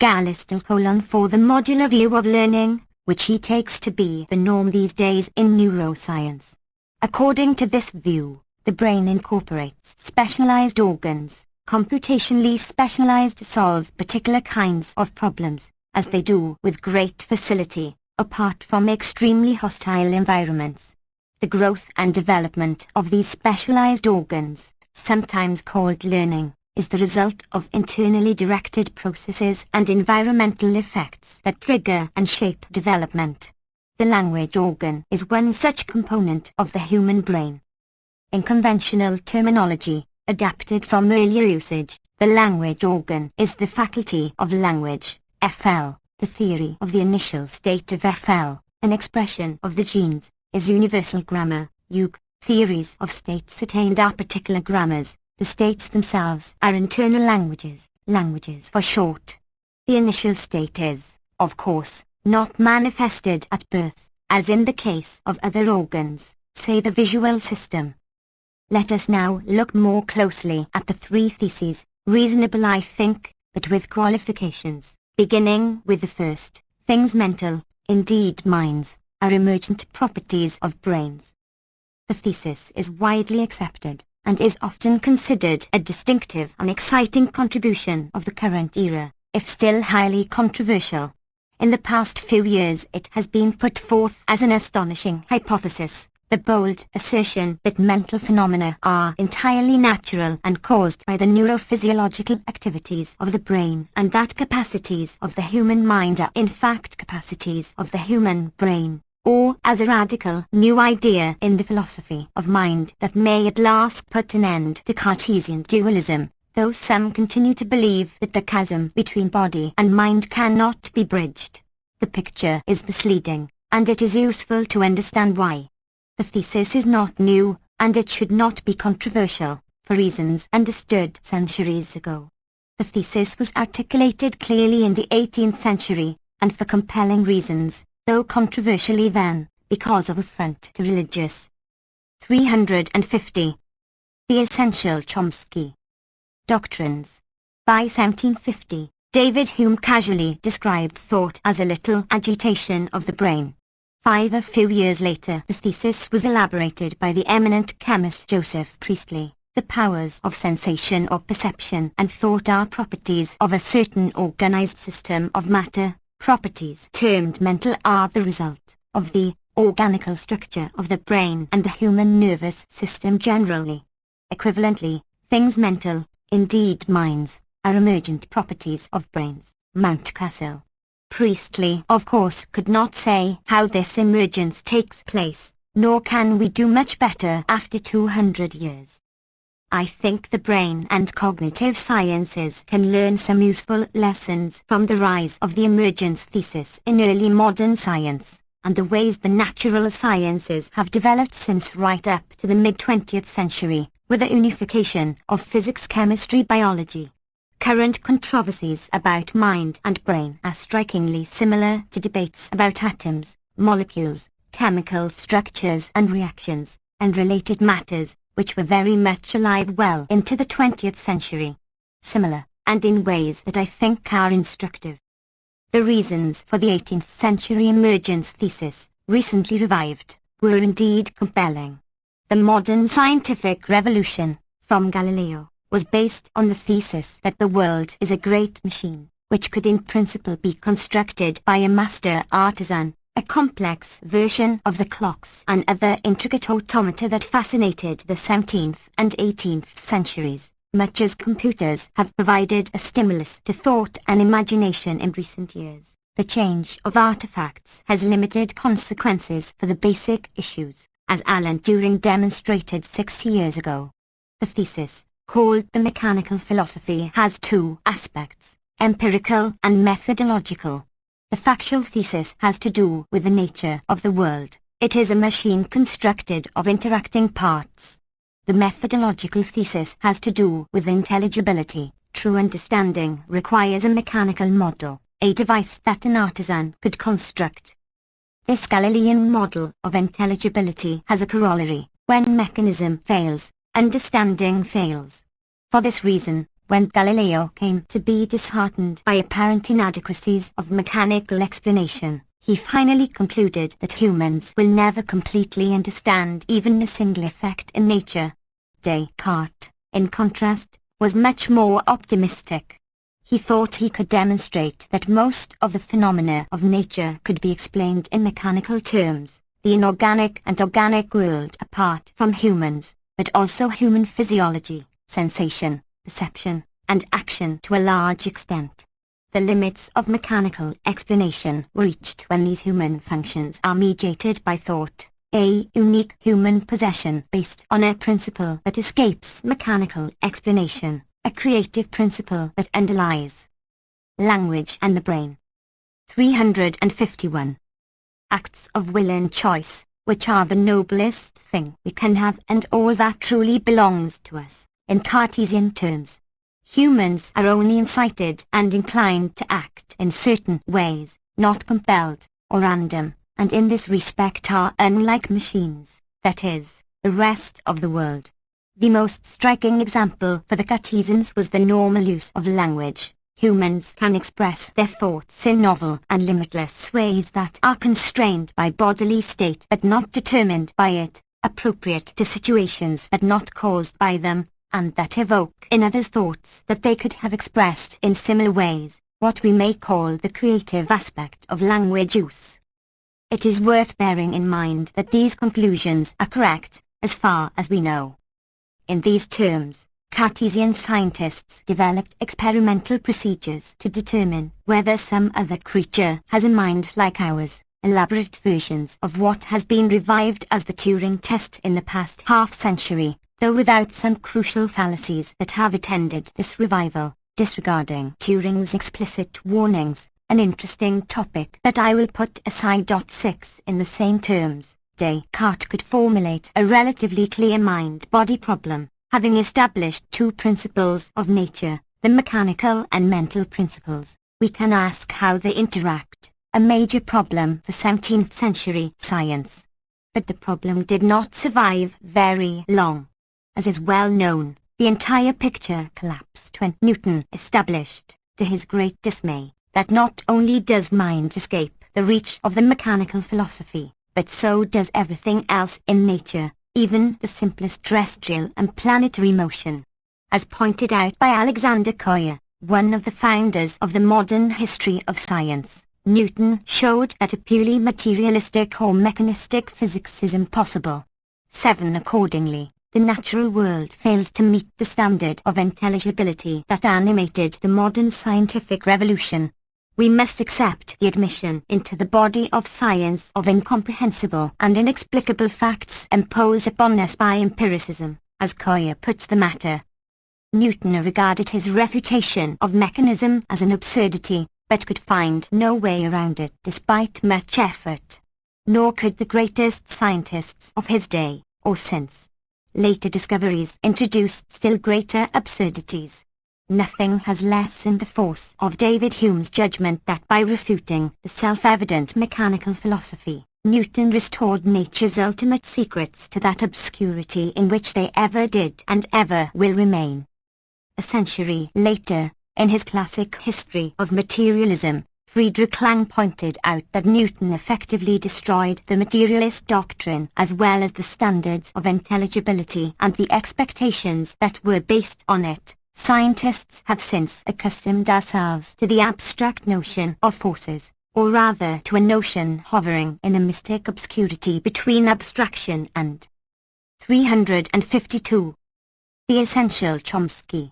for the modular view of learning, which he takes to be the norm these days in neuroscience. According to this view, the brain incorporates specialized organs, computationally specialized to solve particular kinds of problems, as they do with great facility, apart from extremely hostile environments. The growth and development of these specialized organs, sometimes called learning, is the result of internally directed processes and environmental effects that trigger and shape development. The language organ is one such component of the human brain. In conventional terminology, adapted from earlier usage, the language organ is the faculty of language, FL. The theory of the initial state of FL, an expression of the genes, is universal grammar, UG. Theories of states attained are particular grammars. The states themselves are internal languages, languages for short. The initial state is, of course, not manifested at birth, as in the case of other organs, say the visual system. Let us now look more closely at the three theses, reasonable I think, but with qualifications, beginning with the first. Things mental, indeed minds, are emergent properties of brains. The thesis is widely accepted, and is often considered a distinctive and exciting contribution of the current era, if still highly controversial. In the past few years it has been put forth as an astonishing hypothesis, the bold assertion that mental phenomena are entirely natural and caused by the neurophysiological activities of the brain, and that capacities of the human mind are in fact capacities of the human brain, or as a radical new idea in the philosophy of mind that may at last put an end to Cartesian dualism, though some continue to believe that the chasm between body and mind cannot be bridged. The picture is misleading, and it is useful to understand why. The thesis is not new, and it should not be controversial, for reasons understood centuries ago. The thesis was articulated clearly in the 18th century, and for compelling reasons, though controversially then, because of affront to religious. 350. The Essential Chomsky Doctrines. By 1750, David Hume casually described thought as a little agitation of the brain. A few years later the thesis was elaborated by the eminent chemist Joseph Priestley. The powers of sensation or perception and thought are properties of a certain organized system of matter. Properties termed mental are the result of the organical structure of the brain and the human nervous system generally. Equivalently, things mental, indeed minds, are emergent properties of brains. Mountcastle. Priestley, of course, could not say how this emergence takes place, nor can we do much better after 200 years. I think the brain and cognitive sciences can learn some useful lessons from the rise of the emergence thesis in early modern science, and the ways the natural sciences have developed since right up to the mid-20th century, with the unification of physics, chemistry, biology. Current controversies about mind and brain are strikingly similar to debates about atoms, molecules, chemical structures and reactions, and related matters, which were very much alive well into the 20th century. Similar, and in ways that I think are instructive. The reasons for the 18th century emergence thesis, recently revived, were indeed compelling. The modern scientific revolution, from Galileo, was based on the thesis that the world is a great machine, which could in principle be constructed by a master artisan, a complex version of the clocks and other intricate automata that fascinated the 17th and 18th centuries, much as computers have provided a stimulus to thought and imagination in recent years. The change of artifacts has limited consequences for the basic issues, as Alan Turing demonstrated 60 years ago. The thesis, called the mechanical philosophy, has two aspects, empirical and methodological. The factual thesis has to do with the nature of the world. It is a machine constructed of interacting parts. The methodological thesis has to do with intelligibility. True understanding requires a mechanical model, a device that an artisan could construct. This Galilean model of intelligibility has a corollary. When mechanism fails, understanding fails. For this reason, When Galileo came to be disheartened by apparent inadequacies of mechanical explanation, he finally concluded that humans will never completely understand even a single effect in nature. Descartes, in contrast, was much more optimistic. He thought he could demonstrate that most of the phenomena of nature could be explained in mechanical terms, the inorganic and organic world apart from humans, but also human physiology, sensation, perception, and action to a large extent. The limits of mechanical explanation were reached when these human functions are mediated by thought, a unique human possession based on a principle that escapes mechanical explanation, a creative principle that underlies language and the brain. 351. Acts of will and choice, which are the noblest thing we can have and all that truly belongs to us, in Cartesian terms. Humans are only incited and inclined to act in certain ways, not compelled, or random, and in this respect are unlike machines, that is, the rest of the world. The most striking example for the Cartesians was the normal use of language. Humans can express their thoughts in novel and limitless ways that are constrained by bodily state but not determined by it, appropriate to situations but not caused by them, and that evoke in others thoughts that they could have expressed in similar ways, what we may call the creative aspect of language use. It is worth bearing in mind that these conclusions are correct, as far as we know. In these terms, Cartesian scientists developed experimental procedures to determine whether some other creature has a mind like ours, elaborate versions of what has been revived as the Turing test in the past half-century, though without some crucial fallacies that have attended this revival, disregarding Turing's explicit warnings, an interesting topic that I will put aside. 6. In the same terms, Descartes could formulate a relatively clear mind-body problem, having established two principles of nature, the mechanical and mental principles. We can ask how they interact, a major problem for 17th century science. But the problem did not survive very long. As is well known, the entire picture collapsed when Newton established, to his great dismay, that not only does mind escape the reach of the mechanical philosophy, but so does everything else in nature, even the simplest terrestrial and planetary motion. As pointed out by Alexander Coyer, one of the founders of the modern history of science, Newton showed that a purely materialistic or mechanistic physics is impossible. 7. Accordingly, the natural world fails to meet the standard of intelligibility that animated the modern scientific revolution. We must accept the admission into the body of science of incomprehensible and inexplicable facts imposed upon us by empiricism, as Coyer puts the matter. Newton regarded his refutation of mechanism as an absurdity, but could find no way around it despite much effort. Nor could the greatest scientists of his day, or since. Later discoveries introduced still greater absurdities. Nothing has lessened the force of David Hume's judgment that by refuting the self-evident mechanical philosophy, Newton restored nature's ultimate secrets to that obscurity in which they ever did and ever will remain. A century later, in his classic History of Materialism, Friedrich Lang pointed out that Newton effectively destroyed the materialist doctrine as well as the standards of intelligibility and the expectations that were based on it. Scientists have since accustomed ourselves to the abstract notion of forces, or rather to a notion hovering in a mystic obscurity between abstraction and 352. The Essential Chomsky.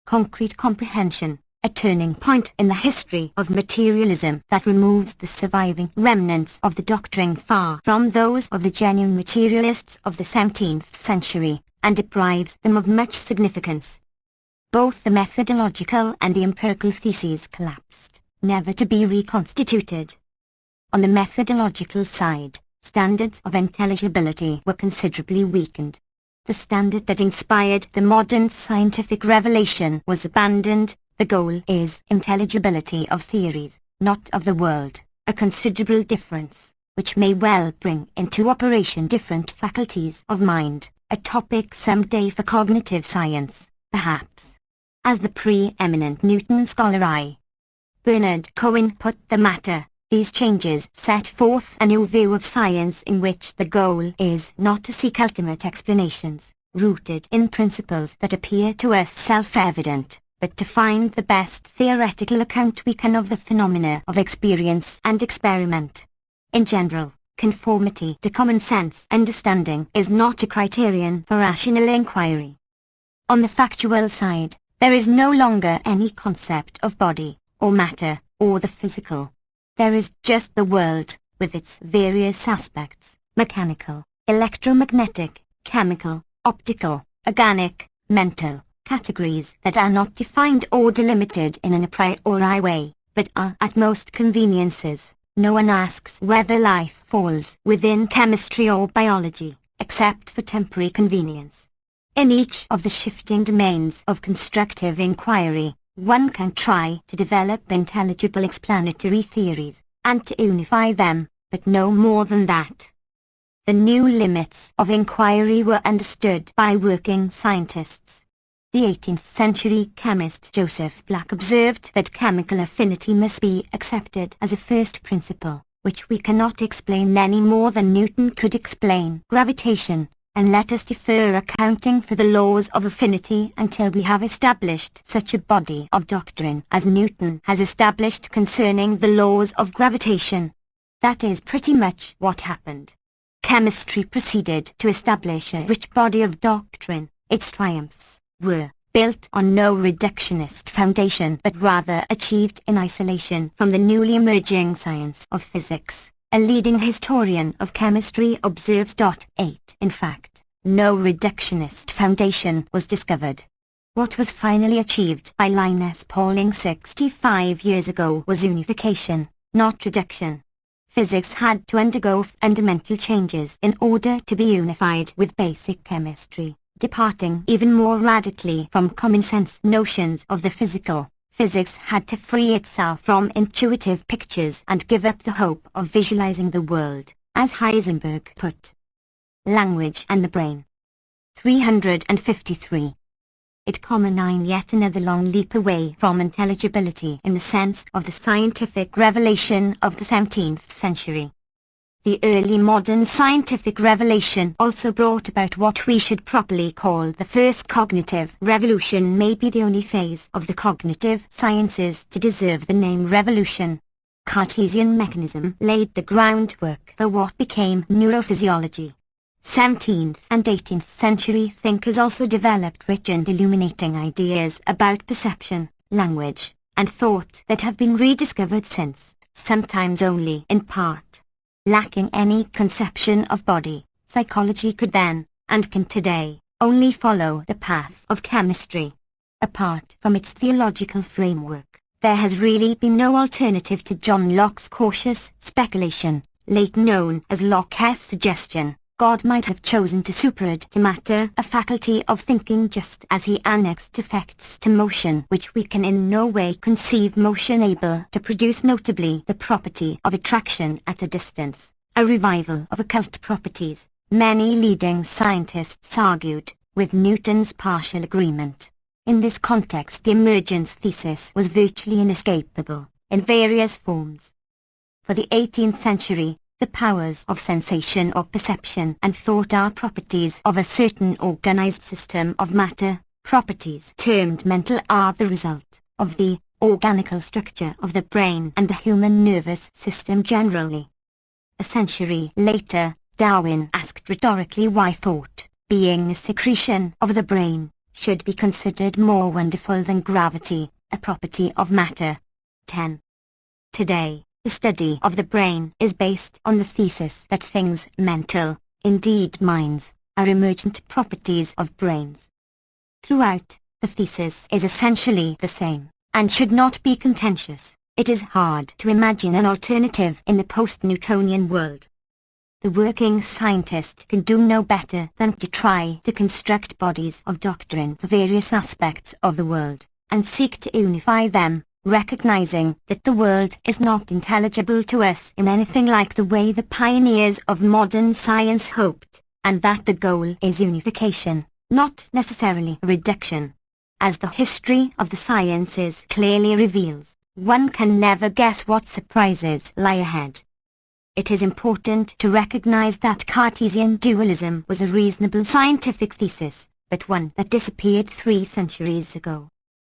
Concrete comprehension, a turning point in the history of materialism that removes the surviving remnants of the doctrine far from those of the genuine materialists of the 17th century, and deprives them of much significance. Both the methodological and the empirical theses collapsed, never to be reconstituted. On the methodological side, standards of intelligibility were considerably weakened. The standard that inspired the modern scientific revelation was abandoned. The goal is intelligibility of theories, not of the world, a considerable difference, which may well bring into operation different faculties of mind, a topic some day for cognitive science, perhaps. as the preeminent Newton scholar I. Bernard Cohen put the matter. These changes set forth a new view of science in which the goal is not to seek ultimate explanations, rooted in principles that appear to us self-evident, but to find the best theoretical account we can of the phenomena of experience and experiment. In general, conformity to common sense understanding is not a criterion for rational inquiry. On the factual side, there is no longer any concept of body, or matter, or the physical. There is just the world, with its various aspects: mechanical, electromagnetic, chemical, optical, organic, mental, categories that are not defined or delimited in an a priori way, but are at most conveniences. No one asks whether life falls within chemistry or biology, except for temporary convenience. In each of the shifting domains of constructive inquiry, one can try to develop intelligible explanatory theories, and to unify them, but no more than that. The new limits of inquiry were understood by working scientists. The 18th century chemist Joseph Black observed that chemical affinity must be accepted as a first principle, which we cannot explain any more than Newton could explain gravitation, and let us defer accounting for the laws of affinity until we have established such a body of doctrine as Newton has established concerning the laws of gravitation. That is pretty much what happened. Chemistry proceeded to establish a rich body of doctrine. Its triumphs were built on no reductionist foundation, but rather achieved in isolation from the newly emerging science of physics. A leading historian of chemistry observes. 8. In fact, no reductionist foundation was discovered. What was finally achieved by Linus Pauling 65 years ago was unification, not reduction. Physics had to undergo fundamental changes in order to be unified with basic chemistry, departing even more radically from common-sense notions of the physical. Physics had to free itself from intuitive pictures and give up the hope of visualizing the world, as Heisenberg put. Language and the brain. 353. It common yet another long leap away from intelligibility in the sense of the scientific revelation of the 17th century. The early modern scientific revelation also brought about what we should properly call the first cognitive revolution, may be the only phase of the cognitive sciences to deserve the name revolution. Cartesian mechanism laid the groundwork for what became neurophysiology. 17th and 18th century thinkers also developed rich and illuminating ideas about perception, language, and thought that have been rediscovered since, sometimes only in part. Lacking any conception of body, psychology could then, and can today, only follow the path of chemistry. Apart from its theological framework, there has really been no alternative to John Locke's cautious speculation, late known as Locke's suggestion. God might have chosen to superadd to matter a faculty of thinking just as he annexed effects to motion which we can in no way conceive, motion able to produce, notably the property of attraction at a distance, a revival of occult properties. Many leading scientists argued, with Newton's partial agreement. In this context, the emergence thesis was virtually inescapable, in various forms. For the 18th century, the powers of sensation or perception and thought are properties of a certain organized system of matter. Properties termed mental are the result of the organical structure of the brain and the human nervous system generally. A century later, Darwin asked rhetorically why thought, being a secretion of the brain, should be considered more wonderful than gravity, a property of matter. 10. Today, the study of the brain is based on the thesis that things mental, indeed minds, are emergent properties of brains. Throughout, the thesis is essentially the same, and should not be contentious. It is hard to imagine an alternative in the post-Newtonian world. The working scientist can do no better than to try to construct bodies of doctrine for various aspects of the world, and seek to unify them, recognizing that the world is not intelligible to us in anything like the way the pioneers of modern science hoped, and that the goal is unification, not necessarily reduction. As the history of the sciences clearly reveals, one can never guess what surprises lie ahead. It is important to recognize that Cartesian dualism was a reasonable scientific thesis, but one that disappeared 3 centuries ago.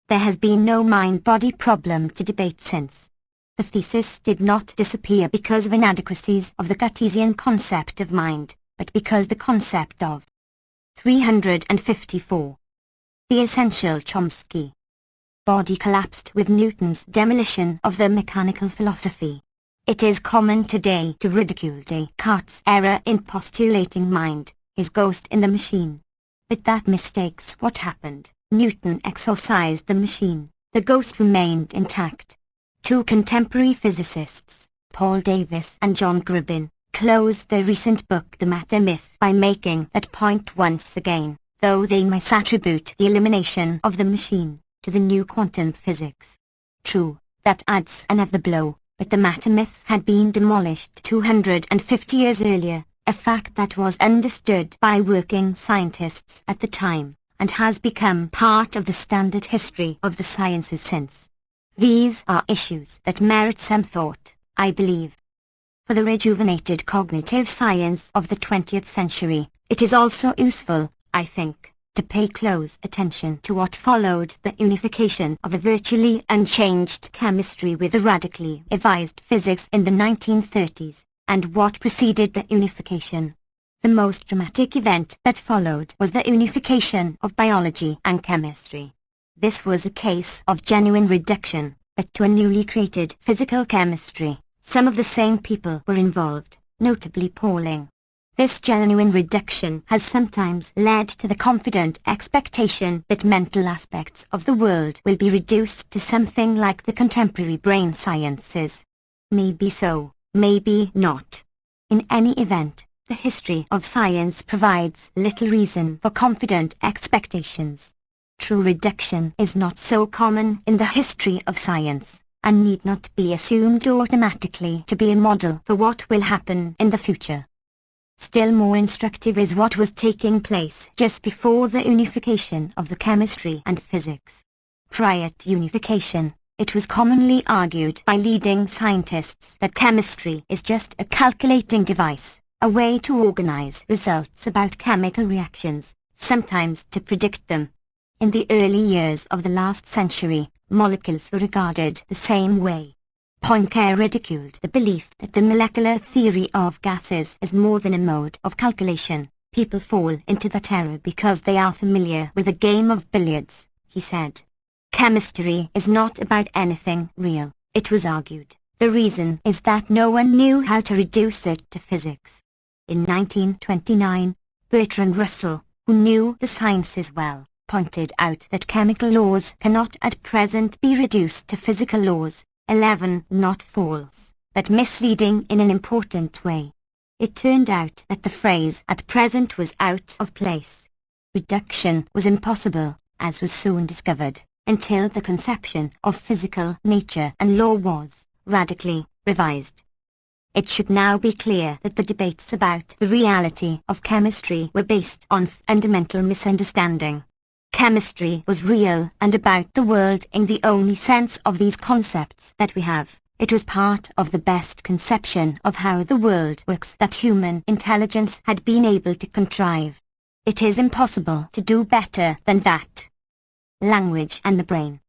There has been no mind-body problem to debate since. The thesis did not disappear because of inadequacies of the Cartesian concept of mind, but because the concept of 354. The Essential Chomsky body collapsed with Newton's demolition of the mechanical philosophy. It is common today to ridicule Descartes' error in postulating mind, his ghost in the machine. But that mistakes what happened. Newton exorcised the machine. The ghost remained intact. 2 contemporary physicists, Paul Davies and John Gribbin, closed their recent book The Matter Myth by making that point once again, though they misattribute the elimination of the machine to the new quantum physics. True, that adds another blow, but the matter myth had been demolished 250 years earlier, a fact that was understood by working scientists at the time, and has become part of the standard history of the sciences since. These are issues that merit some thought, I believe. For the rejuvenated cognitive science of the 20th century, it is also useful, I think, to pay close attention to what followed the unification of a virtually unchanged chemistry with a radically revised physics in the 1930s, and what preceded the unification. The most dramatic event that followed was the unification of biology and chemistry. This was a case of genuine reduction, but to a newly created physical chemistry. Some of the same people were involved, notably Pauling. This genuine reduction has sometimes led to the confident expectation that mental aspects of the world will be reduced to something like the contemporary brain sciences. Maybe so, maybe not. In any event, the history of science provides little reason for confident expectations. True reduction is not so common in the history of science, and need not be assumed automatically to be a model for what will happen in the future. Still more instructive is what was taking place just before the unification of the chemistry and physics. Prior to unification, it was commonly argued by leading scientists that chemistry is just a calculating device, a way to organize results about chemical reactions, sometimes to predict them. In the early years of the last century, molecules were regarded the same way. Poincare ridiculed the belief that the molecular theory of gases is more than a mode of calculation. People fall into that error because they are familiar with a game of billiards, he said. Chemistry is not about anything real, it was argued. The reason is that no one knew how to reduce it to physics. In 1929, Bertrand Russell, who knew the sciences well, pointed out that chemical laws cannot at present be reduced to physical laws. 11. Not false, but misleading in an important way. It turned out that the phrase at present was out of place. Reduction was impossible, as was soon discovered, until the conception of physical nature and law was radically revised. It should now be clear that the debates about the reality of chemistry were based on fundamental misunderstanding. Chemistry was real and about the world in the only sense of these concepts that we have. It was part of the best conception of how the world works that human intelligence had been able to contrive. It is impossible to do better than that. Language and the brain.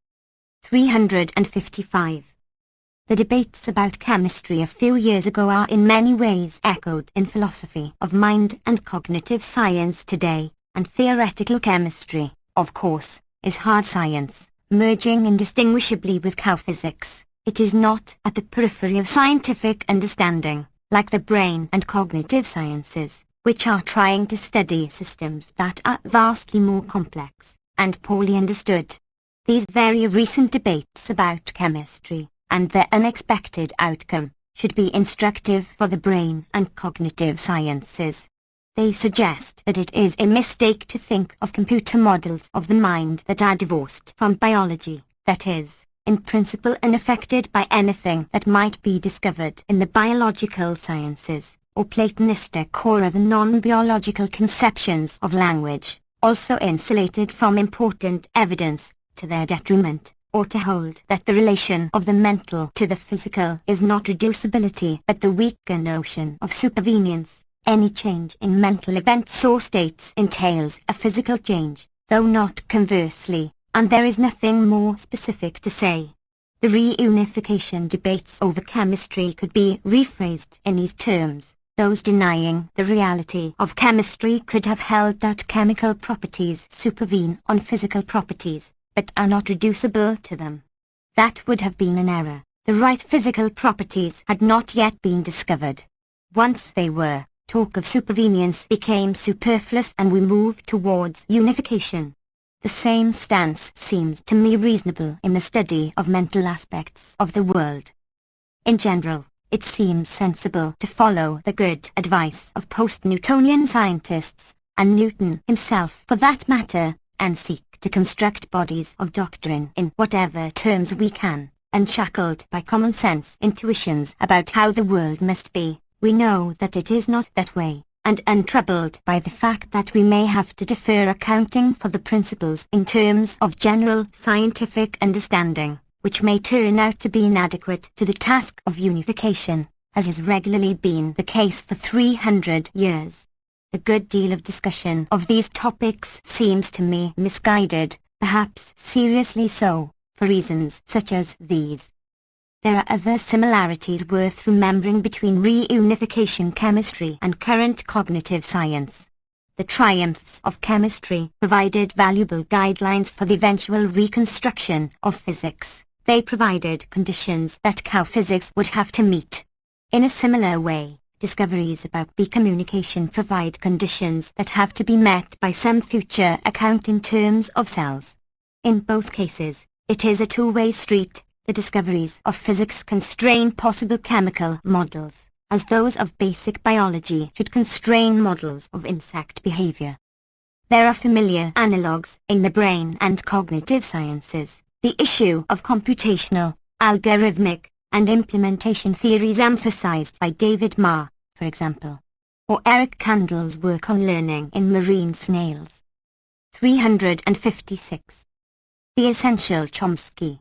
355. The debates about chemistry a few years ago are in many ways echoed in philosophy of mind and cognitive science today, and theoretical chemistry, of course, is hard science, merging indistinguishably with cow physics. It is not at the periphery of scientific understanding, like the brain and cognitive sciences, which are trying to study systems that are vastly more complex and poorly understood. These very recent debates about chemistry and their unexpected outcome should be instructive for the brain and cognitive sciences. They suggest that it is a mistake to think of computer models of the mind that are divorced from biology, that is, in principle unaffected by anything that might be discovered in the biological sciences, or Platonistic or other non-biological conceptions of language, also insulated from important evidence to their detriment, or to hold that the relation of the mental to the physical is not reducibility but the weaker notion of supervenience. Any change in mental events or states entails a physical change, though not conversely, and there is nothing more specific to say. The reunification debates over chemistry could be rephrased in these terms. Those denying the reality of chemistry could have held that chemical properties supervene on physical properties, but are not reducible to them. That would have been an error. The right physical properties had not yet been discovered. Once they were, talk of supervenience became superfluous and we moved towards unification. The same stance seems to me reasonable in the study of mental aspects of the world. In general, it seems sensible to follow the good advice of post-Newtonian scientists, and Newton himself for that matter, and seek to construct bodies of doctrine in whatever terms we can, unshackled by common sense intuitions about how the world must be. We know that it is not that way, and untroubled by the fact that we may have to defer accounting for the principles in terms of general scientific understanding, which may turn out to be inadequate to the task of unification, as has regularly been the case for 300 years. A good deal of discussion of these topics seems to me misguided, perhaps seriously so, for reasons such as these. There are other similarities worth remembering between reunification chemistry and current cognitive science. The triumphs of chemistry provided valuable guidelines for the eventual reconstruction of physics. They provided conditions that cow physics would have to meet. In a similar way, discoveries about bee-communication provide conditions that have to be met by some future account in terms of cells. In both cases, it is a two-way street. The discoveries of physics constrain possible chemical models, as those of basic biology should constrain models of insect behavior. There are familiar analogues in the brain and cognitive sciences. The issue of computational, algorithmic, and implementation theories emphasized by David Marr, for example, or Eric Kandel's work on learning in marine snails. 356. The Essential Chomsky.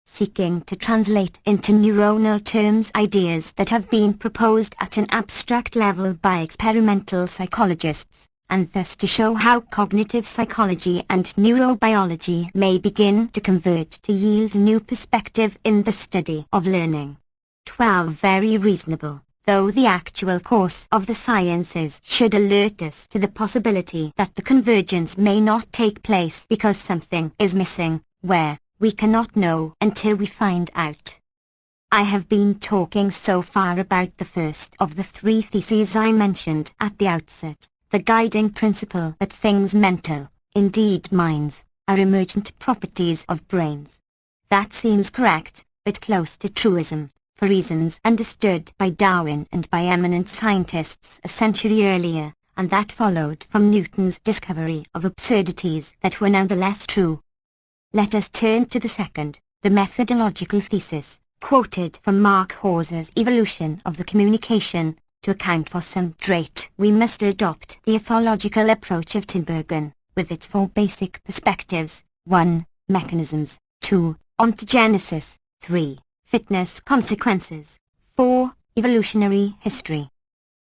Seeking to translate into neuronal terms ideas that have been proposed at an abstract level by experimental psychologists, and thus to show how cognitive psychology and neurobiology may begin to converge to yield new perspective in the study of learning. 12. Very reasonable, though the actual course of the sciences should alert us to the possibility that the convergence may not take place because something is missing, where we cannot know until we find out. I have been talking so far about the first of the three theses I mentioned at the outset, the guiding principle that things mental, indeed minds, are emergent properties of brains. That seems correct, but close to truism, for reasons understood by Darwin and by eminent scientists a century earlier, and that followed from Newton's discovery of absurdities that were nonetheless true. Let us turn to the second, the methodological thesis, quoted from Mark Hauser's Evolution of the Communication. To account for some trait, we must adopt the ethological approach of Tinbergen, with its four basic perspectives: 1. Mechanisms, 2. Ontogenesis, 3. Fitness consequences, 4. Evolutionary history.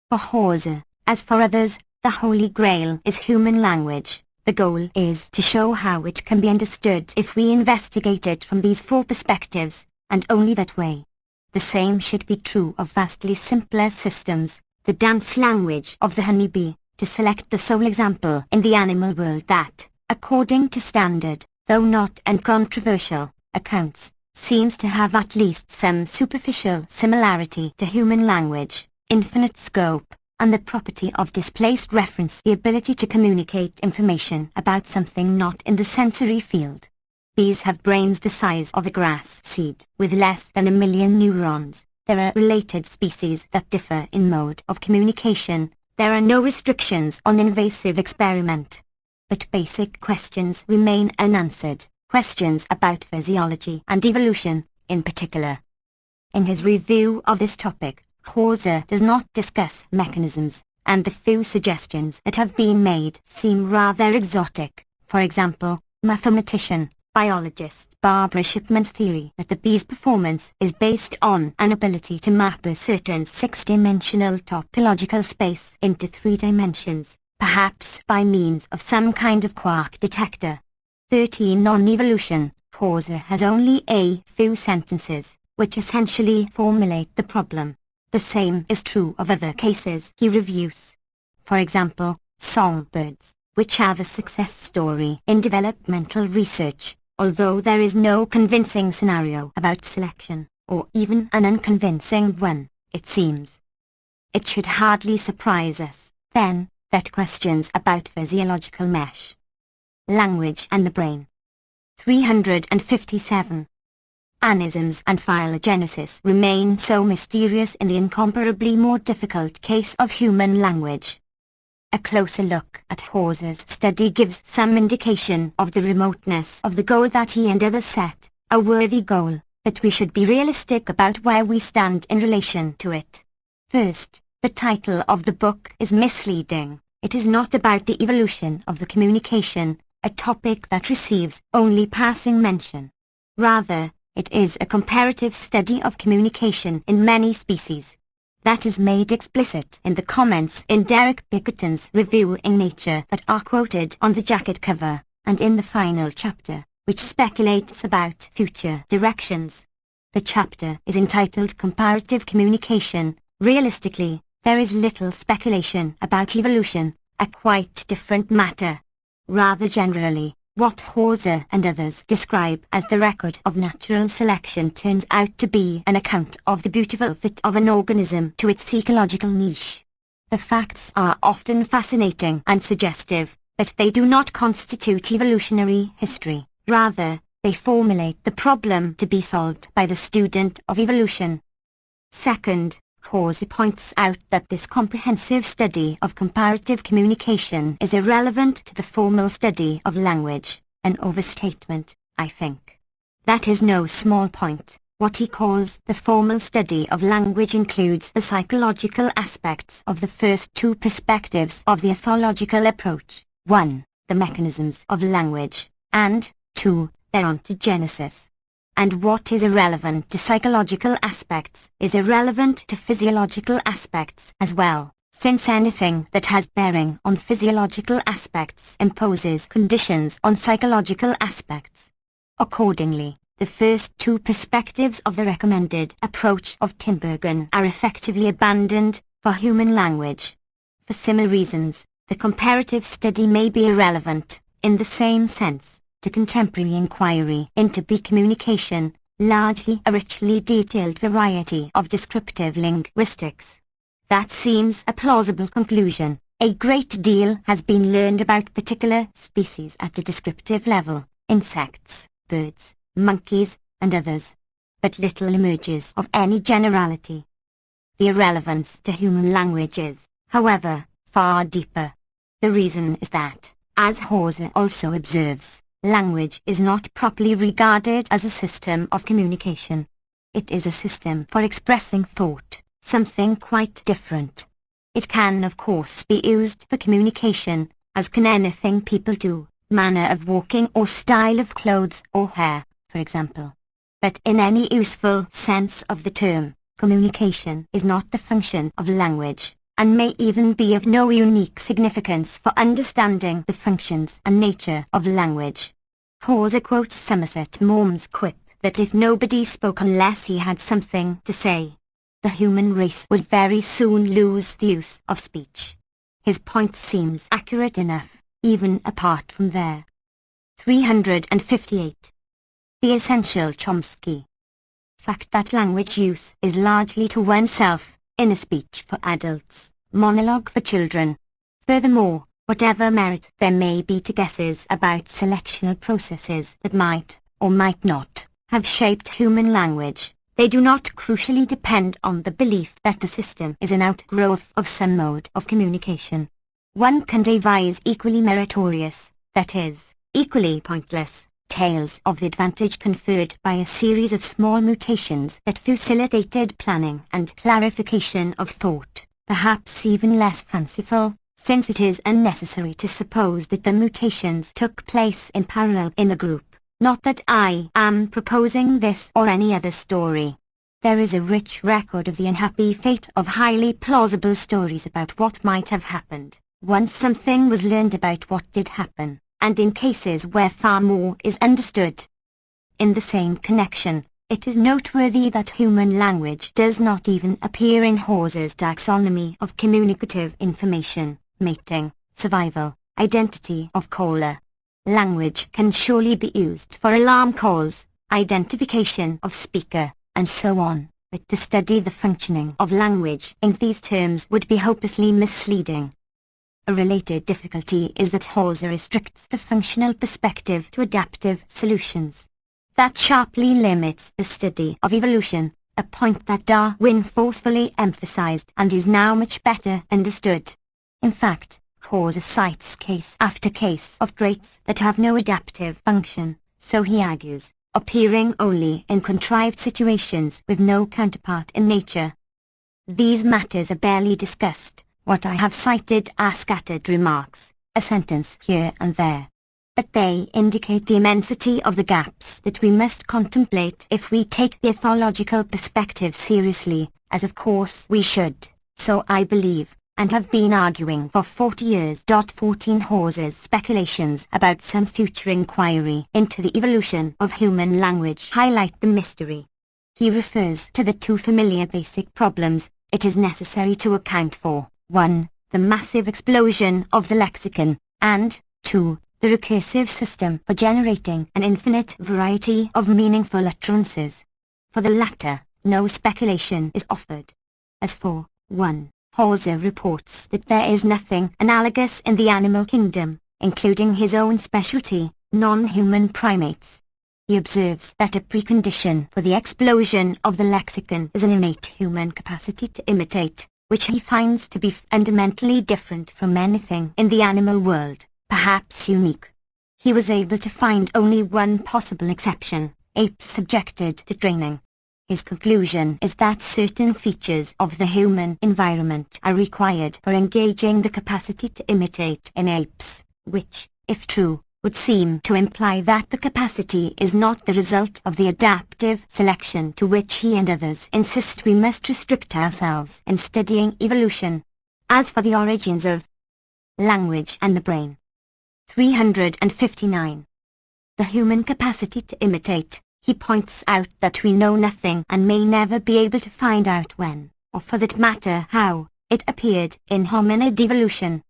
For Hauser, as for others, the Holy Grail is human language. The goal is to show how it can be understood if we investigate it from these four perspectives, and only that way. The same should be true of vastly simpler systems, the dance language of the honeybee, to select the sole example in the animal world that, according to standard, though not uncontroversial, accounts, seems to have at least some superficial similarity to human language, infinite scope, and the property of displaced reference, the ability to communicate information about something not in the sensory field. Bees have brains the size of a grass seed, with less than 1 million neurons. There are related species that differ in mode of communication. There are no restrictions on invasive experiment. But basic questions remain unanswered, questions about physiology and evolution, in particular. In his review of this topic, Hauser does not discuss mechanisms, and the few suggestions that have been made seem rather exotic. For example, mathematician, biologist Barbara Shipman's theory that the bee's performance is based on an ability to map a certain six-dimensional topological space into three dimensions, perhaps by means of some kind of quark detector. 13. On evolution, Hauser has only a few sentences, which essentially formulate the problem. The same is true of other cases he reviews. For example, songbirds, which are the success story in developmental research, although there is no convincing scenario about selection, or even an unconvincing one, it seems. It should hardly surprise us, then, that questions about physiological mesh, language and the brain. 357. Anisms and phylogenesis remain so mysterious in the incomparably more difficult case of human language. A closer look at Hauser's study gives some indication of the remoteness of the goal that he and others set, a worthy goal, but we should be realistic about where we stand in relation to it. First, the title of the book is misleading. It is not about the evolution of the communication, a topic that receives only passing mention. Rather, it is a comparative study of communication in many species. That is made explicit in the comments in Derek Bickerton's review in Nature that are quoted on the jacket cover, and in the final chapter, which speculates about future directions. The chapter is entitled Comparative Communication. Realistically, there is little speculation about evolution, a quite different matter. Rather generally, what Hauser and others describe as the record of natural selection turns out to be an account of the beautiful fit of an organism to its ecological niche. The facts are often fascinating and suggestive, but they do not constitute evolutionary history. Rather, they formulate the problem to be solved by the student of evolution. Second, Hauser points out that this comprehensive study of comparative communication is irrelevant to the formal study of language, an overstatement, I think. That is no small point. What he calls the formal study of language includes the psychological aspects of the first two perspectives of the ethological approach: 1. The mechanisms of language, and 2. Their ontogenesis. And what is irrelevant to psychological aspects is irrelevant to physiological aspects as well, since anything that has bearing on physiological aspects imposes conditions on psychological aspects. Accordingly, the first two perspectives of the recommended approach of Tinbergen are effectively abandoned for human language. For similar reasons, the comparative study may be irrelevant, in the same sense, to contemporary inquiry into bee communication, largely a richly detailed variety of descriptive linguistics. That seems a plausible conclusion. A great deal has been learned about particular species at a descriptive level, insects, birds, monkeys, and others. But little emerges of any generality. The irrelevance to human language is, however, far deeper. The reason is that, as Hauser also observes, language is not properly regarded as a system of communication. It is a system for expressing thought, something quite different. It can of course be used for communication, as can anything people do, manner of walking or style of clothes or hair, for example. But in any useful sense of the term, communication is not the function of language, and may even be of no unique significance for understanding the functions and nature of language. Hauser quotes Somerset Maugham's quip that if nobody spoke unless he had something to say, the human race would very soon lose the use of speech. His point seems accurate enough, even apart from there. 358. The Essential Chomsky. Fact that language use is largely to oneself, inner speech for adults, monologue for children. Furthermore, whatever merit there may be to guesses about selectional processes that might, or might not, have shaped human language, they do not crucially depend on the belief that the system is an outgrowth of some mode of communication. One can devise equally meritorious, that is, equally pointless, tales of the advantage conferred by a series of small mutations that facilitated planning and clarification of thought, perhaps even less fanciful, since it is unnecessary to suppose that the mutations took place in parallel in the group, Not that I am proposing this or any other story. There is a rich record of the unhappy fate of highly plausible stories about what might have happened, once something was learned about what did happen, and in cases where far more is understood. In the same connection, it is noteworthy that human language does not even appear in Hawes's taxonomy of communicative information, mating, survival, identity of caller. Language can surely be used for alarm calls, identification of speaker, and so on, but to study the functioning of language in these terms would be hopelessly misleading. A related difficulty is that Hawes restricts the functional perspective to adaptive solutions. That sharply limits the study of evolution, a point that Darwin forcefully emphasized and is now much better understood. In fact, Hawes cites case after case of traits that have no adaptive function, so he argues, appearing only in contrived situations with no counterpart in nature. These matters are barely discussed. What I have cited are scattered remarks, a sentence here and there. But they indicate the immensity of the gaps that we must contemplate if we take the ethological perspective seriously, as of course we should, so I believe, and have been arguing for 40 years. 14 Hawes's speculations about some future inquiry into the evolution of human language highlight the mystery. He refers to the two familiar basic problems it is necessary to account for: 1. The massive explosion of the lexicon, and 2. The recursive system for generating an infinite variety of meaningful utterances. For the latter, no speculation is offered. As for 1, Hawes reports that there is nothing analogous in the animal kingdom, including his own specialty, non-human primates. He observes that a precondition for the explosion of the lexicon is an innate human capacity to imitate, which he finds to be fundamentally different from anything in the animal world, perhaps unique. He was able to find only one possible exception: apes subjected to training. His conclusion is that certain features of the human environment are required for engaging the capacity to imitate in apes, which, if true, would seem to imply that the capacity is not the result of the adaptive selection to which he and others insist we must restrict ourselves in studying evolution. As for the origins of language and the brain. 359. The human capacity to imitate. He points out that we know nothing and may never be able to find out when, or for that matter how, it appeared in hominid evolution.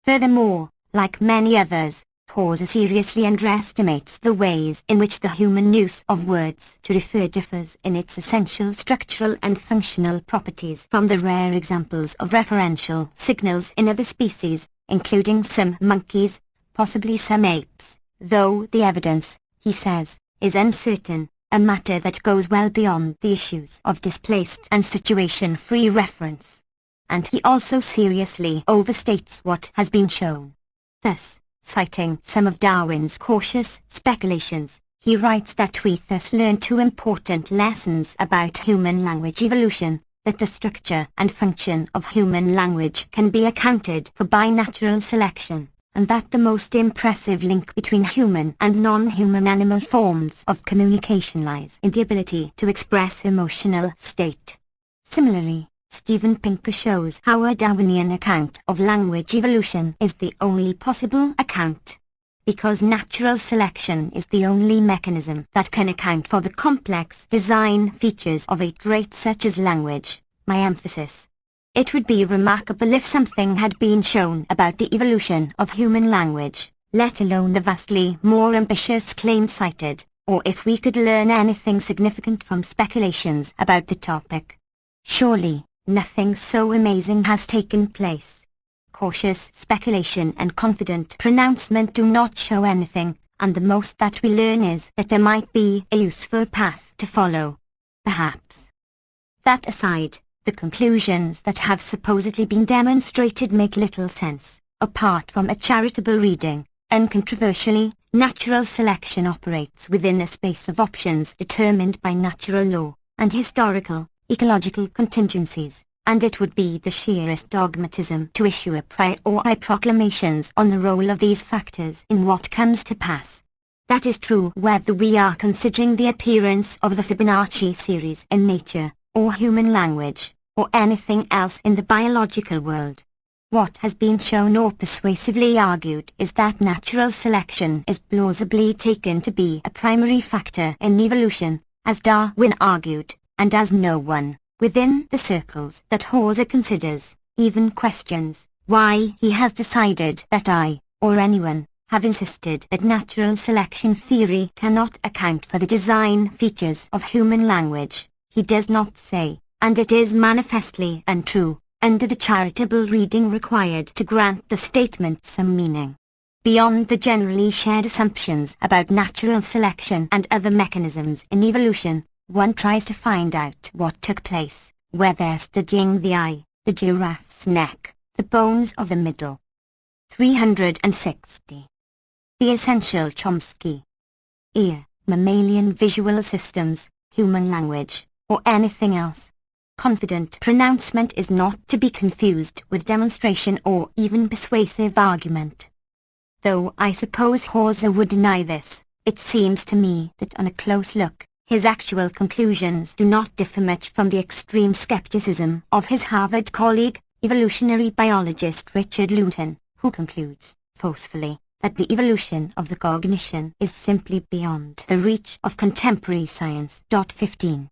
Furthermore, like many others, Hawes seriously underestimates the ways in which the human use of words to refer differs in its essential structural and functional properties from the rare examples of referential signals in other species, including some monkeys, possibly some apes, though the evidence, he says, is uncertain, a matter that goes well beyond the issues of displaced and situation-free reference. And he also seriously overstates what has been shown. Thus, citing some of Darwin's cautious speculations, he writes that we thus learn two important lessons about human language evolution: that the structure and function of human language can be accounted for by natural selection, and that the most impressive link between human and non-human animal forms of communication lies in the ability to express emotional state. Similarly, Steven Pinker shows how a Darwinian account of language evolution is the only possible account, because natural selection is the only mechanism that can account for the complex design features of a trait such as language. My emphasis. It would be remarkable if something had been shown about the evolution of human language, let alone the vastly more ambitious claims cited, or if we could learn anything significant from speculations about the topic. Surely, nothing so amazing has taken place. Cautious speculation and confident pronouncement do not show anything, and the most that we learn is that there might be a useful path to follow. Perhaps. That aside, the conclusions that have supposedly been demonstrated make little sense, apart from a charitable reading. Uncontroversially, natural selection operates within a space of options determined by natural law, and historical, ecological contingencies, and it would be the sheerest dogmatism to issue a priori proclamations on the role of these factors in what comes to pass. That is true whether we are considering the appearance of the Fibonacci series in nature, or human language, or anything else in the biological world. What has been shown or persuasively argued is that natural selection is plausibly taken to be a primary factor in evolution, as Darwin argued, and as no one, within the circles that Hauser considers, even questions, why he has decided that I, or anyone, have insisted that natural selection theory cannot account for the design features of human language. He does not say, and it is manifestly untrue, under the charitable reading required to grant the statement some meaning. Beyond the generally shared assumptions about natural selection and other mechanisms in evolution, one tries to find out what took place, whether studying the eye, the giraffe's neck, the bones of the middle. 360. The Essential Chomsky. Ear, mammalian visual systems, human language, or anything else. Confident pronouncement is not to be confused with demonstration or even persuasive argument. Though I suppose Hauser would deny this, it seems to me that on a close look, his actual conclusions do not differ much from the extreme skepticism of his Harvard colleague, evolutionary biologist Richard Luton, who concludes, forcefully, that the evolution of the cognition is simply beyond the reach of contemporary science. 15.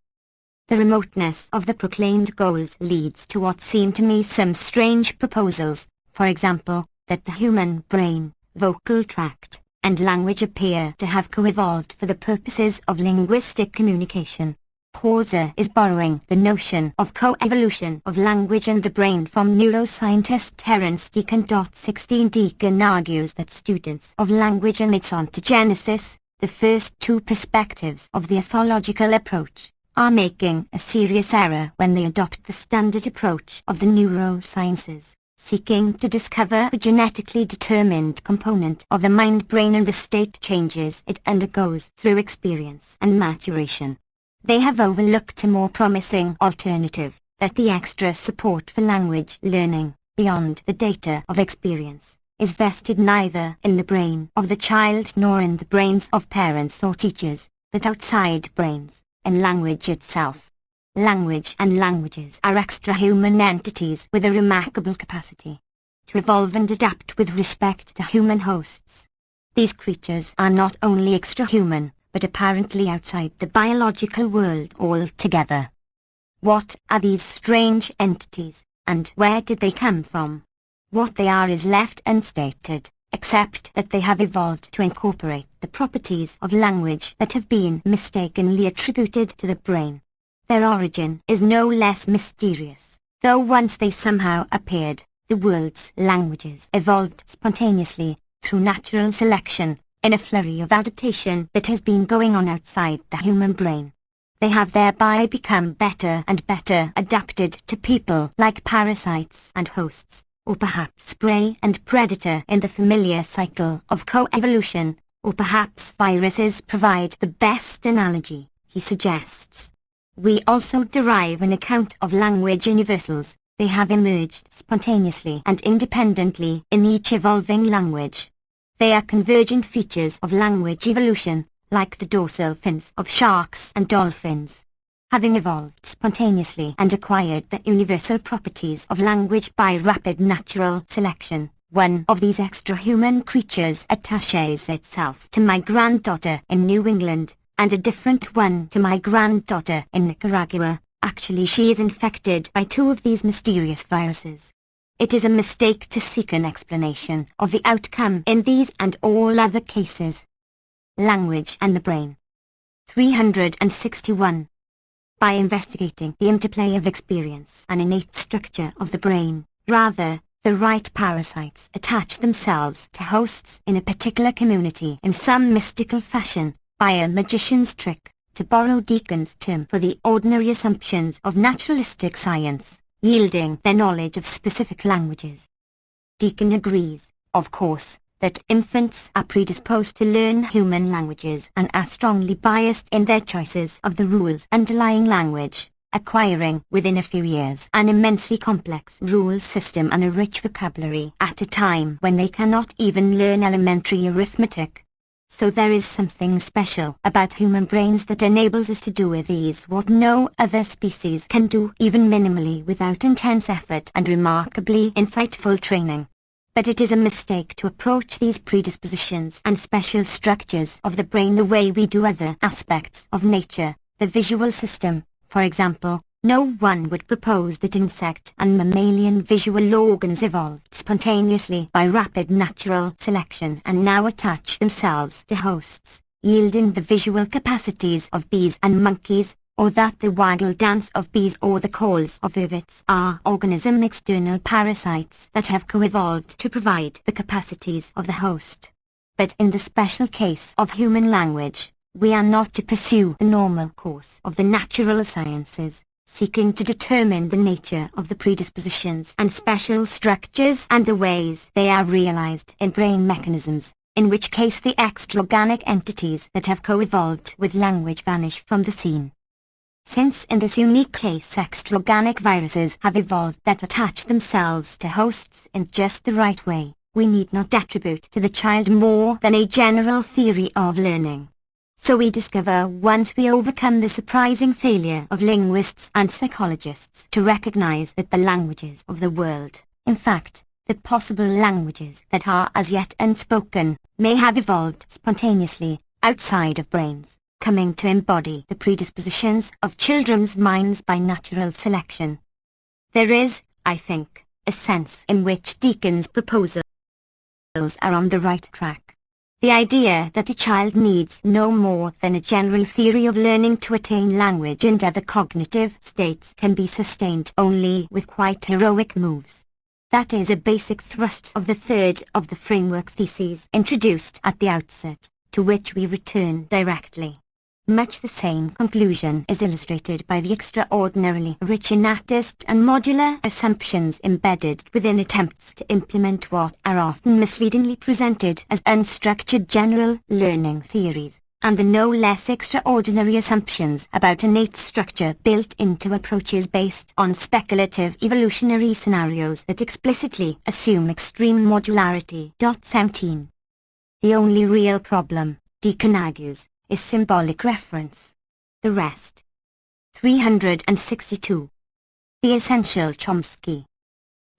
The remoteness of the proclaimed goals leads to what seem to me some strange proposals, for example, that the human brain, vocal tract, and language appear to have co-evolved for the purposes of linguistic communication. Hauser is borrowing the notion of co-evolution of language and the brain from neuroscientist Terence Deacon. 16 Deacon argues that students of language and its ontogenesis, the first two perspectives of the ethological approach, are making a serious error when they adopt the standard approach of the neurosciences, seeking to discover a genetically determined component of the mind-brain and the state changes it undergoes through experience and maturation. They have overlooked a more promising alternative, that the extra support for language learning, beyond the data of experience, is vested neither in the brain of the child nor in the brains of parents or teachers, but outside brains, in language itself. Language and languages are extra-human entities with a remarkable capacity to evolve and adapt with respect to human hosts. These creatures are not only extra-human, but apparently outside the biological world altogether. What are these strange entities, and where did they come from? What they are is left unstated, except that they have evolved to incorporate the properties of language that have been mistakenly attributed to the brain. Their origin is no less mysterious, though once they somehow appeared, the world's languages evolved spontaneously, through natural selection, in a flurry of adaptation that has been going on outside the human brain. They have thereby become better and better adapted to people like parasites and hosts, or perhaps prey and predator in the familiar cycle of co-evolution, or perhaps viruses provide the best analogy, he suggests. We also derive an account of language universals. They have emerged spontaneously and independently in each evolving language. They are convergent features of language evolution, like the dorsal fins of sharks and dolphins. Having evolved spontaneously and acquired the universal properties of language by rapid natural selection, one of these extra-human creatures attaches itself to my granddaughter in New England, and a different one to my granddaughter in Nicaragua. Actually, she is infected by two of these mysterious viruses. It is a mistake to seek an explanation of the outcome in these and all other cases. Language and the brain. 361. By investigating the interplay of experience and innate structure of the brain, rather, the right parasites attach themselves to hosts in a particular community in some mystical fashion, by a magician's trick, to borrow Deacon's term for the ordinary assumptions of naturalistic science, yielding their knowledge of specific languages. Deacon agrees, of course, that infants are predisposed to learn human languages and are strongly biased in their choices of the rules underlying language, acquiring within a few years an immensely complex rule system and a rich vocabulary at a time when they cannot even learn elementary arithmetic. So there is something special about human brains that enables us to do with ease what no other species can do, even minimally, without intense effort and remarkably insightful training. But it is a mistake to approach these predispositions and special structures of the brain the way we do other aspects of nature, the visual system, for example. No one would propose that insect and mammalian visual organs evolved spontaneously by rapid natural selection and now attach themselves to hosts, yielding the visual capacities of bees and monkeys, or that the waggle dance of bees or the calls of vervets are organism external parasites that have co-evolved to provide the capacities of the host. But in the special case of human language, we are not to pursue the normal course of the natural sciences, seeking to determine the nature of the predispositions and special structures and the ways they are realized in brain mechanisms, in which case the extraorganic entities that have co-evolved with language vanish from the scene. Since in this unique case extraorganic viruses have evolved that attach themselves to hosts in just the right way, we need not attribute to the child more than a general theory of learning. So we discover once we overcome the surprising failure of linguists and psychologists to recognize that the languages of the world, in fact, the possible languages that are as yet unspoken, may have evolved spontaneously, outside of brains, coming to embody the predispositions of children's minds by natural selection. There is, I think, a sense in which Deacon's proposals are on the right track. The idea that a child needs no more than a general theory of learning to attain language and other cognitive states can be sustained only with quite heroic moves. That is a basic thrust of the third of the framework theses introduced at the outset, to which we return directly. Much the same conclusion is illustrated by the extraordinarily rich innatist and modular assumptions embedded within attempts to implement what are often misleadingly presented as unstructured general learning theories, and the no less extraordinary assumptions about innate structure built into approaches based on speculative evolutionary scenarios that explicitly assume extreme modularity. 17. The only real problem, Deacon argues, is symbolic reference. The rest. 362. The essential Chomsky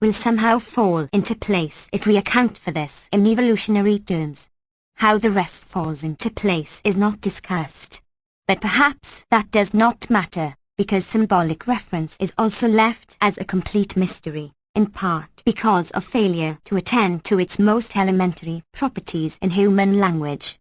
will somehow fall into place if we account for this in evolutionary terms. How the rest falls into place is not discussed. But perhaps that does not matter, because symbolic reference is also left as a complete mystery, in part because of failure to attend to its most elementary properties in human language.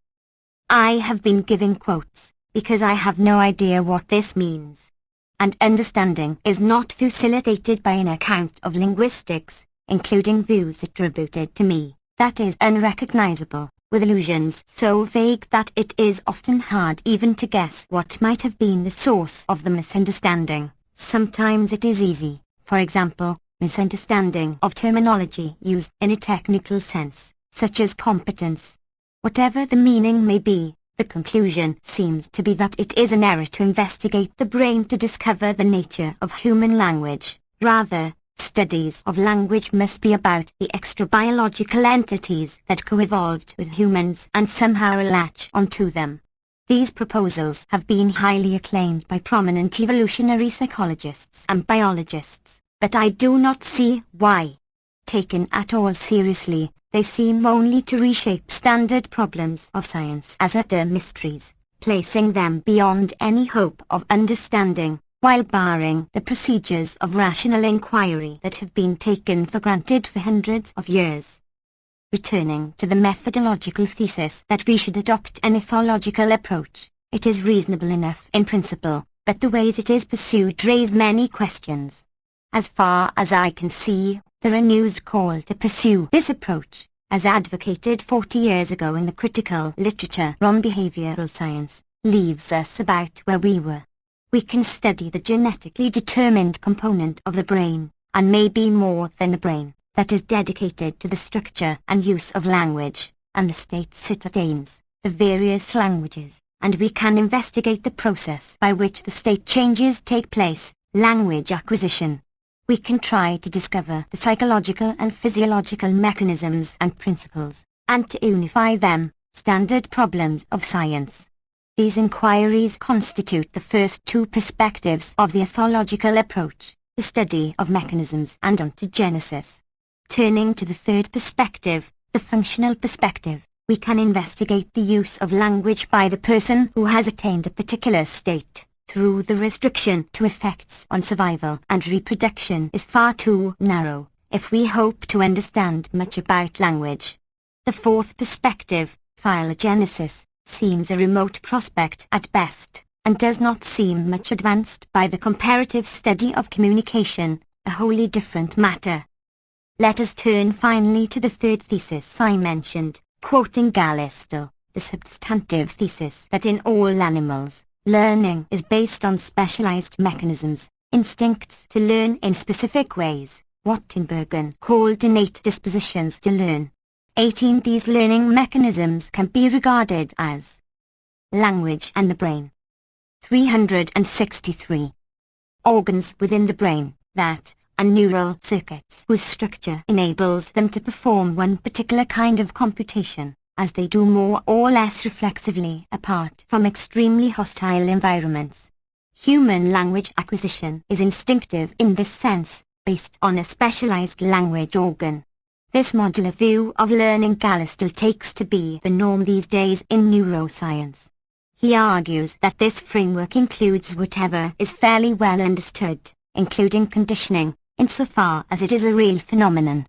I have been giving quotes, because I have no idea what this means. And understanding is not facilitated by an account of linguistics, including views attributed to me, that is unrecognizable, with allusions so vague that it is often hard even to guess what might have been the source of the misunderstanding. Sometimes it is easy, for example, misunderstanding of terminology used in a technical sense, such as competence. Whatever the meaning may be, the conclusion seems to be that it is an error to investigate the brain to discover the nature of human language. Rather, studies of language must be about the extra-biological entities that co-evolved with humans and somehow latch onto them. These proposals have been highly acclaimed by prominent evolutionary psychologists and biologists, but I do not see why. Taken at all seriously, they seem only to reshape standard problems of science as utter mysteries, placing them beyond any hope of understanding, while barring the procedures of rational inquiry that have been taken for granted for hundreds of years. Returning to the methodological thesis that we should adopt an ethological approach, it is reasonable enough in principle, but the ways it is pursued raise many questions. As far as I can see, the renewed call to pursue this approach, as advocated 40 years ago in the critical literature on behavioral science, leaves us about where we were. We can study the genetically determined component of the brain, and maybe more than the brain, that is dedicated to the structure and use of language, and the states it attains, the various languages, and we can investigate the process by which the state changes take place, language acquisition. We can try to discover the psychological and physiological mechanisms and principles, and to unify them, standard problems of science. These inquiries constitute the first two perspectives of the ethological approach, the study of mechanisms and ontogenesis. Turning to the third perspective, the functional perspective, we can investigate the use of language by the person who has attained a particular state. Through the restriction to effects on survival and reproduction is far too narrow, if we hope to understand much about language. The fourth perspective, phylogenesis, seems a remote prospect at best, and does not seem much advanced by the comparative study of communication, a wholly different matter. Let us turn finally to the third thesis I mentioned, quoting Gallistel, the substantive thesis that in all animals, learning is based on specialized mechanisms, instincts to learn in specific ways, what Tinbergen called innate dispositions to learn. 18. These learning mechanisms can be regarded as language and the brain. 363. Organs within the brain, that, and neural circuits whose structure enables them to perform one particular kind of computation, as they do more or less reflexively apart from extremely hostile environments. Human language acquisition is instinctive in this sense, based on a specialized language organ. This modular view of learning Gallistel takes to be the norm these days in neuroscience. He argues that this framework includes whatever is fairly well understood, including conditioning, insofar as it is a real phenomenon.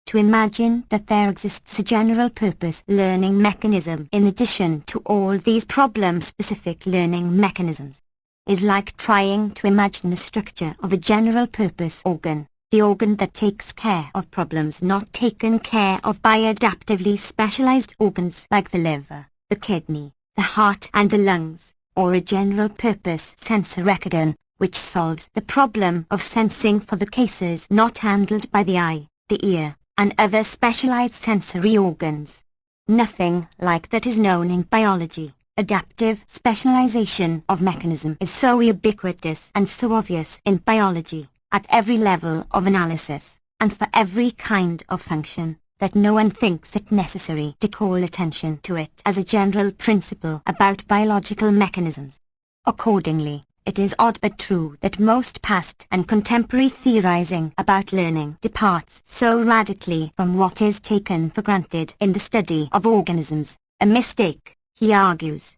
To imagine that there exists a general-purpose learning mechanism in addition to all these problem-specific learning mechanisms is like trying to imagine the structure of a general-purpose organ, the organ that takes care of problems not taken care of by adaptively specialized organs like the liver, the kidney, the heart and the lungs, or a general-purpose sensor organ, which solves the problem of sensing for the cases not handled by the eye, the ear, and other specialized sensory organs. Nothing like that is known in biology. Adaptive specialization of mechanism is so ubiquitous and so obvious in biology, at every level of analysis, and for every kind of function, that no one thinks it necessary to call attention to it as a general principle about biological mechanisms. Accordingly, it is odd but true that most past and contemporary theorizing about learning departs so radically from what is taken for granted in the study of organisms, a mistake, he argues.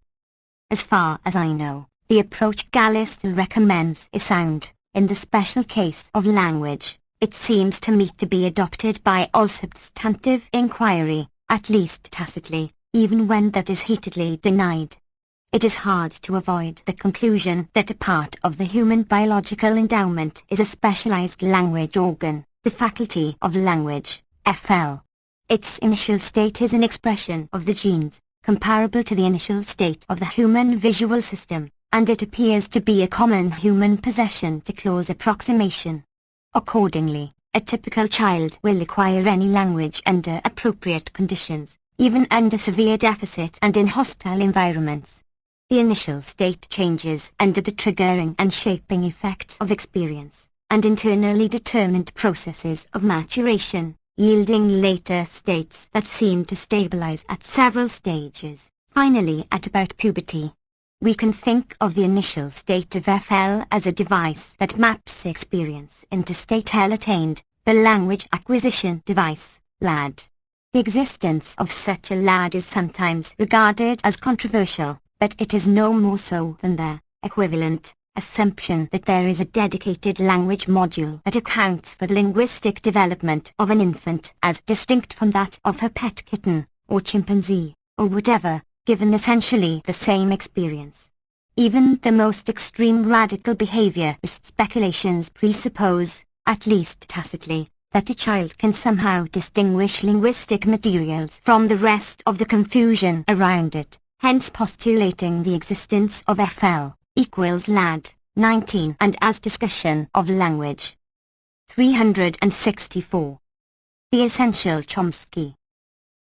As far as I know, the approach Gallistel recommends is sound. In the special case of language, it seems to me to be adopted by all substantive inquiry, at least tacitly, even when that is heatedly denied. It is hard to avoid the conclusion that a part of the human biological endowment is a specialized language organ, the faculty of language, FL. Its initial state is an expression of the genes, comparable to the initial state of the human visual system, and it appears to be a common human possession to close approximation. Accordingly, a typical child will acquire any language under appropriate conditions, even under severe deficit and in hostile environments. The initial state changes under the triggering and shaping effect of experience, and internally determined processes of maturation, yielding later states that seem to stabilize at several stages, finally at about puberty. We can think of the initial state of FL as a device that maps experience into state L attained, the language acquisition device, LAD. The existence of such a LAD is sometimes regarded as controversial, but it is no more so than the equivalent assumption that there is a dedicated language module that accounts for the linguistic development of an infant as distinct from that of her pet kitten, or chimpanzee, or whatever, given essentially the same experience. Even the most extreme radical behaviorist speculations presuppose, at least tacitly, that a child can somehow distinguish linguistic materials from the rest of the confusion around it, hence postulating the existence of FL equals LAD, 19 and as discussion of language. 364. The Essential Chomsky.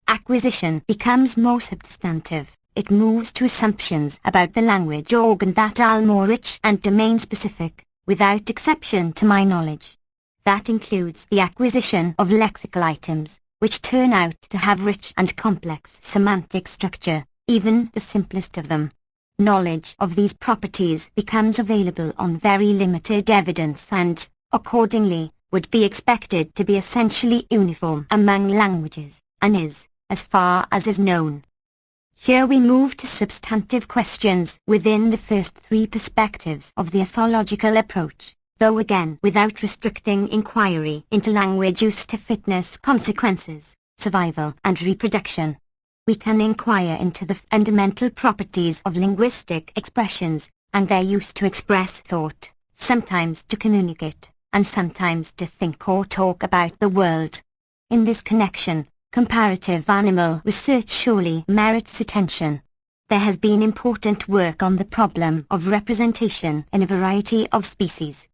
Acquisition becomes more substantive. It moves to assumptions about the language organ that are more rich and domain-specific, without exception to my knowledge. That includes the acquisition of lexical items, which turn out to have rich and complex semantic structure, even the simplest of them. Knowledge of these properties becomes available on very limited evidence and, accordingly, would be expected to be essentially uniform among languages, and is, as far as is known. Here we move to substantive questions within the first three perspectives of the ethological approach, though again without restricting inquiry into language use to fitness consequences, survival and reproduction. We can inquire into the fundamental properties of linguistic expressions, and their use to express thought, sometimes to communicate, and sometimes to think or talk about the world. In this connection, comparative animal research surely merits attention. There has been important work on the problem of representation in a variety of species.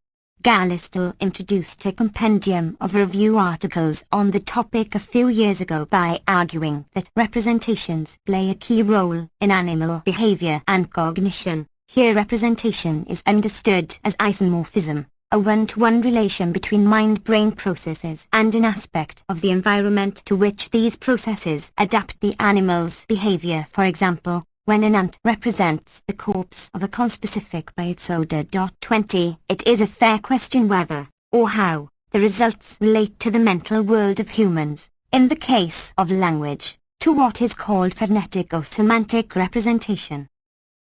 Gallistel introduced a compendium of review articles on the topic a few years ago by arguing that representations play a key role in animal behavior and cognition. Here representation is understood as isomorphism, a one-to-one relation between mind-brain processes and an aspect of the environment to which these processes adapt the animal's behavior. For example, when an ant represents the corpse of a conspecific by its odor. 20. It is a fair question whether, or how, the results relate to the mental world of humans, in the case of language, to what is called phonetic or semantic representation.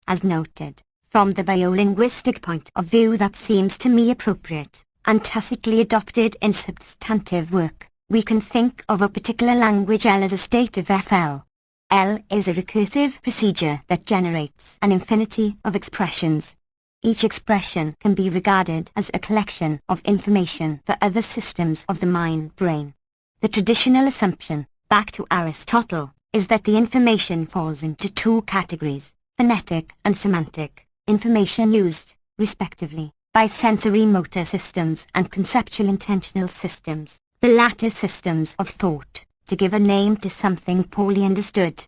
As noted, from the biolinguistic point of view that seems to me appropriate, and tacitly adopted in substantive work, we can think of a particular language L as a state of FL. L is a recursive procedure that generates an infinity of expressions. Each expression can be regarded as a collection of information for other systems of the mind-brain. The traditional assumption, back to Aristotle, is that the information falls into two categories, phonetic and semantic, information used, respectively, by sensory motor systems and conceptual intentional systems, the latter systems of thought, to give a name to something poorly understood.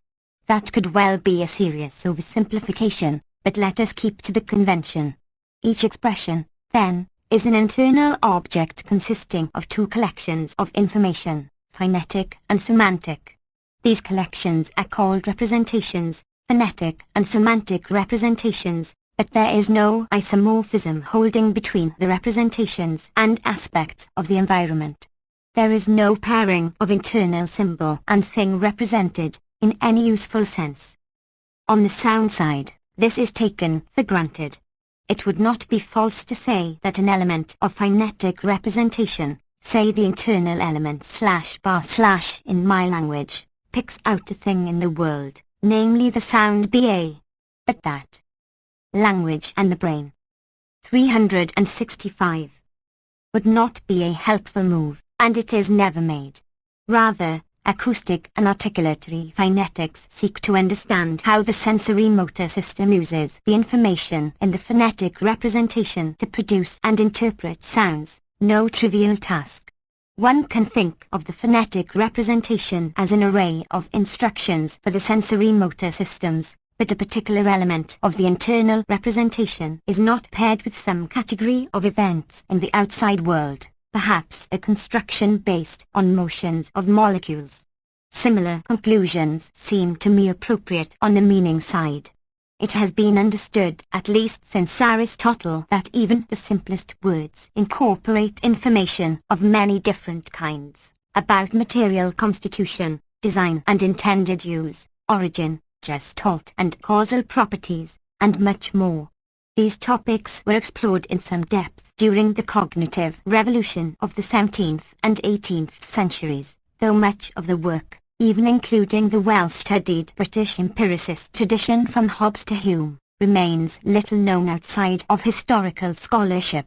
That could well be a serious oversimplification, but let us keep to the convention. Each expression, then, is an internal object consisting of two collections of information, phonetic and semantic. These collections are called representations, phonetic and semantic representations, but there is no isomorphism holding between the representations and aspects of the environment. There is no pairing of internal symbol and thing represented, in any useful sense. On the sound side, this is taken for granted. It would not be false to say that an element of phonetic representation, say the internal element /bar/ in my language, picks out a thing in the world, namely the sound BA. But that language and the brain 365 would not be a helpful move, and it is never made. Rather, acoustic and articulatory phonetics seek to understand how the sensory motor system uses the information in the phonetic representation to produce and interpret sounds, no trivial task. One can think of the phonetic representation as an array of instructions for the sensory motor systems, but a particular element of the internal representation is not paired with some category of events in the outside world, perhaps a construction based on motions of molecules. Similar conclusions seem to me appropriate on the meaning side. It has been understood, at least since Aristotle, that even the simplest words incorporate information of many different kinds, about material constitution, design and intended use, origin, gestalt and causal properties, and much more. These topics were explored in some depth during the cognitive revolution of the 17th and 18th centuries, though much of the work, even including the well-studied British empiricist tradition from Hobbes to Hume, remains little known outside of historical scholarship.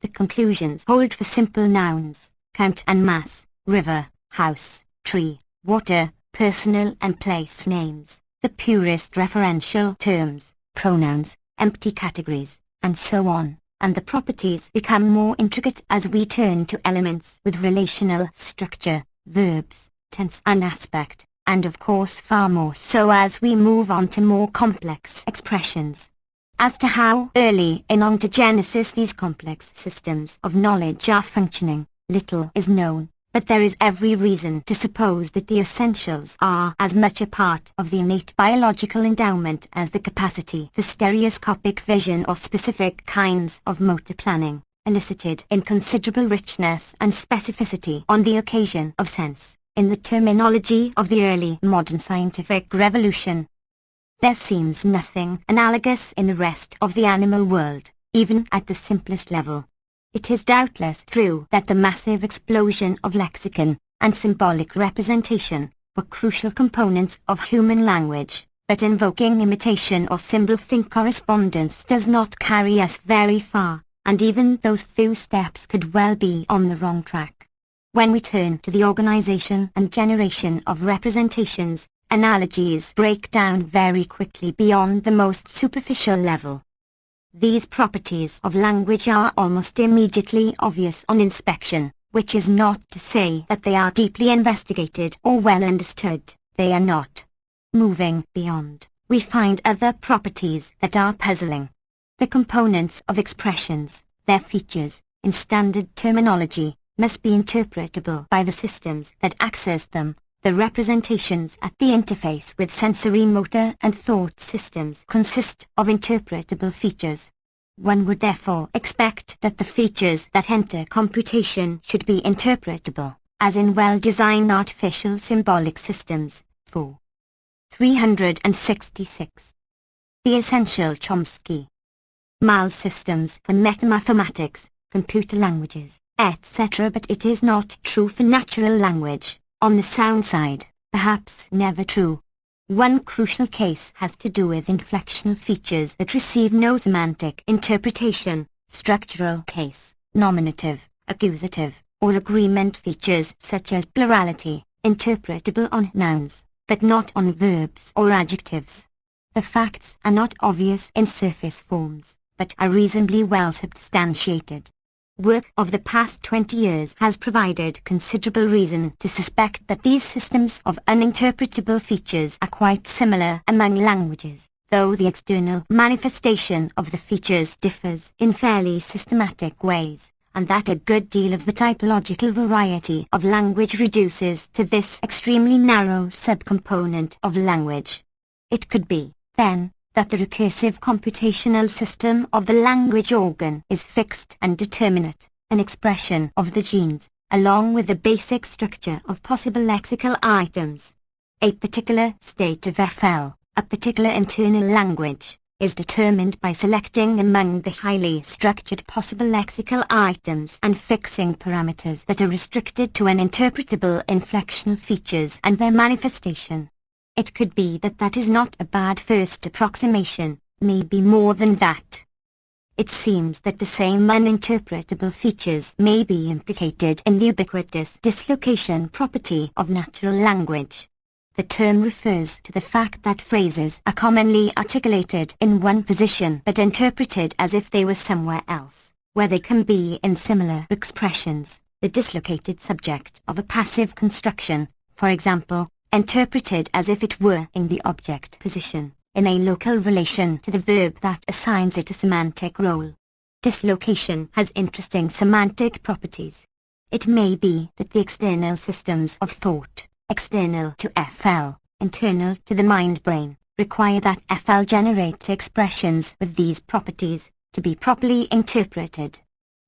The conclusions hold for simple nouns, count and mass, river, house, tree, water, personal and place names, the purest referential terms, pronouns, empty categories, and so on, and the properties become more intricate as we turn to elements with relational structure, verbs, tense and aspect, and of course far more so as we move on to more complex expressions. As to how early in ontogenesis these complex systems of knowledge are functioning, little is known, but there is every reason to suppose that the essentials are as much a part of the innate biological endowment as the capacity for stereoscopic vision or specific kinds of motor planning, elicited in considerable richness and specificity on the occasion of sense, in the terminology of the early modern scientific revolution. There seems nothing analogous in the rest of the animal world, even at the simplest level. It is doubtless true that the massive explosion of lexicon and symbolic representation were crucial components of human language, but invoking imitation or symbol-think correspondence does not carry us very far, and even those few steps could well be on the wrong track. When we turn to the organization and generation of representations, analogies break down very quickly beyond the most superficial level. These properties of language are almost immediately obvious on inspection, which is not to say that they are deeply investigated or well understood. They are not. Moving beyond, we find other properties that are puzzling. The components of expressions, their features, in standard terminology, must be interpretable by the systems that access them. The representations at the interface with sensory motor and thought systems consist of interpretable features. One would therefore expect that the features that enter computation should be interpretable, as in well-designed artificial symbolic systems. 4. 366. The Essential Chomsky. MAL systems for metamathematics, computer languages, etc. But it is not true for natural language. On the sound side, perhaps never true. One crucial case has to do with inflectional features that receive no semantic interpretation, structural case, nominative, accusative, or agreement features such as plurality, interpretable on nouns, but not on verbs or adjectives. The facts are not obvious in surface forms, but are reasonably well substantiated. Work of the past 20 years has provided considerable reason to suspect that these systems of uninterpretable features are quite similar among languages, though the external manifestation of the features differs in fairly systematic ways, and that a good deal of the typological variety of language reduces to this extremely narrow subcomponent of language. It could be, then, that the recursive computational system of the language organ is fixed and determinate, an expression of the genes, along with the basic structure of possible lexical items. A particular state of FL, a particular internal language, is determined by selecting among the highly structured possible lexical items and fixing parameters that are restricted to uninterpretable inflectional features and their manifestation. It could be that that is not a bad first approximation, maybe more than that. It seems that the same uninterpretable features may be implicated in the ubiquitous dislocation property of natural language. The term refers to the fact that phrases are commonly articulated in one position but interpreted as if they were somewhere else, where they can be in similar expressions. The dislocated subject of a passive construction, for example, interpreted as if it were in the object position, in a local relation to the verb that assigns it a semantic role. Dislocation has interesting semantic properties. It may be that the external systems of thought, external to FL, internal to the mind-brain, require that FL generate expressions with these properties to be properly interpreted.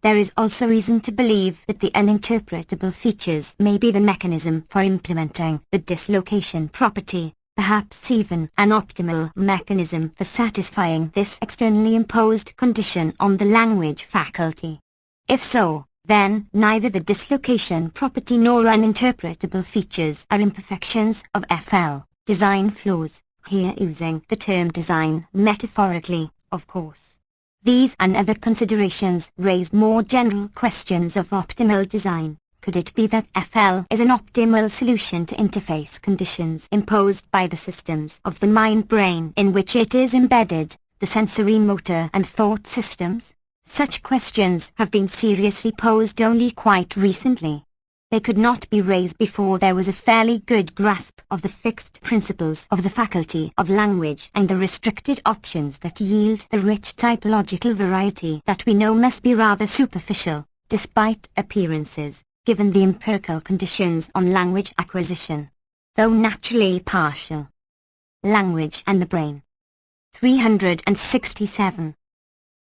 There is also reason to believe that the uninterpretable features may be the mechanism for implementing the dislocation property, perhaps even an optimal mechanism for satisfying this externally imposed condition on the language faculty. If so, then neither the dislocation property nor uninterpretable features are imperfections of FL, design flaws, here using the term design metaphorically, of course. These and other considerations raise more general questions of optimal design. Could it be that FL is an optimal solution to interface conditions imposed by the systems of the mind-brain in which it is embedded, the sensory motor and thought systems? Such questions have been seriously posed only quite recently. They could not be raised before there was a fairly good grasp of the fixed principles of the faculty of language and the restricted options that yield the rich typological variety that we know must be rather superficial, despite appearances, given the empirical conditions on language acquisition, though naturally partial. Language and the brain. 367.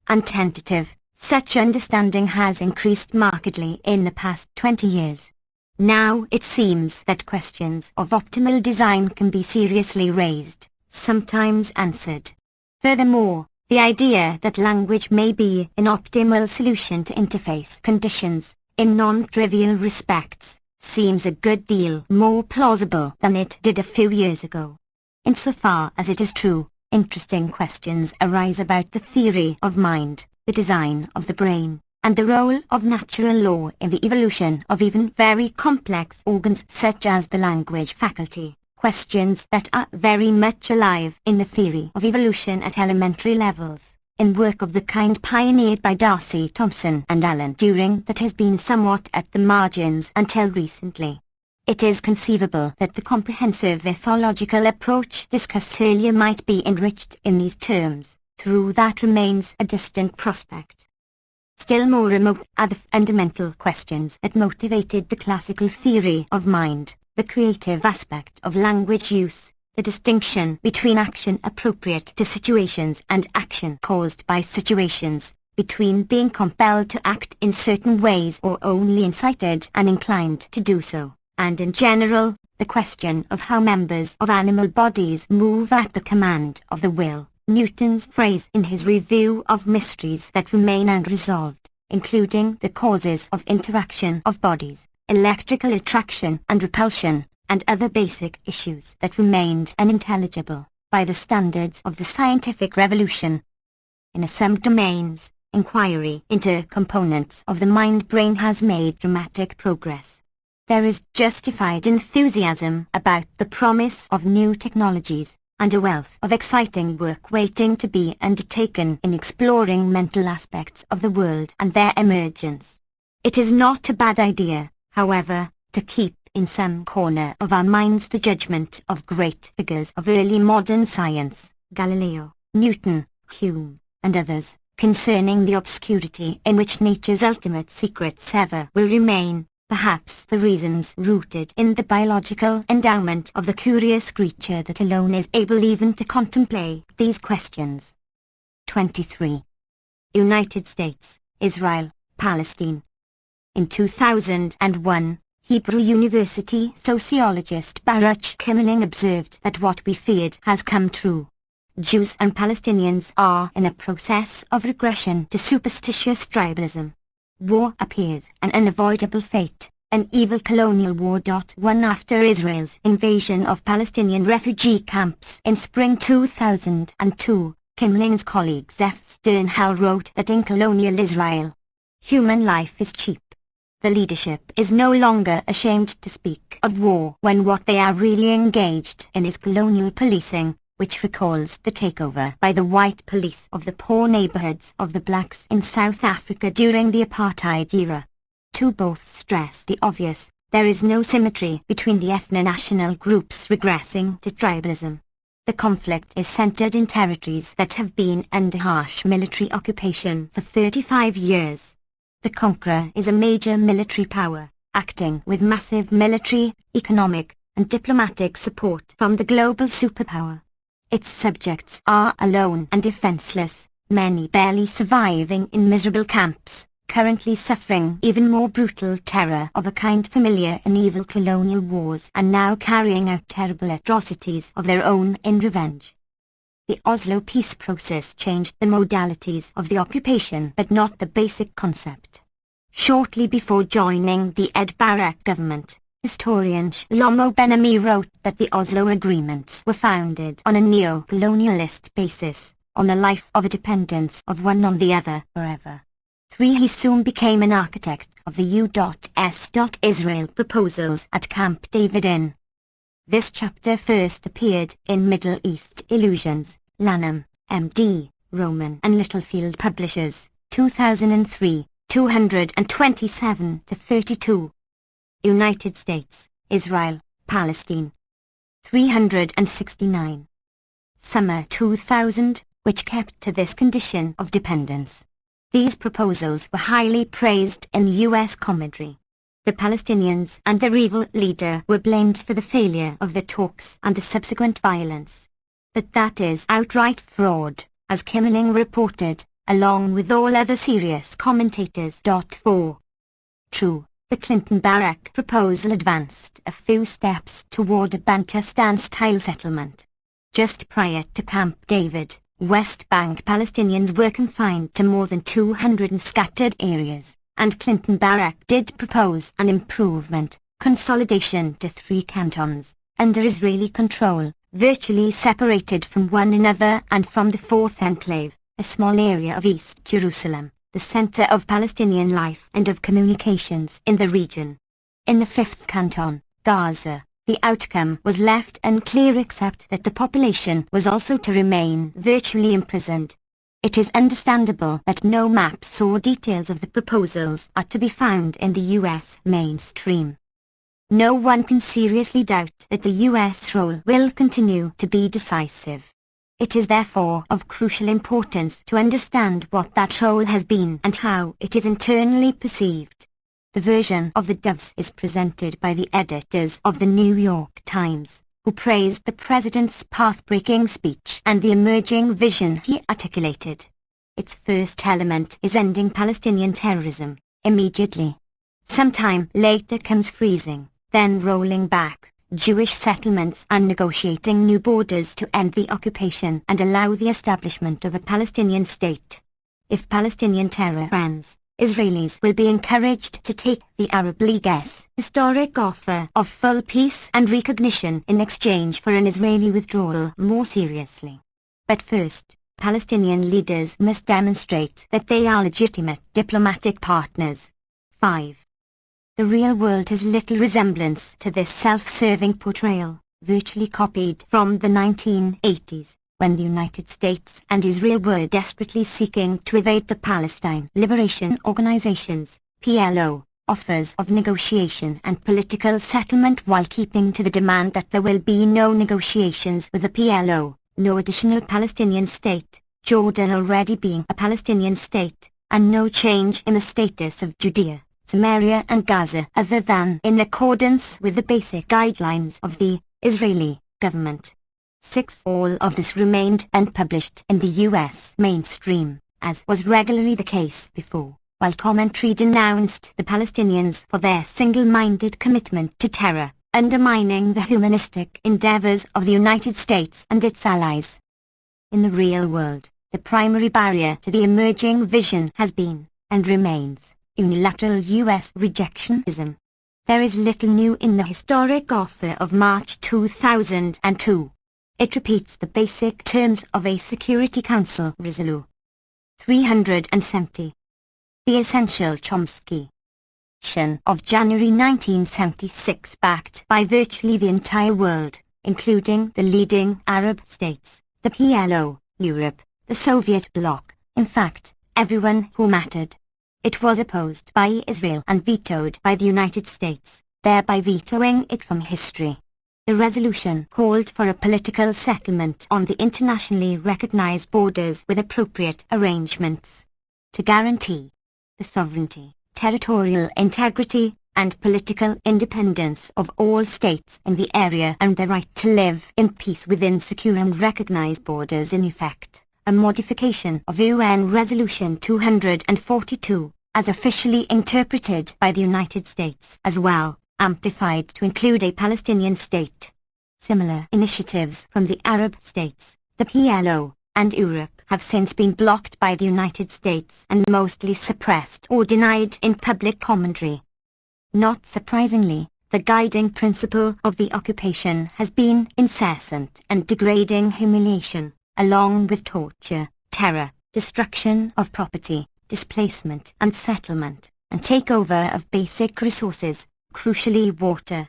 Untentative, such understanding has increased markedly in the past 20 years. Now it seems that questions of optimal design can be seriously raised, sometimes answered. Furthermore, the idea that language may be an optimal solution to interface conditions, in non-trivial respects, seems a good deal more plausible than it did a few years ago. Insofar as it is true, interesting questions arise about the theory of mind, the design of the brain, and the role of natural law in the evolution of even very complex organs such as the language faculty, questions that are very much alive in the theory of evolution at elementary levels, in work of the kind pioneered by Darcy, Thompson and Allen Turing that has been somewhat at the margins until recently. It is conceivable that the comprehensive ethological approach discussed earlier might be enriched in these terms, though that remains a distant prospect. Still more remote are the fundamental questions that motivated the classical theory of mind, the creative aspect of language use, the distinction between action appropriate to situations and action caused by situations, between being compelled to act in certain ways or only incited and inclined to do so, and in general, the question of how members of animal bodies move at the command of the will. Newton's phrase in his Review of Mysteries that Remain Unresolved, including the causes of interaction of bodies, electrical attraction and repulsion, and other basic issues that remained unintelligible by the standards of the scientific revolution. In some domains, inquiry into components of the mind-brain has made dramatic progress. There is justified enthusiasm about the promise of new technologies, and a wealth of exciting work waiting to be undertaken in exploring mental aspects of the world and their emergence. It is not a bad idea, however, to keep in some corner of our minds the judgment of great figures of early modern science, Galileo, Newton, Hume, and others, concerning the obscurity in which nature's ultimate secrets ever will remain. Perhaps the reasons rooted in the biological endowment of the curious creature that alone is able even to contemplate these questions. 23. United States, Israel, Palestine. In 2001, Hebrew University sociologist Baruch Kimmerling observed that what we feared has come true. Jews and Palestinians are in a process of regression to superstitious tribalism. War appears an unavoidable fate, an evil colonial war. One after Israel's invasion of Palestinian refugee camps in spring 2002, Kimmerling's colleague Zeph Sternhell wrote that in colonial Israel, human life is cheap. The leadership is no longer ashamed to speak of war when what they are really engaged in is colonial policing, which recalls the takeover by the white police of the poor neighborhoods of the blacks in South Africa during the apartheid era. To both stress the obvious, there is no symmetry between the ethno-national groups regressing to tribalism. The conflict is centered in territories that have been under harsh military occupation for 35 years. The conqueror is a major military power, acting with massive military, economic, and diplomatic support from the global superpower. Its subjects are alone and defenseless, many barely surviving in miserable camps, currently suffering even more brutal terror of a kind familiar in evil colonial wars and now carrying out terrible atrocities of their own in revenge. The Oslo peace process changed the modalities of the occupation but not the basic concept. Shortly before joining the Ed Barak government, historian Shlomo Ben-Ami wrote that the Oslo agreements were founded on a neo-colonialist basis, on the life of a dependence of one on the other forever. 3. He soon became an architect of the U.S. Israel proposals at Camp David Inn. This chapter first appeared in Middle East Illusions, Lanham, M.D., Rowman and Littlefield Publishers, 2003, 227-32. United States, Israel, Palestine. 369. Summer 2000, which kept to this condition of dependence. These proposals were highly praised in U.S. commentary. The Palestinians and their evil leader were blamed for the failure of the talks and the subsequent violence. But that is outright fraud, as Kimmerling reported, along with all other serious commentators. 4. True, the Clinton-Barak proposal advanced a few steps toward a Bantustan-style settlement. Just prior to Camp David, West Bank Palestinians were confined to more than 200 scattered areas, and Clinton-Barak did propose an improvement, consolidation to 3 cantons, under Israeli control, virtually separated from one another and from the 4th enclave, a small area of East Jerusalem, the center of Palestinian life and of communications in the region. In the 5th canton, Gaza, the outcome was left unclear except that the population was also to remain virtually imprisoned. It is understandable that no maps or details of the proposals are to be found in the U.S. mainstream. No one can seriously doubt that the U.S. role will continue to be decisive. It is therefore of crucial importance to understand what that role has been and how it is internally perceived. The version of the doves is presented by the editors of the New York Times, who praised the president's path-breaking speech and the emerging vision he articulated. Its first element is ending Palestinian terrorism, immediately. Sometime later comes freezing, then rolling back Jewish settlements and negotiating new borders to end the occupation and allow the establishment of a Palestinian state. If Palestinian terror ends, Israelis will be encouraged to take the Arab League's historic offer of full peace and recognition in exchange for an Israeli withdrawal more seriously. But first, Palestinian leaders must demonstrate that they are legitimate diplomatic partners. 5. The real world has little resemblance to this self-serving portrayal, virtually copied from the 1980s. When the United States and Israel were desperately seeking to evade the Palestine Liberation Organization's, PLO, offers of negotiation and political settlement while keeping to the demand that there will be no negotiations with the PLO, no additional Palestinian state, Jordan already being a Palestinian state, and no change in the status of Judea, Samaria and Gaza other than in accordance with the basic guidelines of the Israeli government. 6. All of this remained unpublished in the U.S. mainstream, as was regularly the case before, while commentary denounced the Palestinians for their single-minded commitment to terror, undermining the humanistic endeavors of the United States and its allies. In the real world, the primary barrier to the emerging vision has been, and remains, unilateral U.S. rejectionism. There is little new in the historic offer of March 2002. It repeats the basic terms of a Security Council Resolution 370. The Essential Chomsky of January 1976 backed by virtually the entire world, including the leading Arab states, the PLO, Europe, the Soviet bloc, in fact, everyone who mattered. It was opposed by Israel and vetoed by the United States, thereby vetoing it from history. The resolution called for a political settlement on the internationally recognized borders with appropriate arrangements to guarantee the sovereignty, territorial integrity, and political independence of all states in the area and the right to live in peace within secure and recognized borders in effect, a modification of UN Resolution 242, as officially interpreted by the United States as well, amplified to include a Palestinian state. Similar initiatives from the Arab states, the PLO, and Europe have since been blocked by the United States and mostly suppressed or denied in public commentary. Not surprisingly, the guiding principle of the occupation has been incessant and degrading humiliation, along with torture, terror, destruction of property, displacement and settlement, and takeover of basic resources, crucially water.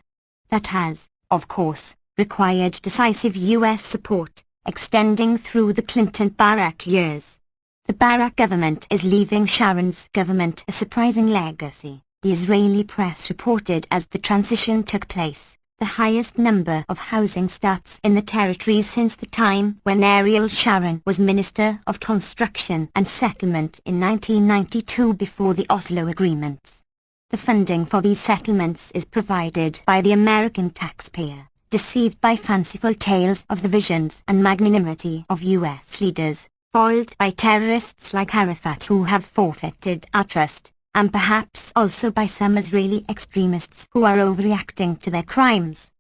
That has, of course, required decisive U.S. support, extending through the Clinton-Barak years. The Barak government is leaving Sharon's government a surprising legacy. The Israeli press reported as the transition took place, the highest number of housing starts in the territories since the time when Ariel Sharon was Minister of Construction and Settlement in 1992 before the Oslo Agreements. The funding for these settlements is provided by the American taxpayer, deceived by fanciful tales of the visions and magnanimity of U.S. leaders, foiled by terrorists like Arafat who have forfeited our trust, and perhaps also by some Israeli extremists who are overreacting to their crimes.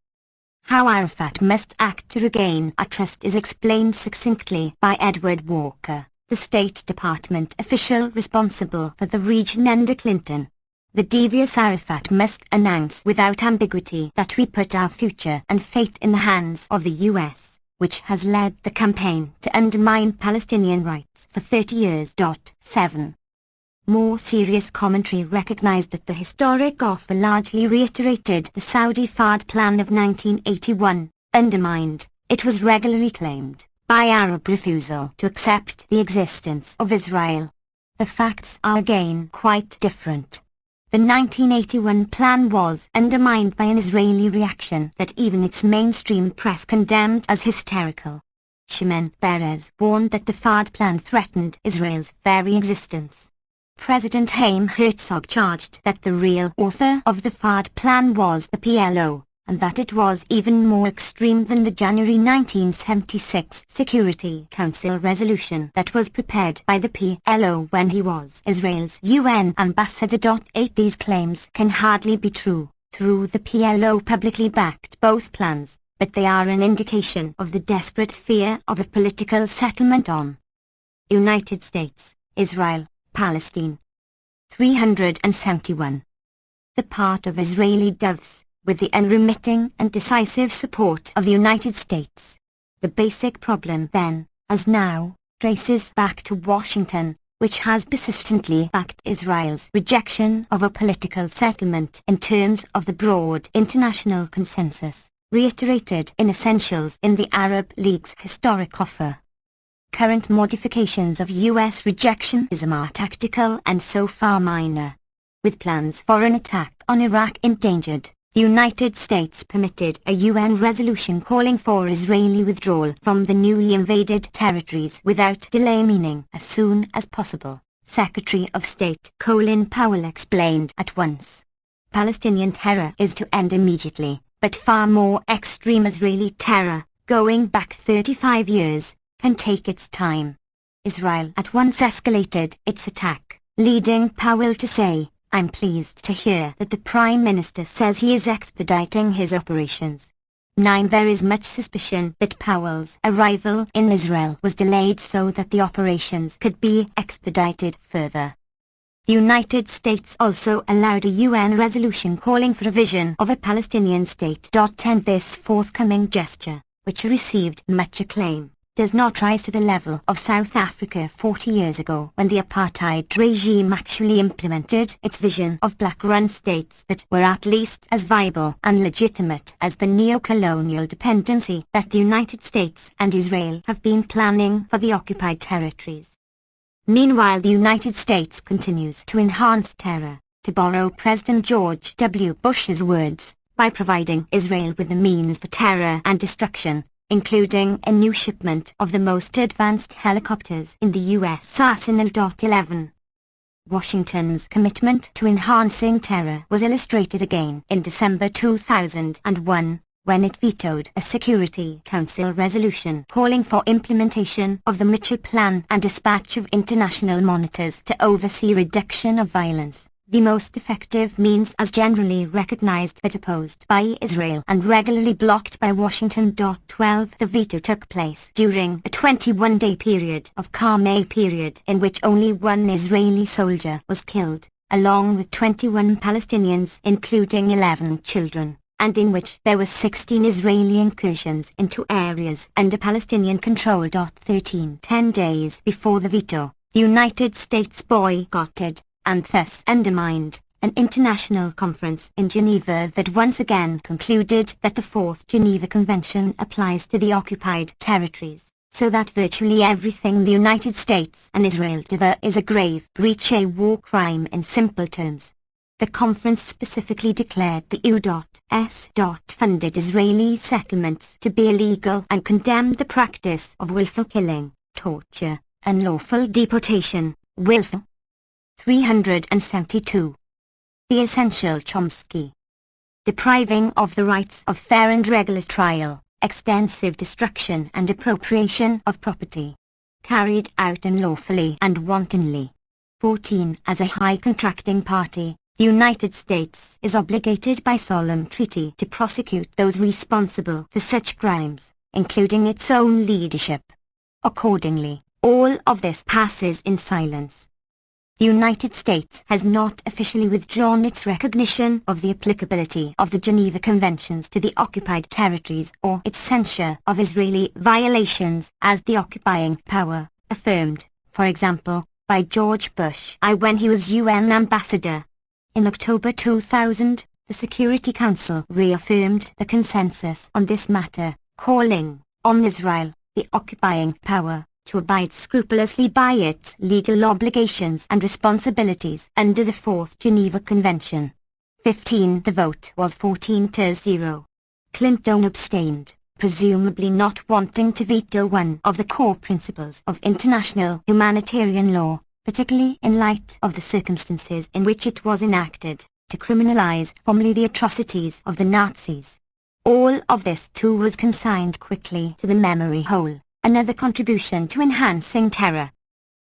How Arafat must act to regain our trust is explained succinctly by Edward Walker, the State Department official responsible for the region under Clinton. The devious Arafat must announce without ambiguity that we put our future and fate in the hands of the U.S., which has led the campaign to undermine Palestinian rights for 30 years. 7. More serious commentary recognized that the historic offer largely reiterated the Saudi Fard Plan of 1981, undermined, it was regularly claimed, by Arab refusal to accept the existence of Israel. The facts are again quite different. The 1981 plan was undermined by an Israeli reaction that even its mainstream press condemned as hysterical. Shimon Peres warned that the Fard Plan threatened Israel's very existence. President Chaim Herzog charged that the real author of the Fard Plan was the PLO, and that it was even more extreme than the January 1976 Security Council resolution that was prepared by the PLO when he was Israel's UN ambassador. 8. These claims can hardly be true. The PLO publicly backed both plans, but they are an indication of the desperate fear of a political settlement on United States, Israel, Palestine. 371. The part of Israeli doves, with the unremitting and decisive support of the United States. The basic problem then, as now, traces back to Washington, which has persistently backed Israel's rejection of a political settlement in terms of the broad international consensus, reiterated in Essentials in the Arab League's historic offer. Current modifications of U.S. rejectionism are tactical and so far minor. With plans for an attack on Iraq endangered, the United States permitted a UN resolution calling for Israeli withdrawal from the newly invaded territories without delay, meaning as soon as possible, Secretary of State Colin Powell explained at once. Palestinian terror is to end immediately, but far more extreme Israeli terror, going back 35 years, can take its time. Israel at once escalated its attack, leading Powell to say, "I'm pleased to hear that the Prime Minister says he is expediting his operations." 9. There is much suspicion that Powell's arrival in Israel was delayed so that the operations could be expedited further. The United States also allowed a UN resolution calling for a vision of a Palestinian state. 10. This forthcoming gesture, which received much acclaim, does not rise to the level of South Africa 40 years ago when the apartheid regime actually implemented its vision of black-run states that were at least as viable and legitimate as the neo-colonial dependency that the United States and Israel have been planning for the occupied territories. Meanwhile, the United States continues to enhance terror, to borrow President George W. Bush's words, by providing Israel with the means for terror and destruction, including a new shipment of the most advanced helicopters in the U.S. arsenal. 11. Washington's commitment to enhancing terror was illustrated again in December 2001, when it vetoed a Security Council resolution calling for implementation of the Mitchell Plan and dispatch of international monitors to oversee reduction of violence, the most effective means as generally recognized but opposed by Israel and regularly blocked by Washington. 12. The veto took place during a 21-day period of calm, a period in which only one Israeli soldier was killed, along with 21 Palestinians including 11 children, and in which there were 16 Israeli incursions into areas under Palestinian control. 13. 10 days before the veto, the United States boycotted, and thus undermined, an international conference in Geneva that once again concluded that the Fourth Geneva Convention applies to the occupied territories, so that virtually everything the United States and Israel do there is a grave breach, a war crime in simple terms. The conference specifically declared the U.S. funded Israeli settlements to be illegal and condemned the practice of willful killing, torture, unlawful deportation, willful. 372. The Essential Chomsky. Depriving of the rights of fair and regular trial, extensive destruction and appropriation of property, carried out unlawfully and wantonly. 14. As a high contracting party, the United States is obligated by solemn treaty to prosecute those responsible for such crimes, including its own leadership. Accordingly, all of this passes in silence. The United States has not officially withdrawn its recognition of the applicability of the Geneva Conventions to the occupied territories or its censure of Israeli violations as the occupying power, affirmed, for example, by George Bush I when he was UN ambassador. In October 2000, the Security Council reaffirmed the consensus on this matter, calling on Israel, the occupying power, to abide scrupulously by its legal obligations and responsibilities under the Fourth Geneva Convention. 15. The vote was 14-0. Clinton abstained, presumably not wanting to veto one of the core principles of international humanitarian law, particularly in light of the circumstances in which it was enacted, to criminalize formally the atrocities of the Nazis. All of this too was consigned quickly to the memory hole, another contribution to enhancing terror.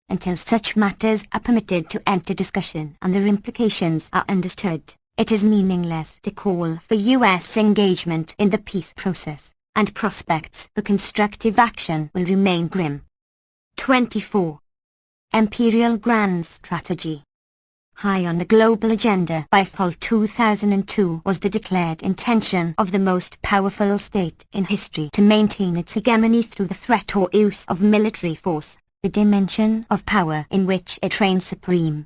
Until such matters are permitted to enter discussion and their implications are understood, it is meaningless to call for U.S. engagement in the peace process, and prospects for constructive action will remain grim. 24. Imperial Grand Strategy. High on the global agenda by fall 2002 was the declared intention of the most powerful state in history to maintain its hegemony through the threat or use of military force, the dimension of power in which it reigns supreme.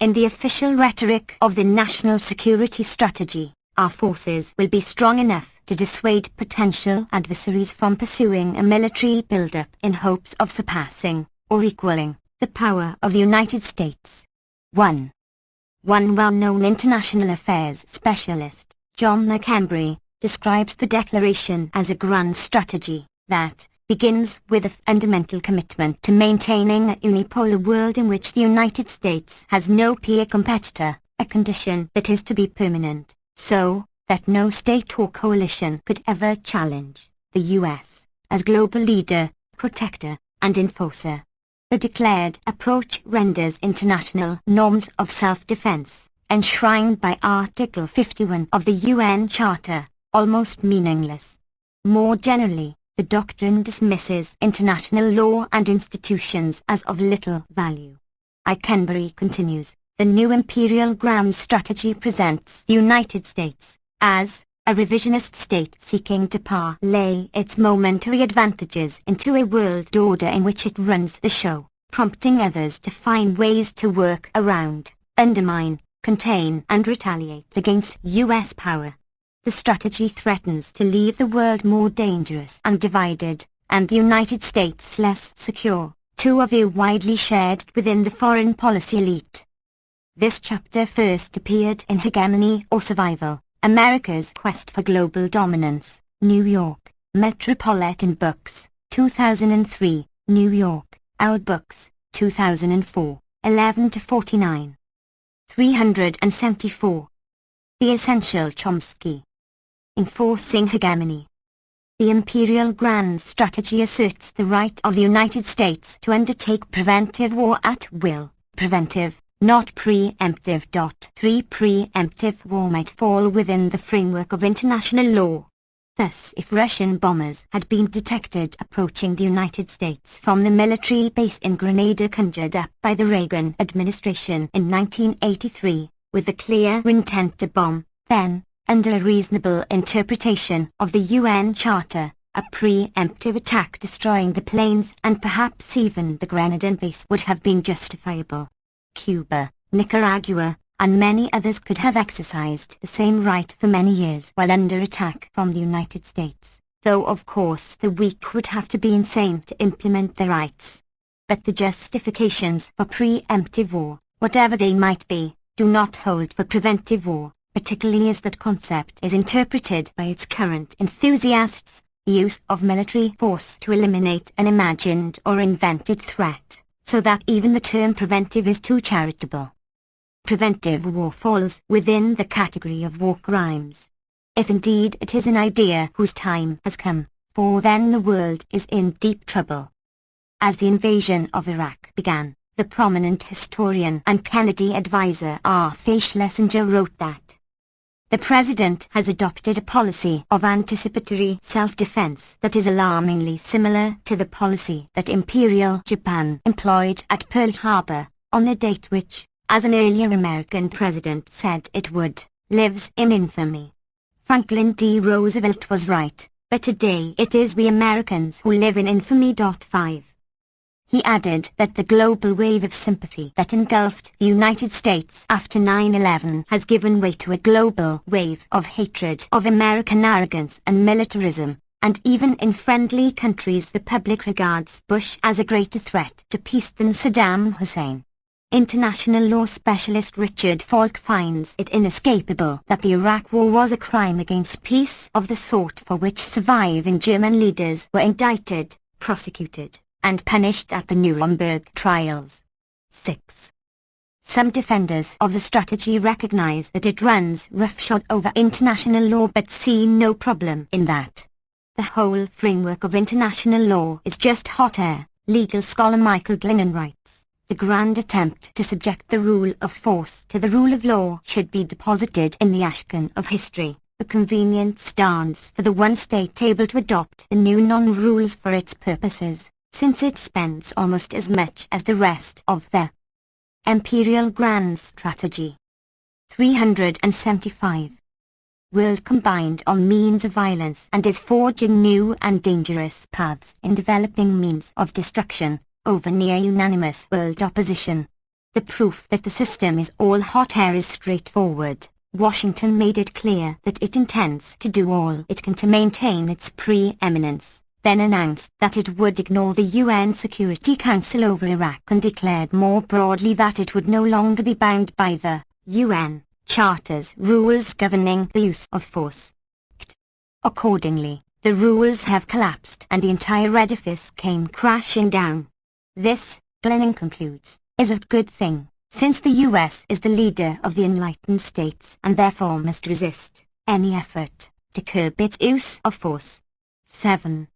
In the official rhetoric of the national security strategy, our forces will be strong enough to dissuade potential adversaries from pursuing a military build-up in hopes of surpassing, or equaling, the power of the United States. 1. One well-known international affairs specialist, John McCambry, describes the declaration as a grand strategy that begins with a fundamental commitment to maintaining a unipolar world in which the United States has no peer competitor, a condition that is to be permanent, so that no state or coalition could ever challenge the U.S. as global leader, protector, and enforcer. The declared approach renders international norms of self-defense, enshrined by Article 51 of the UN Charter, almost meaningless. More generally, the doctrine dismisses international law and institutions as of little value. Canberry continues, the new imperial grand strategy presents the United States as a revisionist state seeking to parlay its momentary advantages into a world order in which it runs the show, prompting others to find ways to work around, undermine, contain and retaliate against U.S. power. The strategy threatens to leave the world more dangerous and divided, and the United States less secure, two of you widely shared within the foreign policy elite. This chapter first appeared in Hegemony or Survival, America's Quest for Global Dominance, New York, Metropolitan Books, 2003, New York, Our Books, 2004, 11-49. 374. The Essential Chomsky. Enforcing Hegemony. The Imperial Grand Strategy asserts the right of the United States to undertake preventive war at will, preventive, not preemptive. 3. Preemptive war might fall within the framework of international law. Thus, if Russian bombers had been detected approaching the United States from the military base in Grenada conjured up by the Reagan administration in 1983, with the clear intent to bomb, then, under a reasonable interpretation of the UN Charter, a preemptive attack destroying the planes and perhaps even the Grenadan base would have been justifiable. Cuba, Nicaragua, and many others could have exercised the same right for many years while under attack from the United States, though of course the weak would have to be insane to implement their rights. But the justifications for preemptive war, whatever they might be, do not hold for preventive war, particularly as that concept is interpreted by its current enthusiasts, the use of military force to eliminate an imagined or invented threat, so that even the term preventive is too charitable. Preventive war falls within the category of war crimes. If indeed it is an idea whose time has come, for then the world is in deep trouble. As the invasion of Iraq began, the prominent historian and Kennedy advisor Arthur Schlesinger wrote that the president has adopted a policy of anticipatory self-defense that is alarmingly similar to the policy that Imperial Japan employed at Pearl Harbor, on a date which, as an earlier American president said it would, lives in infamy. Franklin D. Roosevelt was right, but today it is we Americans who live in infamy. 5. He added that the global wave of sympathy that engulfed the United States after 9/11 has given way to a global wave of hatred of American arrogance and militarism, and even in friendly countries the public regards Bush as a greater threat to peace than Saddam Hussein. International law specialist Richard Falk finds it inescapable that the Iraq War was a crime against peace of the sort for which surviving German leaders were indicted, prosecuted, and punished at the Nuremberg trials. 6. Some defenders of the strategy recognize that it runs roughshod over international law but see no problem in that. The whole framework of international law is just hot air, legal scholar Michael Glennon writes. The grand attempt to subject the rule of force to the rule of law should be deposited in the ashcan of history, a convenient stance for the one state able to adopt the new non-rules for its purposes, since it spends almost as much as the rest of the imperial grand strategy. 375. World combined on means of violence and is forging new and dangerous paths in developing means of destruction, over near-unanimous world opposition. The proof that the system is all hot air is straightforward. Washington made it clear that it intends to do all it can to maintain its preeminence, then announced that it would ignore the UN Security Council over Iraq and declared more broadly that it would no longer be bound by the UN Charter's rules governing the use of force. Accordingly, the rules have collapsed and the entire edifice came crashing down. This, Glennon concludes, is a good thing, since the US is the leader of the enlightened states and therefore must resist any effort to curb its use of force. 7.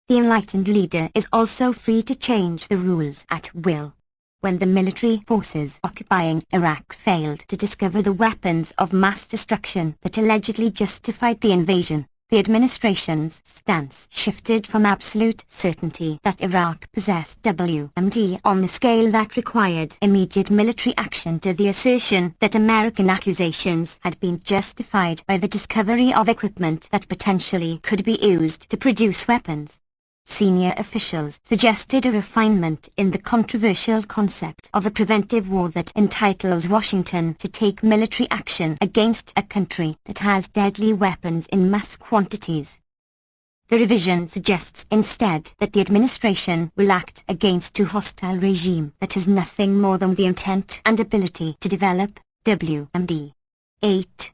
The enlightened leader is also free to change the rules at will. When the military forces occupying Iraq failed to discover the weapons of mass destruction that allegedly justified the invasion, the administration's stance shifted from absolute certainty that Iraq possessed WMD on the scale that required immediate military action to the assertion that American accusations had been justified by the discovery of equipment that potentially could be used to produce weapons. Senior officials suggested a refinement in the controversial concept of a preventive war that entitles Washington to take military action against a country that has deadly weapons in mass quantities. The revision suggests instead that the administration will act against a hostile regime that has nothing more than the intent and ability to develop WMD. 8.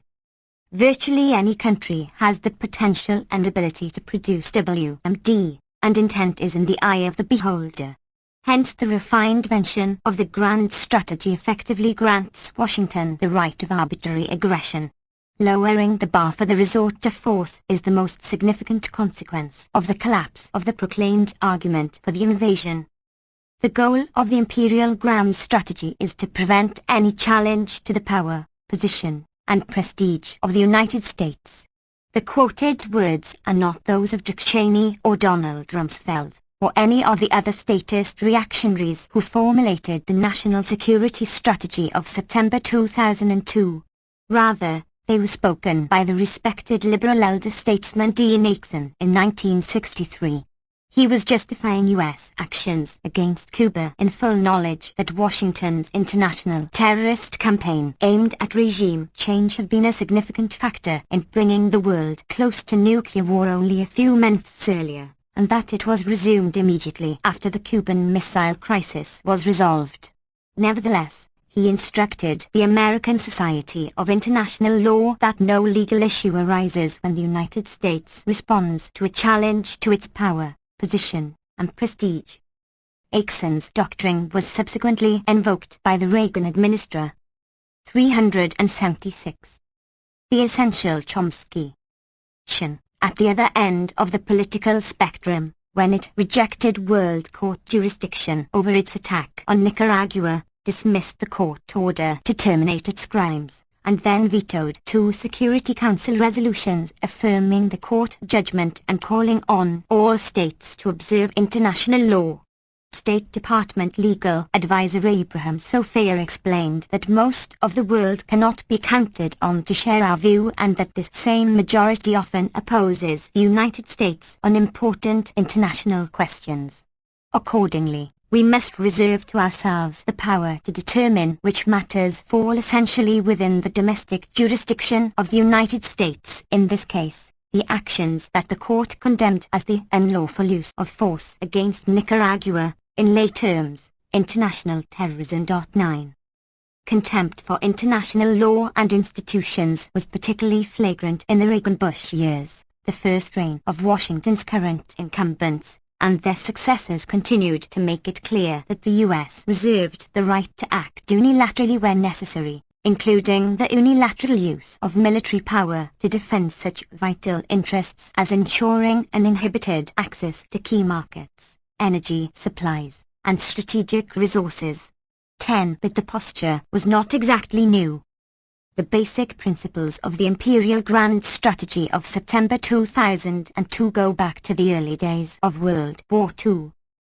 Virtually any country has the potential and ability to produce WMD, and intent is in the eye of the beholder. Hence the refined version of the grand strategy effectively grants Washington the right of arbitrary aggression. Lowering the bar for the resort to force is the most significant consequence of the collapse of the proclaimed argument for the invasion. The goal of the imperial grand strategy is to prevent any challenge to the power, position, and prestige of the United States. The quoted words are not those of Dick Cheney or Donald Rumsfeld, or any of the other statist reactionaries who formulated the national security strategy of September 2002. Rather, they were spoken by the respected liberal elder statesman D. Nixon in 1963. He was justifying U.S. actions against Cuba in full knowledge that Washington's international terrorist campaign aimed at regime change had been a significant factor in bringing the world close to nuclear war only a few months earlier, and that it was resumed immediately after the Cuban Missile Crisis was resolved. Nevertheless, he instructed the American Society of International Law that no legal issue arises when the United States responds to a challenge to its power, position, and prestige. Nixon's doctrine was subsequently invoked by the Reagan administration. 376. The Essential Chomsky. At the other end of the political spectrum, when it rejected World Court jurisdiction over its attack on Nicaragua, dismissed the court order to terminate its crimes, and then vetoed 2 Security Council resolutions affirming the court judgment and calling on all states to observe international law. State Department legal advisor Abraham Sofaer explained that most of the world cannot be counted on to share our view and that this same majority often opposes the United States on important international questions. Accordingly, we must reserve to ourselves the power to determine which matters fall essentially within the domestic jurisdiction of the United States. In this case, the actions that the court condemned as the unlawful use of force against Nicaragua, in lay terms, international terrorism. 9. Contempt for international law and institutions was particularly flagrant in the Reagan-Bush years, the first reign of Washington's current incumbents, and their successors continued to make it clear that the U.S. reserved the right to act unilaterally when necessary, including the unilateral use of military power to defend such vital interests as ensuring uninhibited access to key markets, energy supplies, and strategic resources. 10. But the posture was not exactly new. The basic principles of the Imperial Grand Strategy of September 2002 go back to the early days of World War II.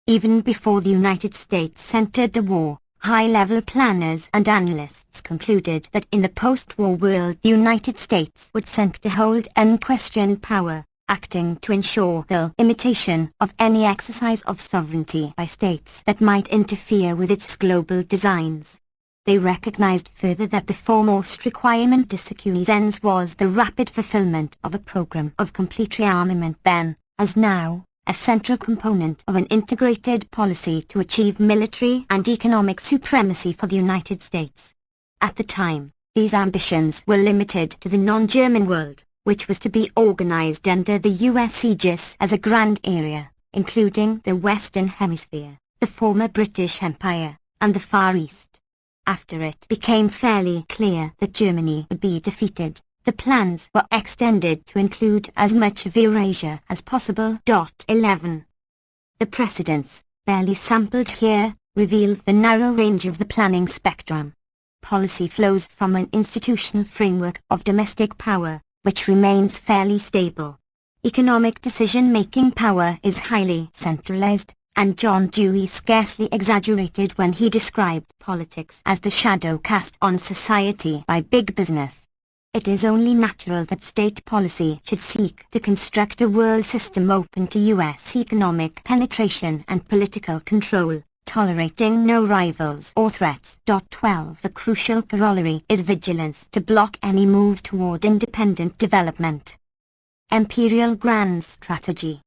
Even before the United States entered the war, high-level planners and analysts concluded that in the post-war world the United States would seek to hold unquestioned power, acting to ensure the limitation of any exercise of sovereignty by states that might interfere with its global designs. They recognized further that the foremost requirement to secure these ends was the rapid fulfillment of a program of complete rearmament then, as now, a central component of an integrated policy to achieve military and economic supremacy for the United States. At the time, these ambitions were limited to the non-German world, which was to be organized under the U.S. aegis as a grand area, including the Western Hemisphere, the former British Empire, and the Far East. After it became fairly clear that Germany would be defeated, the plans were extended to include as much of Eurasia as possible. 11. The precedents, barely sampled here, reveal the narrow range of the planning spectrum. Policy flows from an institutional framework of domestic power, which remains fairly stable. Economic decision-making power is highly centralized, and John Dewey scarcely exaggerated when he described politics as the shadow cast on society by big business. It is only natural that state policy should seek to construct a world system open to U.S. economic penetration and political control, tolerating no rivals or threats. 12. The crucial corollary is vigilance to block any moves toward independent development. Imperial Grand Strategy.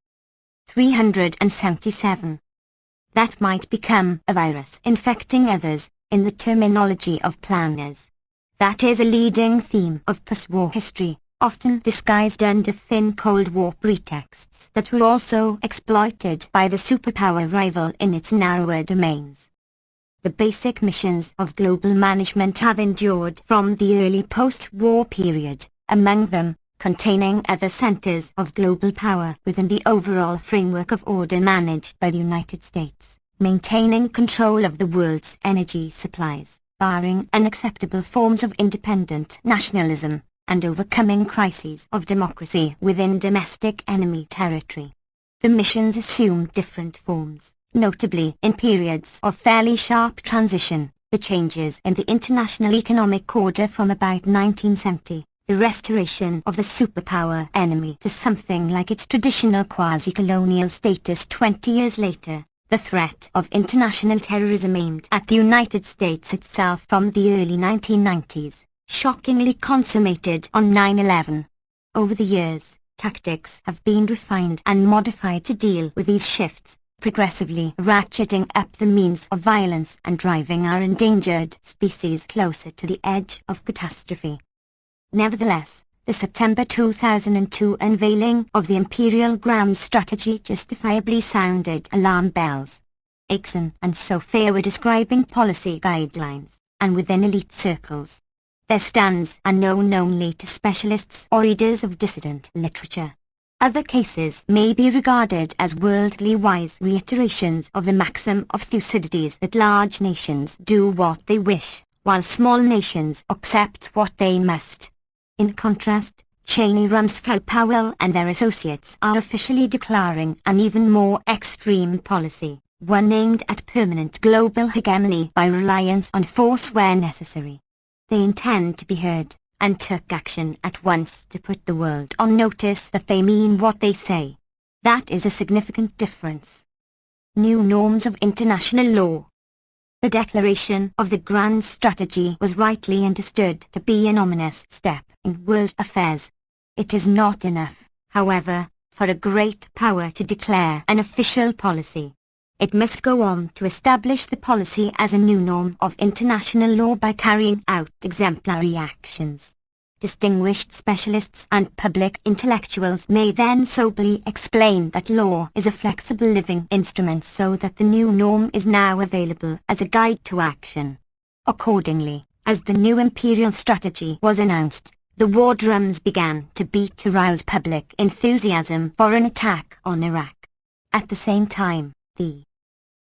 377. That might become a virus infecting others, in the terminology of planners. That is a leading theme of post-war history, often disguised under thin Cold War pretexts that were also exploited by the superpower rival in its narrower domains. The basic missions of global management have endured from the early post-war period, among them, containing other centers of global power within the overall framework of order managed by the United States, maintaining control of the world's energy supplies, barring unacceptable forms of independent nationalism, and overcoming crises of democracy within domestic enemy territory. The missions assumed different forms, notably in periods of fairly sharp transition, the changes in the international economic order from about 1970, the restoration of the superpower enemy to something like its traditional quasi-colonial status 20 years later, the threat of international terrorism aimed at the United States itself from the early 1990s, shockingly consummated on 9/11. Over the years, tactics have been refined and modified to deal with these shifts, progressively ratcheting up the means of violence and driving our endangered species closer to the edge of catastrophe. Nevertheless, the September 2002 unveiling of the Imperial Grand Strategy justifiably sounded alarm bells. Aikson and Sofaer were describing policy guidelines, and within elite circles, Their stands are known only to specialists or readers of dissident literature. Other cases may be regarded as worldly wise reiterations of the maxim of Thucydides that large nations do what they wish, while small nations accept what they must. In contrast, Cheney, Rumsfeld, Powell and their associates are officially declaring an even more extreme policy, one aimed at permanent global hegemony by reliance on force where necessary. They intend to be heard, and took action at once to put the world on notice that they mean what they say. That is a significant difference. New norms of international law. The declaration of the grand strategy was rightly understood to be an ominous step in world affairs. It is not enough, however, for a great power to declare an official policy. It must go on to establish the policy as a new norm of international law by carrying out exemplary actions. Distinguished specialists and public intellectuals may then soberly explain that law is a flexible living instrument so that the new norm is now available as a guide to action. Accordingly, as the new imperial strategy was announced, the war drums began to beat to rouse public enthusiasm for an attack on Iraq. At the same time, the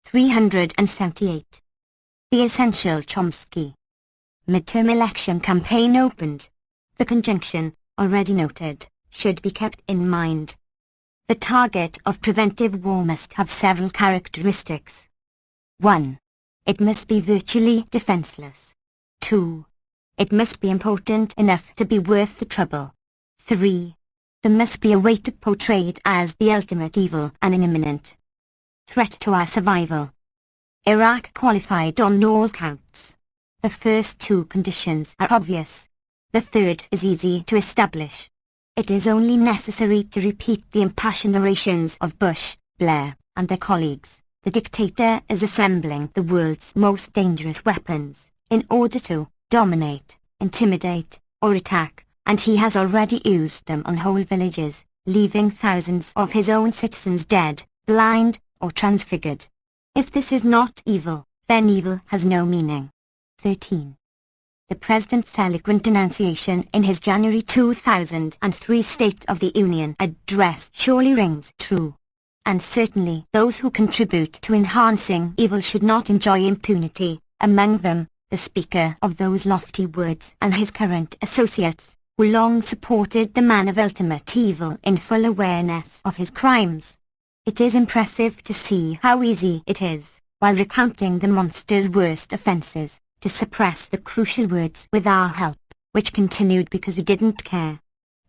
378. The Essential Chomsky midterm election campaign opened. The conjunction, already noted, should be kept in mind. The target of preventive war must have several characteristics. 1. It must be virtually defenseless. 2. It must be important enough to be worth the trouble. 3. There must be a way to portray it as the ultimate evil and an imminent threat to our survival. Iraq qualified on all counts. The first two conditions are obvious. The third is easy to establish. It is only necessary to repeat the impassioned orations of Bush, Blair, and their colleagues. The dictator is assembling the world's most dangerous weapons, in order to dominate, intimidate, or attack, and he has already used them on whole villages, leaving thousands of his own citizens dead, blind, or transfigured. If this is not evil, then evil has no meaning. 13. The President's eloquent denunciation in his January 2003 State of the Union address surely rings true. And certainly those who contribute to enhancing evil should not enjoy impunity, among them, the speaker of those lofty words and his current associates, who long supported the man of ultimate evil in full awareness of his crimes. It is impressive to see how easy it is, while recounting the monster's worst offences, to suppress the crucial words with our help, which continued because we didn't care.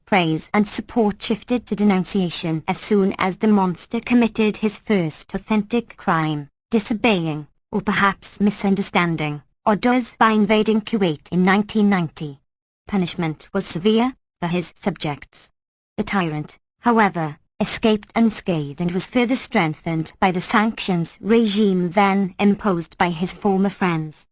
Praise and support shifted to denunciation as soon as the monster committed his first authentic crime, disobeying, or perhaps misunderstanding, orders by invading Kuwait in 1990. Punishment was severe for his subjects. The tyrant, however, escaped unscathed and was further strengthened by the sanctions regime then imposed by his former friends.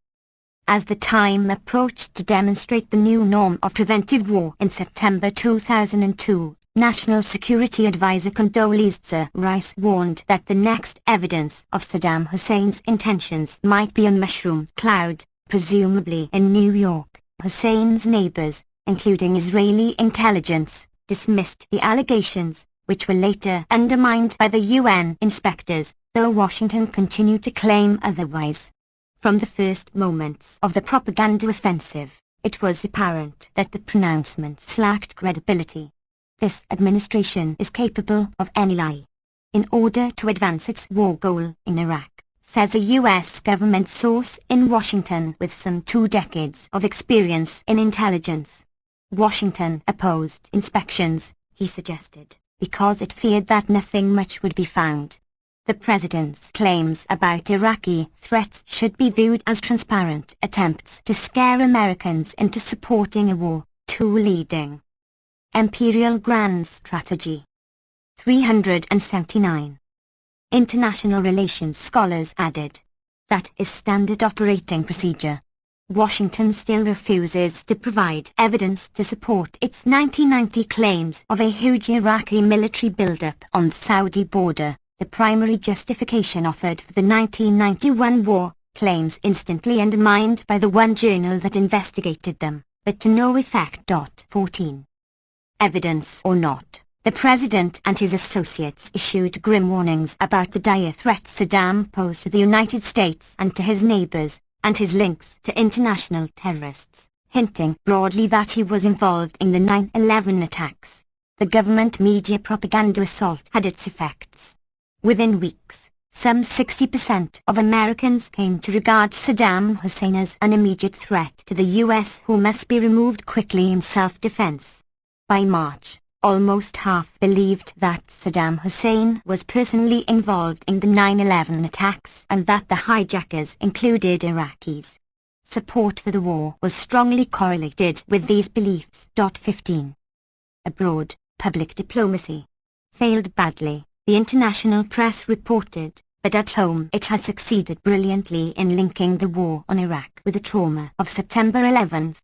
As the time approached to demonstrate the new norm of preventive war in September 2002, National Security Advisor Condoleezza Rice warned that the next evidence of Saddam Hussein's intentions might be a mushroom cloud, presumably in New York. Hussein's neighbors, including Israeli intelligence, dismissed the allegations, which were later undermined by the UN inspectors, though Washington continued to claim otherwise. From the first moments of the propaganda offensive, it was apparent that the pronouncements lacked credibility. This administration is capable of any lie. In order to advance its war goal in Iraq, says a U.S. government source in Washington with some 2 decades of experience in intelligence. Washington opposed inspections, he suggested, because it feared that nothing much would be found. The president's claims about Iraqi threats should be viewed as transparent attempts to scare Americans into supporting a war too leading. Imperial Grand Strategy. 379. International relations scholars added. That is standard operating procedure. Washington still refuses to provide evidence to support its 1990 claims of a huge Iraqi military buildup on the Saudi border. The primary justification offered for the 1991 war, claims instantly undermined by the one journal that investigated them. but to no effect. 14. Evidence or not, the President and his associates issued grim warnings about the dire threat Saddam posed to the United States and to his neighbors, and his links to international terrorists, hinting broadly that he was involved in the 9/11 attacks. The government media propaganda assault had its effects. Within weeks, some 60% of Americans came to regard Saddam Hussein as an immediate threat to the US who must be removed quickly in self-defense. By March, almost half believed that Saddam Hussein was personally involved in the 9/11 attacks and that the hijackers included Iraqis. Support for the war was strongly correlated with these beliefs. 15. Abroad, public diplomacy failed badly, the international press reported, but at home it has succeeded brilliantly in linking the war on Iraq with the trauma of September 11th.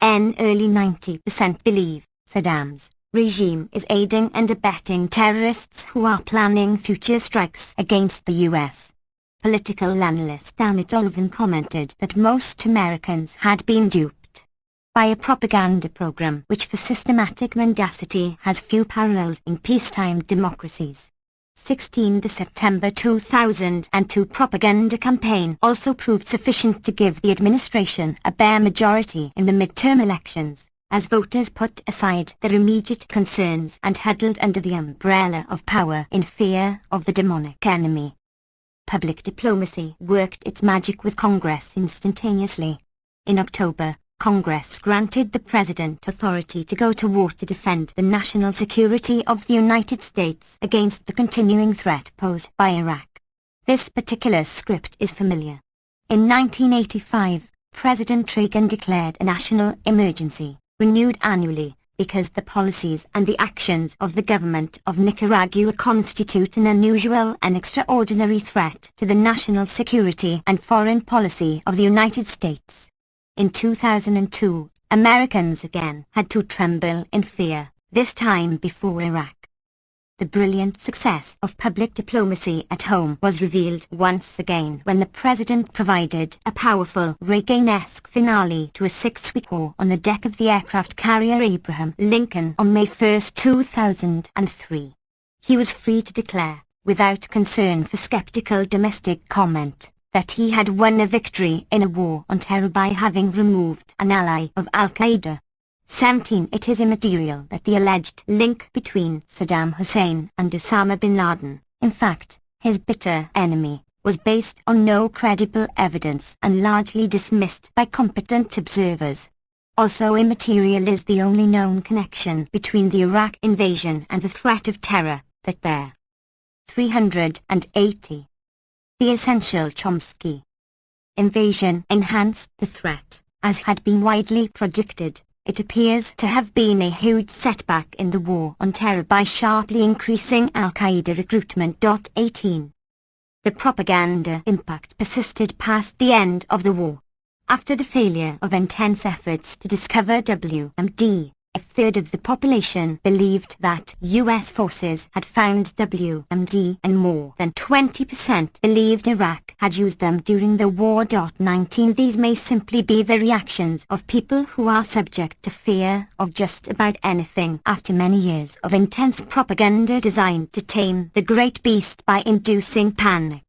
Early 90% believe Saddam's regime is aiding and abetting terrorists who are planning future strikes against the US. Political analyst Janet Olvin commented that most Americans had been duped by a propaganda program which for systematic mendacity has few parallels in peacetime democracies. 16. The September 2002 propaganda campaign also proved sufficient to give the administration a bare majority in the midterm elections, as voters put aside their immediate concerns and huddled under the umbrella of power in fear of the demonic enemy. Public diplomacy worked its magic with Congress instantaneously. In October, Congress granted the President authority to go to war to defend the national security of the United States against the continuing threat posed by Iraq. This particular script is familiar. In 1985, President Reagan declared a national emergency, renewed annually, because the policies and the actions of the government of Nicaragua constitute an unusual and extraordinary threat to the national security and foreign policy of the United States. In 2002, Americans again had to tremble in fear, this time before Iraq. The brilliant success of public diplomacy at home was revealed once again when the President provided a powerful Reagan-esque finale to a 6-week war on the deck of the aircraft carrier Abraham Lincoln on May 1, 2003. He was free to declare, without concern for skeptical domestic comment, that he had won a victory in a war on terror by having removed an ally of Al-Qaeda. 17. It is immaterial that the alleged link between Saddam Hussein and Osama bin Laden, in fact, his bitter enemy, was based on no credible evidence and largely dismissed by competent observers. Also immaterial is the only known connection between the Iraq invasion and the threat of terror that there. 380. The Essential Chomsky invasion enhanced the threat, as had been widely predicted. It appears to have been a huge setback in the war on terror by sharply increasing Al-Qaeda recruitment. 18. The propaganda impact persisted past the end of the war. After the failure of intense efforts to discover WMD, a third of the population believed that US forces had found WMD and more than 20% believed Iraq had used them during the war. 19. These may simply be the reactions of people who are subject to fear of just about anything after many years of intense propaganda designed to tame the great beast by inducing panic.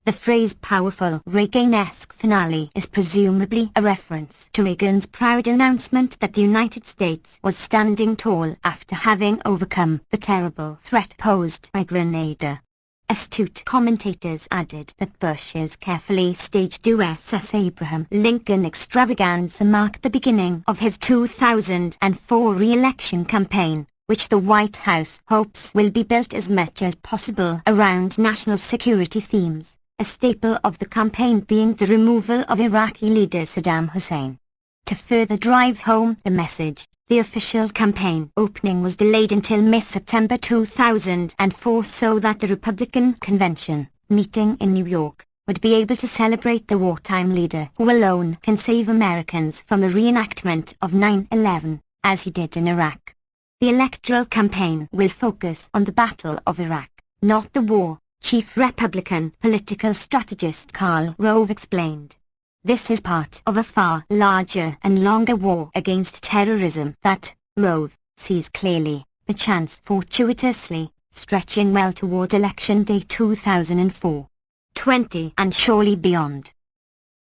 The phrase powerful Reagan-esque finale is presumably a reference to Reagan's proud announcement that the United States was standing tall after having overcome the terrible threat posed by Grenada. Astute commentators added that Bush's carefully staged USS Abraham Lincoln extravaganza marked the beginning of his 2004 re-election campaign, which the White House hopes will be built as much as possible around national security themes, a staple of the campaign being the removal of Iraqi leader Saddam Hussein. To further drive home the message, the official campaign opening was delayed until mid-September 2004 so that the Republican convention, meeting in New York, would be able to celebrate the wartime leader who alone can save Americans from a reenactment of 9/11, as he did in Iraq. The electoral campaign will focus on the Battle of Iraq, not the war, Chief Republican political strategist Karl Rove explained. This is part of a far larger and longer war against terrorism that, Roth sees clearly, perchance fortuitously, stretching well towards Election Day 2004. 20 and surely beyond.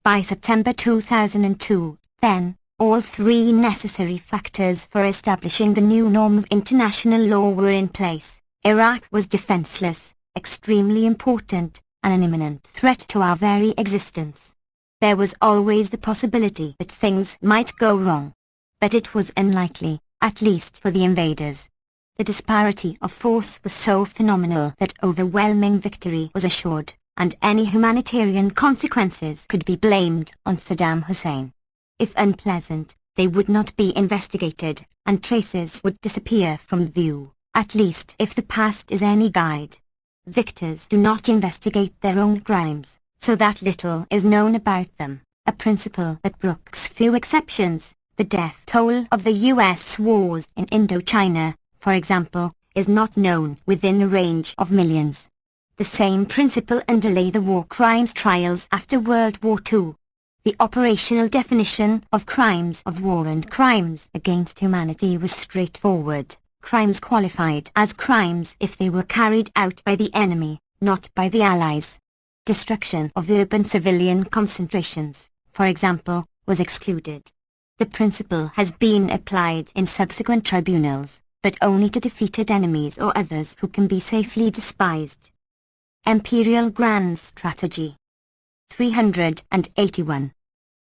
By September 2002, then, all three necessary factors for establishing the new norm of international law were in place. Iraq was defenseless, extremely important, and an imminent threat to our very existence. There was always the possibility that things might go wrong. But it was unlikely, at least for the invaders. The disparity of force was so phenomenal that overwhelming victory was assured, and any humanitarian consequences could be blamed on Saddam Hussein. If unpleasant, they would not be investigated, and traces would disappear from view, at least if the past is any guide. Victors do not investigate their own crimes, so that little is known about them, a principle that brooks few exceptions. The death toll of the US wars in Indochina, for example, is not known within a range of millions. The same principle underlay the war crimes trials after World War II. The operational definition of crimes of war and crimes against humanity was straightforward. Crimes qualified as crimes if they were carried out by the enemy, not by the Allies. Destruction of urban civilian concentrations, for example, was excluded. The principle has been applied in subsequent tribunals, but only to defeated enemies or others who can be safely despised. Imperial Grand Strategy 381.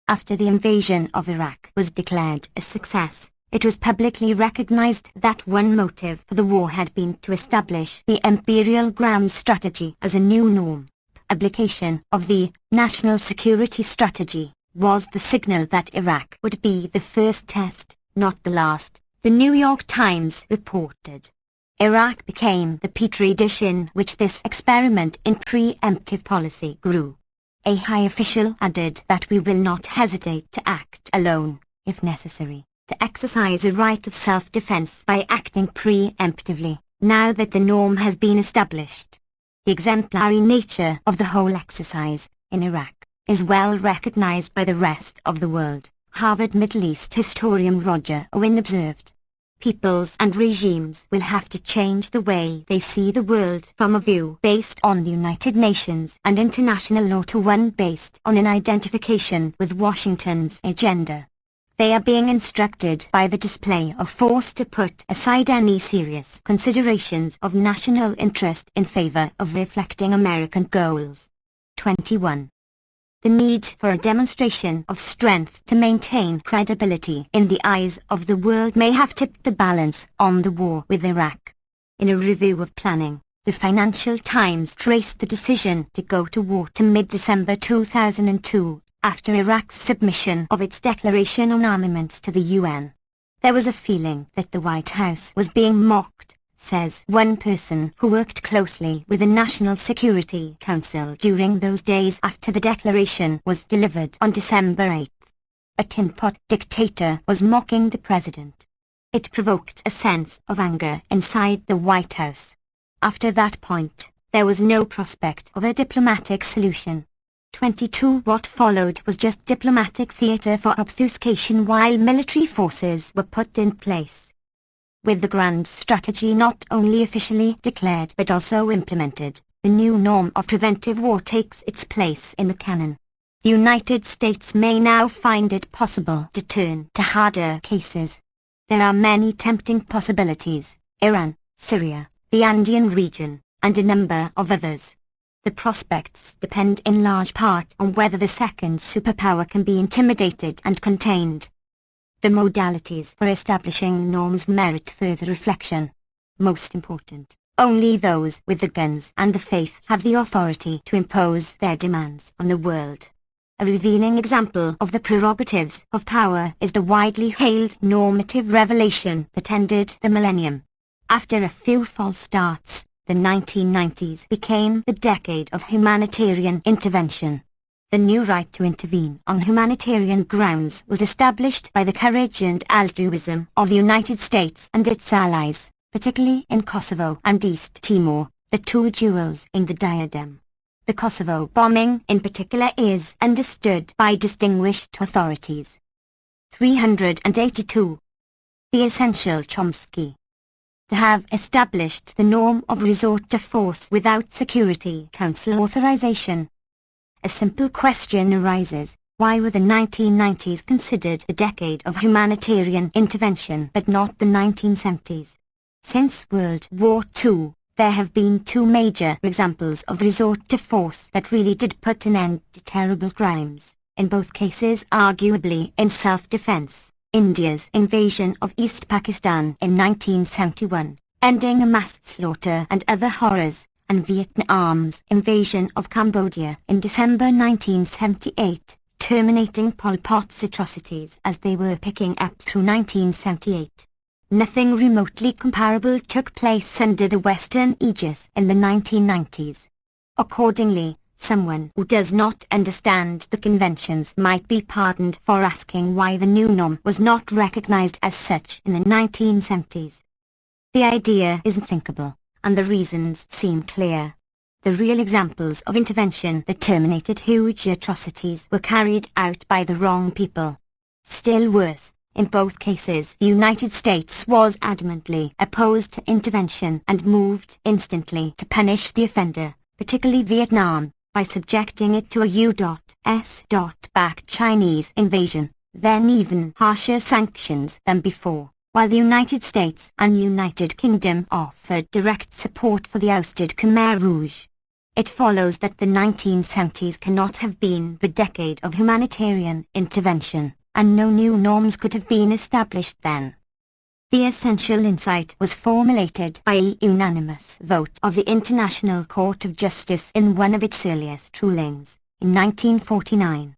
After the invasion of Iraq was declared a success, it was publicly recognized that one motive for the war had been to establish the Imperial Grand Strategy as a new norm. Publication of the National Security Strategy was the signal that Iraq would be the first test, not the last, the New York Times reported. Iraq became the petri dish in which this experiment in preemptive policy grew. A high official added that we will not hesitate to act alone, if necessary, to exercise a right of self-defense by acting preemptively, now that the norm has been established. The exemplary nature of the whole exercise, in Iraq, is well recognized by the rest of the world, Harvard Middle East historian Roger Owen observed. Peoples and regimes will have to change the way they see the world from a view based on the United Nations and international law to one based on an identification with Washington's agenda. They are being instructed by the display of force to put aside any serious considerations of national interest in favor of reflecting American goals. 21. The need for a demonstration of strength to maintain credibility in the eyes of the world may have tipped the balance on the war with Iraq. In a review of planning, the Financial Times traced the decision to go to war to mid-December 2002, after Iraq's submission of its declaration on armaments to the UN. There was a feeling that the White House was being mocked, says one person who worked closely with the National Security Council during those days after the declaration was delivered on December 8. A tin-pot dictator was mocking the president. It provoked a sense of anger inside the White House. After that point, there was no prospect of a diplomatic solution. 22. What followed was just diplomatic theater for obfuscation while military forces were put in place. With the grand strategy not only officially declared but also implemented, the new norm of preventive war takes its place in the canon. The United States may now find it possible to turn to harder cases. There are many tempting possibilities: Iran, Syria, the Andean region, and a number of others. The prospects depend in large part on whether the second superpower can be intimidated and contained. The modalities for establishing norms merit further reflection. Most important, only those with the guns and the faith have the authority to impose their demands on the world. A revealing example of the prerogatives of power is the widely hailed normative revelation that ended the millennium. After a few false starts, the 1990s became the decade of humanitarian intervention. The new right to intervene on humanitarian grounds was established by the courage and altruism of the United States and its allies, particularly in Kosovo and East Timor, the two jewels in the diadem. The Kosovo bombing in particular is understood by distinguished authorities. 382. The Essential Chomsky. To have established the norm of resort to force without Security Council authorization. A simple question arises: why were the 1990s considered the decade of humanitarian intervention but not the 1970s? Since World War II, there have been two major examples of resort to force that really did put an end to terrible crimes, in both cases arguably in self-defense. India's invasion of East Pakistan in 1971, ending a mass slaughter and other horrors, and Vietnam's invasion of Cambodia in December 1978, terminating Pol Pot's atrocities as they were picking up through 1978. Nothing remotely comparable took place under the Western aegis in the 1990s. Accordingly, someone who does not understand the conventions might be pardoned for asking why the new norm was not recognized as such in the 1970s. The idea is unthinkable, and the reasons seem clear. The real examples of intervention that terminated huge atrocities were carried out by the wrong people. Still worse, in both cases the United States was adamantly opposed to intervention and moved instantly to punish the offender, particularly Vietnam, by subjecting it to a U.S.-backed Chinese invasion, then even harsher sanctions than before, while the United States and United Kingdom offered direct support for the ousted Khmer Rouge. It follows that the 1970s cannot have been the decade of humanitarian intervention, and no new norms could have been established then. The essential insight was formulated by a unanimous vote of the International Court of Justice in one of its earliest rulings, in 1949.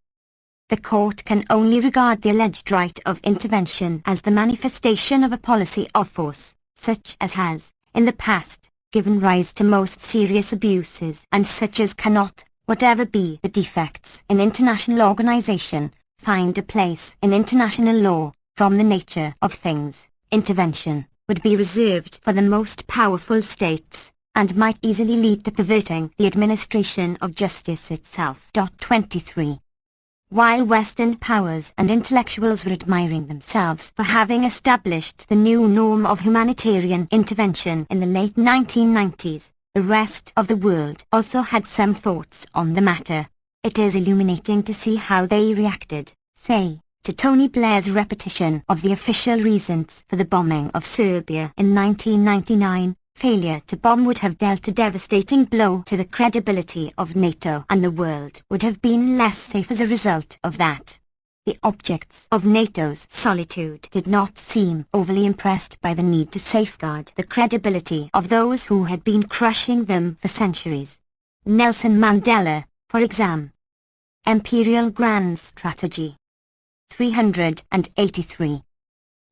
The court can only regard the alleged right of intervention as the manifestation of a policy of force, such as has, in the past, given rise to most serious abuses and such as cannot, whatever be the defects in international organization, find a place in international law. From the nature of things, intervention would be reserved for the most powerful states, and might easily lead to perverting the administration of justice itself. 23. While Western powers and intellectuals were admiring themselves for having established the new norm of humanitarian intervention in the late 1990s, the rest of the world also had some thoughts on the matter. It is illuminating to see how they reacted, say, to Tony Blair's repetition of the official reasons for the bombing of Serbia in 1999. Failure to bomb would have dealt a devastating blow to the credibility of NATO, and the world would have been less safe as a result of that. The objects of NATO's solitude did not seem overly impressed by the need to safeguard the credibility of those who had been crushing them for centuries. Nelson Mandela, for example. Imperial Grand Strategy. 383.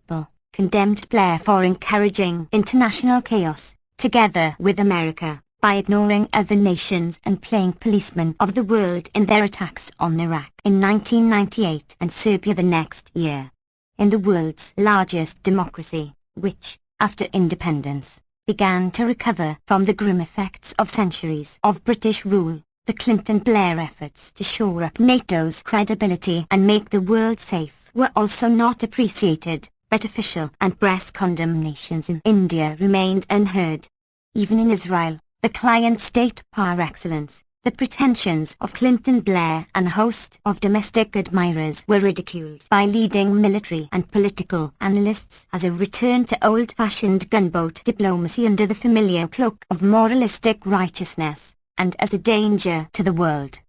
Bull condemned Blair for encouraging international chaos, together with America, by ignoring other nations and playing policemen of the world in their attacks on Iraq in 1998 and Serbia the next year. In the world's largest democracy, which, after independence, began to recover from the grim effects of centuries of British rule, the Clinton-Blair efforts to shore up NATO's credibility and make the world safe were also not appreciated, but official and press condemnations in India remained unheard. Even in Israel, the client state par excellence, the pretensions of Clinton-Blair and a host of domestic admirers were ridiculed by leading military and political analysts as a return to old-fashioned gunboat diplomacy under the familiar cloak of moralistic righteousness, and as a danger to the world.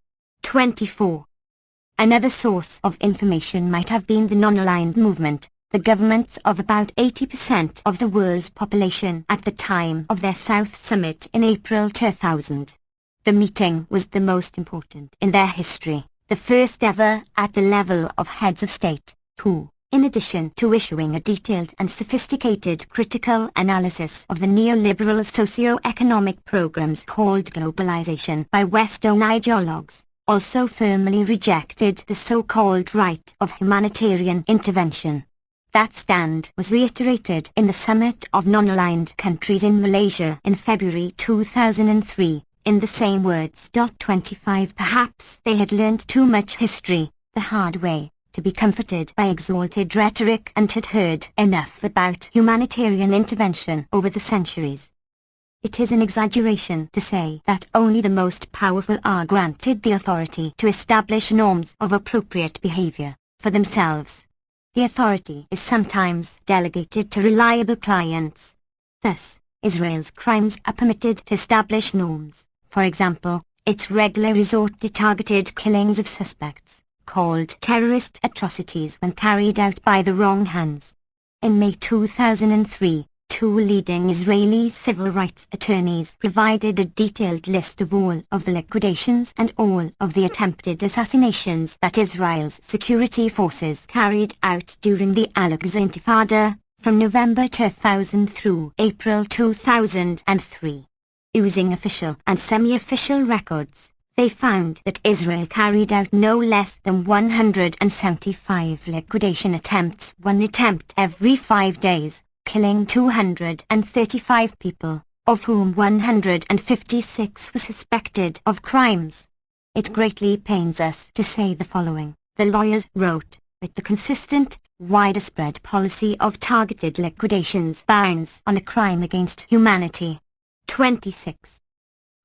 24. Another source of information might have been the non-aligned movement, the governments of about 80% of the world's population at the time of their South Summit in April 2000. The meeting was the most important in their history, the first ever at the level of heads of state, who, in addition to issuing a detailed and sophisticated critical analysis of the neoliberal socio-economic programs called globalization by Western ideologues, also firmly rejected the so-called right of humanitarian intervention. That stand was reiterated in the Summit of Non-Aligned Countries in Malaysia in February 2003, in the same words. 25 Perhaps they had learned too much history, the hard way, to be comforted by exalted rhetoric and had heard enough about humanitarian intervention over the centuries. It is an exaggeration to say that only the most powerful are granted the authority to establish norms of appropriate behavior for themselves. The authority is sometimes delegated to reliable clients. Thus, Israel's crimes are permitted to establish norms. For example, its regular resort to targeted killings of suspects, called terrorist atrocities when carried out by the wrong hands. In May 2003, two leading Israeli civil rights attorneys provided a detailed list of all of the liquidations and all of the attempted assassinations that Israel's security forces carried out during the Al-Aqsa Intifada, from November 2000 through April 2003. Using official and semi-official records, they found that Israel carried out no less than 175 liquidation attempts, one attempt every 5 days, killing 235 people, of whom 156 were suspected of crimes. It greatly pains us to say the following. The lawyers wrote, with the consistent, widespread policy of targeted liquidations bounds on a crime against humanity. 26.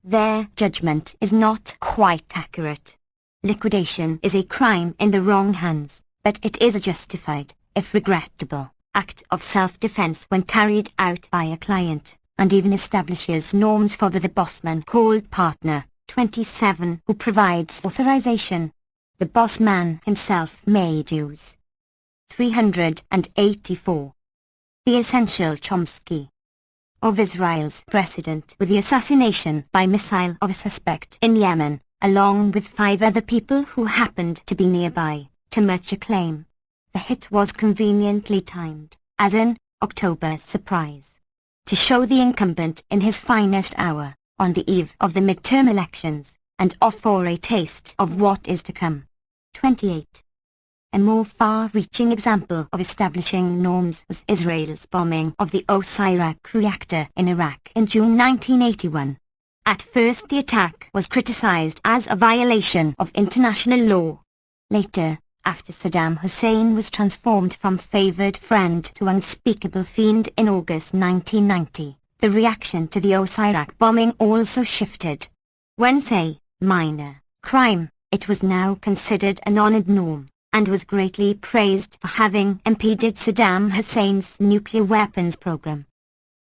Their judgment is not quite accurate. Liquidation is a crime in the wrong hands, but it is a justified, if regrettable, act of self-defense when carried out by a client, and even establishes norms for the bossman called partner. 27. Who provides authorization. The boss man himself made use. 384. The Essential Chomsky of Israel's precedent with the assassination by missile of a suspect in Yemen, along with 5 other people who happened to be nearby, to much acclaim. The hit was conveniently timed, as an October surprise, to show the incumbent in his finest hour, on the eve of the midterm elections, and offer a taste of what is to come. 28. A more far-reaching example of establishing norms was Israel's bombing of the Osirak reactor in Iraq in June 1981. At first the attack was criticized as a violation of international law. Later, after Saddam Hussein was transformed from favored friend to unspeakable fiend in August 1990, the reaction to the Osirak bombing also shifted. When a minor crime, it was now considered an honored norm, and was greatly praised for having impeded Saddam Hussein's nuclear weapons program.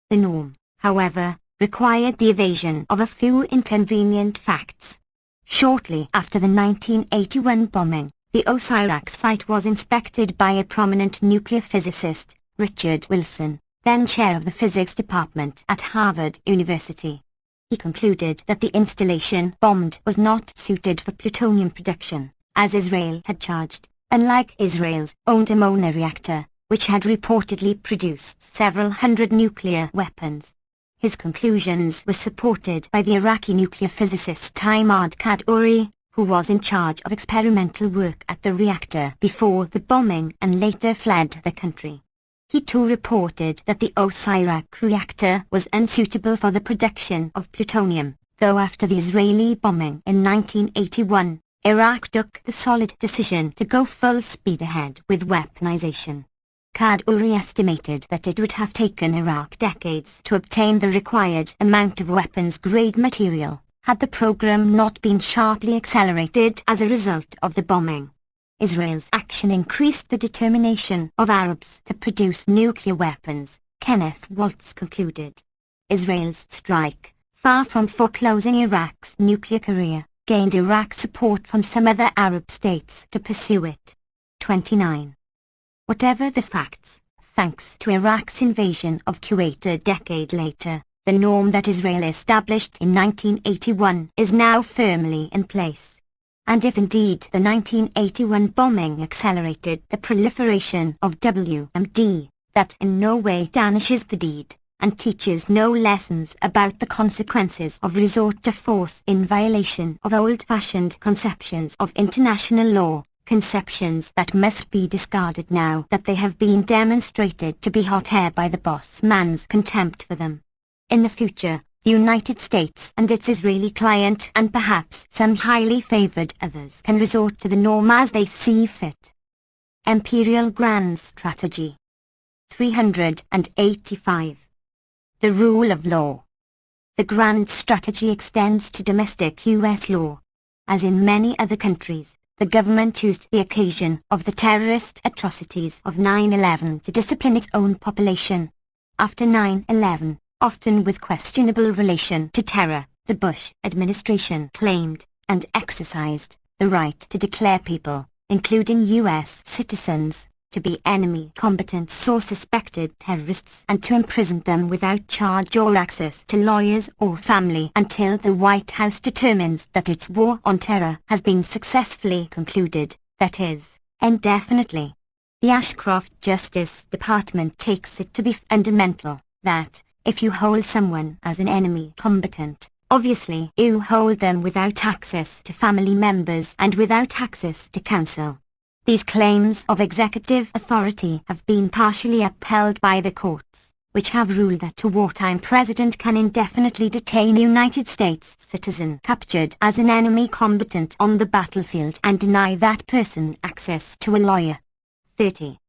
The norm, however, required the evasion of a few inconvenient facts. Shortly after the 1981 bombing, the Osirak site was inspected by a prominent nuclear physicist, Richard Wilson, then chair of the physics department at Harvard University. He concluded that the installation bombed was not suited for plutonium production, as Israel had charged, unlike Israel's own Dimona reactor, which had reportedly produced several hundred nuclear weapons. His conclusions were supported by the Iraqi nuclear physicist Imad Kaddouri, who was in charge of experimental work at the reactor before the bombing and later fled the country. He too reported that the Osirak reactor was unsuitable for the production of plutonium, though after the Israeli bombing in 1981, Iraq took the solid decision to go full speed ahead with weaponization. Kaddouri estimated that it would have taken Iraq decades to obtain the required amount of weapons-grade material, had the program not been sharply accelerated as a result of the bombing. Israel's action increased the determination of Arabs to produce nuclear weapons, Kenneth Waltz concluded. Israel's strike, far from foreclosing Iraq's nuclear career, gained Iraq support from some other Arab states to pursue it. 29. Whatever the facts, thanks to Iraq's invasion of Kuwait a decade later, the norm that Israel established in 1981 is now firmly in place. And if indeed the 1981 bombing accelerated the proliferation of WMD, that in no way tarnishes the deed, and teaches no lessons about the consequences of resort to force in violation of old-fashioned conceptions of international law, conceptions that must be discarded now that they have been demonstrated to be hot air by the boss man's contempt for them. In the future, The United States and its Israeli client and perhaps some highly favored others can resort to the norm as they see fit. Imperial Grand Strategy 385. The rule of law. The grand strategy extends to domestic U.S. law. As in many other countries, the government used the occasion of the terrorist atrocities of 9/11 to discipline its own population. After 9/11, often with questionable relation to terror, the Bush administration claimed, and exercised, the right to declare people, including U.S. citizens, to be enemy combatants or suspected terrorists and to imprison them without charge or access to lawyers or family until the White House determines that its war on terror has been successfully concluded, that is, indefinitely. The Ashcroft Justice Department takes it to be fundamental that, if you hold someone as an enemy combatant, obviously you hold them without access to family members and without access to counsel. These claims of executive authority have been partially upheld by the courts, which have ruled that a wartime president can indefinitely detain a United States citizen captured as an enemy combatant on the battlefield and deny that person access to a lawyer. 30.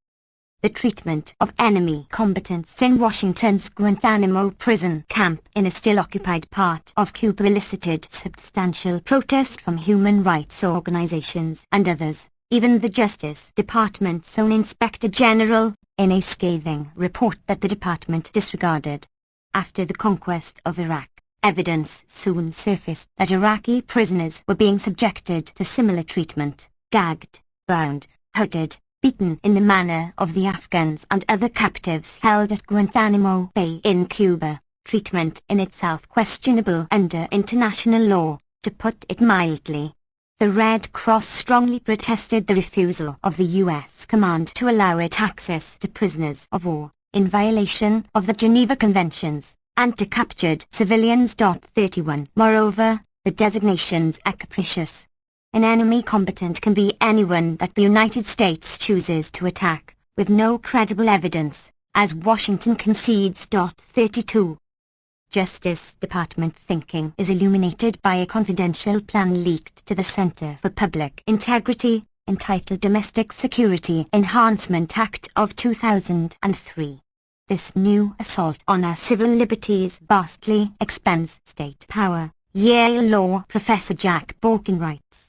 The treatment of enemy combatants in Washington's Guantanamo prison camp in a still-occupied part of Cuba elicited substantial protest from human rights organizations and others. Even the Justice Department's own Inspector General, in a scathing report that the department disregarded. After the conquest of Iraq, evidence soon surfaced that Iraqi prisoners were being subjected to similar treatment, gagged, bound, hooded, beaten in the manner of the Afghans and other captives held at Guantanamo Bay in Cuba, treatment in itself questionable under international law, to put it mildly. The Red Cross strongly protested the refusal of the U.S. command to allow it access to prisoners of war, in violation of the Geneva Conventions, and to captured civilians. 31. Moreover, the designations are capricious. An enemy combatant can be anyone that the United States chooses to attack, with no credible evidence, as Washington concedes. 32. Justice Department thinking is illuminated by a confidential plan leaked to the Center for Public Integrity, entitled Domestic Security Enhancement Act of 2003. This new assault on our civil liberties vastly expands state power, Yale law professor Jack Borkin writes.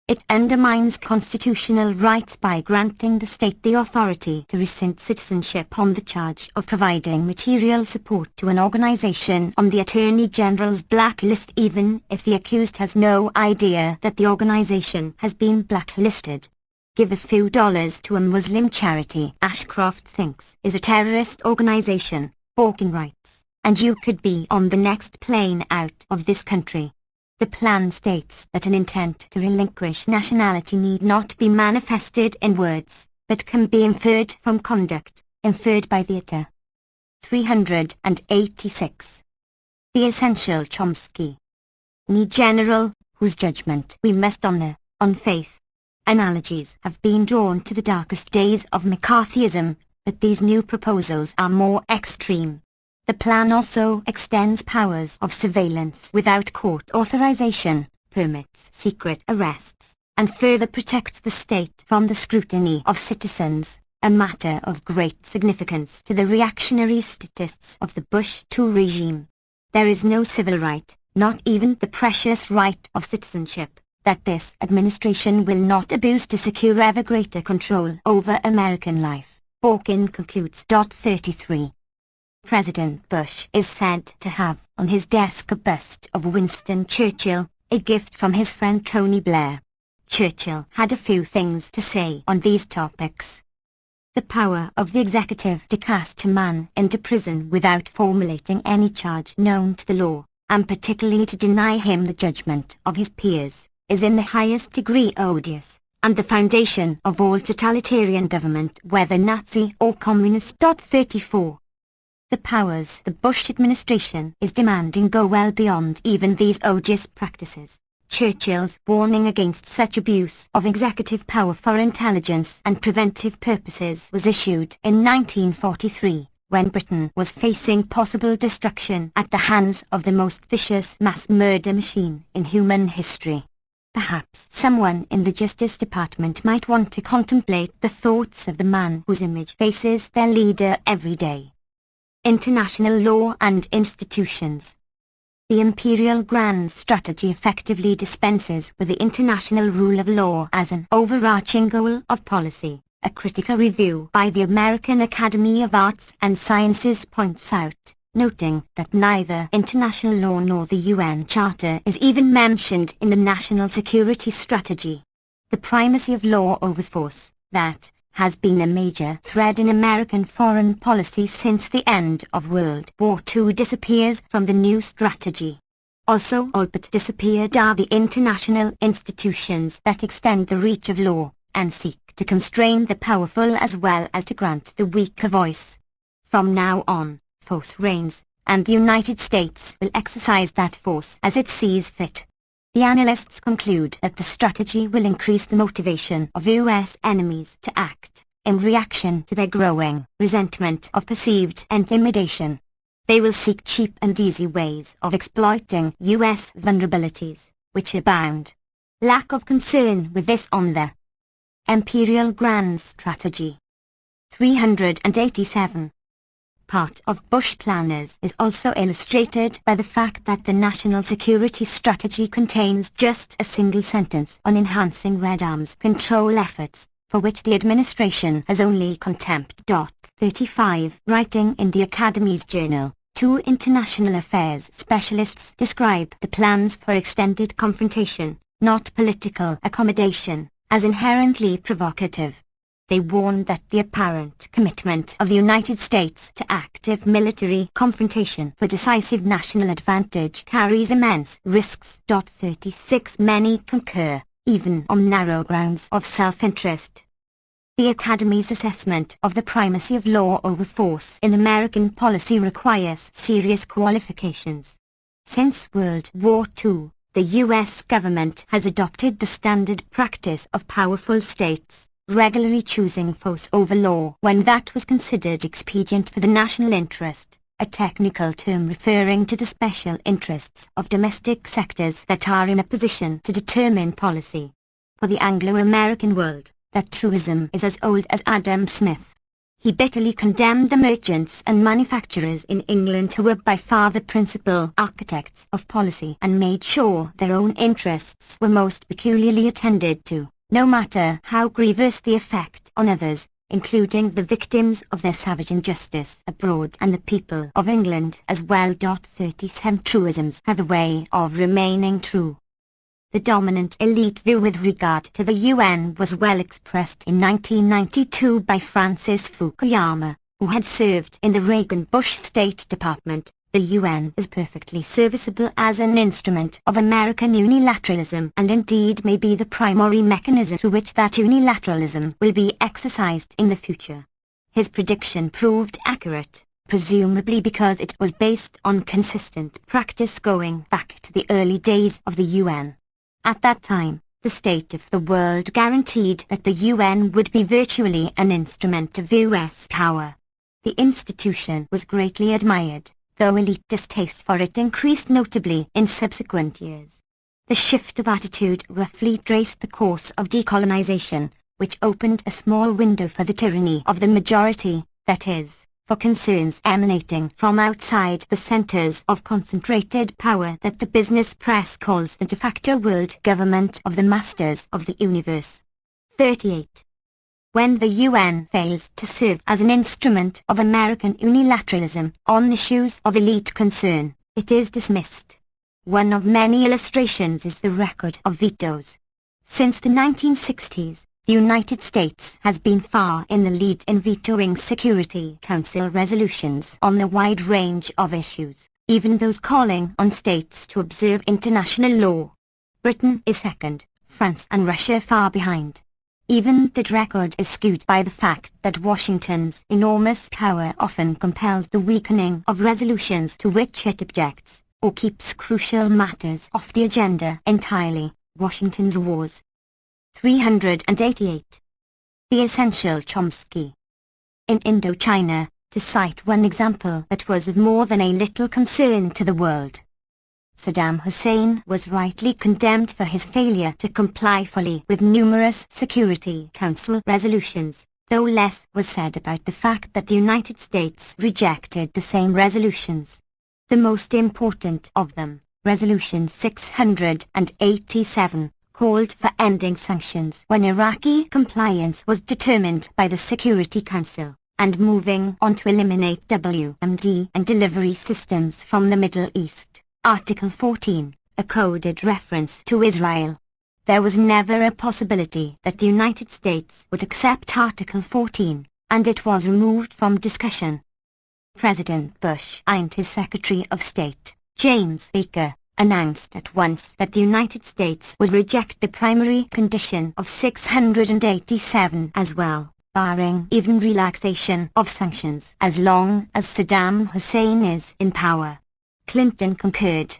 It undermines constitutional rights by granting the state the authority to rescind citizenship on the charge of providing material support to an organization on the Attorney General's blacklist even if the accused has no idea that the organization has been blacklisted. Give a few dollars to a Muslim charity Ashcroft thinks is a terrorist organization, Borkin writes, and you could be on the next plane out of this country. The plan states that an intent to relinquish nationality need not be manifested in words, but can be inferred from conduct, inferred by the utter. 386. The Essential Chomsky. Ni general, whose judgment we must honor, on faith. Analogies have been drawn to the darkest days of McCarthyism, but these new proposals are more extreme. The plan also extends powers of surveillance without court authorization, permits secret arrests, and further protects the state from the scrutiny of citizens, a matter of great significance to the reactionary statists of the Bush II regime. There is no civil right, not even the precious right of citizenship, that this administration will not abuse to secure ever greater control over American life, Borkin concludes. 33. President Bush is said to have on his desk a bust of Winston Churchill, a gift from his friend Tony Blair. Churchill had a few things to say on these topics. The power of the executive to cast a man into prison without formulating any charge known to the law, and particularly to deny him the judgment of his peers, is in the highest degree odious, and the foundation of all totalitarian government, whether Nazi or communist. 34. The powers the Bush administration is demanding go well beyond even these odious practices. Churchill's warning against such abuse of executive power for intelligence and preventive purposes was issued in 1943, when Britain was facing possible destruction at the hands of the most vicious mass murder machine in human history. Perhaps someone in the Justice Department might want to contemplate the thoughts of the man whose image faces their leader every day. International law and institutions. The Imperial Grand Strategy effectively dispenses with the international rule of law as an overarching goal of policy. A critical review by the American Academy of Arts and Sciences points out, noting that neither international law nor the UN Charter is even mentioned in the National Security Strategy. The primacy of law over force, that has been a major thread in American foreign policy since the end of World War II, disappears from the new strategy. Also all but disappeared are the international institutions that extend the reach of law, and seek to constrain the powerful as well as to grant the weak a voice. From now on, force reigns, and the United States will exercise that force as it sees fit. The analysts conclude that the strategy will increase the motivation of U.S. enemies to act, in reaction to their growing resentment of perceived intimidation. They will seek cheap and easy ways of exploiting U.S. vulnerabilities, which abound. Lack of concern with this on the Imperial Grand Strategy. 387. Part of Bush planners is also illustrated by the fact that the National Security Strategy contains just a single sentence on enhancing Red Arms control efforts, for which the administration has only contempt. 35. Writing in the Academy's Journal, two international affairs specialists describe the plans for extended confrontation, not political accommodation, as inherently provocative. They warn that the apparent commitment of the United States to active military confrontation for decisive national advantage carries immense risks. 36. Many concur, even on narrow grounds of self-interest. The Academy's assessment of the primacy of law over force in American policy requires serious qualifications. Since World War II, the U.S. government has adopted the standard practice of powerful states regularly choosing force over law when that was considered expedient for the national interest, a technical term referring to the special interests of domestic sectors that are in a position to determine policy. For the Anglo-American world, that truism is as old as Adam Smith. He bitterly condemned the merchants and manufacturers in England who were by far the principal architects of policy and made sure their own interests were most peculiarly attended to, no matter how grievous the effect on others, including the victims of their savage injustice abroad and the people of England as well. 37. Truisms have a way of remaining true. The dominant elite view with regard to the UN was well expressed in 1992 by Francis Fukuyama, who had served in the Reagan-Bush State Department. The UN is perfectly serviceable as an instrument of American unilateralism and indeed may be the primary mechanism through which that unilateralism will be exercised in the future. His prediction proved accurate, presumably because it was based on consistent practice going back to the early days of the UN. At that time, the state of the world guaranteed that the UN would be virtually an instrument of US power. The institution was greatly admired, though elite distaste for it increased notably in subsequent years. The shift of attitude roughly traced the course of decolonization, which opened a small window for the tyranny of the majority, that is, for concerns emanating from outside the centers of concentrated power that the business press calls the de facto world government of the masters of the universe. 38. When the UN fails to serve as an instrument of American unilateralism on issues of elite concern, it is dismissed. One of many illustrations is the record of vetoes. Since the 1960s, the United States has been far in the lead in vetoing Security Council resolutions on a wide range of issues, even those calling on states to observe international law. Britain is second, France and Russia far behind. Even that record is skewed by the fact that Washington's enormous power often compels the weakening of resolutions to which it objects, or keeps crucial matters off the agenda entirely. Washington's wars. 388. The Essential Chomsky. In Indochina, to cite one example that was of more than a little concern to the world. Saddam Hussein was rightly condemned for his failure to comply fully with numerous Security Council resolutions, though less was said about the fact that the United States rejected the same resolutions. The most important of them, Resolution 687, called for ending sanctions when Iraqi compliance was determined by the Security Council, and moving on to eliminate WMD and delivery systems from the Middle East. Article 14, a coded reference to Israel. There was never a possibility that the United States would accept Article 14, and it was removed from discussion. President Bush and his Secretary of State, James Baker, announced at once that the United States would reject the primary condition of 687 as well, barring even relaxation of sanctions as long as Saddam Hussein is in power. Clinton concurred.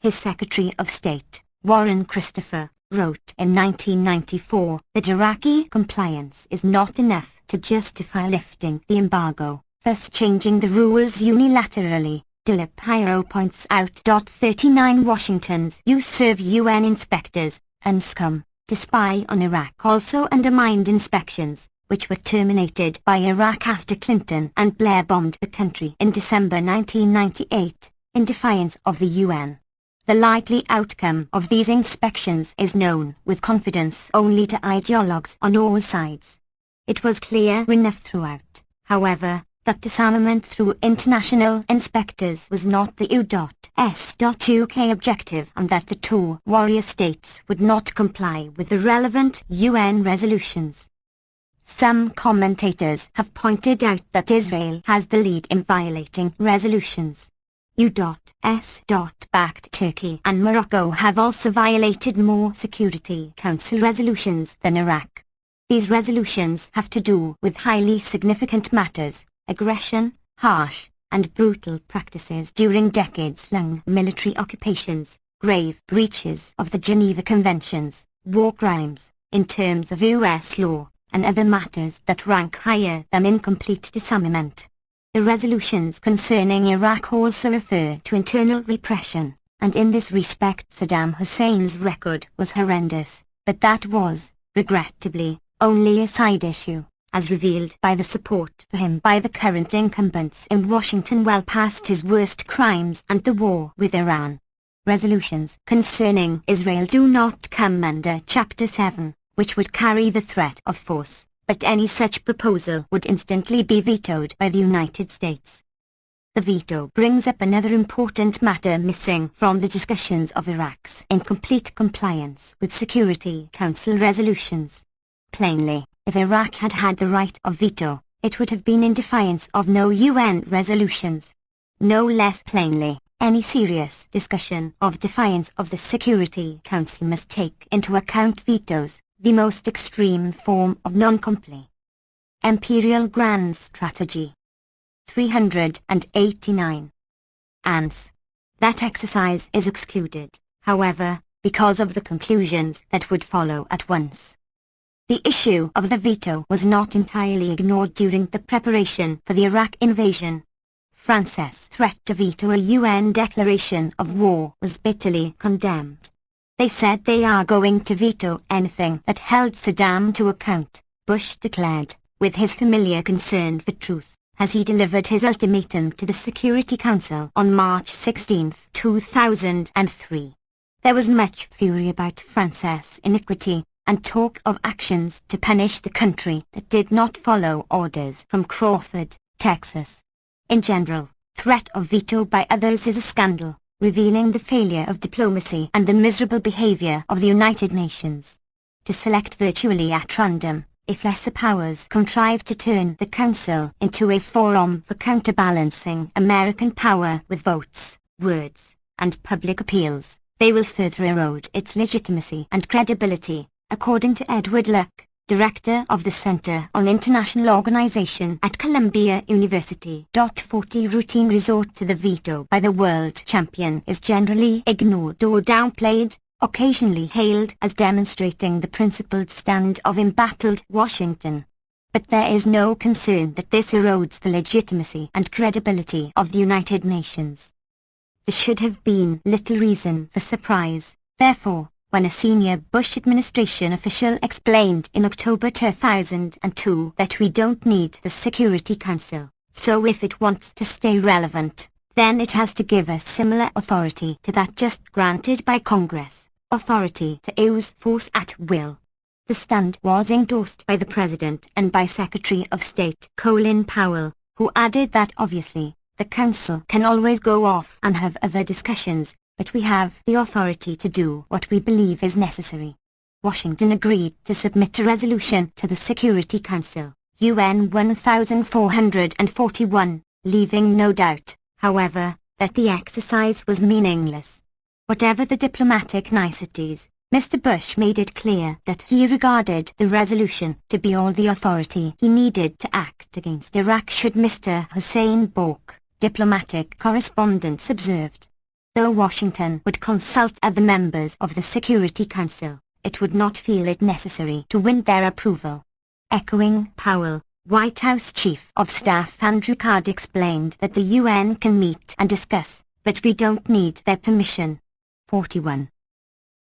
His Secretary of State, Warren Christopher, wrote in 1994 that Iraqi compliance is not enough to justify lifting the embargo, thus changing the rules unilaterally. Dilip Hiro points out. 39 Washington's use of UN inspectors and scum to spy on Iraq also undermined inspections, which were terminated by Iraq after Clinton and Blair bombed the country in December 1998. In defiance of the UN. The likely outcome of these inspections is known with confidence only to ideologues on all sides. It was clear enough throughout, however, that disarmament through international inspectors was not the U.S.2K objective and that the two warrior states would not comply with the relevant UN resolutions. Some commentators have pointed out that Israel has the lead in violating resolutions. U.S.-backed Turkey and Morocco have also violated more Security Council resolutions than Iraq. These resolutions have to do with highly significant matters, aggression, harsh and brutal practices during decades-long military occupations, grave breaches of the Geneva Conventions, war crimes, in terms of U.S. law, and other matters that rank higher than incomplete disarmament. The resolutions concerning Iraq also refer to internal repression, and in this respect Saddam Hussein's record was horrendous, but that was, regrettably, only a side issue, as revealed by the support for him by the current incumbents in Washington well past his worst crimes and the war with Iran. Resolutions concerning Israel do not come under Chapter 7, which would carry the threat of force. But any such proposal would instantly be vetoed by the United States. The veto brings up another important matter missing from the discussions of Iraq's incomplete compliance with Security Council resolutions. Plainly, if Iraq had had the right of veto, it would have been in defiance of no UN resolutions. No less plainly, any serious discussion of defiance of the Security Council must take into account vetoes, the most extreme form of non-comply. Imperial Grand Strategy 389. ANS. That exercise is excluded, however, because of the conclusions that would follow at once. The issue of the veto was not entirely ignored during the preparation for the Iraq invasion. France's threat to veto a UN declaration of war was bitterly condemned. They said they are going to veto anything that held Saddam to account, Bush declared, with his familiar concern for truth, as he delivered his ultimatum to the Security Council on March 16, 2003. There was much fury about France's iniquity, and talk of actions to punish the country that did not follow orders from Crawford, Texas. In general, threat of veto by others is a scandal, revealing the failure of diplomacy and the miserable behavior of the United Nations. To select virtually at random, if lesser powers contrive to turn the Council into a forum for counterbalancing American power with votes, words, and public appeals, they will further erode its legitimacy and credibility, according to Edward Luck, Director of the Center on International Organization at Columbia University. 40 Routine resort to the veto by the world champion is generally ignored or downplayed, occasionally hailed as demonstrating the principled stand of embattled Washington. But there is no concern that this erodes the legitimacy and credibility of the United Nations. There should have been little reason for surprise, therefore, when a senior Bush administration official explained in October 2002 that we don't need the Security Council, so if it wants to stay relevant, then it has to give us similar authority to that just granted by Congress, authority to use force at will. The stand was endorsed by the President and by Secretary of State Colin Powell, who added that obviously, the Council can always go off and have other discussions, but we have the authority to do what we believe is necessary. Washington agreed to submit a resolution to the Security Council, UN 1441, leaving no doubt, however, that the exercise was meaningless. Whatever the diplomatic niceties, Mr. Bush made it clear that he regarded the resolution to be all the authority he needed to act against Iraq should Mr. Hussein balk, diplomatic correspondents observed. Though Washington would consult other members of the Security Council, it would not feel it necessary to win their approval. Echoing Powell, White House Chief of Staff Andrew Card explained that the UN can meet and discuss, but we don't need their permission. 41.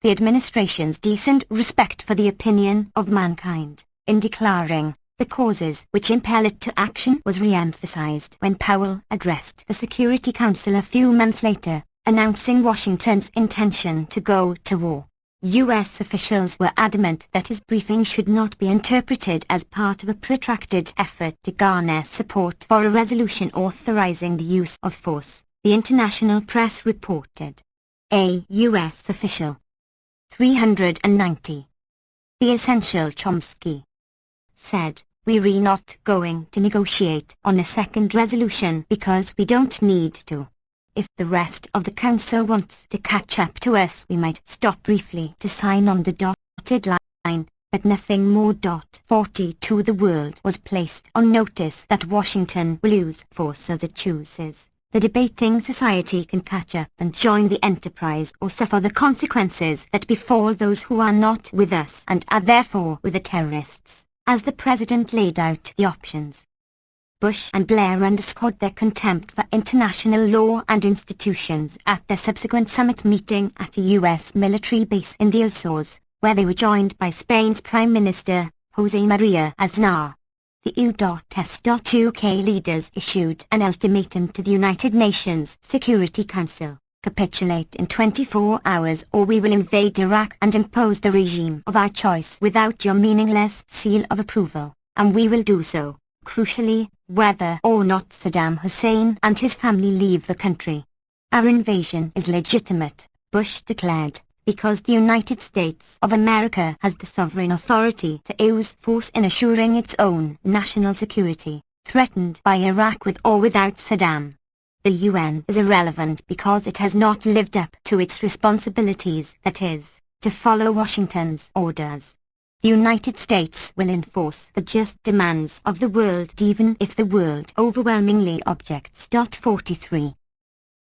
The administration's decent respect for the opinion of mankind, in declaring the causes which impel it to action was re-emphasized when Powell addressed the Security Council a few months later, announcing Washington's intention to go to war. U.S. officials were adamant that his briefing should not be interpreted as part of a protracted effort to garner support for a resolution authorizing the use of force, the international press reported. A U.S. official. 390. The Essential Chomsky said, "We're not going to negotiate on a second resolution because we don't need to. If the rest of the Council wants to catch up to us, we might stop briefly to sign on the dotted line, but nothing more. 42. The world was placed on notice that Washington will use force as it chooses. The debating society can catch up and join the enterprise or suffer the consequences that befall those who are not with us and are therefore with the terrorists, as the President laid out the options." Bush and Blair underscored their contempt for international law and institutions at their subsequent summit meeting at a U.S. military base in the Azores, where they were joined by Spain's Prime Minister, José María Aznar. The U.S.UK leaders issued an ultimatum to the United Nations Security Council: capitulate in 24 hours or we will invade Iraq and impose the regime of our choice without your meaningless seal of approval, and we will do so, crucially, whether or not Saddam Hussein and his family leave the country. Our invasion is legitimate, Bush declared, because the United States of America has the sovereign authority to use force in assuring its own national security, threatened by Iraq with or without Saddam. The UN is irrelevant because it has not lived up to its responsibilities, that is, to follow Washington's orders. The United States will enforce the just demands of the world even if the world overwhelmingly objects. 43.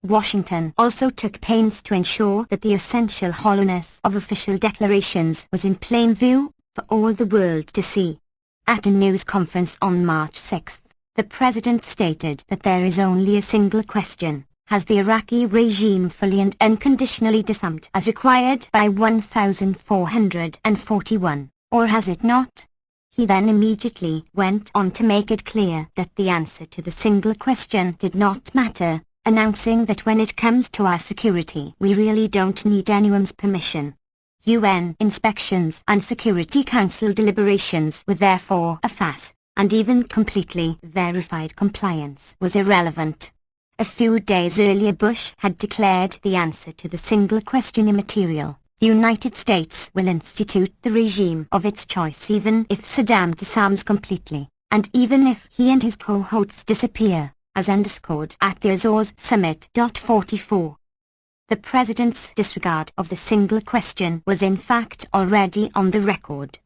Washington also took pains to ensure that the essential hollowness of official declarations was in plain view for all the world to see. At a news conference on March 6, the President stated that there is only a single question: has the Iraqi regime fully and unconditionally disarmed as required by 1441, or has it not? He then immediately went on to make it clear that the answer to the single question did not matter, announcing that when it comes to our security we really don't need anyone's permission. UN inspections and Security Council deliberations were therefore a farce, and even completely verified compliance was irrelevant. A few days earlier Bush had declared the answer to the single question immaterial: the United States will institute the regime of its choice even if Saddam disarms completely, and even if he and his cohorts disappear, as underscored at the Azores Summit. 44. The President's disregard of the single question was in fact already on the record.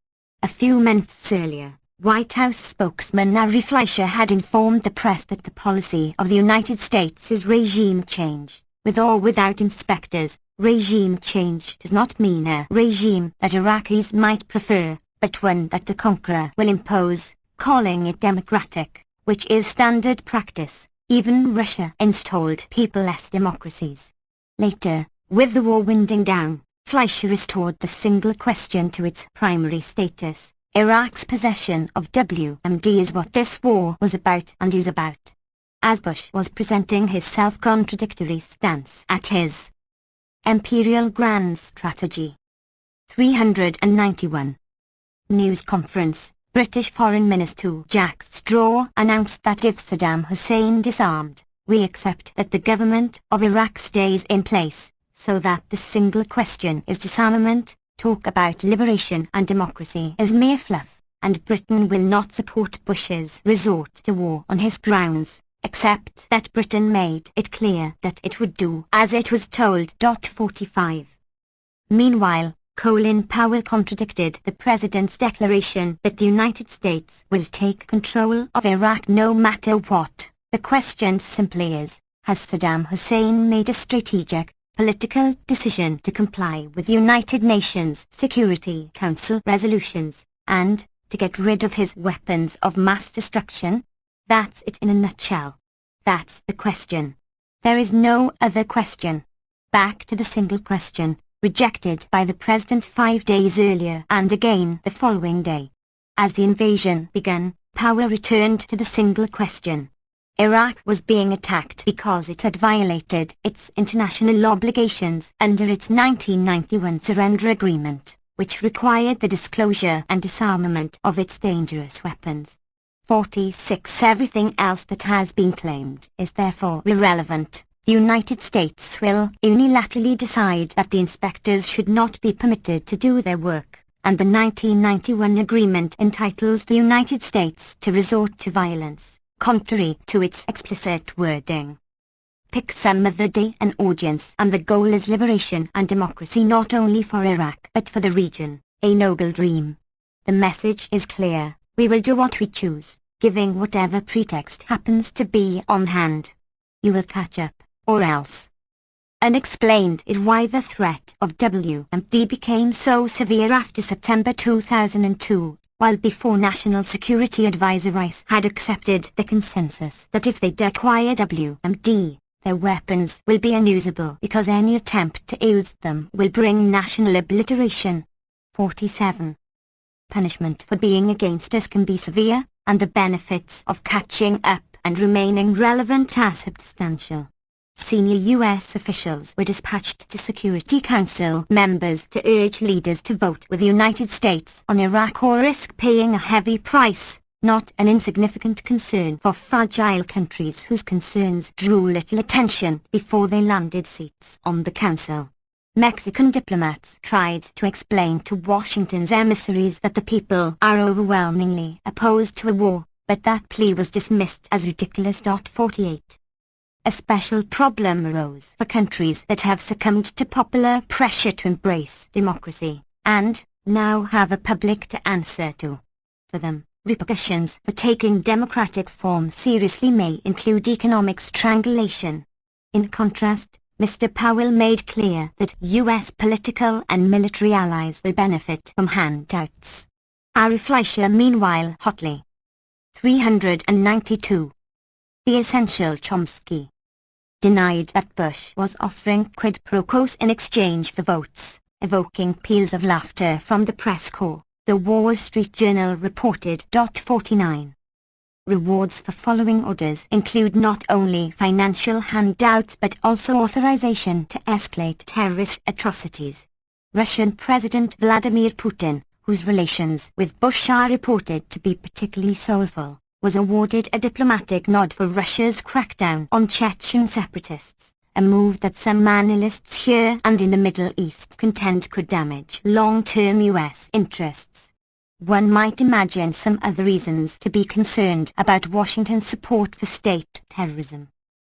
A few months earlier, White House spokesman Ari Fleischer had informed the press that the policy of the United States is regime change, with or without inspectors. Regime change does not mean a regime that Iraqis might prefer, but one that the conqueror will impose, calling it democratic, which is standard practice. Even Russia installed people-less democracies. Later, with the war winding down, Fleischer restored the single question to its primary status. Iraq's possession of WMD is what this war was about and is about. As Bush was presenting his self-contradictory stance at his Imperial Grand Strategy 391 news conference, British Foreign Minister Jack Straw announced that if Saddam Hussein disarmed, we accept that the government of Iraq stays in place, so that the single question is disarmament. Talk about liberation and democracy is mere fluff, and Britain will not support Bush's resort to war on his grounds, except that Britain made it clear that it would do as it was told. 45. Meanwhile, Colin Powell contradicted the president's declaration that the United States will take control of Iraq no matter what. The question simply is, has Saddam Hussein made a strategic, political decision to comply with the United Nations Security Council resolutions, and to get rid of his weapons of mass destruction? That's it in a nutshell. That's the question. There is no other question. Back to the single question, rejected by the president 5 days earlier and again the following day. As the invasion began, Powell returned to the single question. Iraq was being attacked because it had violated its international obligations under its 1991 surrender agreement, which required the disclosure and disarmament of its dangerous weapons. 46. Everything else that has been claimed is therefore irrelevant. The United States will unilaterally decide that the inspectors should not be permitted to do their work, and the 1991 agreement entitles the United States to resort to violence, contrary to its explicit wording. Pick some other day and audience, and the goal is liberation and democracy not only for Iraq but for the region, a noble dream. The message is clear: we will do what we choose, giving whatever pretext happens to be on hand. You will catch up, or else. Unexplained is why the threat of WMD became so severe after September 2002, while before National Security Advisor Rice had accepted the consensus that if they acquire WMD, their weapons will be unusable because any attempt to use them will bring national obliteration. 47. Punishment for being against us can be severe, and the benefits of catching up and remaining relevant are substantial. Senior U.S. officials were dispatched to Security Council members to urge leaders to vote with the United States on Iraq or risk paying a heavy price, not an insignificant concern for fragile countries whose concerns drew little attention before they landed seats on the Council. Mexican diplomats tried to explain to Washington's emissaries that the people are overwhelmingly opposed to a war, but that plea was dismissed as ridiculous. 48. A special problem arose for countries that have succumbed to popular pressure to embrace democracy, and now have a public to answer to. For them, repercussions for taking democratic form seriously may include economic strangulation. In contrast, Mr. Powell made clear that U.S. political and military allies will benefit from handouts. Ari Fleischer meanwhile hotly. 392. The Essential Chomsky denied that Bush was offering quid pro quos in exchange for votes, evoking peals of laughter from the press corps, the Wall Street Journal reported. 49. Rewards for following orders include not only financial handouts but also authorization to escalate terrorist atrocities. Russian President Vladimir Putin, whose relations with Bush are reported to be particularly soulful, was awarded a diplomatic nod for Russia's crackdown on Chechen separatists, a move that some analysts here and in the Middle East contend could damage long-term U.S. interests. One might imagine some other reasons to be concerned about Washington's support for state terrorism.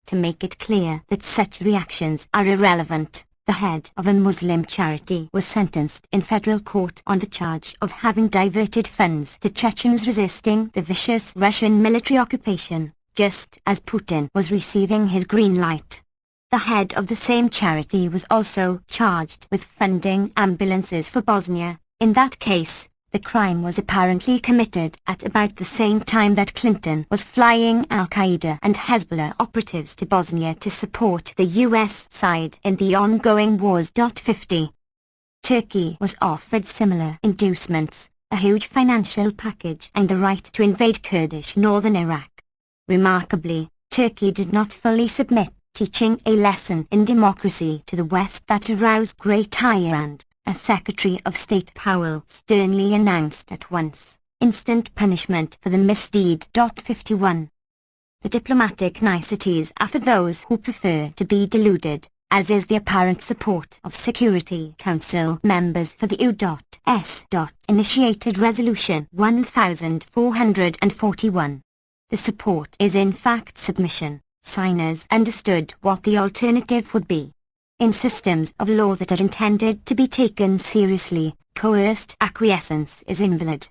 To make it clear that such reactions are irrelevant, the head of a Muslim charity was sentenced in federal court on the charge of having diverted funds to Chechens resisting the vicious Russian military occupation, just as Putin was receiving his green light. The head of the same charity was also charged with funding ambulances for Bosnia. In that case, The crime was apparently committed at about the same time that Clinton was flying Al-Qaeda and Hezbollah operatives to Bosnia to support the US side in the ongoing wars. 50. Turkey was offered similar inducements, a huge financial package and the right to invade Kurdish northern Iraq. Remarkably, Turkey did not fully submit, teaching a lesson in democracy to the West that aroused great ire, and, as Secretary of State Powell sternly announced at once, instant punishment for the misdeed. 51. The diplomatic niceties are for those who prefer to be deluded, as is the apparent support of Security Council members for the U.S. initiated Resolution 1441. The support is in fact submission. Signers understood what the alternative would be. In systems of law that are intended to be taken seriously, coerced acquiescence is invalid.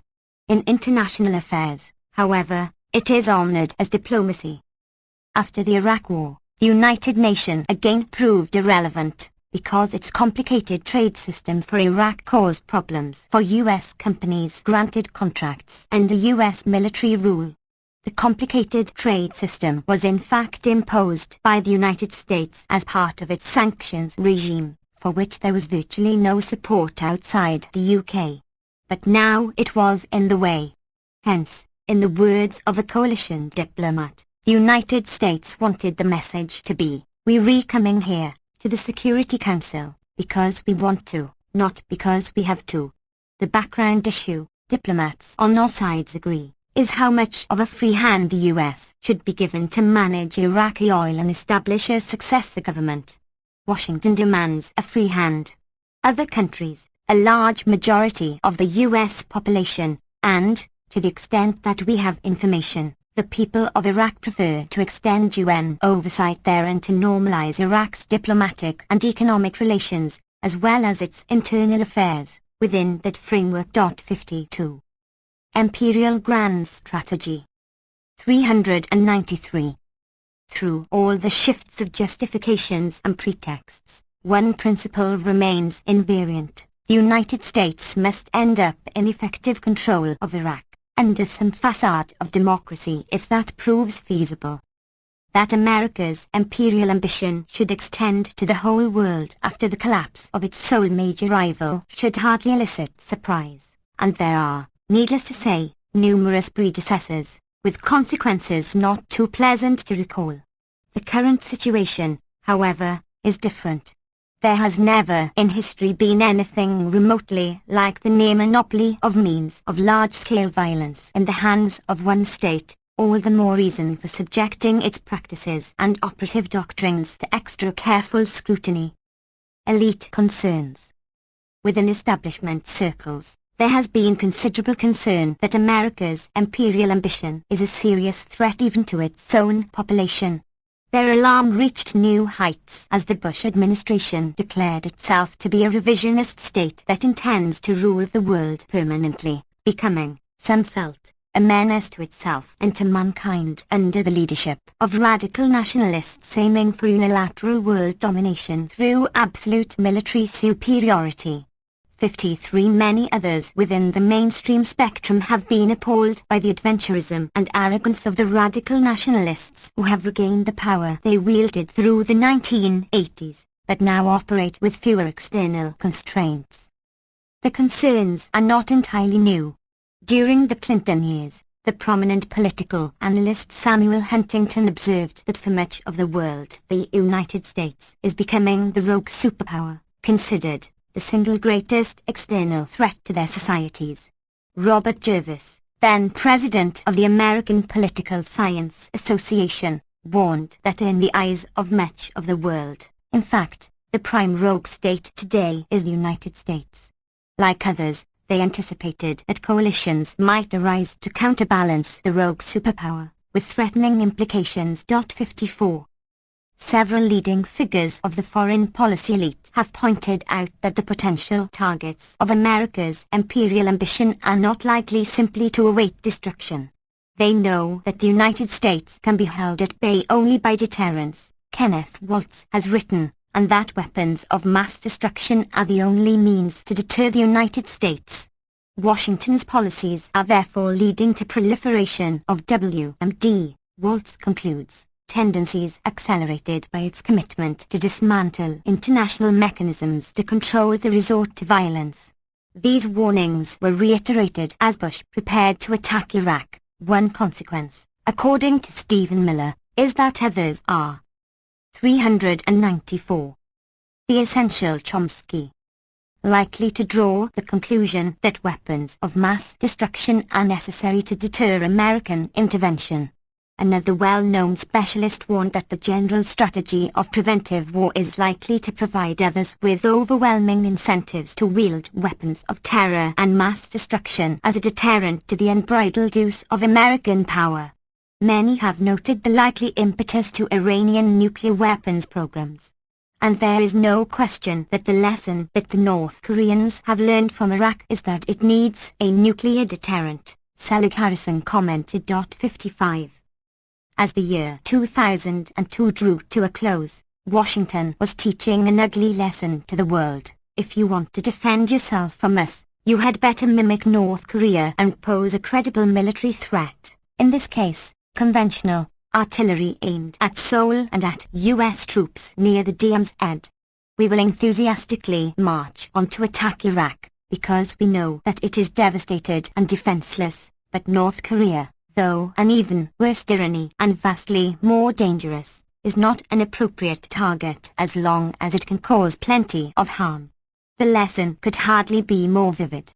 In international affairs, however, it is honored as diplomacy. After the Iraq War, the United Nations again proved irrelevant, because its complicated trade system for Iraq caused problems for U.S. companies granted contracts under U.S. military rule. The complicated trade system was in fact imposed by the United States as part of its sanctions regime, for which there was virtually no support outside the UK. But now it was in the way. Hence, in the words of a coalition diplomat, the United States wanted the message to be, "We're coming here, to the Security Council, because we want to, not because we have to." The background issue, diplomats on all sides agree, is how much of a free hand the US should be given to manage Iraqi oil and establish a successor government. Washington demands a free hand. Other countries, a large majority of the US population, and, to the extent that we have information, the people of Iraq prefer to extend UN oversight there and to normalize Iraq's diplomatic and economic relations, as well as its internal affairs, within that framework. 52. Imperial Grand Strategy. 393. Through all the shifts of justifications and pretexts, one principle remains invariant. The United States must end up in effective control of Iraq, under some facade of democracy if that proves feasible. That America's imperial ambition should extend to the whole world after the collapse of its sole major rival should hardly elicit surprise, and there are, needless to say, numerous predecessors, with consequences not too pleasant to recall. The current situation, however, is different. There has never in history been anything remotely like the near monopoly of means of large-scale violence in the hands of one state, all the more reason for subjecting its practices and operative doctrines to extra careful scrutiny. Elite concerns. Within establishment circles, there has been considerable concern that America's imperial ambition is a serious threat even to its own population. Their alarm reached new heights as the Bush administration declared itself to be a revisionist state that intends to rule the world permanently, becoming, some felt, a menace to itself and to mankind under the leadership of radical nationalists aiming for unilateral world domination through absolute military superiority. 53. Many others within the mainstream spectrum have been appalled by the adventurism and arrogance of the radical nationalists who have regained the power they wielded through the 1980s, but now operate with fewer external constraints. The concerns are not entirely new. During the Clinton years, the prominent political analyst Samuel Huntington observed that for much of the world the United States is becoming the rogue superpower, considered the single greatest external threat to their societies. Robert Jervis, then president of the American Political Science Association, warned that in the eyes of much of the world, in fact, the prime rogue state today is the United States. Like others, they anticipated that coalitions might arise to counterbalance the rogue superpower, with threatening implications. 54. Several leading figures of the foreign policy elite have pointed out that the potential targets of America's imperial ambition are not likely simply to await destruction. They know that the United States can be held at bay only by deterrence, Kenneth Waltz has written, and that weapons of mass destruction are the only means to deter the United States. Washington's policies are therefore leading to proliferation of WMD, Waltz concludes, tendencies accelerated by its commitment to dismantle international mechanisms to control the resort to violence. These warnings were reiterated as Bush prepared to attack Iraq. One consequence, according to Stephen Miller, is that others are. 394. The Essential Chomsky. Likely to draw the conclusion that weapons of mass destruction are necessary to deter American intervention. Another well-known specialist warned that the general strategy of preventive war is likely to provide others with overwhelming incentives to wield weapons of terror and mass destruction as a deterrent to the unbridled use of American power. Many have noted the likely impetus to Iranian nuclear weapons programs. And there is no question that the lesson that the North Koreans have learned from Iraq is that it needs a nuclear deterrent, Selig Harrison commented. 55. As the year 2002 drew to a close, Washington was teaching an ugly lesson to the world. If you want to defend yourself from us, you had better mimic North Korea and pose a credible military threat, in this case, conventional artillery aimed at Seoul and at U.S. troops near the DMZ. We will enthusiastically march on to attack Iraq, because we know that it is devastated and defenseless, but North Korea, though an even worse tyranny and vastly more dangerous, is not an appropriate target as long as it can cause plenty of harm. The lesson could hardly be more vivid.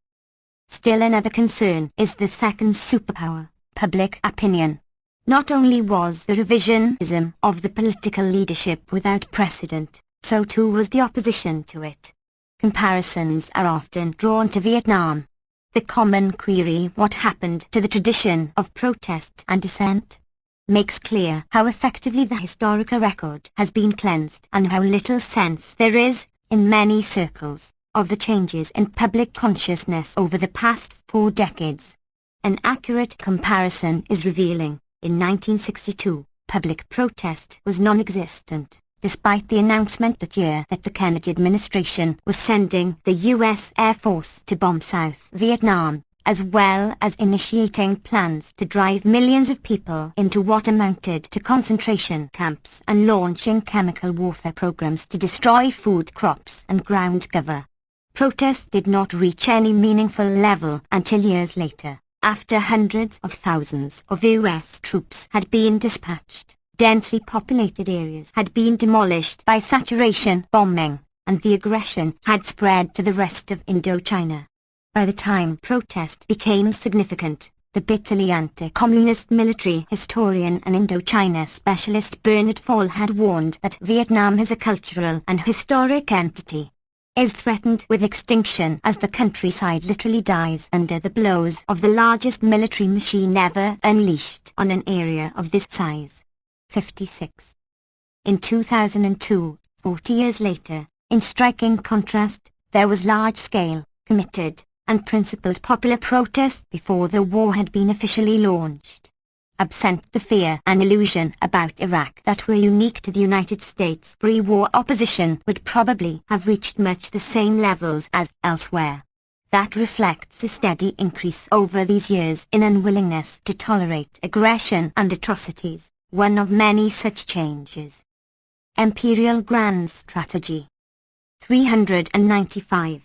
Still another concern is the second superpower, public opinion. Not only was the revisionism of the political leadership without precedent, so too was the opposition to it. Comparisons are often drawn to Vietnam. The common query, what happened to the tradition of protest and dissent, makes clear how effectively the historical record has been cleansed and how little sense there is, in many circles, of the changes in public consciousness over the past 4 decades. An accurate comparison is revealing. In 1962, public protest was non-existent, despite the announcement that year that the Kennedy administration was sending the U.S. Air Force to bomb South Vietnam, as well as initiating plans to drive millions of people into what amounted to concentration camps and launching chemical warfare programs to destroy food crops and ground cover. Protest did not reach any meaningful level until years later, after hundreds of thousands of U.S. troops had been dispatched. Densely populated areas had been demolished by saturation bombing, and the aggression had spread to the rest of Indochina. By the time protest became significant, the bitterly anti-communist military historian and Indochina specialist Bernard Fall had warned that Vietnam as a cultural and historic entity is threatened with extinction as the countryside literally dies under the blows of the largest military machine ever unleashed on an area of this size. 56. In 2002, 40 years later, in striking contrast, there was large-scale, committed, and principled popular protest before the war had been officially launched. Absent the fear and illusion about Iraq that were unique to the United States, pre-war opposition would probably have reached much the same levels as elsewhere. That reflects a steady increase over these years in unwillingness to tolerate aggression and atrocities, one of many such changes. Imperial Grand Strategy. 395.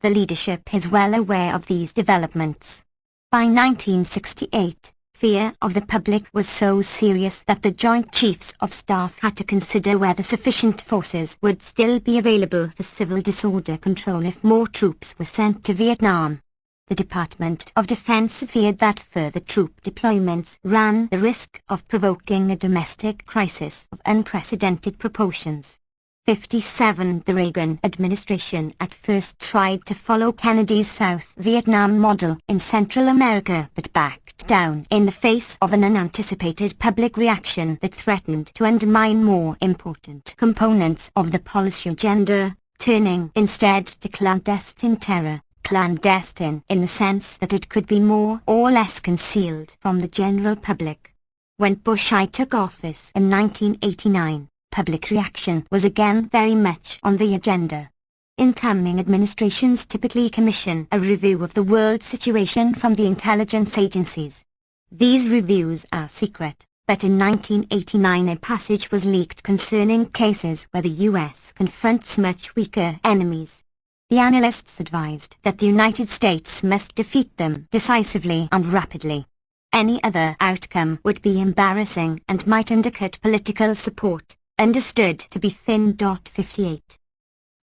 The leadership is well aware of these developments. By 1968, fear of the public was so serious that the Joint Chiefs of Staff had to consider whether sufficient forces would still be available for civil disorder control if more troops were sent to Vietnam. The Department of Defense feared that further troop deployments ran the risk of provoking a domestic crisis of unprecedented proportions. 57. The Reagan administration at first tried to follow Kennedy's South Vietnam model in Central America but backed down in the face of an unanticipated public reaction that threatened to undermine more important components of the policy agenda, turning instead to clandestine terror, clandestine in the sense that it could be more or less concealed from the general public. When Bush I took office in 1989, public reaction was again very much on the agenda. Incoming administrations typically commission a review of the world situation from the intelligence agencies. These reviews are secret, but in 1989 a passage was leaked concerning cases where the US confronts much weaker enemies. The analysts advised that the United States must defeat them decisively and rapidly. Any other outcome would be embarrassing and might undercut political support, understood to be thin. 58.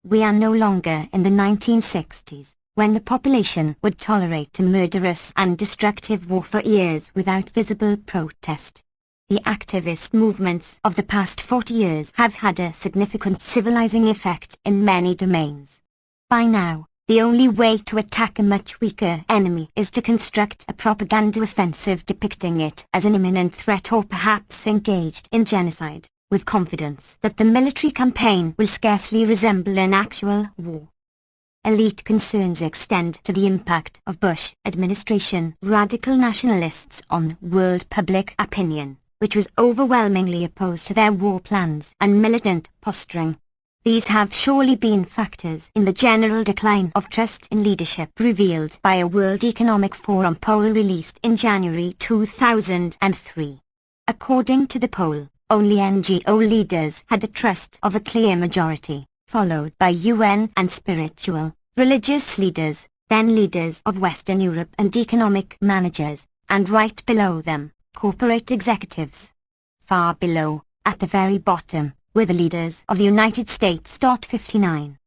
We are no longer in the 1960s, when the population would tolerate a murderous and destructive war for years without visible protest. The activist movements of the past 40 years have had a significant civilizing effect in many domains. By now, the only way to attack a much weaker enemy is to construct a propaganda offensive depicting it as an imminent threat or perhaps engaged in genocide, with confidence that the military campaign will scarcely resemble an actual war. Elite concerns extend to the impact of Bush administration radical nationalists on world public opinion, which was overwhelmingly opposed to their war plans and militant posturing. These have surely been factors in the general decline of trust in leadership revealed by a World Economic Forum poll released in January 2003. According to the poll, only NGO leaders had the trust of a clear majority, followed by UN and spiritual, religious leaders, then leaders of Western Europe and economic managers, and right below them, corporate executives. Far below, at the very bottom, were the leaders of the United States. 59.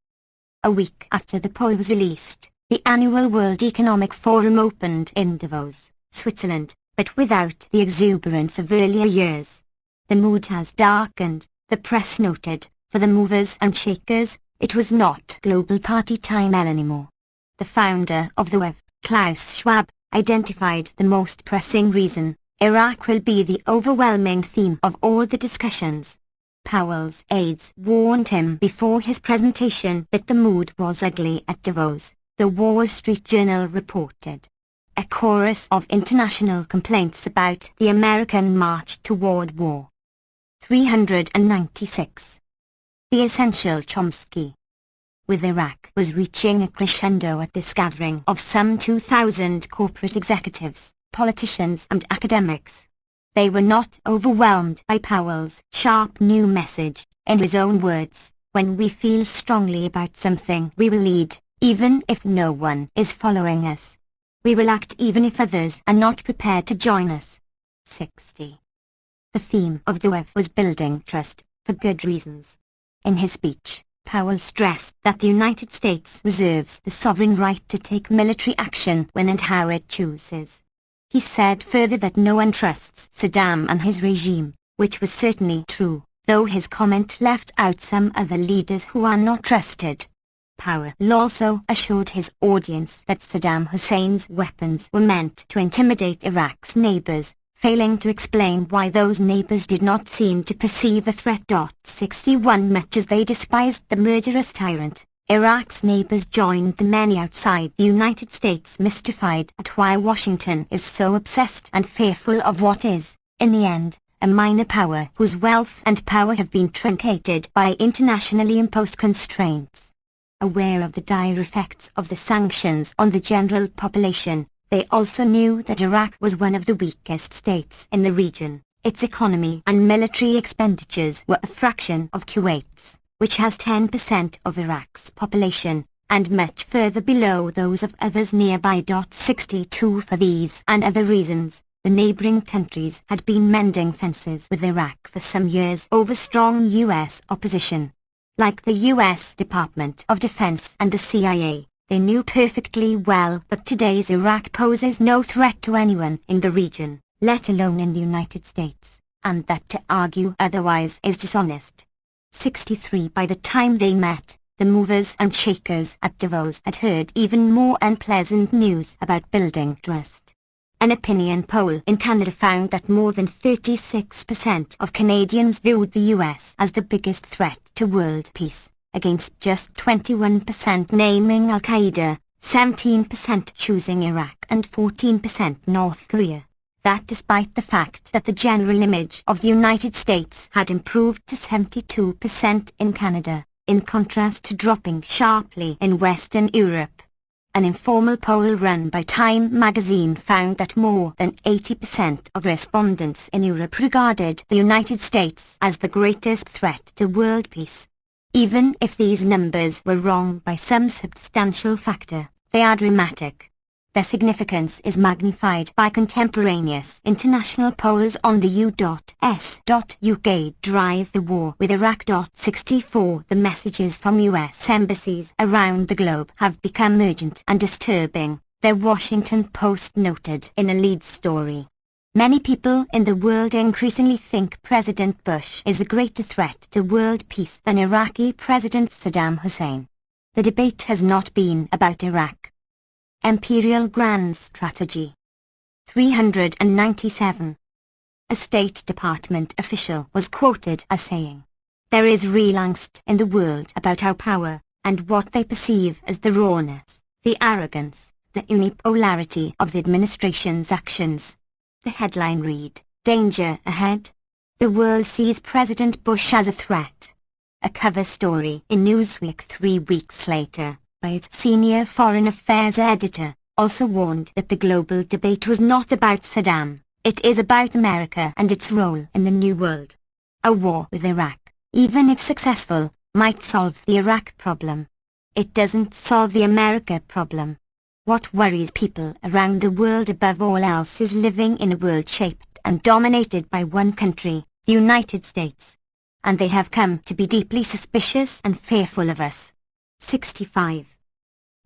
A week after the poll was released, the annual World Economic Forum opened in Davos, Switzerland, but without the exuberance of earlier years. The mood has darkened, the press noted. For the movers and shakers, it was not global party time anymore. The founder of the WEF, Klaus Schwab, identified the most pressing reason: Iraq will be the overwhelming theme of all the discussions. Powell's aides warned him before his presentation that the mood was ugly at Davos, the Wall Street Journal reported. A chorus of international complaints about the American march toward war. 396. The Essential Chomsky. With Iraq was reaching a crescendo at this gathering of some 2,000 corporate executives, politicians and academics. They were not overwhelmed by Powell's sharp new message. In his own words, when we feel strongly about something we will lead, even if no one is following us. We will act even if others are not prepared to join us. 60. The theme of the WEF was building trust, for good reasons. In his speech, Powell stressed that the United States reserves the sovereign right to take military action when and how it chooses. He said further that no one trusts Saddam and his regime, which was certainly true, though his comment left out some other leaders who are not trusted. Powell also assured his audience that Saddam Hussein's weapons were meant to intimidate Iraq's neighbors, failing to explain why those neighbors did not seem to perceive the threat. 61 Much as they despised the murderous tyrant, Iraq's neighbors joined the many outside the United States mystified at why Washington is so obsessed and fearful of what is, in the end, a minor power whose wealth and power have been truncated by internationally imposed constraints. Aware of the dire effects of the sanctions on the general population, they also knew that Iraq was one of the weakest states in the region. Its economy and military expenditures were a fraction of Kuwait's, which has 10% of Iraq's population, and much further below those of others nearby. 62 For these and other reasons, the neighboring countries had been mending fences with Iraq for some years over strong U.S. opposition. Like the U.S. Department of Defense and the CIA, they knew perfectly well that today's Iraq poses no threat to anyone in the region, let alone in the United States, and that to argue otherwise is dishonest. 63 By the time they met, the movers and shakers at Davos had heard even more unpleasant news about building trust. An opinion poll in Canada found that more than 36% of Canadians viewed the US as the biggest threat to world peace, against just 21% naming Al-Qaeda, 17% choosing Iraq and 14% North Korea. That despite the fact that the general image of the United States had improved to 72% in Canada, in contrast to dropping sharply in Western Europe. An informal poll run by Time magazine found that more than 80% of respondents in Europe regarded the United States as the greatest threat to world peace. Even if these numbers were wrong by some substantial factor, they are dramatic. Their significance is magnified by contemporaneous international polls on the U.S.UK Drive the War with Iraq. 64 The messages from US embassies around the globe have become urgent and disturbing, the Washington Post noted in a lead story. Many people in the world increasingly think President Bush is a greater threat to world peace than Iraqi President Saddam Hussein. The debate has not been about Iraq. Imperial Grand Strategy 397. A State Department official was quoted as saying, "There is real angst in the world about our power, and what they perceive as the rawness, the arrogance, the unipolarity of the administration's actions." The headline read, "Danger Ahead. The world sees President Bush as a threat." A cover story in Newsweek 3 weeks later, by its senior foreign affairs editor, also warned that the global debate was not about Saddam, it is about America and its role in the New World. A war with Iraq, even if successful, might solve the Iraq problem. It doesn't solve the America problem. What worries people around the world above all else is living in a world shaped and dominated by one country, the United States. And they have come to be deeply suspicious and fearful of us. 65.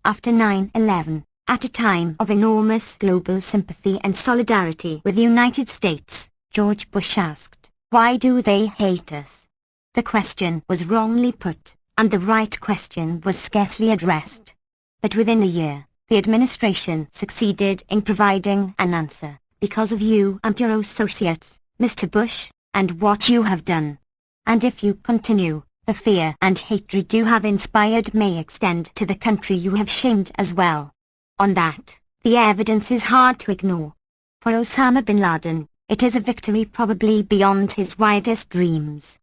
After 9/11, at a time of enormous global sympathy and solidarity with the United States, George Bush asked, "Why do they hate us?" The question was wrongly put, and the right question was scarcely addressed. But within a year, the administration succeeded in providing an answer, because of you and your associates, Mr. Bush, and what you have done. And if you continue, the fear and hatred you have inspired may extend to the country you have shamed as well. On that, the evidence is hard to ignore. For Osama bin Laden, it is a victory probably beyond his wildest dreams.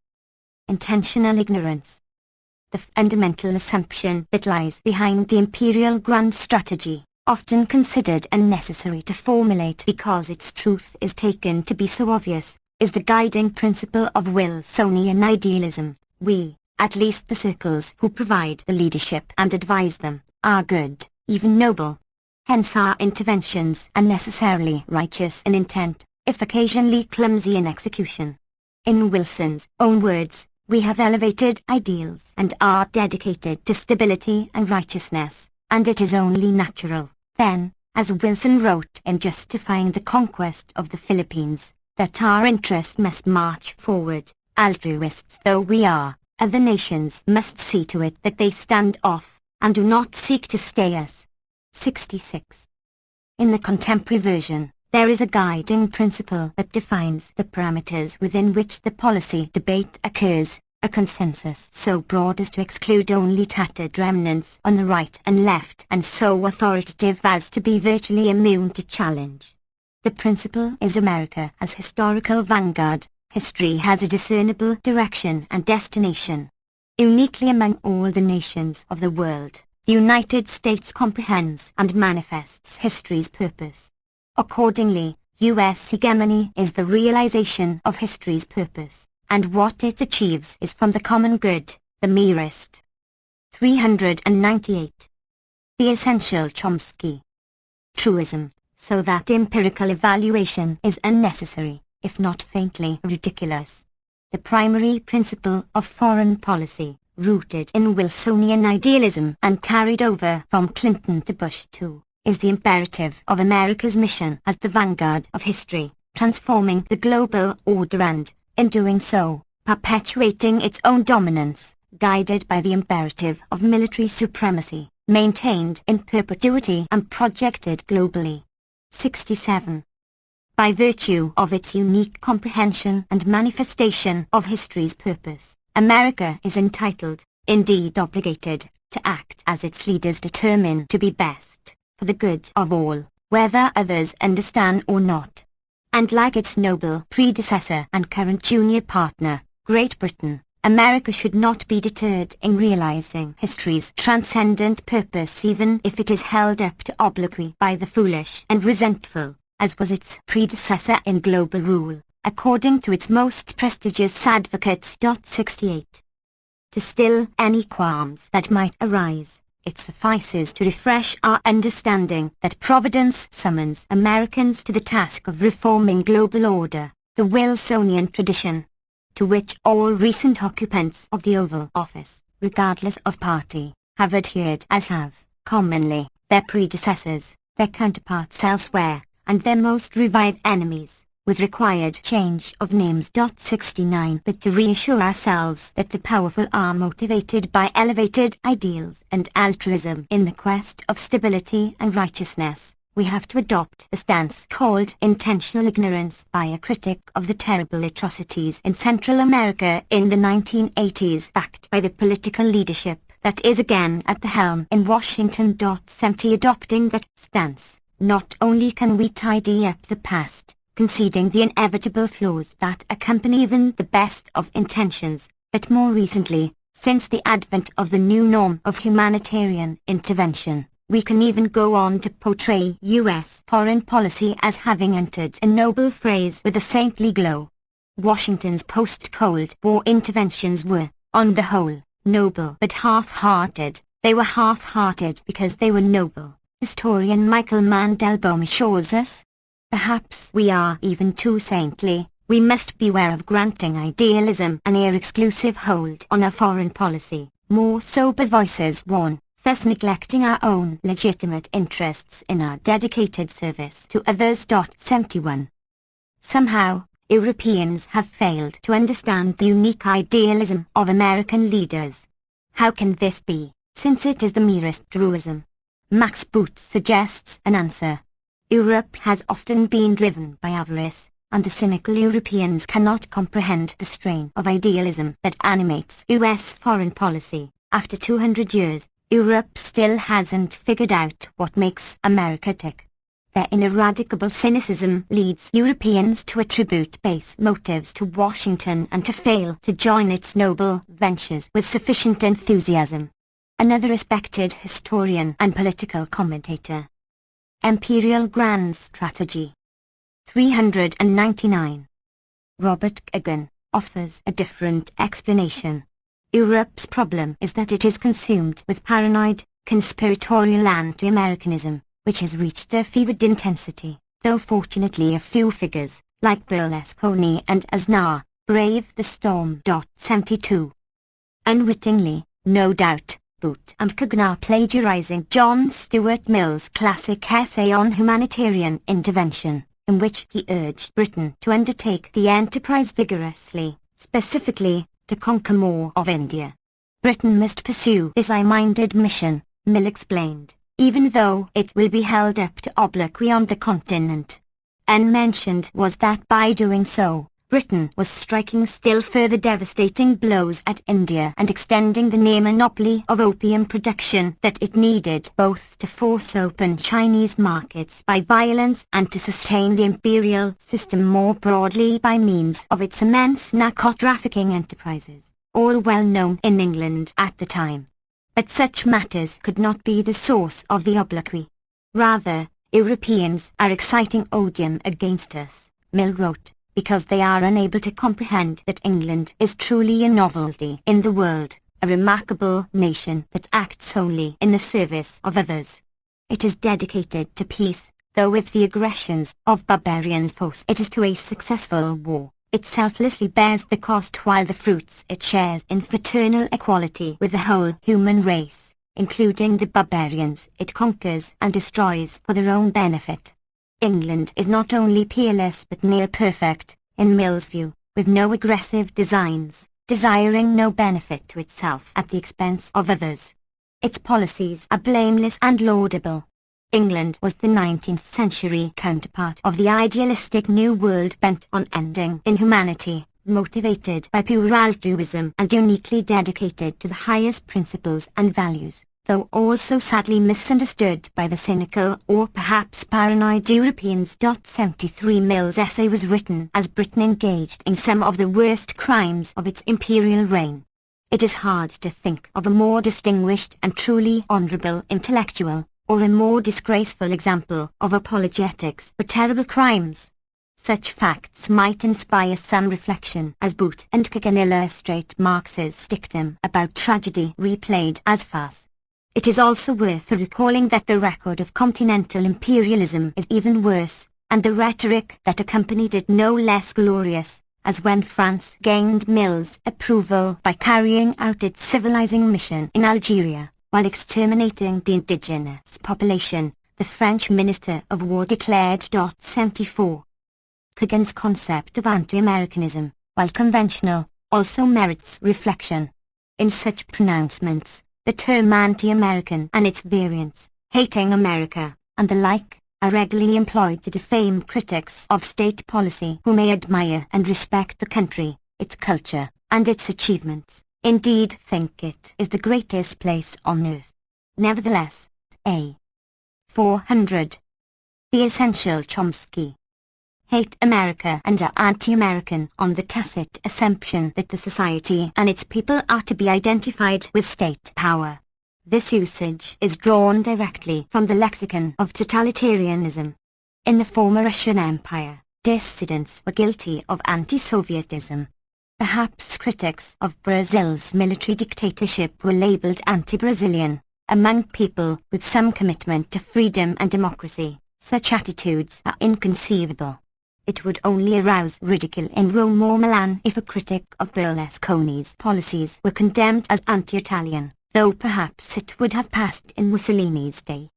Intentional ignorance. The fundamental assumption that lies behind the imperial grand strategy, often considered unnecessary to formulate because its truth is taken to be so obvious, is the guiding principle of Wilsonian idealism. We, at least the circles who provide the leadership and advise them, are good, even noble. Hence our interventions are necessarily righteous in intent, if occasionally clumsy in execution. In Wilson's own words, we have elevated ideals and are dedicated to stability and righteousness, and it is only natural, then, as Wilson wrote in justifying the conquest of the Philippines, that our interest must march forward. Altruists though we are, other nations must see to it that they stand off, and do not seek to stay us. 66. In the contemporary version, there is a guiding principle that defines the parameters within which the policy debate occurs, a consensus so broad as to exclude only tattered remnants on the right and left, and so authoritative as to be virtually immune to challenge. The principle is America as historical vanguard. History has a discernible direction and destination. Uniquely among all the nations of the world, the United States comprehends and manifests history's purpose. Accordingly, U.S. hegemony is the realization of history's purpose, and what it achieves is from the common good, the merest. 398. The Essential Chomsky truism, so that empirical evaluation is unnecessary, if not faintly ridiculous. The primary principle of foreign policy, rooted in Wilsonian idealism and carried over from Clinton to Bush too, is the imperative of America's mission as the vanguard of history, transforming the global order and, in doing so, perpetuating its own dominance, guided by the imperative of military supremacy, maintained in perpetuity and projected globally. 67. By virtue of its unique comprehension and manifestation of history's purpose, America is entitled, indeed obligated, to act as its leaders determine to be best, for the good of all, whether others understand or not. And like its noble predecessor and current junior partner, Great Britain, America should not be deterred in realizing history's transcendent purpose even if it is held up to obloquy by the foolish and resentful, as was its predecessor in global rule, according to its most prestigious advocates. 68. To still any qualms that might arise, it suffices to refresh our understanding that Providence summons Americans to the task of reforming global order, the Wilsonian tradition, to which all recent occupants of the Oval Office, regardless of party, have adhered as have, commonly, their predecessors, their counterparts elsewhere, and their most revived enemies, with required change of names. 69. But to reassure ourselves that the powerful are motivated by elevated ideals and altruism in the quest of stability and righteousness, we have to adopt the stance called intentional ignorance by a critic of the terrible atrocities in Central America in the 1980s, backed by the political leadership that is again at the helm in Washington. 70. Adopting that stance, not only can we tidy up the past, conceding the inevitable flaws that accompany even the best of intentions, but more recently, since the advent of the new norm of humanitarian intervention, we can even go on to portray U.S. foreign policy as having entered a noble phase with a saintly glow. Washington's post-Cold War interventions were, on the whole, noble but half-hearted. They were half-hearted because they were noble, historian Michael Mandelbaum assures us. Perhaps we are even too saintly. We must beware of granting idealism an exclusive hold on our foreign policy, more sober voices warn, thus neglecting our own legitimate interests in our dedicated service to others. 71. Somehow, Europeans have failed to understand the unique idealism of American leaders. How can this be, since it is the merest truism? Max Boot suggests an answer. Europe has often been driven by avarice, and the cynical Europeans cannot comprehend the strain of idealism that animates U.S. foreign policy. After 200 years, Europe still hasn't figured out what makes America tick. Their ineradicable cynicism leads Europeans to attribute base motives to Washington and to fail to join its noble ventures with sufficient enthusiasm. Another respected historian and political commentator. Imperial Grand Strategy. 399. Robert Kagan offers a different explanation. Europe's problem is that it is consumed with paranoid, conspiratorial anti-Americanism, which has reached a fevered intensity, though fortunately a few figures, like Berlusconi and Aznar, brave the storm. 72. Unwittingly, no doubt, Boot and Kagan are plagiarizing John Stuart Mill's classic essay on humanitarian intervention, in which he urged Britain to undertake the enterprise vigorously, specifically, to conquer more of India. Britain must pursue this high-minded mission, Mill explained, even though it will be held up to obloquy on the continent. Unmentioned was that by doing so, Britain was striking still further devastating blows at India and extending the near monopoly of opium production that it needed both to force open Chinese markets by violence and to sustain the imperial system more broadly by means of its immense narco-trafficking enterprises, all well known in England at the time. But such matters could not be the source of the obloquy. Rather, Europeans are exciting odium against us, Mill wrote, because they are unable to comprehend that England is truly a novelty in the world, a remarkable nation that acts only in the service of others. It is dedicated to peace, though if the aggressions of barbarians force it is to a successful war, it selflessly bears the cost while the fruits it shares in fraternal equality with the whole human race, including the barbarians it conquers and destroys for their own benefit. England is not only peerless but near perfect, in Mill's view, with no aggressive designs, desiring no benefit to itself at the expense of others. Its policies are blameless and laudable. England was the 19th century counterpart of the idealistic New World bent on ending inhumanity, motivated by pure altruism and uniquely dedicated to the highest principles and values. though also sadly misunderstood by the cynical or perhaps paranoid Europeans. 73 Mill's essay was written as Britain engaged in some of the worst crimes of its imperial reign. It is hard to think of a more distinguished and truly honourable intellectual, or a more disgraceful example of apologetics for terrible crimes. Such facts might inspire some reflection as Boot and Kagan illustrate Marx's dictum about tragedy replayed as farce. It is also worth recalling that the record of continental imperialism is even worse, and the rhetoric that accompanied it no less glorious, as when France gained Mill's approval by carrying out its civilizing mission in Algeria, while exterminating the indigenous population, the French Minister of War declared. 74. Kagan's concept of anti-Americanism, while conventional, also merits reflection. In such pronouncements, the term anti-American and its variants, hating America, and the like, are regularly employed to defame critics of state policy who may admire and respect the country, its culture, and its achievements, indeed think it is the greatest place on earth. Nevertheless, a. 400. The Essential Chomsky. Hate America and are anti-American on the tacit assumption that the society and its people are to be identified with state power. This usage is drawn directly from the lexicon of totalitarianism. In the former Russian Empire, dissidents were guilty of anti-Sovietism. Perhaps critics of Brazil's military dictatorship were labeled anti-Brazilian. Among people with some commitment to freedom and democracy, such attitudes are inconceivable. It would only arouse ridicule in Rome or Milan if a critic of Berlusconi's policies were condemned as anti-Italian, though perhaps it would have passed in Mussolini's day.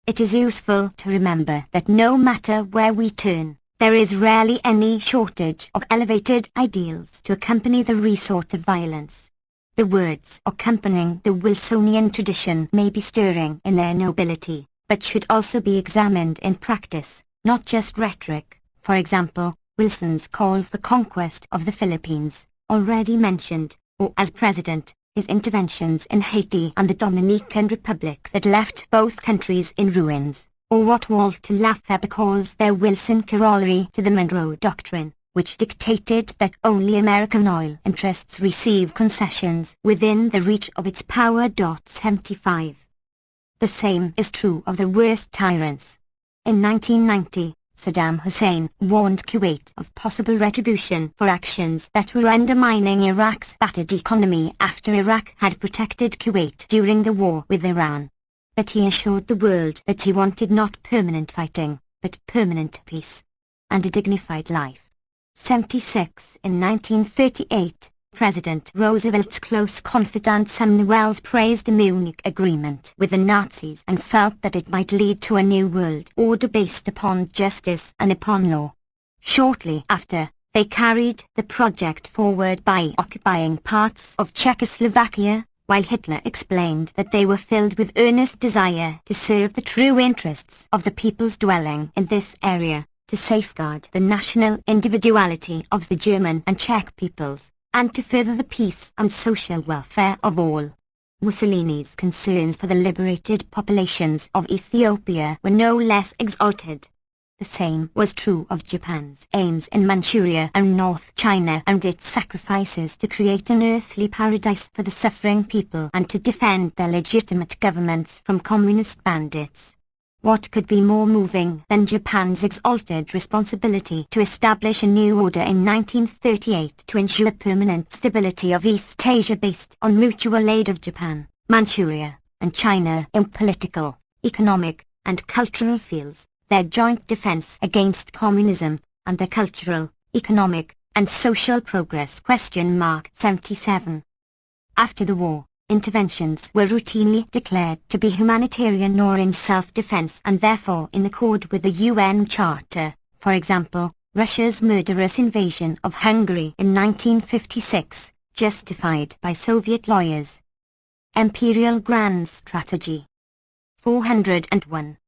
It is useful to remember that no matter where we turn, there is rarely any shortage of elevated ideals to accompany the resort of violence. The words accompanying the Wilsonian tradition may be stirring in their nobility, but should also be examined in practice, not just rhetoric. For example, Wilson's call for conquest of the Philippines, already mentioned, or as president, his interventions in Haiti and the Dominican Republic that left both countries in ruins, or what Walter Lafayette calls their Wilson corollary to the Monroe Doctrine, which dictated that only American oil interests receive concessions within the reach of its power. 75. The same is true of the worst tyrants. In 1990, Saddam Hussein warned Kuwait of possible retribution for actions that were undermining Iraq's battered economy after Iraq had protected Kuwait during the war with Iran. But he assured the world that he wanted not permanent fighting, but permanent peace, and a dignified life. 76. In 1938, President Roosevelt's close confidant Sumner Welles praised the Munich Agreement with the Nazis and felt that it might lead to a new world order based upon justice and upon law. Shortly after, they carried the project forward by occupying parts of Czechoslovakia, while Hitler explained that they were filled with earnest desire to serve the true interests of the peoples dwelling in this area, to safeguard the national individuality of the German and Czech peoples, and to further the peace and social welfare of all. Mussolini's concerns for the liberated populations of Ethiopia were no less exalted. The same was true of Japan's aims in Manchuria and North China and its sacrifices to create an earthly paradise for the suffering people and to defend their legitimate governments from communist bandits. What could be more moving than Japan's exalted responsibility to establish a new order in 1938 to ensure permanent stability of East Asia based on mutual aid of Japan, Manchuria, and China in political, economic, and cultural fields, their joint defense against communism, and their cultural, economic, and social progress? 77. After the war, interventions were routinely declared to be humanitarian or in self-defense and therefore in accord with the UN Charter. For example, Russia's murderous invasion of Hungary in 1956, justified by Soviet lawyers. Imperial Grand Strategy. 401.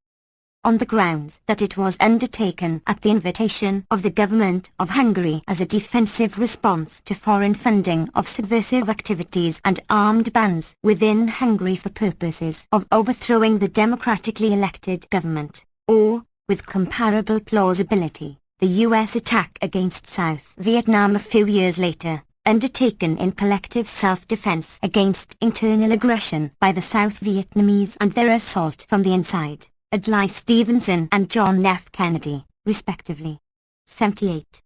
on the grounds that it was undertaken at the invitation of the government of Hungary as a defensive response to foreign funding of subversive activities and armed bands within Hungary for purposes of overthrowing the democratically elected government, or, with comparable plausibility, the U.S. attack against South Vietnam a few years later, undertaken in collective self-defense against internal aggression by the South Vietnamese and their assault from the inside. Adlai Stevenson and John F. Kennedy, respectively. 78.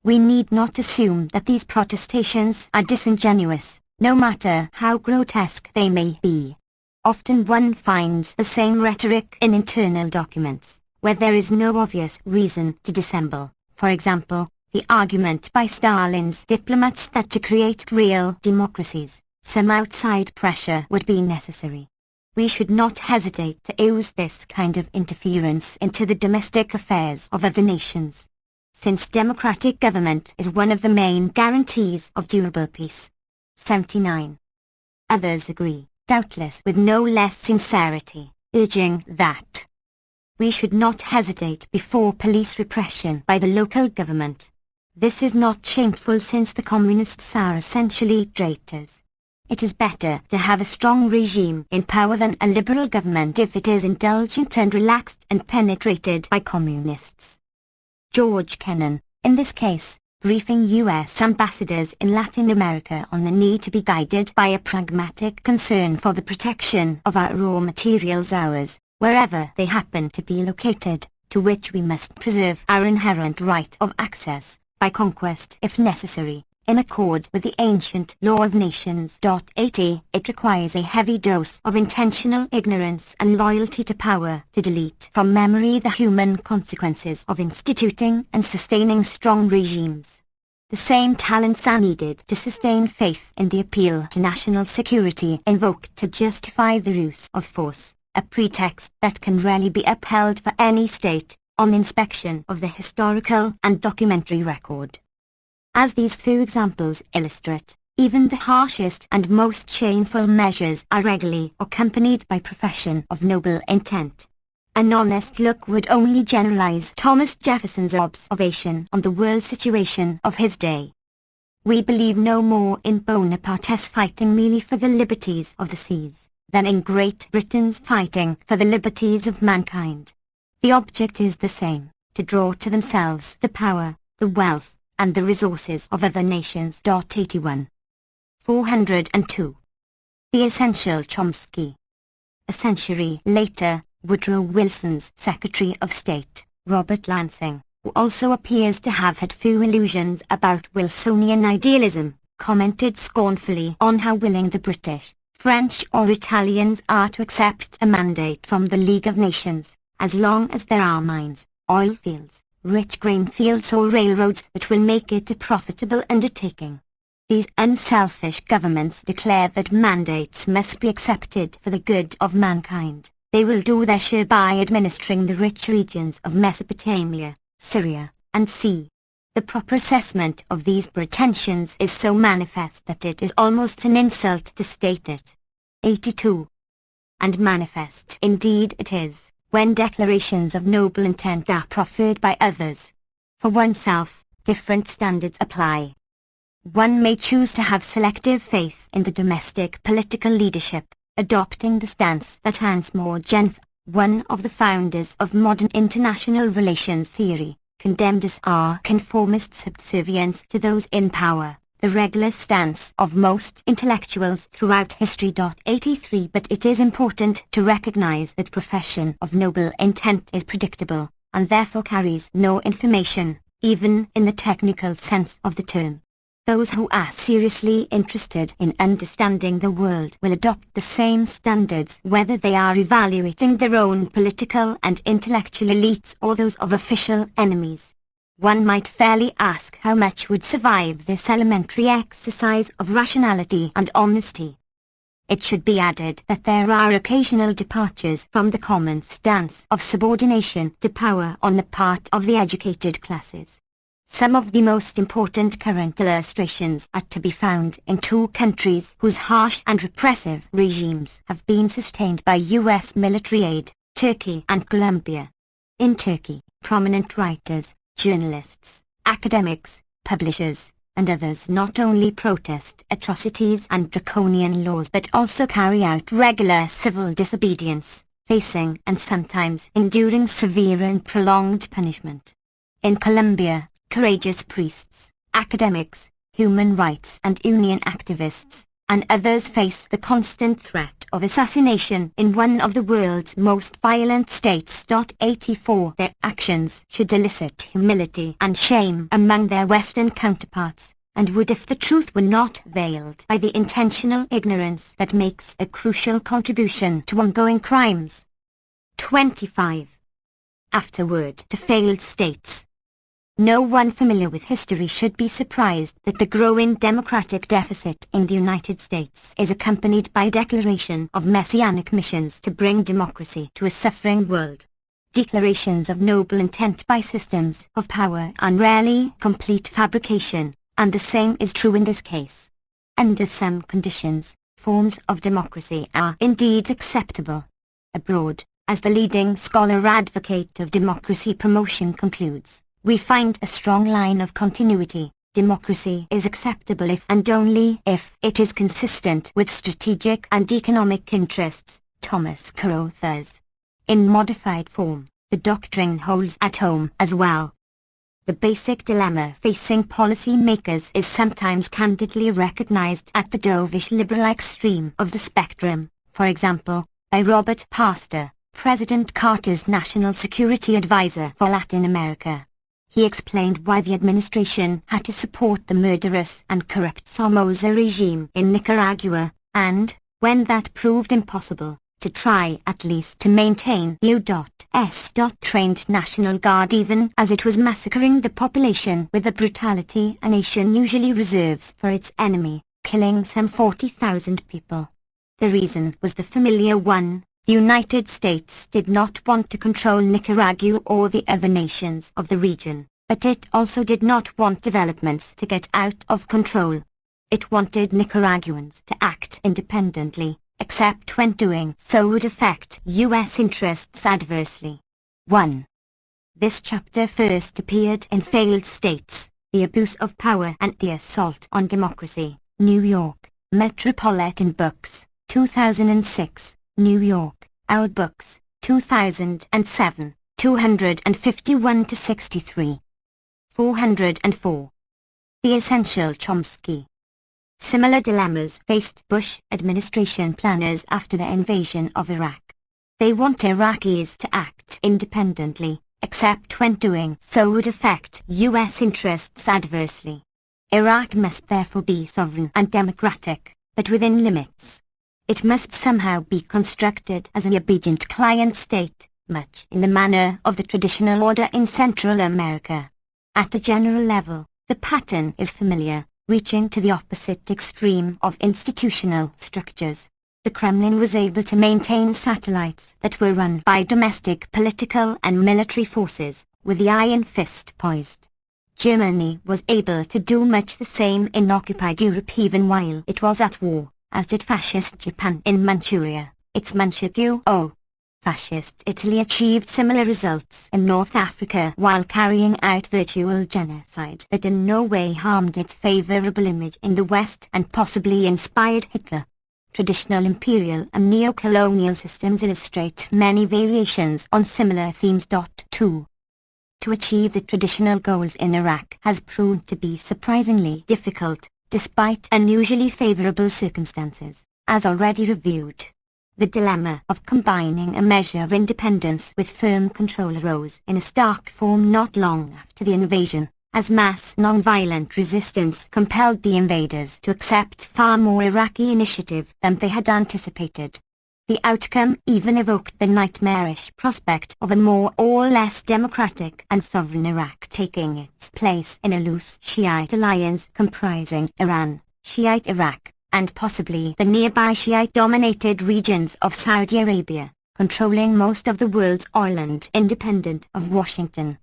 We need not assume that these protestations are disingenuous, no matter how grotesque they may be. Often one finds the same rhetoric in internal documents, where there is no obvious reason to dissemble. For example, the argument by Stalin's diplomats that to create real democracies, some outside pressure would be necessary. We should not hesitate to use this kind of interference into the domestic affairs of other nations, since democratic government is one of the main guarantees of durable peace. 79. Others agree, doubtless with no less sincerity, urging that we should not hesitate before police repression by the local government. This is not shameful since the communists are essentially traitors. It is better to have a strong regime in power than a liberal government if it is indulgent and relaxed and penetrated by communists. George Kennan, in this case, briefing U.S. ambassadors in Latin America on the need to be guided by a pragmatic concern for the protection of our raw materials ours, wherever they happen to be located, to which we must preserve our inherent right of access, by conquest if necessary. In accord with the ancient law of nations. 80, it requires a heavy dose of intentional ignorance and loyalty to power to delete from memory the human consequences of instituting and sustaining strong regimes. The same talents are needed to sustain faith in the appeal to national security invoked to justify the use of force, a pretext that can rarely be upheld for any state, on inspection of the historical and documentary record. As these few examples illustrate, even the harshest and most shameful measures are regularly accompanied by profession of noble intent. An honest look would only generalize Thomas Jefferson's observation on the world situation of his day. We believe no more in Bonaparte's fighting merely for the liberties of the seas, than in Great Britain's fighting for the liberties of mankind. The object is the same, to draw to themselves the power, the wealth, and the resources of other nations. 81. 402. The Essential Chomsky. A century later, Woodrow Wilson's Secretary of State, Robert Lansing, who also appears to have had few illusions about Wilsonian idealism, commented scornfully on how willing the British, French or Italians are to accept a mandate from the League of Nations, as long as there are mines, oil fields, rich grain fields or railroads that will make it a profitable undertaking. These unselfish governments declare that mandates must be accepted for the good of mankind. They will do their share by administering the rich regions of Mesopotamia, Syria, and C. The proper assessment of these pretensions is so manifest that it is almost an insult to state it. 82. And manifest indeed it is, when declarations of noble intent are proffered by others. For oneself, different standards apply. One may choose to have selective faith in the domestic political leadership, adopting the stance that Hans Morgenthau, one of the founders of modern international relations theory, condemned as our conformist subservience to those in power, the regular stance of most intellectuals throughout history. 83 But it is important to recognize that profession of noble intent is predictable, and therefore carries no information, even in the technical sense of the term. Those who are seriously interested in understanding the world will adopt the same standards whether they are evaluating their own political and intellectual elites or those of official enemies. One might fairly ask how much would survive this elementary exercise of rationality and honesty. It should be added that there are occasional departures from the common stance of subordination to power on the part of the educated classes. Some of the most important current illustrations are to be found in two countries whose harsh and repressive regimes have been sustained by U.S. military aid, Turkey and Colombia. In Turkey, prominent writers, journalists, academics, publishers, and others not only protest atrocities and draconian laws but also carry out regular civil disobedience, facing and sometimes enduring severe and prolonged punishment. In Colombia, courageous priests, academics, human rights and union activists, and others face the constant threat of assassination in one of the world's most violent states. 84 Their actions should elicit humility and shame among their Western counterparts, and would if the truth were not veiled by the intentional ignorance that makes a crucial contribution to ongoing crimes. 25. Afterward to failed states. No one familiar with history should be surprised that the growing democratic deficit in the United States is accompanied by declaration of messianic missions to bring democracy to a suffering world. Declarations of noble intent by systems of power are rarely complete fabrication, and the same is true in this case. Under some conditions, forms of democracy are indeed acceptable. Abroad, as the leading scholar advocate of democracy promotion concludes, we find a strong line of continuity. Democracy is acceptable if and only if it is consistent with strategic and economic interests, Thomas Carothers. In modified form, the doctrine holds at home as well. The basic dilemma facing policymakers is sometimes candidly recognized at the dovish liberal extreme of the spectrum, for example, by Robert Pastor, President Carter's National Security Advisor for Latin America. He explained why the administration had to support the murderous and corrupt Somoza regime in Nicaragua, and, when that proved impossible, to try at least to maintain the U.S. trained National Guard even as it was massacring the population with the brutality a nation usually reserves for its enemy, killing some 40,000 people. The reason was the familiar one. The United States did not want to control Nicaragua or the other nations of the region, but it also did not want developments to get out of control. It wanted Nicaraguans to act independently, except when doing so would affect U.S. interests adversely. 1. This chapter first appeared in Failed States, The Abuse of Power and the Assault on Democracy, New York, Metropolitan Books, 2006. New York, Our Books, 2007, 251-63. 404. The Essential Chomsky. Similar dilemmas faced Bush administration planners after the invasion of Iraq. They want Iraqis to act independently, except when doing so would affect U.S. interests adversely. Iraq must therefore be sovereign and democratic, but within limits. It must somehow be constructed as an obedient client state, much in the manner of the traditional order in Central America. At a general level, the pattern is familiar, reaching to the opposite extreme of institutional structures. The Kremlin was able to maintain satellites that were run by domestic political and military forces, with the iron fist poised. Germany was able to do much the same in occupied Europe even while it was at war, as did fascist Japan in Manchuria, its Manchukuo. Fascist Italy achieved similar results in North Africa while carrying out virtual genocide that in no way harmed its favorable image in the West and possibly inspired Hitler. Traditional imperial and neo-colonial systems illustrate many variations on similar themes. 2. To achieve the traditional goals in Iraq has proved to be surprisingly difficult, despite unusually favorable circumstances, as already reviewed. The dilemma of combining a measure of independence with firm control arose in a stark form not long after the invasion, as mass non-violent resistance compelled the invaders to accept far more Iraqi initiative than they had anticipated. The outcome even evoked the nightmarish prospect of a more or less democratic and sovereign Iraq taking its place in a loose Shiite alliance comprising Iran, Shiite Iraq, and possibly the nearby Shiite-dominated regions of Saudi Arabia, controlling most of the world's oil and independent of Washington.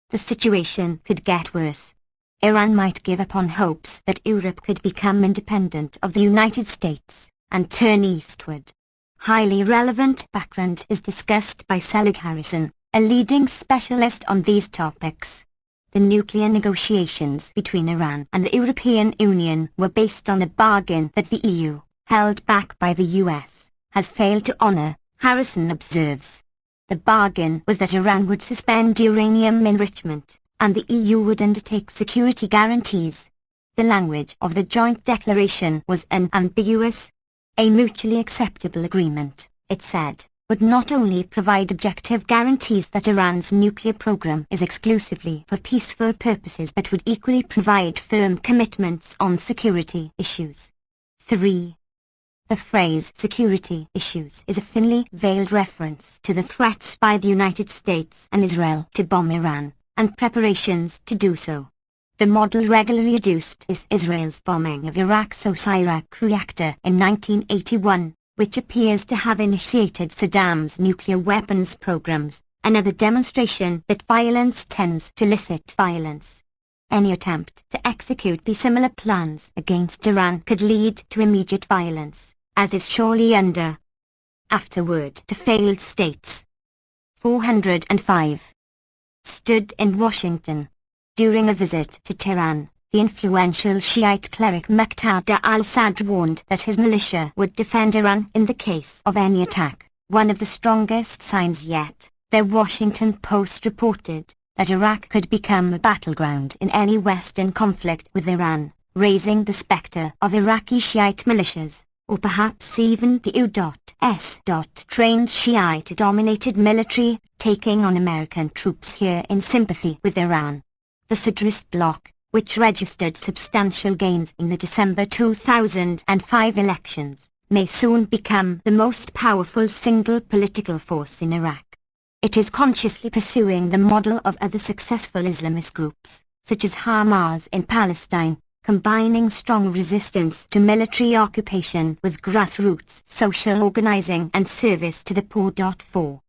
The situation could get worse. Iran might give up on hopes that Europe could become independent of the United States, and turn eastward. highly relevant background is discussed by Selig Harrison, a leading specialist on these topics. The nuclear negotiations between Iran and the European Union were based on a bargain that the EU, held back by the US, has failed to honor, Harrison observes. The bargain was that Iran would suspend uranium enrichment, and the EU would undertake security guarantees. The language of the joint declaration was unambiguous. A mutually acceptable agreement, it said, would not only provide objective guarantees that Iran's nuclear program is exclusively for peaceful purposes but would equally provide firm commitments on security issues. 3. The phrase security issues is a thinly veiled reference to the threats by the United States and Israel to bomb Iran, and preparations to do so. The model regularly adduced is Israel's bombing of Iraq's Osirak reactor in 1981, which appears to have initiated Saddam's nuclear weapons programs, another demonstration that violence tends to elicit violence. Any attempt to execute the similar plans against Iran could lead to immediate violence, as is surely under. Afterward to failed states. 405. Stood in Washington. During a visit to Tehran, the influential Shiite cleric Muqtada al-Sadr warned that his militia would defend Iran in the case of any attack, one of the strongest signs yet. The Washington Post reported that Iraq could become a battleground in any Western conflict with Iran, raising the specter of Iraqi Shiite militias, or perhaps even the U.S. trained Shiite-dominated military taking on American troops here in sympathy with Iran. The Sadrist bloc, which registered substantial gains in the December 2005 elections, may soon become the most powerful single political force in Iraq. It is consciously pursuing the model of other successful Islamist groups, such as Hamas in Palestine, combining strong resistance to military occupation with grassroots social organizing and service to the poor. 4.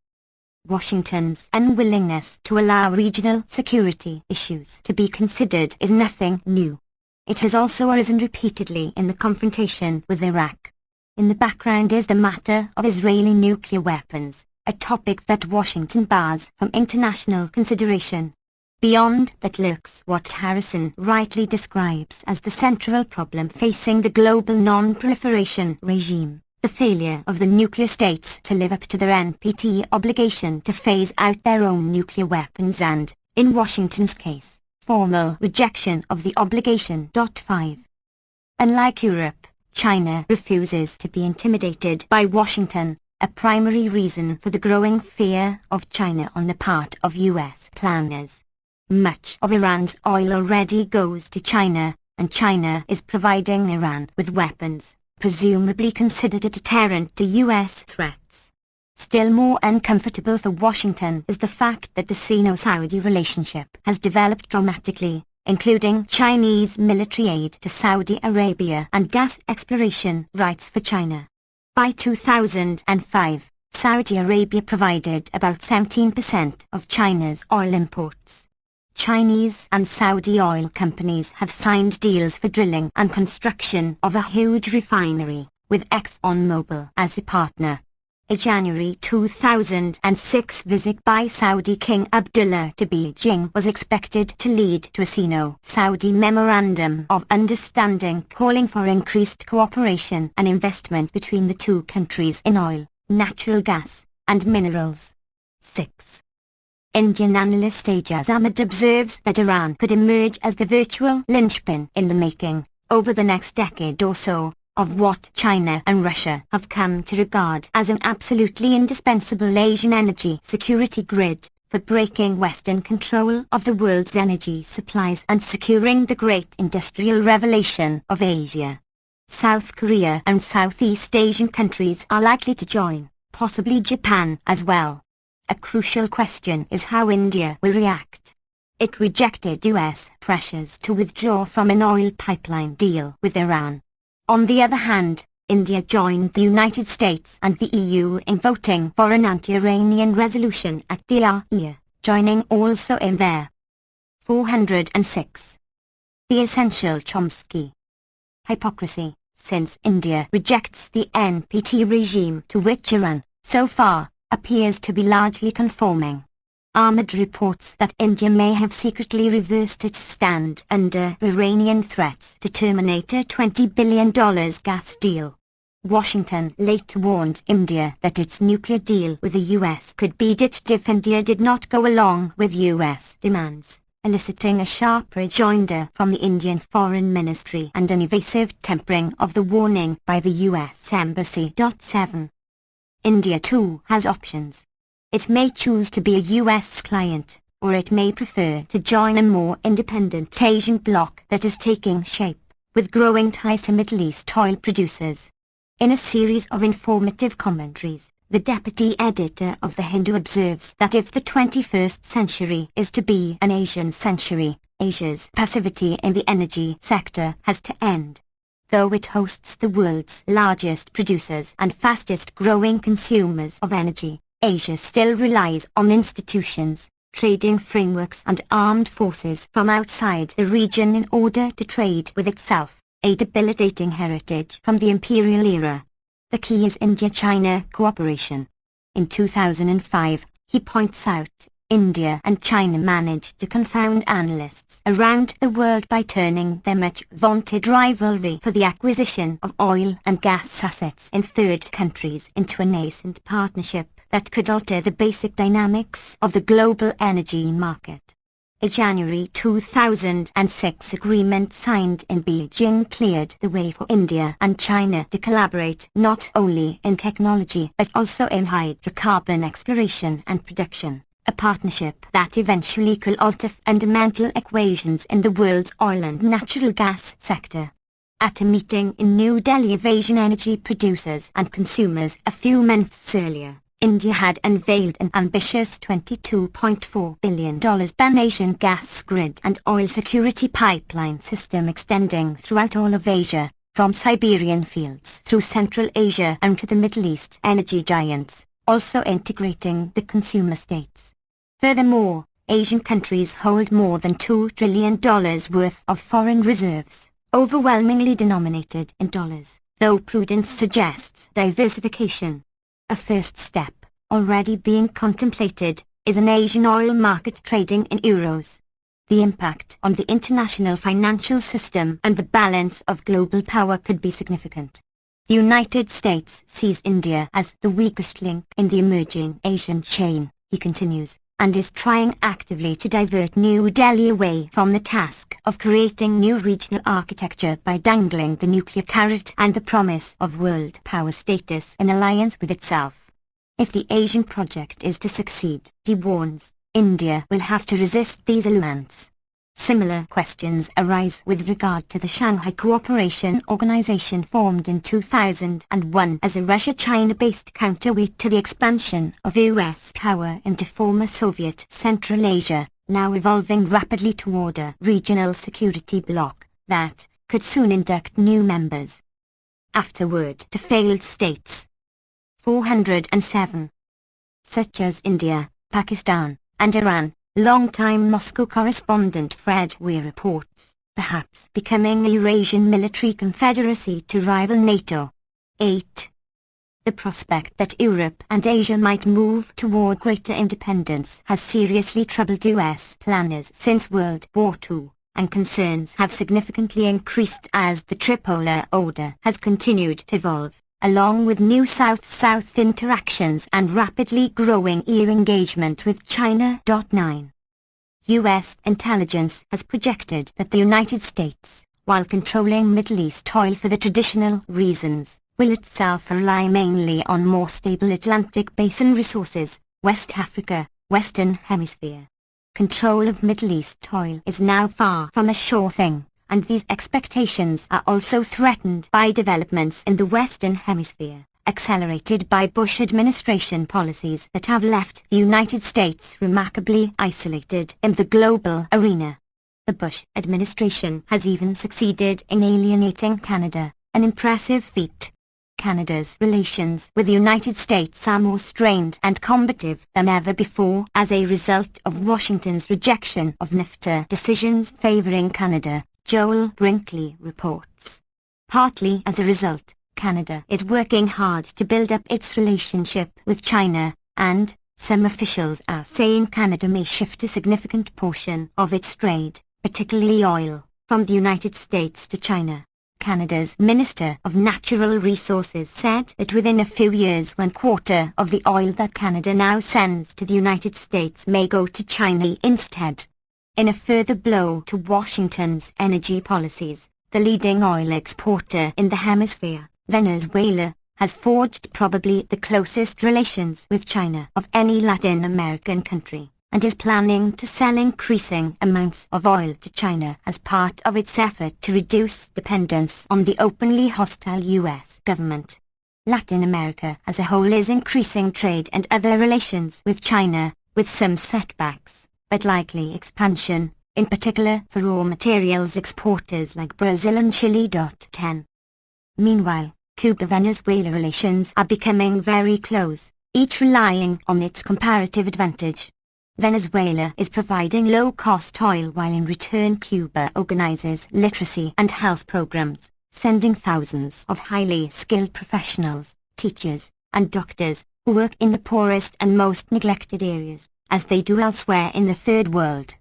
Washington's unwillingness to allow regional security issues to be considered is nothing new. It has also arisen repeatedly in the confrontation with Iraq. In the background is the matter of Israeli nuclear weapons, a topic that Washington bars from international consideration. Beyond that lurks what Harrison rightly describes as the central problem facing the global non-proliferation regime. The failure of the nuclear states to live up to their NPT obligation to phase out their own nuclear weapons and, in Washington's case, formal rejection of the obligation. 5. Unlike Europe, China refuses to be intimidated by Washington, a primary reason for the growing fear of China on the part of U.S. planners. Much of Iran's oil already goes to China, and China is providing Iran with weapons, presumably considered a deterrent to U.S. threats. Still more uncomfortable for Washington is the fact that the Sino-Saudi relationship has developed dramatically, including Chinese military aid to Saudi Arabia and gas exploration rights for China. By 2005, Saudi Arabia provided about 17% of China's oil imports. Chinese and Saudi oil companies have signed deals for drilling and construction of a huge refinery, with ExxonMobil as a partner. A January 2006 visit by Saudi King Abdullah to Beijing was expected to lead to a Sino-Saudi Memorandum of Understanding calling for increased cooperation and investment between the two countries in oil, natural gas, and minerals. 6. Indian analyst Ajaz Ahmed observes that Iran could emerge as the virtual linchpin in the making, over the next decade or so, of what China and Russia have come to regard as an absolutely indispensable Asian energy security grid, for breaking Western control of the world's energy supplies and securing the great industrial revolution of Asia. South Korea and Southeast Asian countries are likely to join, possibly Japan as well. A crucial question is how India will react. It rejected U.S. pressures to withdraw from an oil pipeline deal with Iran. On the other hand, India joined the United States and the EU in voting for an anti-Iranian resolution at the IAEA, joining also in there. 406. The Essential Chomsky. Hypocrisy, since India rejects the NPT regime to which Iran, so far, appears to be largely conforming. Ahmed reports that India may have secretly reversed its stand under Iranian threats to terminate a $20 billion gas deal. Washington later warned India that its nuclear deal with the US could be ditched if India did not go along with US demands, eliciting a sharp rejoinder from the Indian Foreign Ministry and an evasive tempering of the warning by the US Embassy. 7. India too has options. It may choose to be a US client, or it may prefer to join a more independent Asian bloc that is taking shape, with growing ties to Middle East oil producers. In a series of informative commentaries, the deputy editor of The Hindu observes that if the 21st century is to be an Asian century, Asia's passivity in the energy sector has to end. Though it hosts the world's largest producers and fastest growing consumers of energy, Asia still relies on institutions, trading frameworks and armed forces from outside the region in order to trade with itself, a debilitating heritage from the imperial era. The key is India-China cooperation. In 2005, he points out, India and China managed to confound analysts around the world by turning their much-vaunted rivalry for the acquisition of oil and gas assets in third countries into a nascent partnership that could alter the basic dynamics of the global energy market. A January 2006 agreement signed in Beijing cleared the way for India and China to collaborate not only in technology but also in hydrocarbon exploration and production, a partnership that eventually could alter fundamental equations in the world's oil and natural gas sector. At a meeting in New Delhi of Asian energy producers and consumers a few months earlier, India had unveiled an ambitious $22.4 billion pan-Asian gas grid and oil security pipeline system extending throughout all of Asia, from Siberian fields through Central Asia and to the Middle East energy giants, also integrating the consumer states. Furthermore, Asian countries hold more than $2 trillion worth of foreign reserves, overwhelmingly denominated in dollars, though prudence suggests diversification. A first step, already being contemplated, is an Asian oil market trading in euros. The impact on the international financial system and the balance of global power could be significant. The United States sees India as the weakest link in the emerging Asian chain, he continues, and is trying actively to divert New Delhi away from the task of creating new regional architecture by dangling the nuclear carrot and the promise of world power status in alliance with itself. If the Asian project is to succeed, he warns, India will have to resist these allurements. Similar questions arise with regard to the Shanghai Cooperation Organization formed in 2001 as a Russia-China-based counterweight to the expansion of US power into former Soviet Central Asia, now evolving rapidly toward a regional security bloc that could soon induct new members. Afterward to failed states. 407. Such as India, Pakistan, and Iran. Longtime Moscow correspondent Fred Weir reports, perhaps becoming a Eurasian military confederacy to rival NATO. 8. The prospect that Europe and Asia might move toward greater independence has seriously troubled US planners since World War II, and concerns have significantly increased as the tripolar order has continued to evolve, along with new South-South interactions and rapidly growing EU engagement with China. 9. US intelligence has projected that the United States, while controlling Middle East oil for the traditional reasons, will itself rely mainly on more stable Atlantic Basin resources, West Africa, Western Hemisphere. Control of Middle East oil is now far from a sure thing, and these expectations are also threatened by developments in the Western Hemisphere, accelerated by Bush administration policies that have left the United States remarkably isolated in the global arena. The Bush administration has even succeeded in alienating Canada, an impressive feat. Canada's relations with the United States are more strained and combative than ever before as a result of Washington's rejection of NAFTA decisions favoring Canada, Joel Brinkley reports. Partly as a result, Canada is working hard to build up its relationship with China, and some officials are saying Canada may shift a significant portion of its trade, particularly oil, from the United States to China. Canada's Minister of Natural Resources said that within a few years 1/4 of the oil that Canada now sends to the United States may go to China instead. In a further blow to Washington's energy policies, the leading oil exporter in the hemisphere, Venezuela, has forged probably the closest relations with China of any Latin American country, and is planning to sell increasing amounts of oil to China as part of its effort to reduce dependence on the openly hostile U.S. government. Latin America as a whole is increasing trade and other relations with China, with some setbacks, but likely expansion, in particular for raw materials exporters like Brazil and Chile. 10. Meanwhile, Cuba-Venezuela relations are becoming very close, each relying on its comparative advantage. Venezuela is providing low-cost oil while in return Cuba organizes literacy and health programs, sending thousands of highly skilled professionals, teachers, and doctors, who work in the poorest and most neglected areas, as they do elsewhere in the Third World.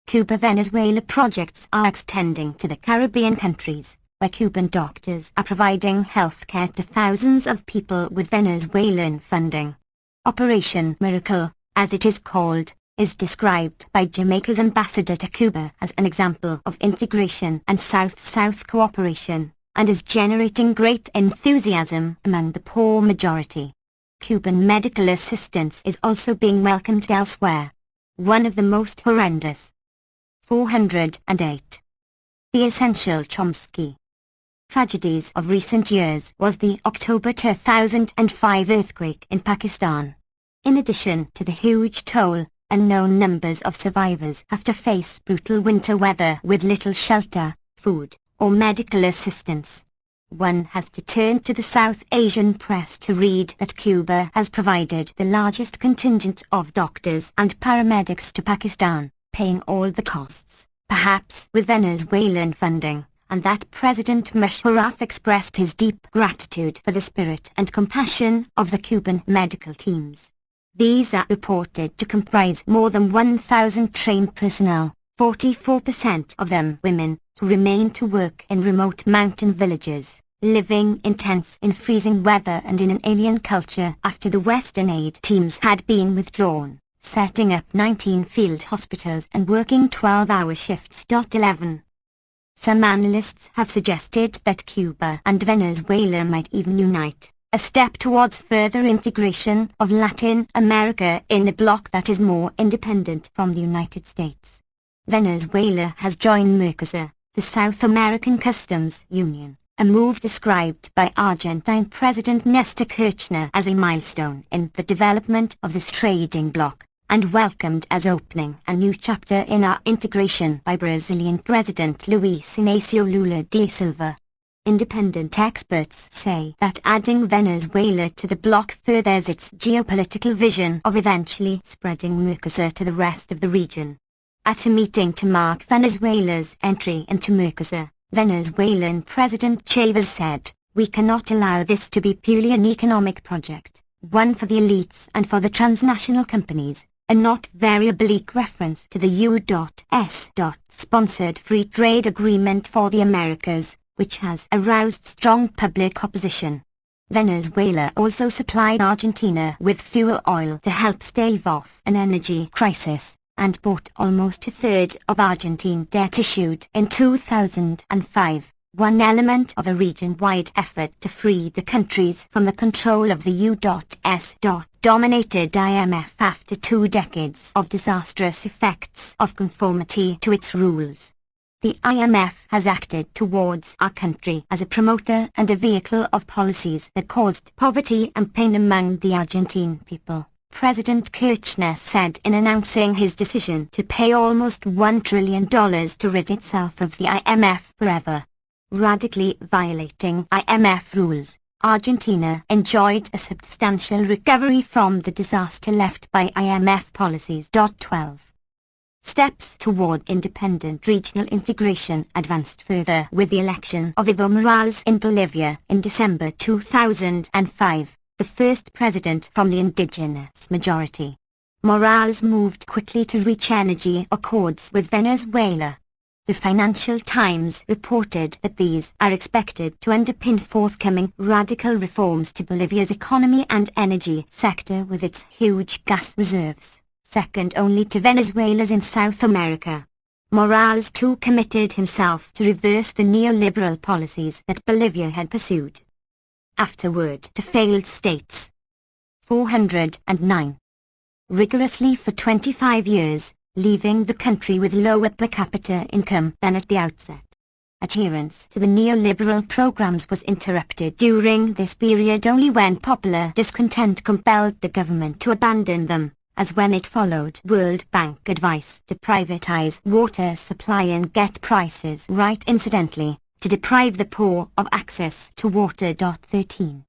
Cuba-Venezuela projects are extending to the Caribbean countries, where Cuban doctors are providing healthcare to thousands of people with Venezuelan funding. Operation Miracle, as it is called, is described by Jamaica's ambassador to Cuba as an example of integration and South-South cooperation, and is generating great enthusiasm among the poor majority. Cuban medical assistance is also being welcomed elsewhere. One of the most horrendous. 408. The Essential Chomsky tragedies of recent years was the October 2005 earthquake in Pakistan. In addition to the huge toll, unknown numbers of survivors have to face brutal winter weather with little shelter, food, or medical assistance. One has to turn to the South Asian press to read that Cuba has provided the largest contingent of doctors and paramedics to Pakistan, paying all the costs, perhaps with Venezuelan funding, and that President Musharraf expressed his deep gratitude for the spirit and compassion of the Cuban medical teams. These are reported to comprise more than 1,000 trained personnel, 44% of them women, who remain to work in remote mountain villages, living in tents in freezing weather and in an alien culture after the Western aid teams had been withdrawn, setting up 19 field hospitals and working 12-hour shifts. 11. Some analysts have suggested that Cuba and Venezuela might even unite, a step towards further integration of Latin America in a bloc that is more independent from the United States. Venezuela has joined Mercosur, the South American Customs Union, a move described by Argentine President Néstor Kirchner as a milestone in the development of this trading bloc, and welcomed as opening a new chapter in our integration by Brazilian President Luiz Inácio Lula da Silva. Independent experts say that adding Venezuela to the bloc furthers its geopolitical vision of eventually spreading Mercosur to the rest of the region. At a meeting to mark Venezuela's entry into Mercosur, Venezuelan President Chávez said, "We cannot allow this to be purely an economic project, one for the elites and for the transnational companies," a not very oblique reference to the U.S. sponsored free trade agreement for the Americas, which has aroused strong public opposition. Venezuela also supplied Argentina with fuel oil to help stave off an energy crisis, and bought almost a third of Argentine debt issued in 2005, one element of a region-wide effort to free the countries from the control of the U.S. dominated IMF after 2 decades of disastrous effects of conformity to its rules. The IMF has acted towards our country as a promoter and a vehicle of policies that caused poverty and pain among the Argentine people, President Kirchner said in announcing his decision to pay almost $1 trillion to rid itself of the IMF forever. Radically violating IMF rules, Argentina enjoyed a substantial recovery from the disaster left by IMF policies. 12. Steps toward independent regional integration advanced further with the election of Evo Morales in Bolivia in December 2005, the first president from the indigenous majority. Morales moved quickly to reach energy accords with Venezuela. The Financial Times reported that these are expected to underpin forthcoming radical reforms to Bolivia's economy and energy sector with its huge gas reserves, second only to Venezuela's in South America. Morales too committed himself to reverse the neoliberal policies that Bolivia had pursued. Afterward to failed states. 409. Rigorously for 25 years, leaving the country with lower per capita income than at the outset. Adherence to the neoliberal programs was interrupted during this period only when popular discontent compelled the government to abandon them, as when it followed World Bank advice to privatize water supply and get prices right incidentally, to deprive the poor of access to water. 13.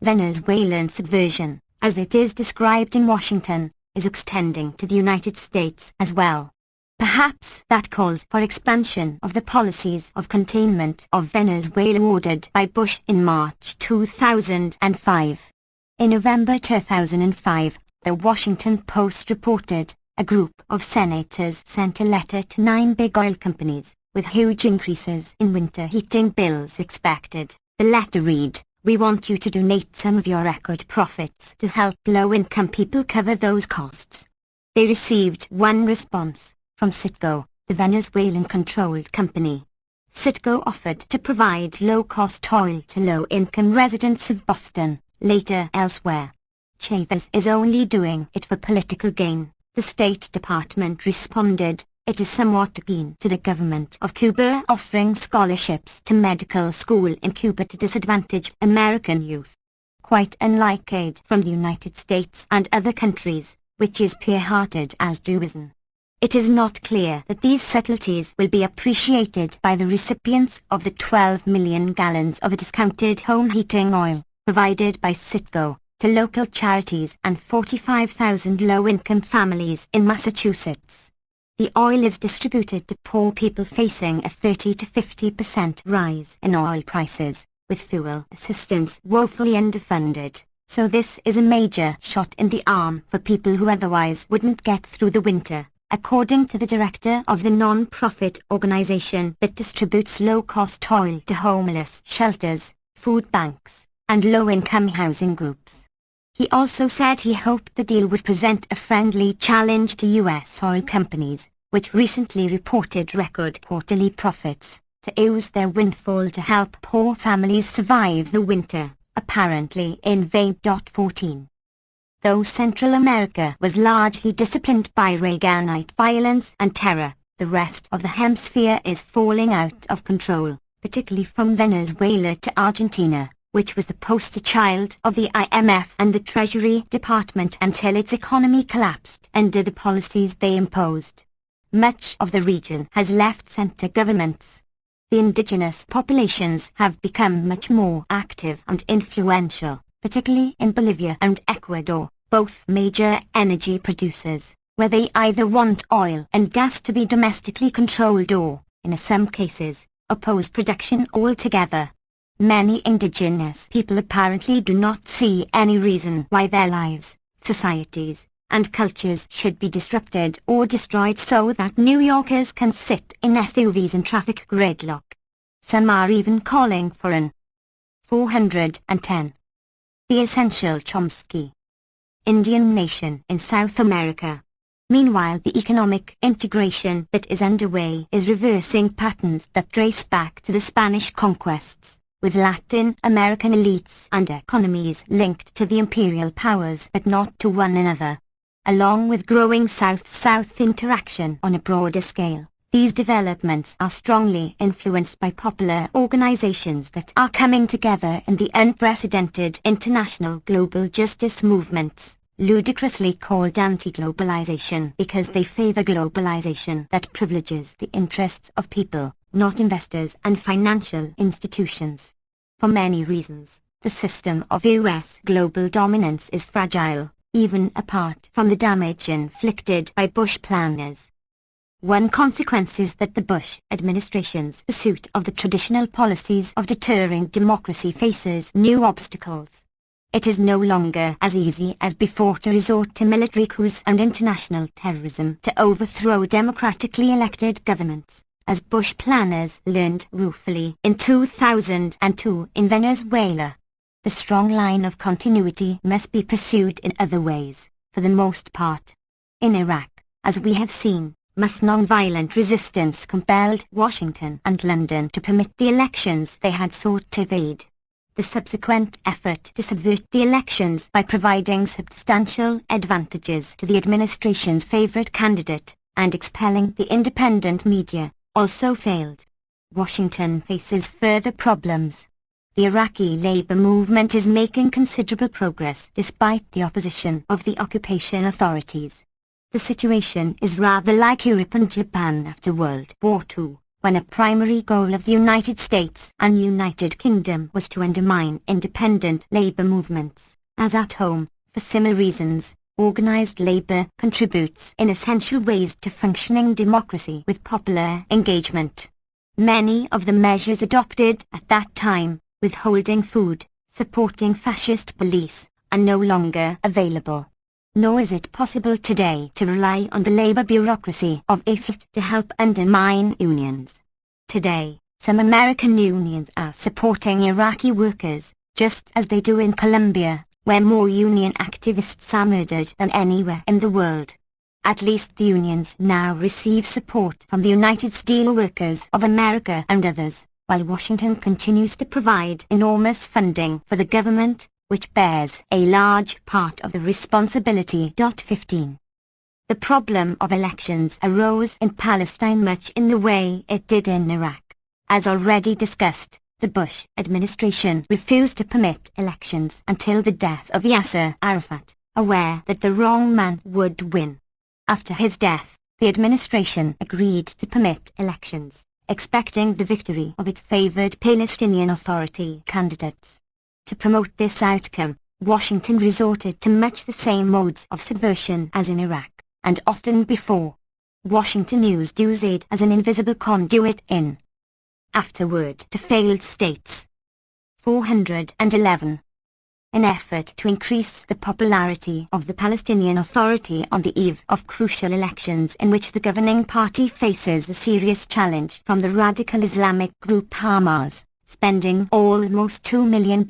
Venezuelan subversion, as it is described in Washington, is extending to the United States as well. Perhaps that calls for expansion of the policies of containment of Venezuela ordered by Bush in March 2005. In November 2005, the Washington Post reported, a group of senators sent a letter to 9 big oil companies, with huge increases in winter heating bills expected. The letter read, "We want you to donate some of your record profits to help low-income people cover those costs." They received one response, from Citgo, the Venezuelan-controlled company. Citgo offered to provide low-cost oil to low-income residents of Boston, later elsewhere. Chavez is only doing it for political gain, the State Department responded. It is somewhat akin to the government of Cuba offering scholarships to medical school in Cuba to disadvantage American youth. Quite unlike aid from the United States and other countries, which is pure-hearted altruism. It is not clear that these subtleties will be appreciated by the recipients of the 12 million gallons of discounted home heating oil, provided by Citgo, to local charities and 45,000 low-income families in Massachusetts. The oil is distributed to poor people facing a 30 to 50% rise in oil prices, with fuel assistance woefully underfunded, so this is a major shot in the arm for people who otherwise wouldn't get through the winter, according to the director of the non-profit organization that distributes low-cost oil to homeless shelters, food banks, and low-income housing groups. He also said he hoped the deal would present a friendly challenge to U.S. oil companies, which recently reported record quarterly profits, to use their windfall to help poor families survive the winter, apparently in vain. 14. Though Central America was largely disciplined by Reaganite violence and terror, the rest of the hemisphere is falling out of control, particularly from Venezuela to Argentina, which was the poster child of the IMF and the Treasury Department until its economy collapsed under the policies they imposed. Much of the region has left center governments. The indigenous populations have become much more active and influential, particularly in Bolivia and Ecuador, both major energy producers, where they either want oil and gas to be domestically controlled or, in some cases, oppose production altogether. Many indigenous people apparently do not see any reason why their lives, societies, and cultures should be disrupted or destroyed so that New Yorkers can sit in SUVs in traffic gridlock. Some are even calling for an 410. The Essential Chomsky. Indian nation in South America. Meanwhile, the economic integration that is underway is reversing patterns that trace back to the Spanish conquests, with Latin American elites and economies linked to the imperial powers but not to one another. Along with growing South-South interaction on a broader scale, these developments are strongly influenced by popular organizations that are coming together in the unprecedented international global justice movements, ludicrously called anti-globalization because they favor globalization that privileges the interests of people, not investors and financial institutions. For many reasons, the system of U.S. global dominance is fragile, even apart from the damage inflicted by Bush planners. One consequence is that the Bush administration's pursuit of the traditional policies of deterring democracy faces new obstacles. It is no longer as easy as before to resort to military coups and international terrorism to overthrow democratically elected governments, as Bush planners learned ruefully in 2002 in Venezuela. The strong line of continuity must be pursued in other ways, for the most part. In Iraq, as we have seen, mass non-violent resistance compelled Washington and London to permit the elections they had sought to evade. The subsequent effort to subvert the elections by providing substantial advantages to the administration's favorite candidate, and expelling the independent media, also failed. Washington faces further problems. The Iraqi labor movement is making considerable progress despite the opposition of the occupation authorities. The situation is rather like Europe and Japan after World War II, when a primary goal of the United States and United Kingdom was to undermine independent labor movements, as at home, for similar reasons. Organized labor contributes in essential ways to functioning democracy with popular engagement. Many of the measures adopted at that time, withholding food, supporting fascist police, are no longer available. Nor is it possible today to rely on the labor bureaucracy of IFT to help undermine unions. Today, some American unions are supporting Iraqi workers, just as they do in Colombia, where more union activists are murdered than anywhere in the world. At least the unions now receive support from the United Steelworkers of America and others, while Washington continues to provide enormous funding for the government, which bears a large part of the responsibility. 15. The problem of elections arose in Palestine much in the way it did in Iraq. As already discussed, the Bush administration refused to permit elections until the death of Yasser Arafat, aware that the wrong man would win. After his death, the administration agreed to permit elections, expecting the victory of its favored Palestinian Authority candidates. To promote this outcome, Washington resorted to much the same modes of subversion as in Iraq, and often before. Washington used USAID as an invisible conduit in, afterward, to failed states. 411. An effort to increase the popularity of the Palestinian Authority on the eve of crucial elections in which the governing party faces a serious challenge from the radical Islamic group Hamas, spending almost $2 million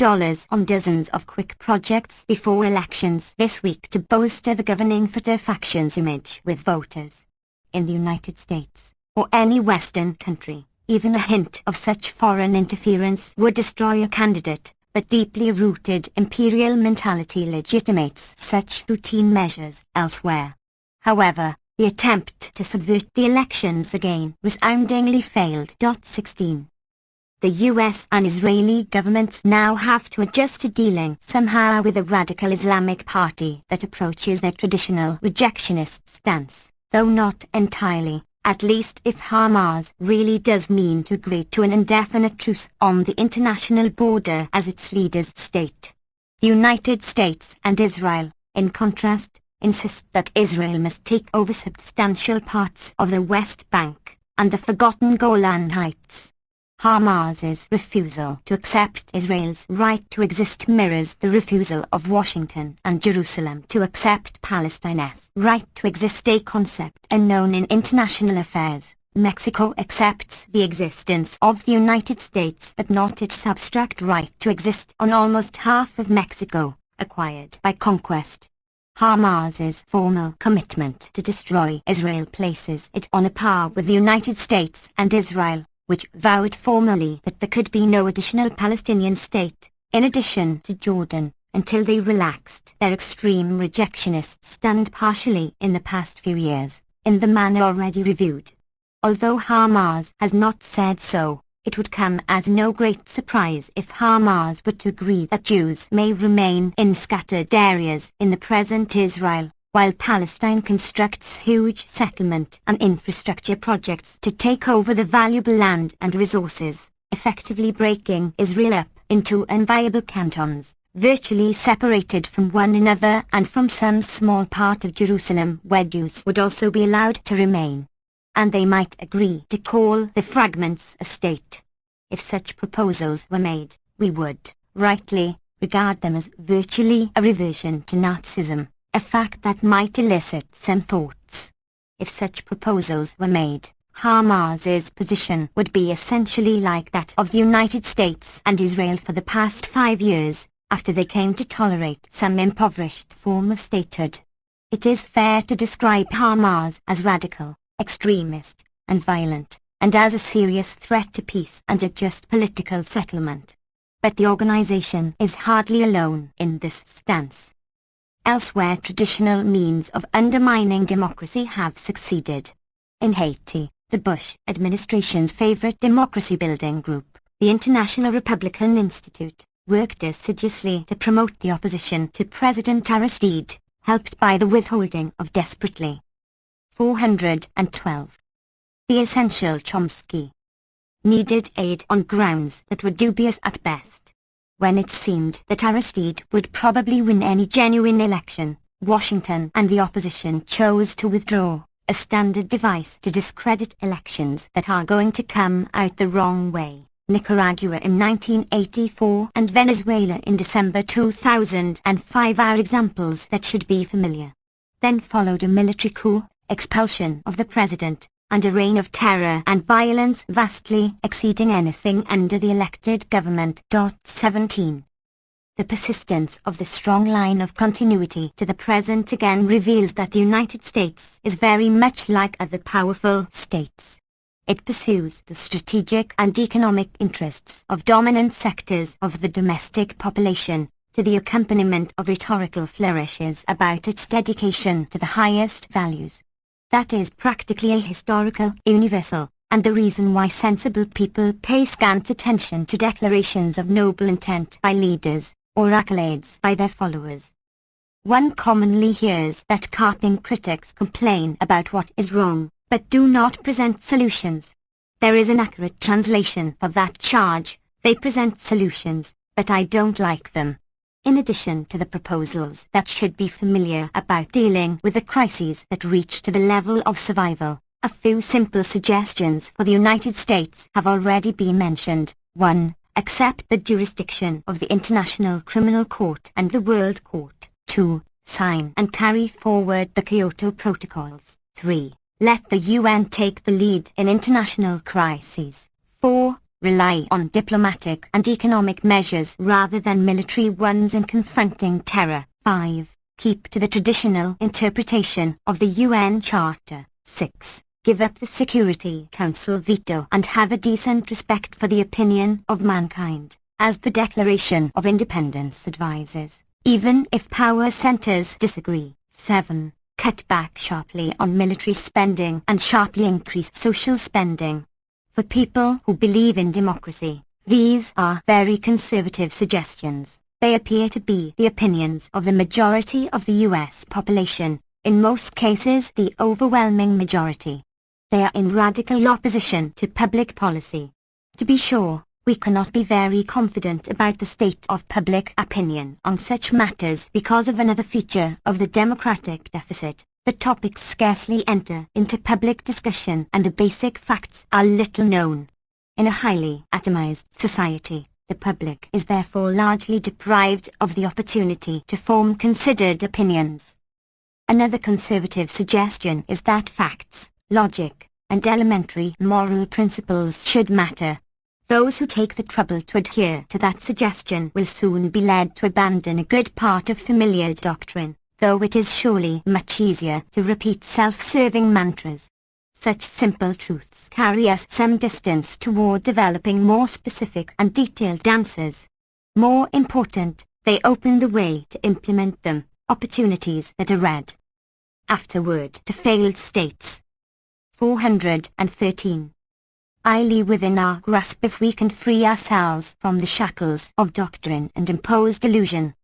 on dozens of quick projects before elections this week to bolster the governing Fatah faction's image with voters. In the United States, or any Western country, even a hint of such foreign interference would destroy a candidate, but deeply rooted imperial mentality legitimates such routine measures elsewhere. However, the attempt to subvert the elections again resoundingly failed. 16. The US and Israeli governments now have to adjust to dealing somehow with a radical Islamic party that approaches their traditional rejectionist stance, though not entirely, at least if Hamas really does mean to agree to an indefinite truce on the international border as its leaders state. The United States and Israel, in contrast, insist that Israel must take over substantial parts of the West Bank and the forgotten Golan Heights. Hamas's refusal to accept Israel's right to exist mirrors the refusal of Washington and Jerusalem to accept Palestine's right to exist, a concept unknown in international affairs. Mexico accepts the existence of the United States but not its abstract right to exist on almost half of Mexico, acquired by conquest. Hamas's formal commitment to destroy Israel places it on a par with the United States and Israel, which vowed formally that there could be no additional Palestinian state, in addition to Jordan, until they relaxed their extreme rejectionist stand partially in the past few years, in the manner already reviewed. Although Hamas has not said so, it would come as no great surprise if Hamas were to agree that Jews may remain in scattered areas in the present Israel, while Palestine constructs huge settlement and infrastructure projects to take over the valuable land and resources, effectively breaking Israel up into unviable cantons, virtually separated from one another and from some small part of Jerusalem where Jews would also be allowed to remain. and they might agree to call the fragments a state. If such proposals were made, we would, rightly, regard them as virtually a reversion to Nazism, a fact that might elicit some thoughts. If such proposals were made, Hamas's position would be essentially like that of the United States and Israel for the past 5 years, after they came to tolerate some impoverished form of statehood. It is fair to describe Hamas as radical, extremist, and violent, and as a serious threat to peace and a just political settlement. But the organization is hardly alone in this stance. Elsewhere, traditional means of undermining democracy have succeeded. In Haiti, the Bush administration's favorite democracy-building group, the International Republican Institute, worked assiduously to promote the opposition to President Aristide, helped by the withholding of desperately 412. The Essential Chomsky needed aid on grounds that were dubious at best. When it seemed that Aristide would probably win any genuine election, Washington and the opposition chose to withdraw, a standard device to discredit elections that are going to come out the wrong way. Nicaragua in 1984 and Venezuela in December 2005 are examples that should be familiar. Then followed a military coup, expulsion of the president, and a reign of terror and violence vastly exceeding anything under the elected government. 17. The persistence of the strong line of continuity to the present again reveals that the United States is very much like other powerful states. It pursues the strategic and economic interests of dominant sectors of the domestic population, to the accompaniment of rhetorical flourishes about its dedication to the highest values. That is practically a historical universal, and the reason why sensible people pay scant attention to declarations of noble intent by leaders, or accolades by their followers. One commonly hears that carping critics complain about what is wrong, but do not present solutions. There is an accurate translation of that charge: they present solutions, but I don't like them. In addition to the proposals that should be familiar about dealing with the crises that reach to the level of survival, a few simple suggestions for the United States have already been mentioned. 1. Accept the jurisdiction of the International Criminal Court and the World Court. 2. Sign and carry forward the Kyoto Protocols. 3. Let the UN take the lead in international crises. 4. Rely on diplomatic and economic measures rather than military ones in confronting terror. 5. Keep to the traditional interpretation of the UN Charter. 6. Give up the Security Council veto and have a decent respect for the opinion of mankind, as the Declaration of Independence advises, even if power centers disagree. 7. Cut back sharply on military spending and sharply increase social spending. For people who believe in democracy, these are very conservative suggestions. They appear to be the opinions of the majority of the US population, in most cases the overwhelming majority. They are in radical opposition to public policy. To be sure, we cannot be very confident about the state of public opinion on such matters because of another feature of the democratic deficit. The topics scarcely enter into public discussion and the basic facts are little known. In a highly atomized society, the public is therefore largely deprived of the opportunity to form considered opinions. Another conservative suggestion is that facts, logic, and elementary moral principles should matter. Those who take the trouble to adhere to that suggestion will soon be led to abandon a good part of familiar doctrine, though it is surely much easier to repeat self-serving mantras. Such simple truths carry us some distance toward developing more specific and detailed answers. More important, they open the way to implement them, opportunities that are read afterward to failed states. 413. Highly within our grasp if we can free ourselves from the shackles of doctrine and imposed illusion.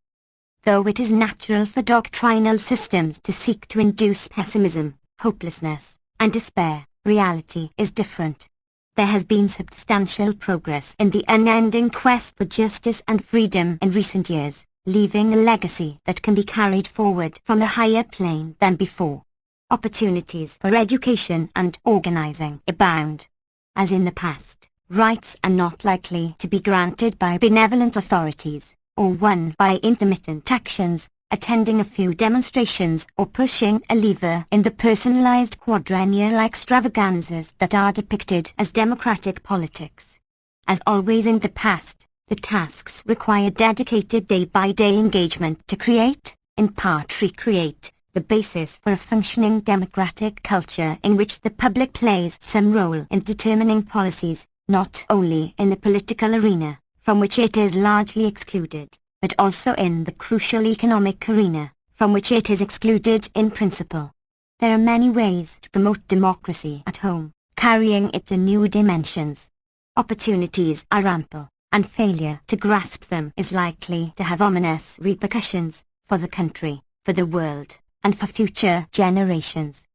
Though it is natural for doctrinal systems to seek to induce pessimism, hopelessness, and despair, reality is different. There has been substantial progress in the unending quest for justice and freedom in recent years, leaving a legacy that can be carried forward from a higher plane than before. Opportunities for education and organizing abound. As in the past, rights are not likely to be granted by benevolent authorities, or won by intermittent actions, attending a few demonstrations or pushing a lever in the personalized quadrennial extravaganzas that are depicted as democratic politics. As always in the past, the tasks require dedicated day-by-day engagement to create, in part recreate, the basis for a functioning democratic culture in which the public plays some role in determining policies, not only in the political arena, from which it is largely excluded, but also in the crucial economic arena, from which it is excluded in principle. There are many ways to promote democracy at home, carrying it to new dimensions. Opportunities are ample, and failure to grasp them is likely to have ominous repercussions for the country, for the world, and for future generations.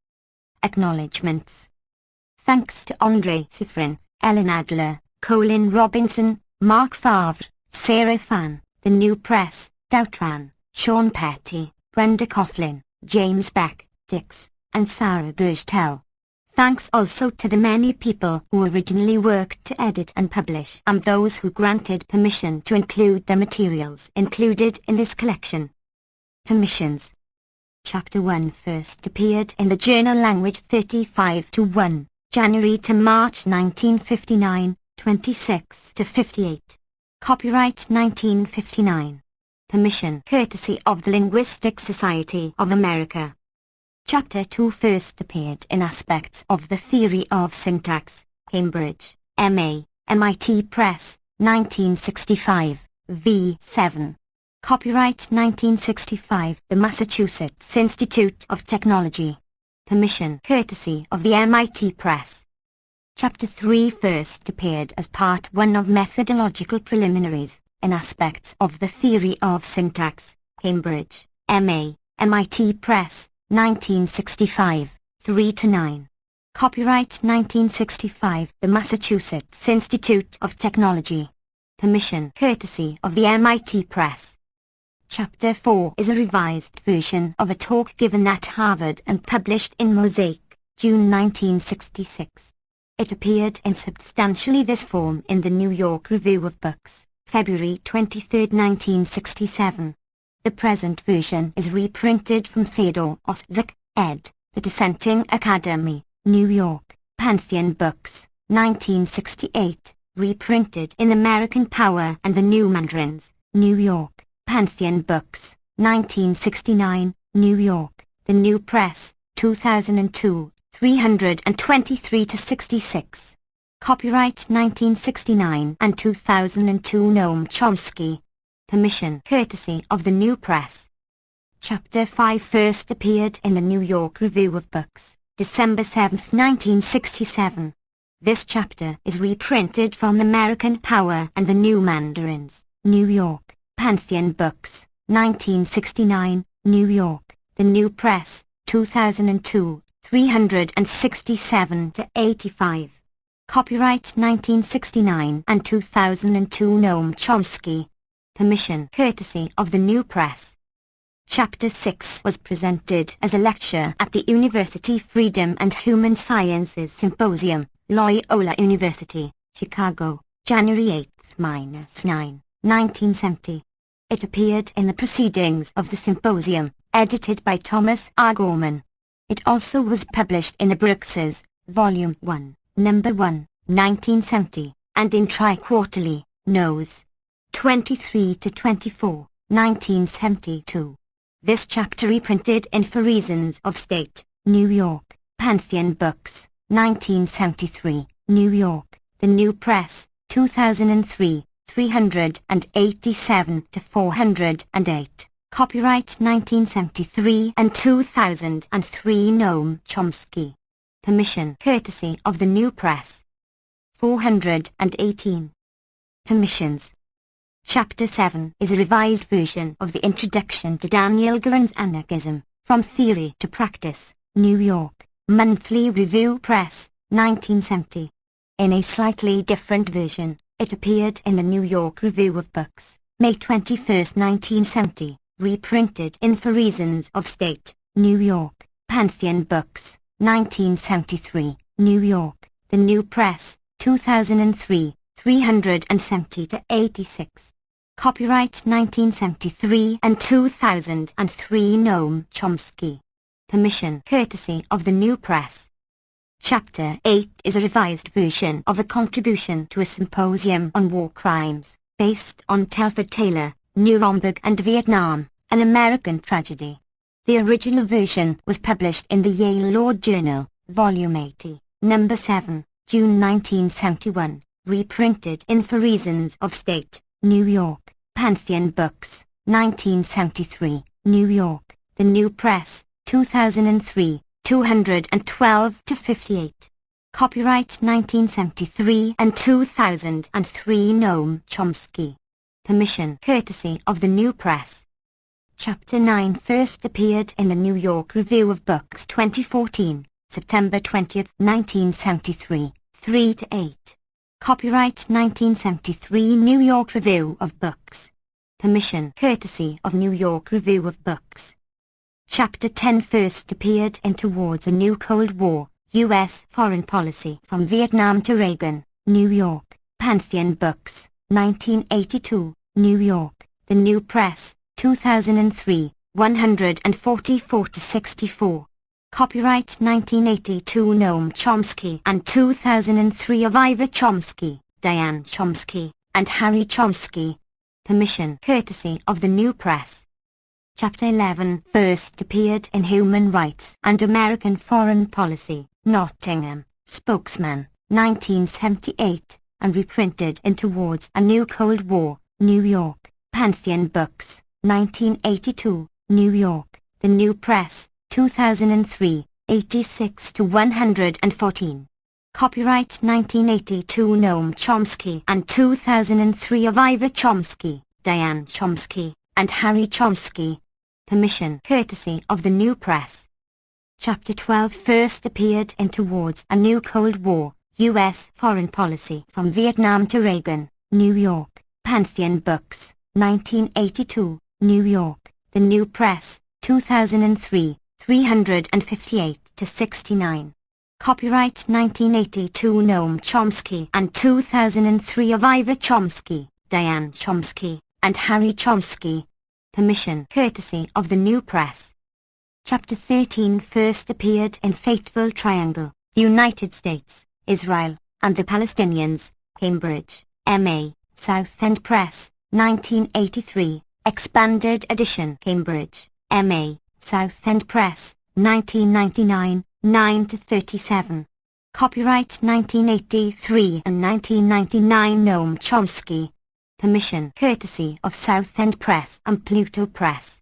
Acknowledgements. Thanks to Andre Sifrin, Ellen Adler, Colin Robinson, Mark Favre, Sarah Fan, The New Press, Doutran, Sean Petty, Brenda Coughlin, James Beck, Dix, and Sarah Burgtell. Thanks also to the many people who originally worked to edit and publish, and those who granted permission to include the materials included in this collection. Permissions. Chapter 1 first appeared in the journal Language 35-1, January to March 1959, 26-58. Copyright 1959. Permission courtesy of the Linguistic Society of America. Chapter 2 first appeared in Aspects of the Theory of Syntax, Cambridge, M.A., MIT Press, 1965, v. 7. Copyright 1965, The Massachusetts Institute of Technology. Permission courtesy of the MIT Press. Chapter 3 first appeared as Part 1 of Methodological Preliminaries, in Aspects of the Theory of Syntax, Cambridge, M.A., MIT Press, 1965, 3-9. Copyright 1965, The Massachusetts Institute of Technology. Permission courtesy of the MIT Press. Chapter 4 is a revised version of a talk given at Harvard and published in Mosaic, June 1966. It appeared in substantially this form in the New York Review of Books, February 23, 1967. The present version is reprinted from Theodore Oszak, ed., The Dissenting Academy, New York, Pantheon Books, 1968, reprinted in American Power and the New Mandarins, New York, Pantheon Books, 1969, New York, The New Press, 2002, 323-66. Copyright 1969 and 2002 Noam Chomsky. Permission courtesy of the New Press. Chapter 5 first appeared in the New York Review of Books, December 7, 1967. This chapter is reprinted from American Power and the New Mandarins, New York, Pantheon Books, 1969, New York, The New Press, 2002, 367-85. Copyright 1969 and 2002 Noam Chomsky. Permission courtesy of the New Press. Chapter 6 was presented as a lecture at the University Freedom and Human Sciences Symposium, Loyola University, Chicago, January 8-9, 1970. It appeared in the Proceedings of the Symposium, edited by Thomas R. Gorman. It also was published in the Brookses, Volume 1, Number 1, 1970, and in Tri-Quarterly, Nos. 23-24, 1972. This chapter reprinted in For Reasons of State, New York, Pantheon Books, 1973, New York, The New Press, 2003, 387-408. Copyright 1973 and 2003 Noam Chomsky. Permission courtesy of the New Press. 418. Permissions. Chapter 7 is a revised version of the Introduction to Daniel Guerin's Anarchism, From Theory to Practice, New York, Monthly Review Press, 1970. In a slightly different version, it appeared in the New York Review of Books, May 21, 1970, reprinted in For Reasons of State, New York, Pantheon Books, 1973, New York, The New Press, 2003, 370-86. Copyright 1973 and 2003 Noam Chomsky. Permission courtesy of The New Press. Chapter 8 is a revised version of a contribution to a symposium on war crimes, based on Telford Taylor, Nuremberg and Vietnam, an American tragedy. The original version was published in the Yale Law Journal, Volume 80, Number 7, June 1971, reprinted in For Reasons of State, New York, Pantheon Books, 1973, New York, The New Press, 2003, 212-58. Copyright 1973 and 2003 Noam Chomsky. Permission courtesy of The New Press. Chapter 9 first appeared in the New York Review of Books 2014, September 20, 1973, 3-8. Copyright 1973 New York Review of Books. Permission courtesy of New York Review of Books. Chapter 10 first appeared in Towards a New Cold War, U.S. Foreign Policy from Vietnam to Reagan, New York, Pantheon Books, 1982, New York, The New Press, 2003, 144-64. Copyright 1982 Noam Chomsky and 2003 of Ivor Chomsky, Diane Chomsky, and Harry Chomsky. Permission courtesy of The New Press. Chapter 11 first appeared in Human Rights and American Foreign Policy, Nottingham, Spokesman, 1978, and reprinted in Towards a New Cold War, New York, Pantheon Books, 1982, New York, The New Press, 2003, 86-114. Copyright 1982 Noam Chomsky and 2003 of Ivor Chomsky, Diane Chomsky, and Harry Chomsky. Permission courtesy of The New Press. Chapter 12 first appeared in Towards a New Cold War, U.S. Foreign Policy from Vietnam to Reagan, New York, Pantheon Books, 1982, New York, The New Press, 2003, 358-69. Copyright 1982 Noam Chomsky and 2003 of Ivor Chomsky, Diane Chomsky, and Harry Chomsky. Permission courtesy of The New Press. Chapter 13 first appeared in Fateful Triangle, the United States, Israel, and the Palestinians, Cambridge, M.A., South End Press, 1983, expanded edition Cambridge, M.A., South End Press, 1999, 9-37. Copyright 1983 and 1999 Noam Chomsky. Permission courtesy of South End Press and Pluto Press.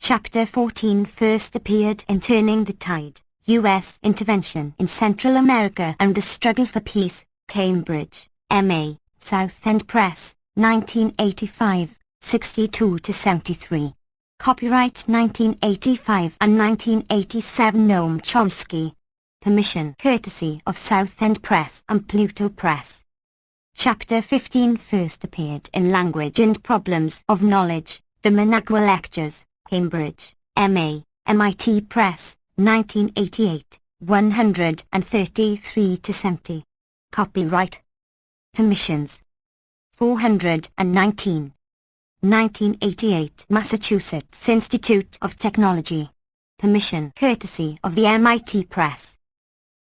Chapter 14 first appeared in Turning the Tide, U.S. Intervention in Central America and the Struggle for Peace, Cambridge, M.A., South End Press, 1985, 62-73. Copyright 1985 and 1987 Noam Chomsky. Permission courtesy of South End Press and Pluto Press. Chapter 15 first appeared in Language and Problems of Knowledge, The Managua Lectures, Cambridge, M.A., MIT Press, 1988, 133-70. Copyright. Permissions. 419. 1988 Massachusetts Institute of Technology. Permission courtesy of the MIT Press.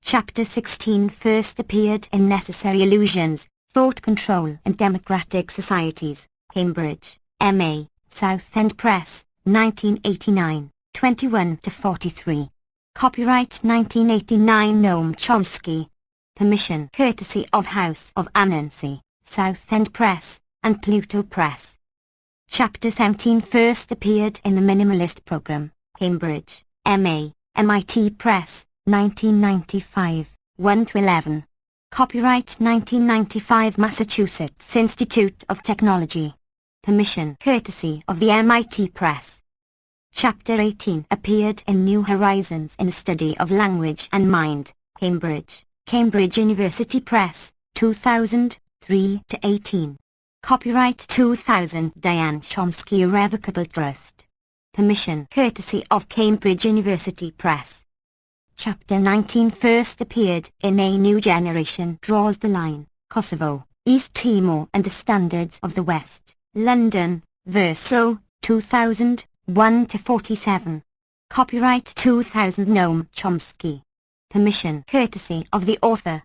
Chapter 16 first appeared in Necessary Illusions, Thought Control and Democratic Societies, Cambridge, M.A., South End Press, 1989, 21-43. Copyright 1989 Noam Chomsky. Permission courtesy of House of Anansi, South End Press, and Pluto Press. Chapter 17 first appeared in the Minimalist Program, Cambridge, M.A., MIT Press, 1995, 1-11. Copyright 1995 Massachusetts Institute of Technology. Permission courtesy of the MIT Press. Chapter 18 appeared in New Horizons in the Study of Language and Mind, Cambridge, Cambridge University Press, 2000, 3-18. Copyright 2000 Diane Chomsky Irrevocable Trust. Permission courtesy of Cambridge University Press. Chapter 19 first appeared in A New Generation Draws the Line, Kosovo, East Timor and the Standards of the West, London, Verso, 2000, 1-47. Copyright 2000 Noam Chomsky. Permission courtesy of the author.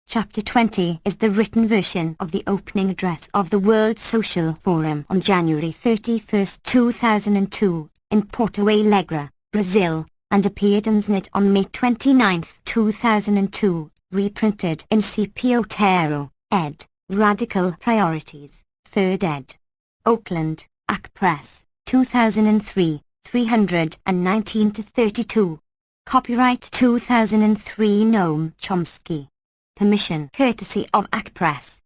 Chapter 20 is the written version of the opening address of the World Social Forum on January 31, 2002, in Porto Alegre, Brazil, and appeared on SNIT on May 29, 2002, reprinted in C.P. Otero, ed., Radical Priorities, 3rd ed. Oakland, AC Press, 2003, 319-32. Copyright 2003 Noam Chomsky. Permission courtesy of AC Press.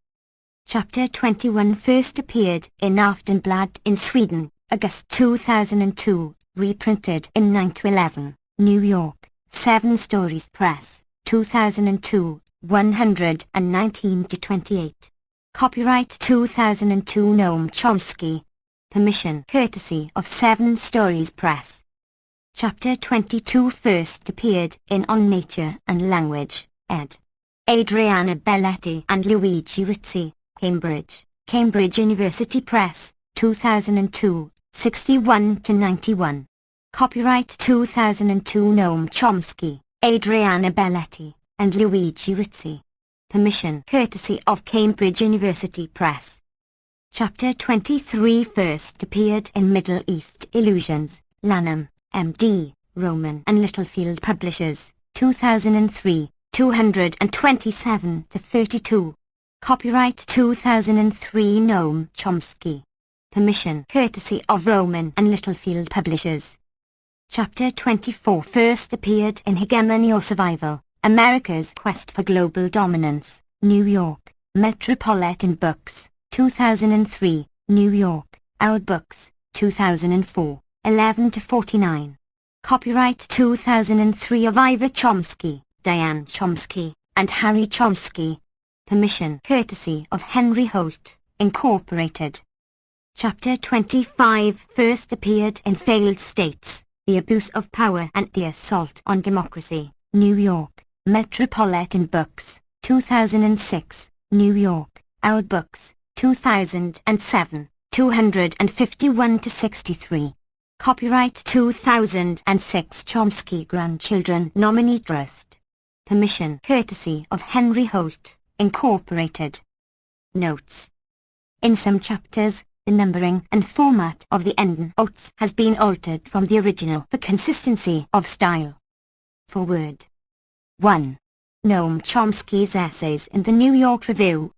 Chapter 21 first appeared in Aftonbladet in Sweden, August 2002, reprinted in 9-11, New York, 7 Stories Press, 2002, 119-28. Copyright 2002 Noam Chomsky. Permission courtesy of 7 Stories Press. Chapter 22 first appeared in On Nature and Language, ed. Adriana Belletti and Luigi Rizzi, Cambridge, Cambridge University Press, 2002, 61-91. Copyright 2002 Noam Chomsky, Adriana Belletti, and Luigi Rizzi. Permission courtesy of Cambridge University Press. Chapter 23 first appeared in Middle East Illusions, Lanham, M.D., Roman and Littlefield Publishers, 2003, 227-32. Copyright 2003 Noam Chomsky. Permission courtesy of Roman and Littlefield Publishers. Chapter 24 first appeared in Hegemony or Survival, America's Quest for Global Dominance, New York, Metropolitan Books, 2003, New York, Our Books, 2004, 11-49. Copyright 2003 of Ivor Chomsky, Diane Chomsky, and Harry Chomsky. Permission courtesy of Henry Holt, Incorporated. Chapter 25 first appeared in Failed States, The Abuse of Power and the Assault on Democracy, New York, Metropolitan Books, 2006, New York, Our Books, 2007, 251-63. Copyright 2006 Chomsky Grandchildren Nominee Trust. Permission courtesy of Henry Holt, Incorporated. Notes. In some chapters, the numbering and format of the endnotes has been altered from the original for consistency of style. Forward. 1. Noam Chomsky's essays in the New York Review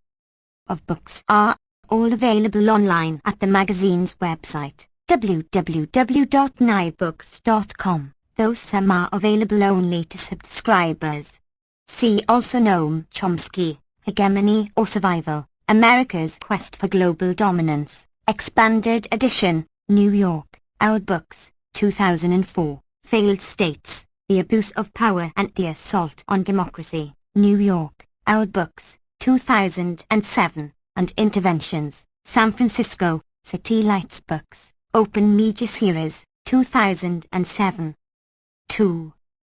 of Books are all available online at the magazine's website, www.nibooks.com, though some are available only to subscribers. See also Noam Chomsky, Hegemony or Survival, America's Quest for Global Dominance, Expanded Edition, New York, Our Books, 2004, Failed States, The Abuse of Power and the Assault on Democracy, New York, Our Books, 2007, and Interventions, San Francisco, City Lights Books, Open Media Series, 2007. 2.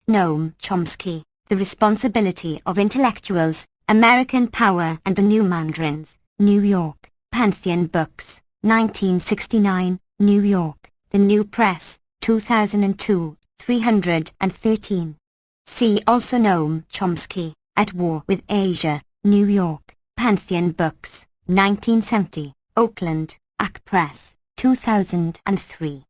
Noam Chomsky, The Responsibility of Intellectuals, American Power and the New Mandarins, New York, Pantheon Books, 1969, New York, The New Press, 2002, 313. See also Noam Chomsky, At War with Asia, New York, Pantheon Books, 1970, Oakland, AC Press, 2003.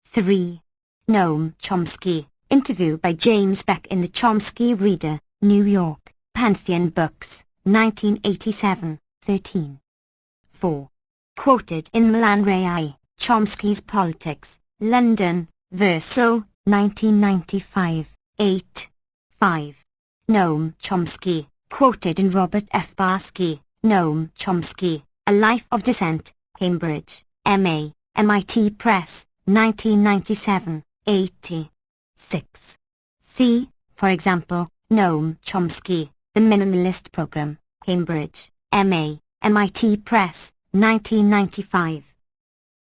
3. Noam Chomsky, Interview by James Beck in the Chomsky Reader, New York, Pantheon Books, 1987, 13. 4. Quoted in Milan Rai, Chomsky's Politics, London, Verso, 1995, 8. 5. Noam Chomsky, quoted in Robert F. Barsky, Noam Chomsky, A Life of Dissent, Cambridge, M.A., MIT Press, 1997, 80. 6. See, for example, Noam Chomsky, The Minimalist Program, Cambridge, M.A., MIT Press, 1995.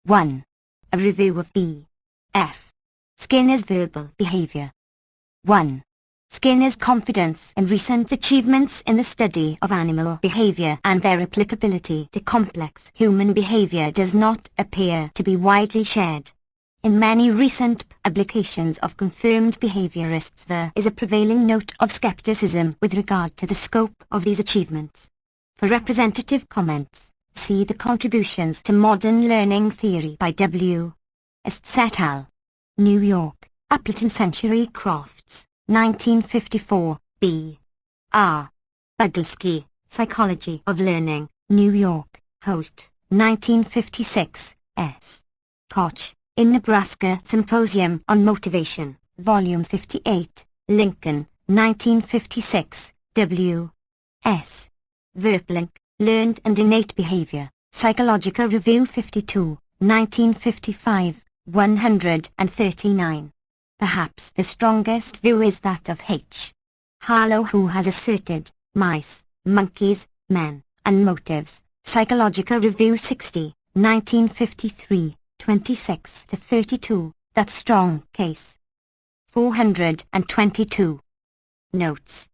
1. A review of B. F. Skinner's verbal behavior. 1. Skinner's confidence in recent achievements in the study of animal behavior and their applicability to complex human behavior does not appear to be widely shared. In many recent publications of confirmed behaviorists there is a prevailing note of skepticism with regard to the scope of these achievements. For representative comments, see the Contributions to Modern Learning Theory by W. S. et al. New York, Appleton Century Crofts, 1954, B. R. Buglsky, Psychology of Learning, New York, Holt, 1956, S. Koch, in Nebraska Symposium on Motivation, Volume 58, Lincoln, 1956, W. S. Verplank, Learned and Innate Behavior, Psychological Review 52, 1955, 139. Perhaps the strongest view is that of H. Harlow, who has asserted, Mice, Monkeys, Men, and Motives, Psychological Review 60, 1953, 26-32, that strong case. 422. Notes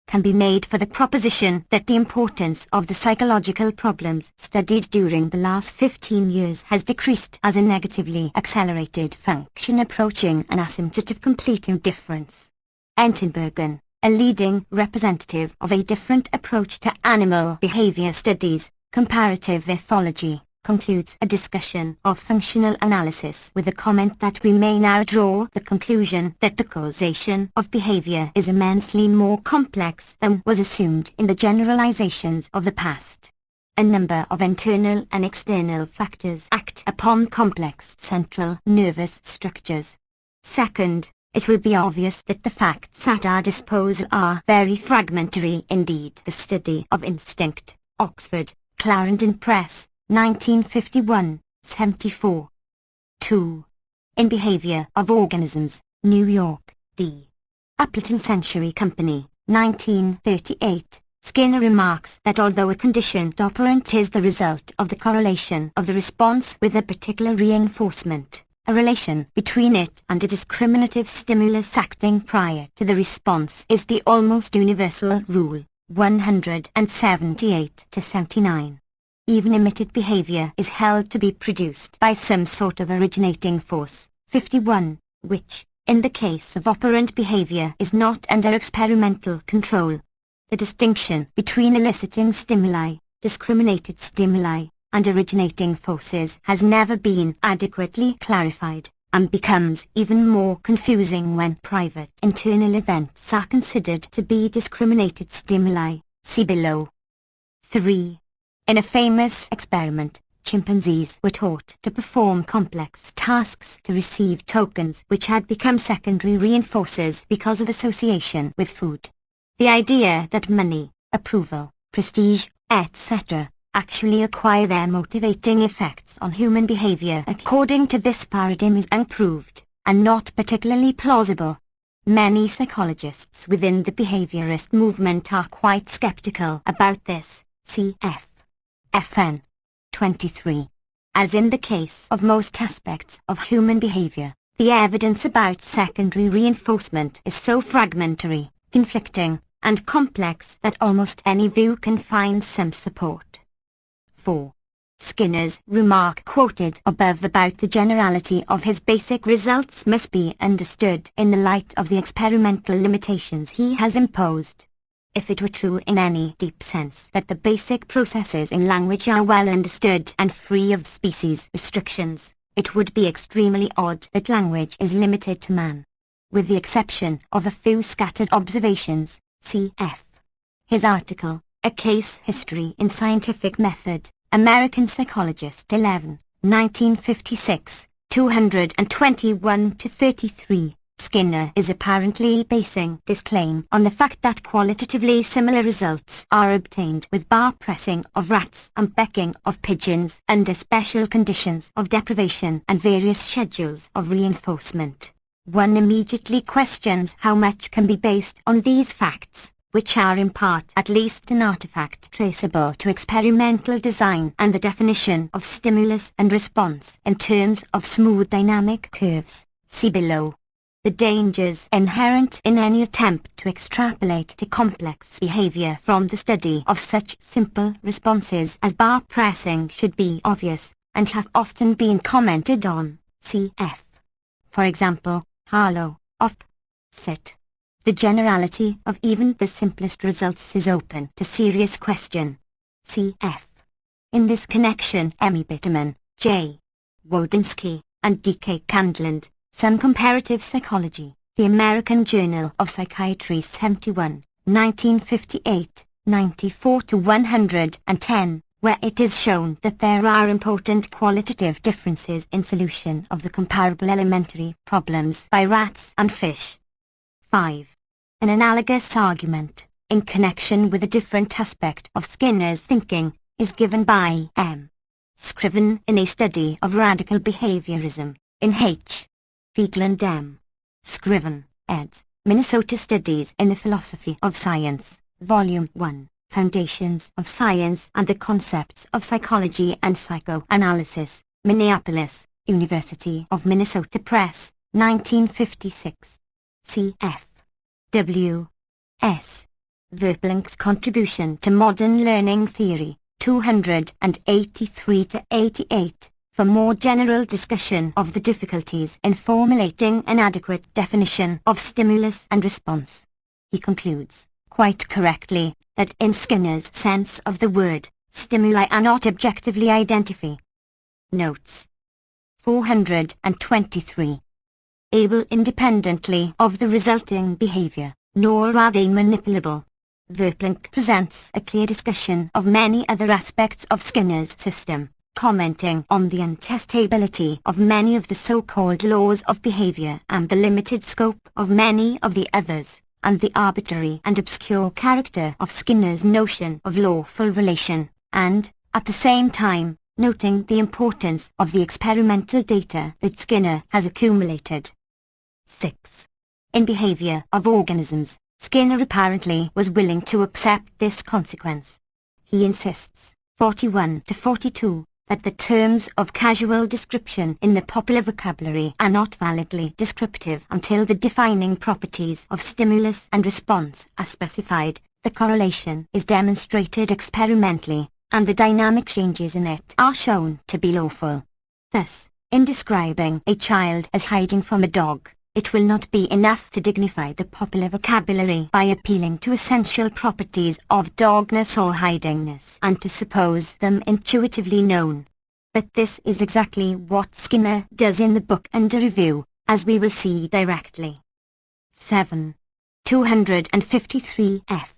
can be made for the proposition that the importance of the psychological problems studied during the last 15 years has decreased as a negatively accelerated function approaching an asymptote of complete indifference. Entenbergen, a leading representative of a different approach to animal behavior studies, comparative ethology, concludes a discussion of functional analysis with a comment that we may now draw the conclusion that the causation of behavior is immensely more complex than was assumed in the generalizations of the past. A number of internal and external factors act upon complex central nervous structures. Second, it will be obvious that the facts at our disposal are very fragmentary indeed. The Study of Instinct, Oxford, Clarendon Press, 1951, 74. 2. In Behavior of Organisms, New York, D. Appleton Century Company, 1938. Skinner remarks that although a conditioned operant is the result of the correlation of the response with a particular reinforcement, a relation between it and a discriminative stimulus acting prior to the response is the almost universal rule, 178-79. Even emitted behavior is held to be produced by some sort of originating force, 51, which, in the case of operant behavior, is not under experimental control. The distinction between eliciting stimuli, discriminated stimuli, and originating forces has never been adequately clarified, and becomes even more confusing when private internal events are considered to be discriminated stimuli. See below. 3. In a famous experiment, chimpanzees were taught to perform complex tasks to receive tokens which had become secondary reinforcers because of association with food. The idea that money, approval, prestige, etc., actually acquire their motivating effects on human behavior according to this paradigm is unproved, and not particularly plausible. Many psychologists within the behaviorist movement are quite skeptical about this, cf. FN 23. As in the case of most aspects of human behavior, the evidence about secondary reinforcement is so fragmentary, conflicting, and complex that almost any view can find some support. 4. Skinner's remark quoted above about the generality of his basic results must be understood in the light of the experimental limitations he has imposed. If it were true in any deep sense that the basic processes in language are well understood and free of species restrictions, it would be extremely odd that language is limited to man. With the exception of a few scattered observations, cf. his article, A Case History in Scientific Method, American Psychologist 11, 1956, 221-33. Skinner is apparently basing this claim on the fact that qualitatively similar results are obtained with bar pressing of rats and becking of pigeons under special conditions of deprivation and various schedules of reinforcement. One immediately questions how much can be based on these facts, which are in part at least an artifact traceable to experimental design and the definition of stimulus and response in terms of smooth dynamic curves. See below. The dangers inherent in any attempt to extrapolate to complex behavior from the study of such simple responses as bar pressing should be obvious, and have often been commented on. Cf. For example, Harlow, op. Cit. The generality of even the simplest results is open to serious question. Cf. In this connection, Emmy Bitterman, J. Wodensky, and D.K. Candland, Some Comparative Psychology, The American Journal of Psychiatry 71, 1958, 94-110, where it is shown that there are important qualitative differences in solution of the comparable elementary problems by rats and fish. 5. An analogous argument, in connection with a different aspect of Skinner's thinking, is given by M. Scriven in a study of radical behaviorism, in H. Fiegland M. Scriven, ed., Minnesota Studies in the Philosophy of Science, Volume 1, Foundations of Science and the Concepts of Psychology and Psychoanalysis, Minneapolis, University of Minnesota Press, 1956. Cf. W. S. Verplink's Contribution to Modern Learning Theory, 283-88, for more general discussion of the difficulties in formulating an adequate definition of stimulus and response. He concludes, quite correctly, that in Skinner's sense of the word, stimuli are not objectively identified. Notes. 423. Able independently of the resulting behavior, nor are they manipulable. Verplink presents a clear discussion of many other aspects of Skinner's system, commenting on the untestability of many of the so-called laws of behavior and the limited scope of many of the others, and the arbitrary and obscure character of Skinner's notion of lawful relation, and, at the same time, noting the importance of the experimental data that Skinner has accumulated. 6. In Behavior of Organisms, Skinner apparently was willing to accept this consequence. He insists, 41-42, that the terms of casual description in the popular vocabulary are not validly descriptive until the defining properties of stimulus and response are specified, the correlation is demonstrated experimentally, and the dynamic changes in it are shown to be lawful. Thus, in describing a child as hiding from a dog, it will not be enough to dignify the popular vocabulary by appealing to essential properties of dogness or hidingness and to suppose them intuitively known. But this is exactly what Skinner does in the book under review, as we will see directly. 7. 253f.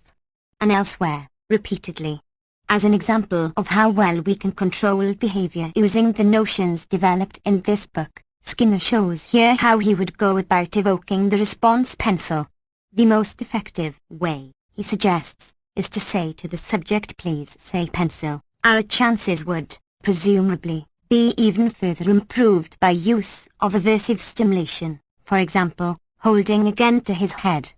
And elsewhere, repeatedly. As an example of how well we can control behavior using the notions developed in this book, Skinner shows here how he would go about evoking the response pencil. The most effective way, he suggests, is to say to the subject, please say pencil. Our chances would, presumably, be even further improved by use of aversive stimulation, for example, holding a gun to his head.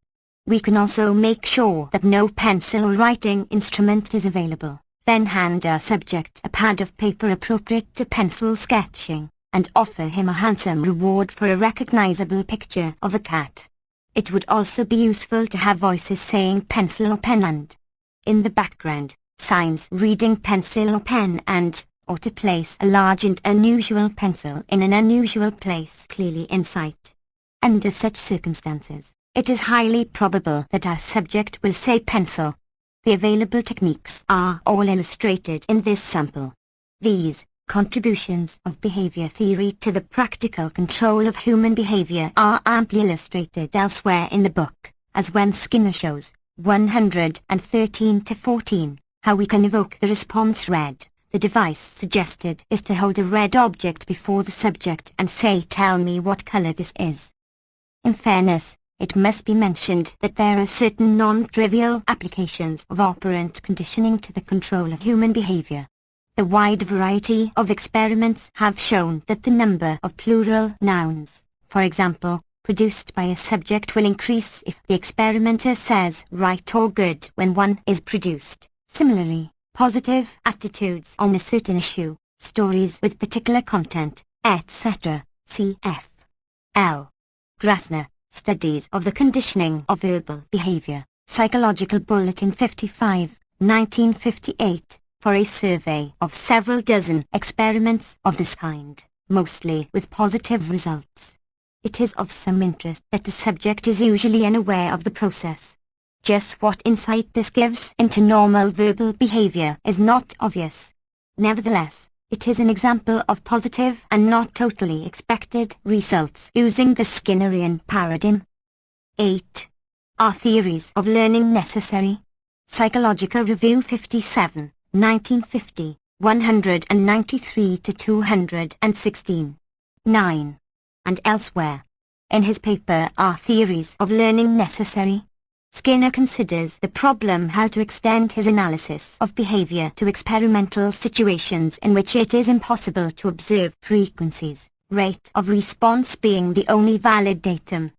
We can also make sure that no pencil or writing instrument is available, then hand our subject a pad of paper appropriate to pencil sketching, and offer him a handsome reward for a recognizable picture of a cat. It would also be useful to have voices saying pencil or pen and, in the background, signs reading pencil or pen and, or to place a large and unusual pencil in an unusual place clearly in sight. Under such circumstances, it is highly probable that our subject will say pencil. The available techniques are all illustrated in this sample. These contributions of behavior theory to the practical control of human behavior are amply illustrated elsewhere in the book, as when Skinner shows, 113-14, how we can evoke the response red. The device suggested is to hold a red object before the subject and say, tell me what color this is. In fairness, it must be mentioned that there are certain non-trivial applications of operant conditioning to the control of human behavior. The wide variety of experiments have shown that the number of plural nouns, for example, produced by a subject will increase if the experimenter says right or good when one is produced. Similarly, positive attitudes on a certain issue, stories with particular content, etc. Cf. L. Grassner, Studies of the Conditioning of Verbal Behavior, Psychological Bulletin 55, 1958, for a survey of several dozen experiments of this kind, mostly with positive results. It is of some interest that the subject is usually unaware of the process. Just what insight this gives into normal verbal behavior is not obvious. Nevertheless, it is an example of positive and not totally expected results using the Skinnerian paradigm. 8. Are theories of learning necessary? Psychological Review 57, 1950, 193 to 216. 9. And elsewhere. In his paper Are Theories of Learning Necessary? Skinner considers the problem how to extend his analysis of behavior to experimental situations in which it is impossible to observe frequencies, rate of response being the only valid datum.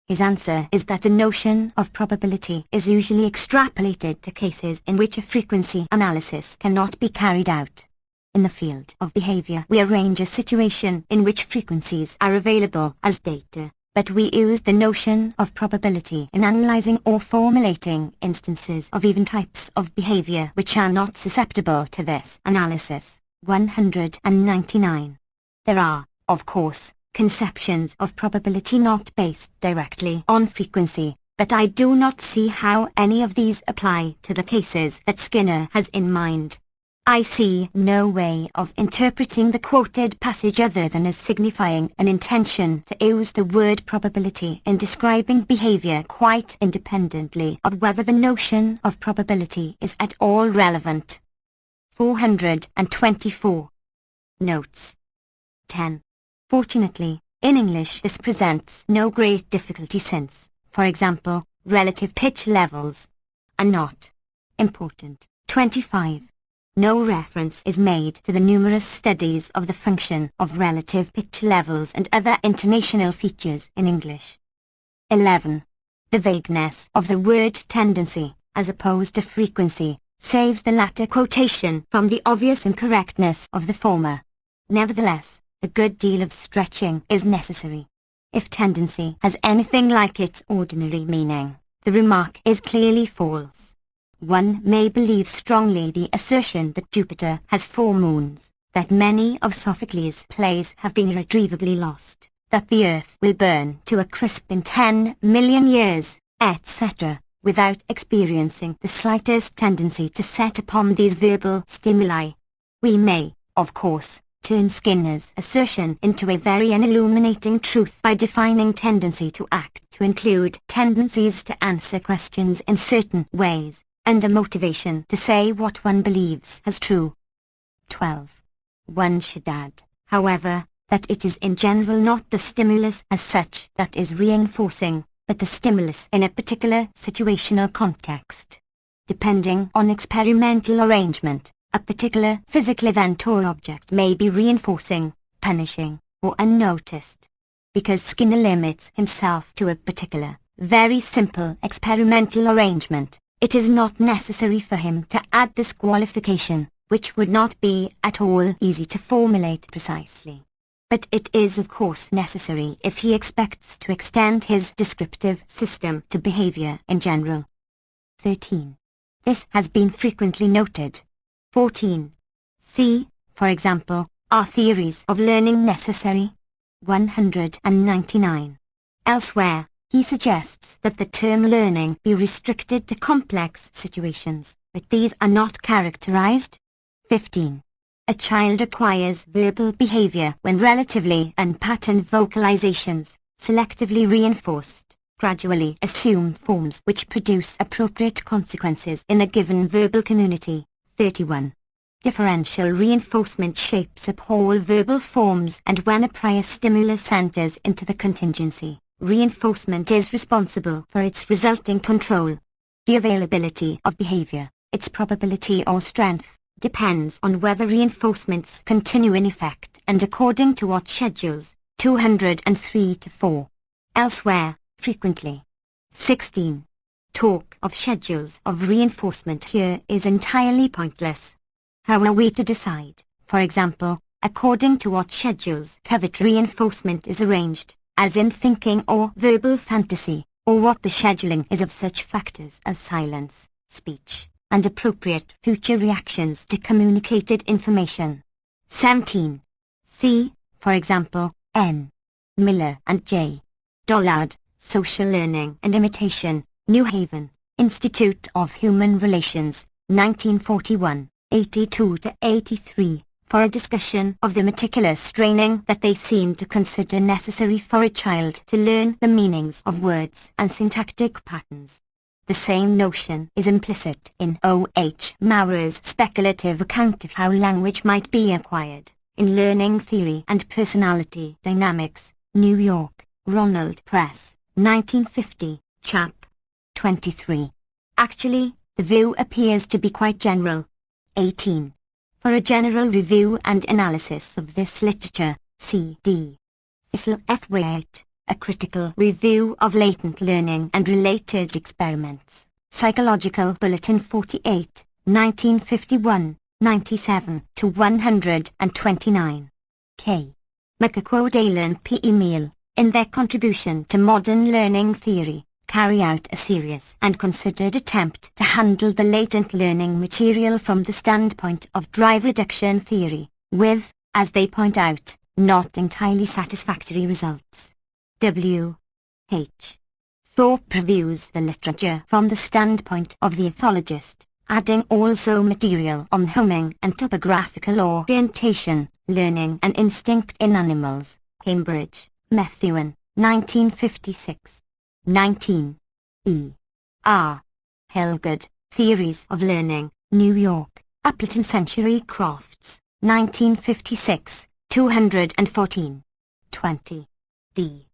His answer is that the notion of probability is usually extrapolated to cases in which a frequency analysis cannot be carried out. In the field of behavior, we arrange a situation in which frequencies are available as data, but we use the notion of probability in analyzing or formulating instances of even types of behavior which are not susceptible to this analysis. 199. There are, of course, conceptions of probability not based directly on frequency, but I do not see how any of these apply to the cases that Skinner has in mind. I see no way of interpreting the quoted passage other than as signifying an intention to use the word probability in describing behavior quite independently of whether the notion of probability is at all relevant. 424. Notes. 10. Fortunately, in English this presents no great difficulty since, for example, relative pitch levels are not important. 25. No reference is made to the numerous studies of the function of relative pitch levels and other intonational features in English. 11. The vagueness of the word tendency, as opposed to frequency, saves the latter quotation from the obvious incorrectness of the former. Nevertheless, a good deal of stretching is necessary. If tendency has anything like its ordinary meaning, the remark is clearly false. One may believe strongly the assertion that Jupiter has 4 moons, that many of Sophocles' plays have been irretrievably lost, that the earth will burn to a crisp in 10 million years, etc., without experiencing the slightest tendency to set upon these verbal stimuli. We may, of course, turn Skinner's assertion into a very illuminating truth by defining tendency to act to include tendencies to answer questions in certain ways, and a motivation to say what one believes as true. 12. One should add, however, that it is in general not the stimulus as such that is reinforcing, but the stimulus in a particular situational context. Depending on experimental arrangement, a particular physical event or object may be reinforcing, punishing, or unnoticed. Because Skinner limits himself to a particular, very simple experimental arrangement, it is not necessary for him to add this qualification, which would not be at all easy to formulate precisely. But it is of course necessary if he expects to extend his descriptive system to behavior in general. 13. This has been frequently noted. 14. See, for example, Are Theories of Learning Necessary? 199. Elsewhere, he suggests that the term learning be restricted to complex situations, but these are not characterized. 15. A child acquires verbal behavior when relatively unpatterned vocalizations, selectively reinforced, gradually assume forms which produce appropriate consequences in a given verbal community. 31. Differential reinforcement shapes up whole verbal forms, and when a prior stimulus enters into the contingency, reinforcement is responsible for its resulting control. The availability of behavior, its probability or strength, depends on whether reinforcements continue in effect and according to what schedules. 203 to 4. elsewhere, frequently. 16. Talk of schedules of reinforcement here is entirely pointless. How are we to decide, for example, according to what schedules covert reinforcement is arranged, as in thinking or verbal fantasy, or what the scheduling is of such factors as silence, speech, and appropriate future reactions to communicated information? 17. See, for example, N. Miller and J. Dollard, Social Learning and Imitation, New Haven, Institute of Human Relations, 1941, 82-83, for a discussion of the meticulous training that they seem to consider necessary for a child to learn the meanings of words and syntactic patterns. The same notion is implicit in O. H. Maurer's speculative account of how language might be acquired, in Learning Theory and Personality Dynamics, New York, Ronald Press, 1950, chap. 23. Actually, the view appears to be quite general. 18. For a general review and analysis of this literature, see D. Ethwaite, A Critical Review of Latent Learning and Related Experiments, Psychological Bulletin 48, 1951, 97-129. K. McAquod P. Emil, in their contribution to modern learning theory, carry out a serious and considered attempt to handle the latent learning material from the standpoint of drive reduction theory, with, as they point out, not entirely satisfactory results. W. H. Thorpe reviews the literature from the standpoint of the ethologist, adding also material on homing and topographical orientation, learning and instinct in animals. Cambridge, Methuen, 1956. 19. E. R. Helgard, Theories of Learning, New York, Appleton Century Crofts, 1956, 214. 20. D.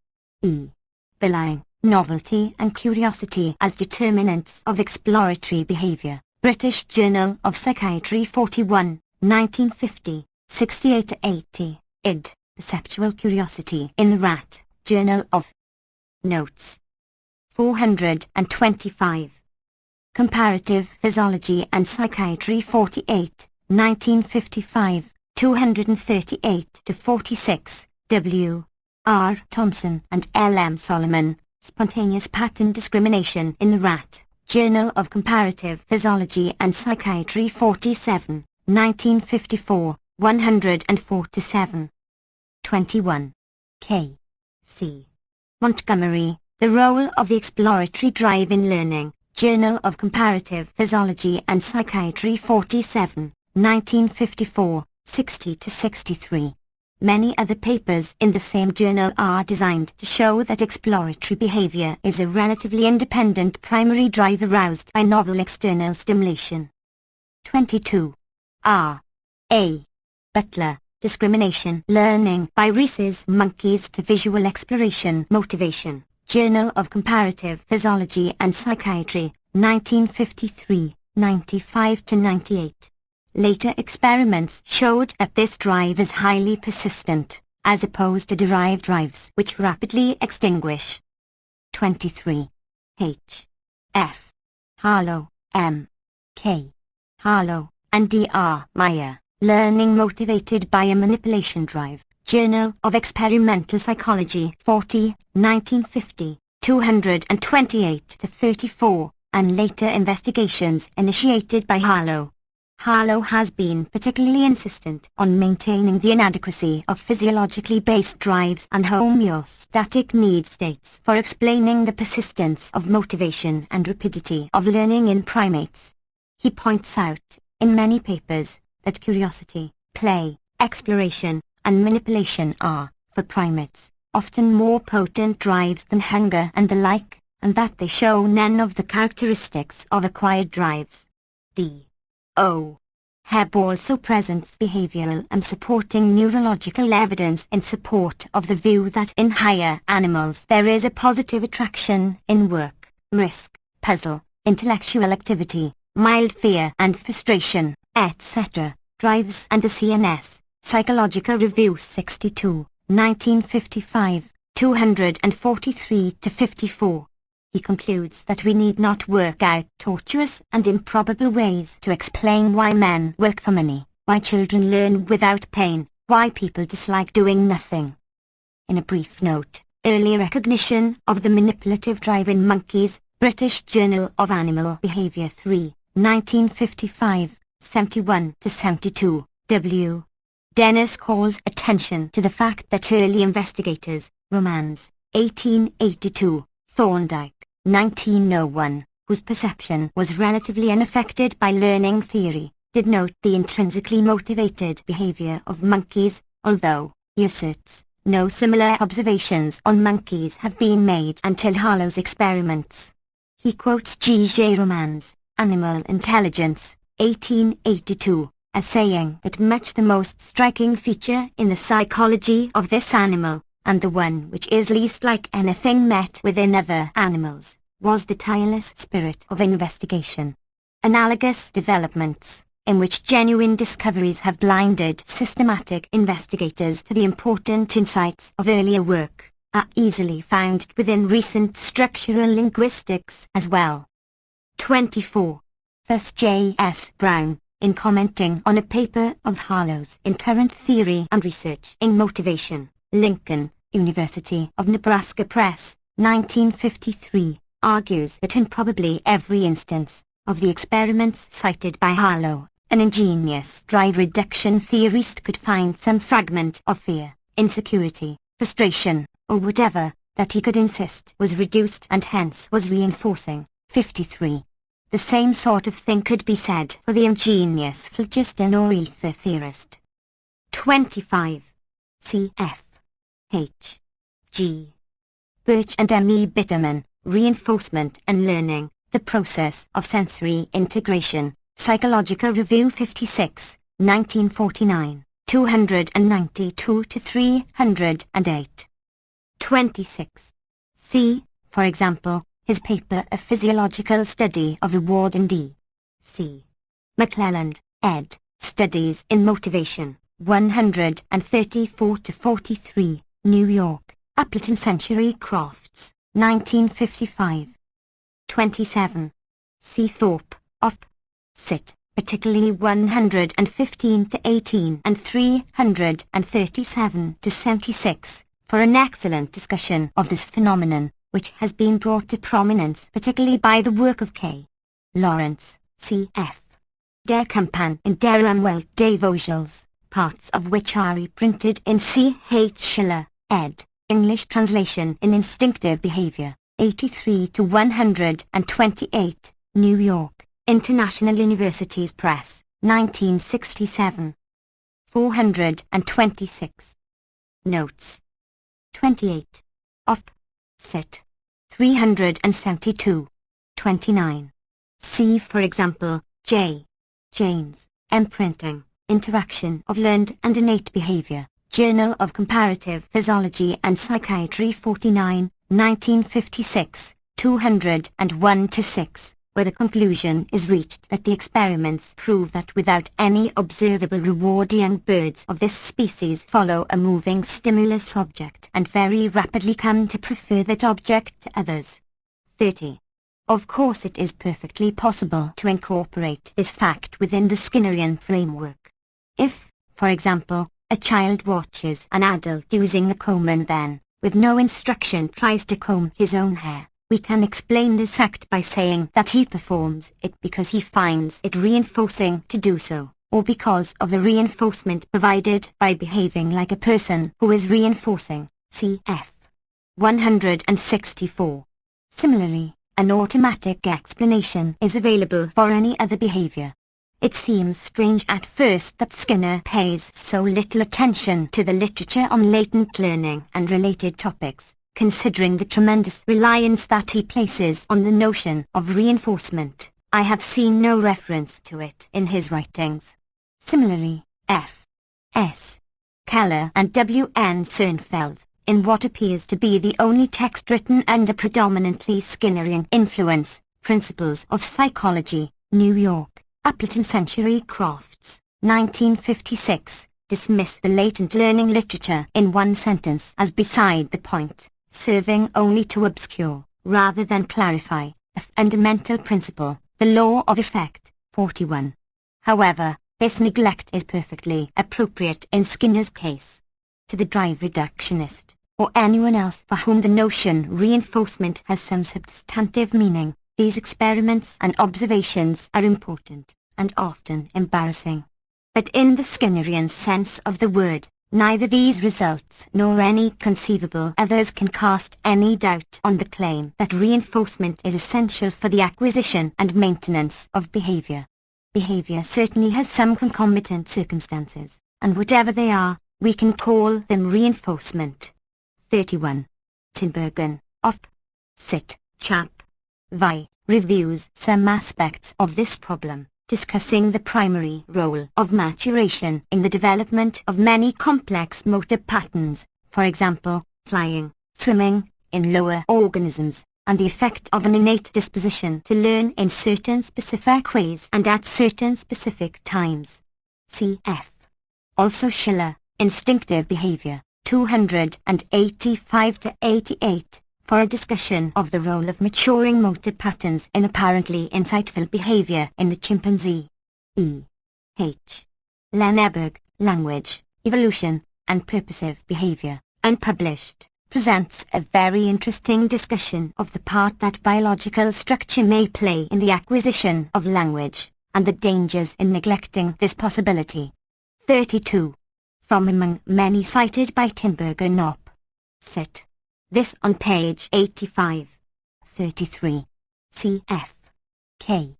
E. Belying, Novelty and Curiosity as Determinants of Exploratory Behavior, British Journal of Psychiatry 41, 1950, 68-80, id. Perceptual Curiosity in the Rat, Journal of Notes. 425. Comparative Physiology and Psychiatry 48, 1955, 238-46, W. R. Thompson and L. M. Solomon, Spontaneous Pattern Discrimination in the Rat, Journal of Comparative Physiology and Psychiatry 47, 1954, 147. 21. K. C. Montgomery, The Role of the Exploratory Drive in Learning, Journal of Comparative Physiology and Psychiatry 47, 1954, 60-63. Many other papers in the same journal are designed to show that exploratory behavior is a relatively independent primary drive aroused by novel external stimulation. 22. R. A. Butler, Discrimination Learning by Rhesus Monkeys to Visual Exploration Motivation, Journal of Comparative Physiology and Psychiatry, 1953, 95-98. Later experiments showed that this drive is highly persistent, as opposed to derived drives which rapidly extinguish. 23. H. F. Harlow, M. K. Harlow, and D. R. Meyer, Learning Motivated by a Manipulation Drive, Journal of Experimental Psychology 40, 1950, 228-34, and later investigations initiated by Harlow. Harlow has been particularly insistent on maintaining the inadequacy of physiologically based drives and homeostatic need states for explaining the persistence of motivation and rapidity of learning in primates. He points out, in many papers, that curiosity, play, exploration, and manipulation are, for primates, often more potent drives than hunger and the like, and that they show none of the characteristics of acquired drives. D. O. Hebb also presents behavioral and supporting neurological evidence in support of the view that in higher animals there is a positive attraction in work, risk, puzzle, intellectual activity, mild fear and frustration, etc., drives and the CNS, Psychological Review 62, 1955, 243 to 54. He concludes that we need not work out tortuous and improbable ways to explain why men work for money, why children learn without pain, why people dislike doing nothing. In a brief note, early recognition of the manipulative drive in monkeys, British Journal of Animal Behaviour 3, 1955, 71 to 72, W. Dennis calls attention to the fact that early investigators, Romans, 1882, Thorndike, 1901, whose perception was relatively unaffected by learning theory, did note the intrinsically motivated behavior of monkeys, although, he asserts, no similar observations on monkeys have been made until Harlow's experiments. He quotes G. Romans, Animal Intelligence, 1882, as saying that much the most striking feature in the psychology of this animal, and the one which is least like anything met with in other animals, was the tireless spirit of investigation. Analogous developments, in which genuine discoveries have blinded systematic investigators to the important insights of earlier work, are easily found within recent structural linguistics as well. 24. Thus J. S. Brown, in commenting on a paper of Harlow's in Current Theory and Research in Motivation, Lincoln, University of Nebraska Press, 1953, argues that in probably every instance of the experiments cited by Harlow, an ingenious drive reduction theorist could find some fragment of fear, insecurity, frustration, or whatever, that he could insist was reduced and hence was reinforcing. 53. The same sort of thing could be said for the ingenious phlogiston or ether theorist. 25. Cf. H. G. Birch and M. E. Bitterman, Reinforcement and Learning, The Process of Sensory Integration, Psychological Review 56, 1949, 292 to 308. 26. C. For example, his paper A Physiological Study of Reward in D. C. McClelland, ed., Studies in Motivation, 134 to 43, New York, Appleton Century Crofts, 1955. 27. C. Thorpe, op. Cit., particularly 115 to 18 and 337 to 76, for an excellent discussion of this phenomenon, which has been brought to prominence particularly by the work of K. Lawrence, C.F. Der Kampan in der Umwelt des Vogels, parts of which are reprinted in C. H. Schiller, ed., English translation in Instinctive Behavior, 83 to 128, New York, International Universities Press, 1967. 426. Notes. 28. Op. Cit. 372. 29. See for example, J. James, Imprinting, Interaction of Learned and Innate Behavior, Journal of Comparative Physiology and Psychiatry 49, 1956, 201 to 6, where the conclusion is reached that the experiments prove that without any observable reward young birds of this species follow a moving stimulus object and very rapidly come to prefer that object to others. 30. Of course it is perfectly possible to incorporate this fact within the Skinnerian framework. If, for example, a child watches an adult using the comb and then, with no instruction, tries to comb his own hair, we can explain this act by saying that he performs it because he finds it reinforcing to do so, or because of the reinforcement provided by behaving like a person who is reinforcing. Cf. 164. Similarly, an automatic explanation is available for any other behavior. It seems strange at first that Skinner pays so little attention to the literature on latent learning and related topics, considering the tremendous reliance that he places on the notion of reinforcement. I have seen no reference to it in his writings. Similarly, F. S. Keller and W. N. Sernfeld, in what appears to be the only text written under predominantly Skinnerian influence, Principles of Psychology, New York, Appleton Century Crofts, 1956, dismiss the latent learning literature in one sentence as beside the point, serving only to obscure, rather than clarify, a fundamental principle, the law of effect. 41. However, this neglect is perfectly appropriate in Skinner's case. To the drive reductionist, or anyone else for whom the notion reinforcement has some substantive meaning, these experiments and observations are important, and often embarrassing. But in the Skinnerian sense of the word, neither these results nor any conceivable others can cast any doubt on the claim that reinforcement is essential for the acquisition and maintenance of behavior. Behavior certainly has some concomitant circumstances, and whatever they are, we can call them reinforcement. 31. Tinbergen, op. Cit. Chap. Vi. Reviews some aspects of this problem, discussing the primary role of maturation in the development of many complex motor patterns, for example, flying, swimming, in lower organisms, and the effect of an innate disposition to learn in certain specific ways and at certain specific times. Cf. Also Schiller, Instinctive Behavior, 285-88, for a discussion of the role of maturing motor patterns in apparently insightful behavior in the chimpanzee. E. H. Lenneberg, Language, Evolution, and Purposive Behavior, unpublished, presents a very interesting discussion of the part that biological structure may play in the acquisition of language, and the dangers in neglecting this possibility. 32. From among many cited by Tinbergen op. Cit. This on page 85. 33. Cf. K.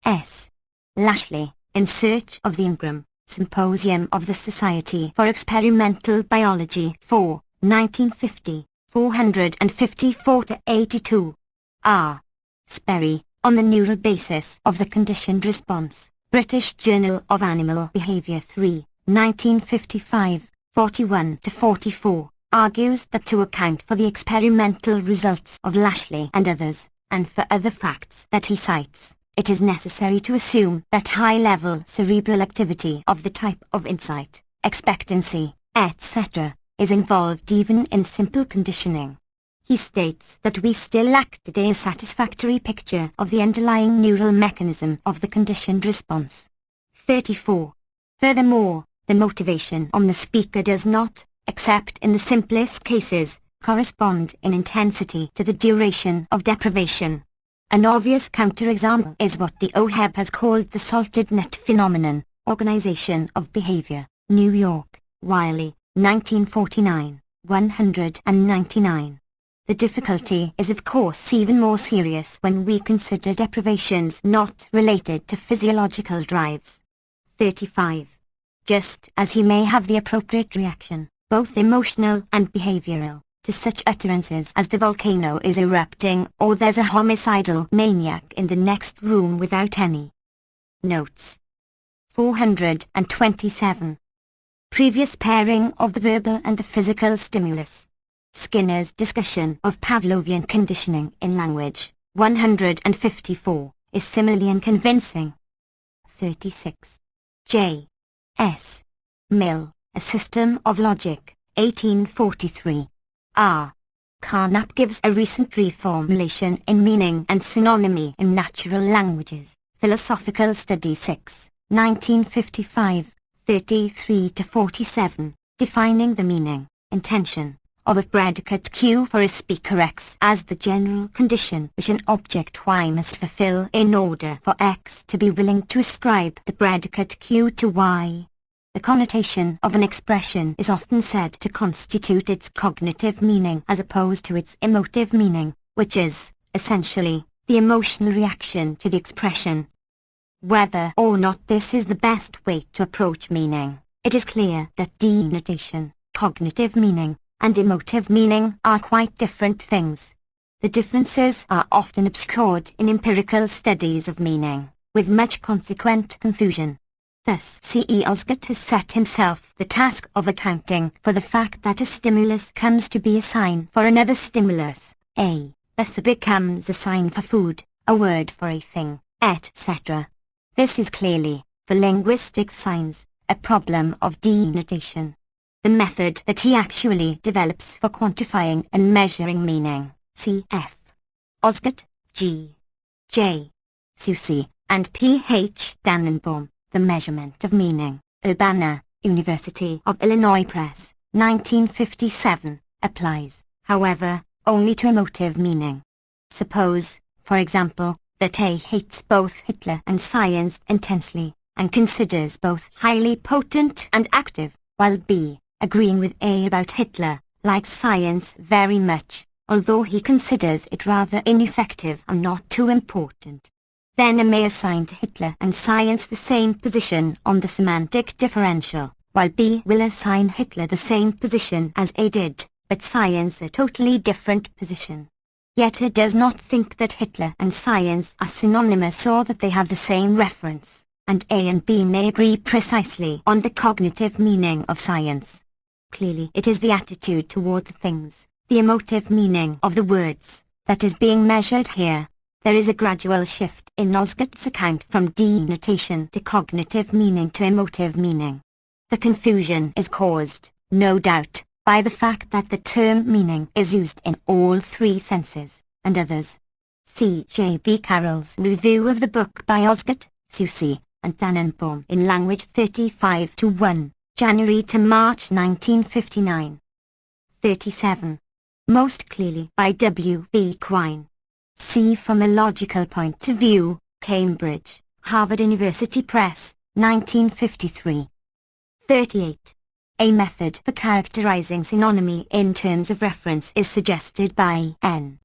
S. Lashley, In Search of the Ingram, Symposium of the Society for Experimental Biology 4, 1950, 454-82. R. Sperry, On the Neural Basis of the Conditioned Response, British Journal of Animal Behavior 3, 1955, 41-44, argues that to account for the experimental results of Lashley and others, and for other facts that he cites, it is necessary to assume that high-level cerebral activity of the type of insight, expectancy, etc., is involved even in simple conditioning. He states that we still lack today a satisfactory picture of the underlying neural mechanism of the conditioned response. 34. Furthermore, the motivation on the speaker does not, except in the simplest cases, correspond in intensity to the duration of deprivation. An obvious counterexample is what de Oheb has called the salted nut phenomenon, Organization of Behavior, New York, Wiley, 1949, 199. The difficulty is of course even more serious when we consider deprivations not related to physiological drives. 35. Just as he may have the appropriate reaction, both emotional and behavioral, to such utterances as the volcano is erupting or there's a homicidal maniac in the next room without any. Notes. 427. Previous pairing of the verbal and the physical stimulus. Skinner's discussion of Pavlovian conditioning in language, 154, is similarly unconvincing. 36. J. S. Mill, A System of Logic, 1843. R. Carnap gives a recent reformulation in meaning and synonymy in natural languages, Philosophical Study 6, 1955, 33-47, defining the meaning, intention, of a predicate Q for a speaker X as the general condition which an object Y must fulfill in order for X to be willing to ascribe the predicate Q to Y. The connotation of an expression is often said to constitute its cognitive meaning as opposed to its emotive meaning, which is, essentially, the emotional reaction to the expression. Whether or not this is the best way to approach meaning, it is clear that denotation, cognitive meaning, and emotive meaning are quite different things. The differences are often obscured in empirical studies of meaning, with much consequent confusion. Thus C.E. Osgood has set himself the task of accounting for the fact that a stimulus comes to be a sign for another stimulus, A, thus it becomes a sign for food, a word for a thing, etc. This is clearly, for linguistic signs, a problem of denotation. The method that he actually develops for quantifying and measuring meaning, cf. Osgood, G. J. Chomsky, and P. H. Tannenbaum, The Measurement of Meaning, Urbana, University of Illinois Press, 1957, applies, however, only to emotive meaning. Suppose, for example, that A hates both Hitler and science intensely, and considers both highly potent and active, while B, agreeing with A about Hitler, likes science very much, although he considers it rather ineffective and not too important. Then A may assign to Hitler and science the same position on the semantic differential, while B will assign Hitler the same position as A did, but science a totally different position. Yet A does not think that Hitler and science are synonymous or that they have the same reference, and A and B may agree precisely on the cognitive meaning of science. Clearly it is the attitude toward the things, the emotive meaning of the words, that is being measured here. There is a gradual shift in Osgood's account from denotation to cognitive meaning to emotive meaning. The confusion is caused, no doubt, by the fact that the term meaning is used in all three senses, and others. See J. B. Carroll's review of the book by Osgood, Chomsky, and Tannenbaum in Language 35-1, January to March 1959. 37. Most clearly by W. B. Quine. See From a Logical Point of View, Cambridge, Harvard University Press, 1953. 38. A method for characterizing synonymy in terms of reference is suggested by N.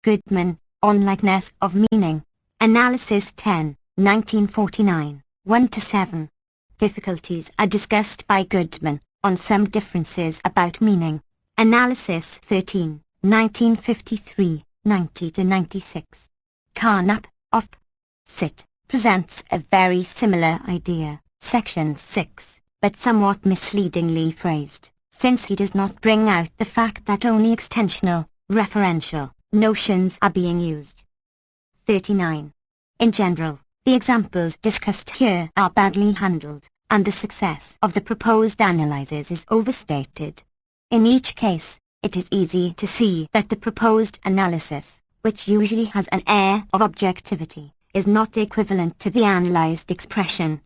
Goodman, On Likeness of Meaning, Analysis 10, 1949, 1-7. Difficulties are discussed by Goodman on some differences about meaning, Analysis 13, 1953, 90-96. Carnap, Op. Cit. presents a very similar idea, Section 6. But somewhat misleadingly phrased, since he does not bring out the fact that only extensional, referential, notions are being used. 39. In general, the examples discussed here are badly handled, and the success of the proposed analysis is overstated. In each case, it is easy to see that the proposed analysis, which usually has an air of objectivity, is not equivalent to the analyzed expression.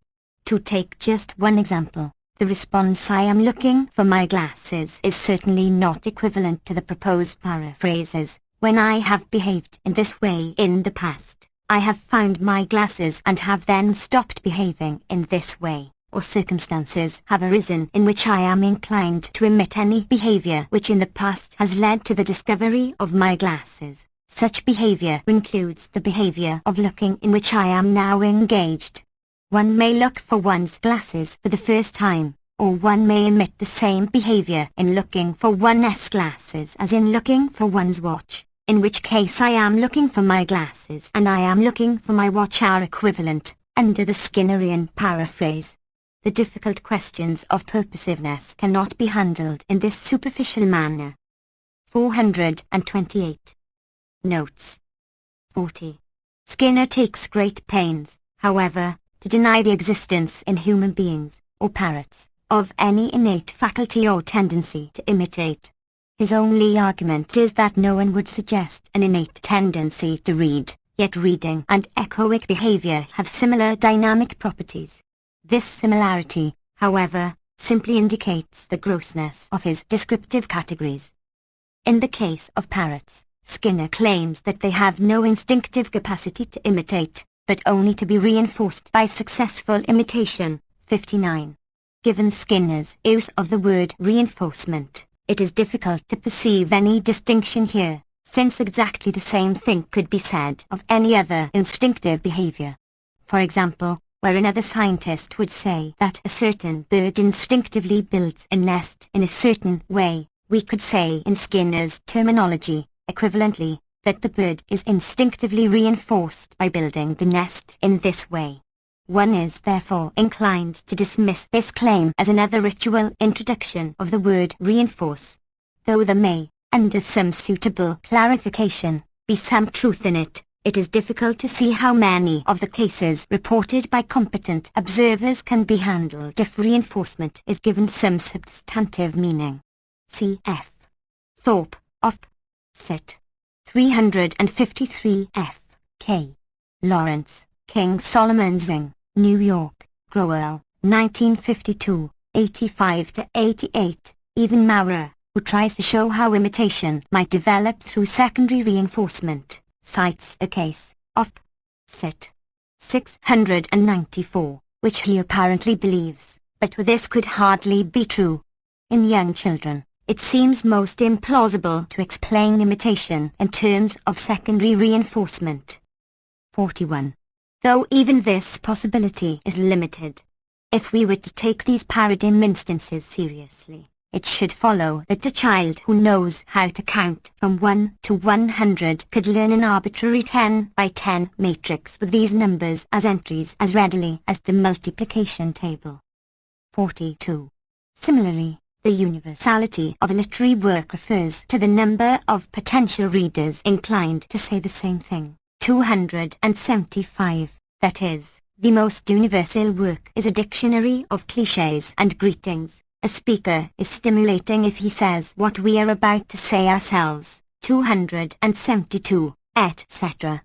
To take just one example, the response "I am looking for my glasses" is certainly not equivalent to the proposed paraphrases. When I have behaved in this way in the past, I have found my glasses and have then stopped behaving in this way, or circumstances have arisen in which I am inclined to emit any behavior which in the past has led to the discovery of my glasses. Such behavior includes the behavior of looking in which I am now engaged. One may look for one's glasses for the first time, or one may emit the same behavior in looking for one's glasses as in looking for one's watch, in which case I am looking for my glasses and I am looking for my watch are equivalent, under the Skinnerian paraphrase. The difficult questions of purposiveness cannot be handled in this superficial manner. 428. Notes. 40. Skinner takes great pains, however, to deny the existence in human beings, or parrots, of any innate faculty or tendency to imitate. His only argument is that no one would suggest an innate tendency to read, yet reading and echoic behavior have similar dynamic properties. This similarity, however, simply indicates the grossness of his descriptive categories. In the case of parrots, Skinner claims that they have no instinctive capacity to imitate, but only to be reinforced by successful imitation. 59. Given Skinner's use of the word reinforcement, it is difficult to perceive any distinction here, since exactly the same thing could be said of any other instinctive behavior. For example, where another scientist would say that a certain bird instinctively builds a nest in a certain way, we could say in Skinner's terminology, equivalently, that the bird is instinctively reinforced by building the nest in this way. One is therefore inclined to dismiss this claim as another ritual introduction of the word reinforce. Though there may, under some suitable clarification, be some truth in it, it is difficult to see how many of the cases reported by competent observers can be handled if reinforcement is given some substantive meaning. Cf. Thorpe, op. Cit. 353 F. K. Lawrence, King Solomon's Ring, New York, Growell, 1952, 85-88, even Maurer, who tries to show how imitation might develop through secondary reinforcement, cites a case, op. Cit. 694, which he apparently believes, but this could hardly be true. In young children, it seems most implausible to explain imitation in terms of secondary reinforcement. 41. Though even this possibility is limited. If we were to take these paradigm instances seriously, it should follow that a child who knows how to count from 1 to 100 could learn an arbitrary 10 by 10 matrix with these numbers as entries as readily as the multiplication table. 42. Similarly, the universality of a literary work refers to the number of potential readers inclined to say the same thing. 275, that is, the most universal work is a dictionary of clichés and greetings. A speaker is stimulating if he says what we are about to say ourselves. 272, etc.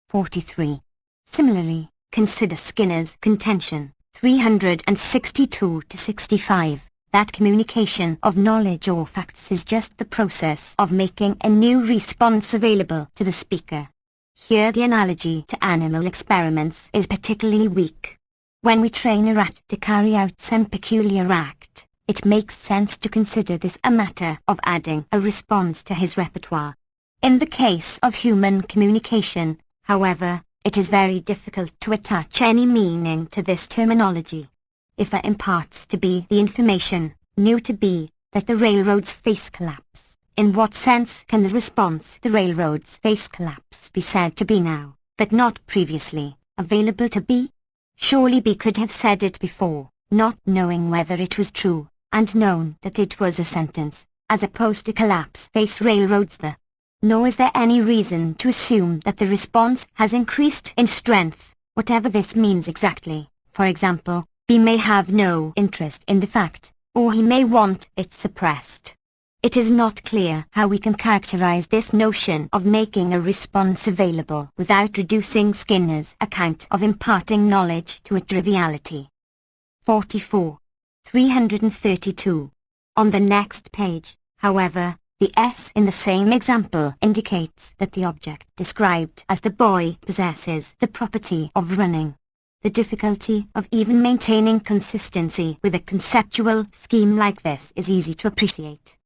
43. Similarly, consider Skinner's contention, 362-65. That communication of knowledge or facts is just the process of making a new response available to the speaker. Here the analogy to animal experiments is particularly weak. When we train a rat to carry out some peculiar act, it makes sense to consider this a matter of adding a response to his repertoire. In the case of human communication, however, it is very difficult to attach any meaning to this terminology. If A imparts to B the information, knew to be, that the railroad's face collapse, in what sense can the response the railroad's face collapse be said to be now, but not previously, available to B? Surely B could have said it before, not knowing whether it was true, and known that it was a sentence, as opposed to collapse face railroads the. Nor is there any reason to assume that the response has increased in strength, whatever this means exactly. For example, B may have no interest in the fact, or he may want it suppressed. It is not clear how we can characterize this notion of making a response available without reducing Skinner's account of imparting knowledge to a triviality. 44. 332. On the next page, however, the S in the same example indicates that the object described as the boy possesses the property of running. The difficulty of even maintaining consistency with a conceptual scheme like this is easy to appreciate.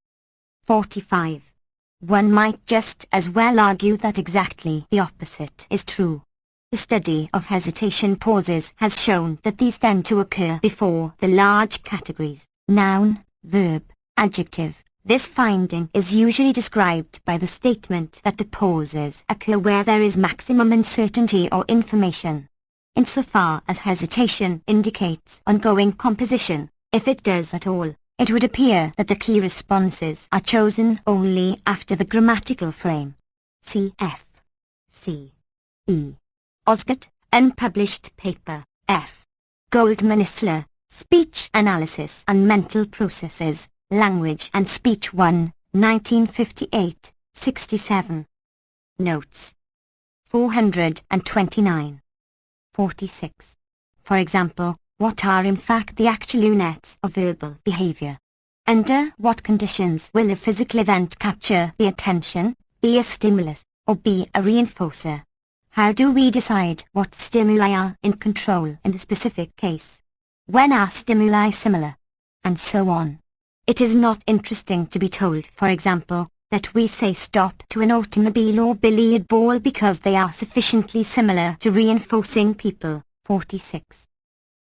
45. One might just as well argue that exactly the opposite is true. The study of hesitation pauses has shown that these tend to occur before the large categories, noun, verb, adjective. This finding is usually described by the statement that the pauses occur where there is maximum uncertainty or information. Insofar as hesitation indicates ongoing composition, if it does at all, it would appear that the key responses are chosen only after the grammatical frame. Cf. C. E. Osgood, unpublished paper, F. Goldman-Isler, Speech Analysis and Mental Processes, Language and Speech 1, 1958, 67. Notes. 429. 46. For example, what are in fact the actual units of verbal behavior? Under what conditions will a physical event capture the attention, be a stimulus, or be a reinforcer? How do we decide what stimuli are in control in the specific case? When are stimuli similar? And so on. It is not interesting to be told, for example, that we say stop to an automobile or billiard ball because they are sufficiently similar to reinforcing people. 46.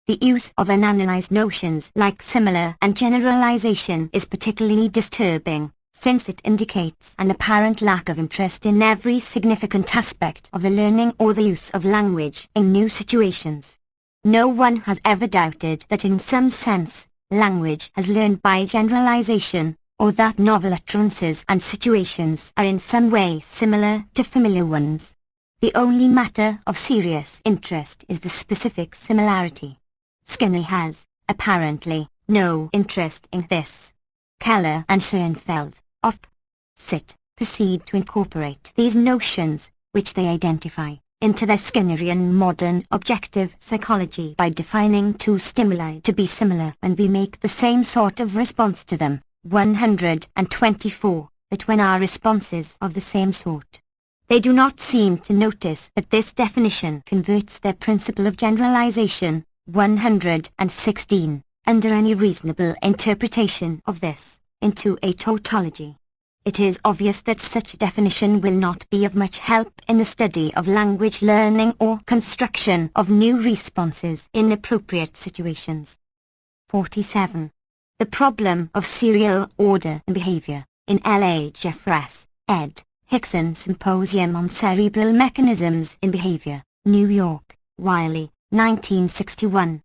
The use of unanalyzed notions like similar and generalization is particularly disturbing, since it indicates an apparent lack of interest in every significant aspect of the learning or the use of language in new situations. No one has ever doubted that in some sense, language has learned by generalization, or that novel utterances and situations are in some way similar to familiar ones. The only matter of serious interest is the specific similarity. Skinner has, apparently, no interest in this. Keller and Schoenfeld, proceed to incorporate these notions, which they identify, into their Skinnerian modern objective psychology by defining two stimuli to be similar when we make the same sort of response to them. 124. That when our response is of the same sort. They do not seem to notice that this definition converts their principle of generalization, 116, under any reasonable interpretation of this, into a tautology. It is obvious that such definition will not be of much help in the study of language learning or construction of new responses in appropriate situations. 47. The problem of serial order and behavior, in L. A. Jeffress, ed. Hickson Symposium on Cerebral Mechanisms in Behavior, New York, Wiley, 1961.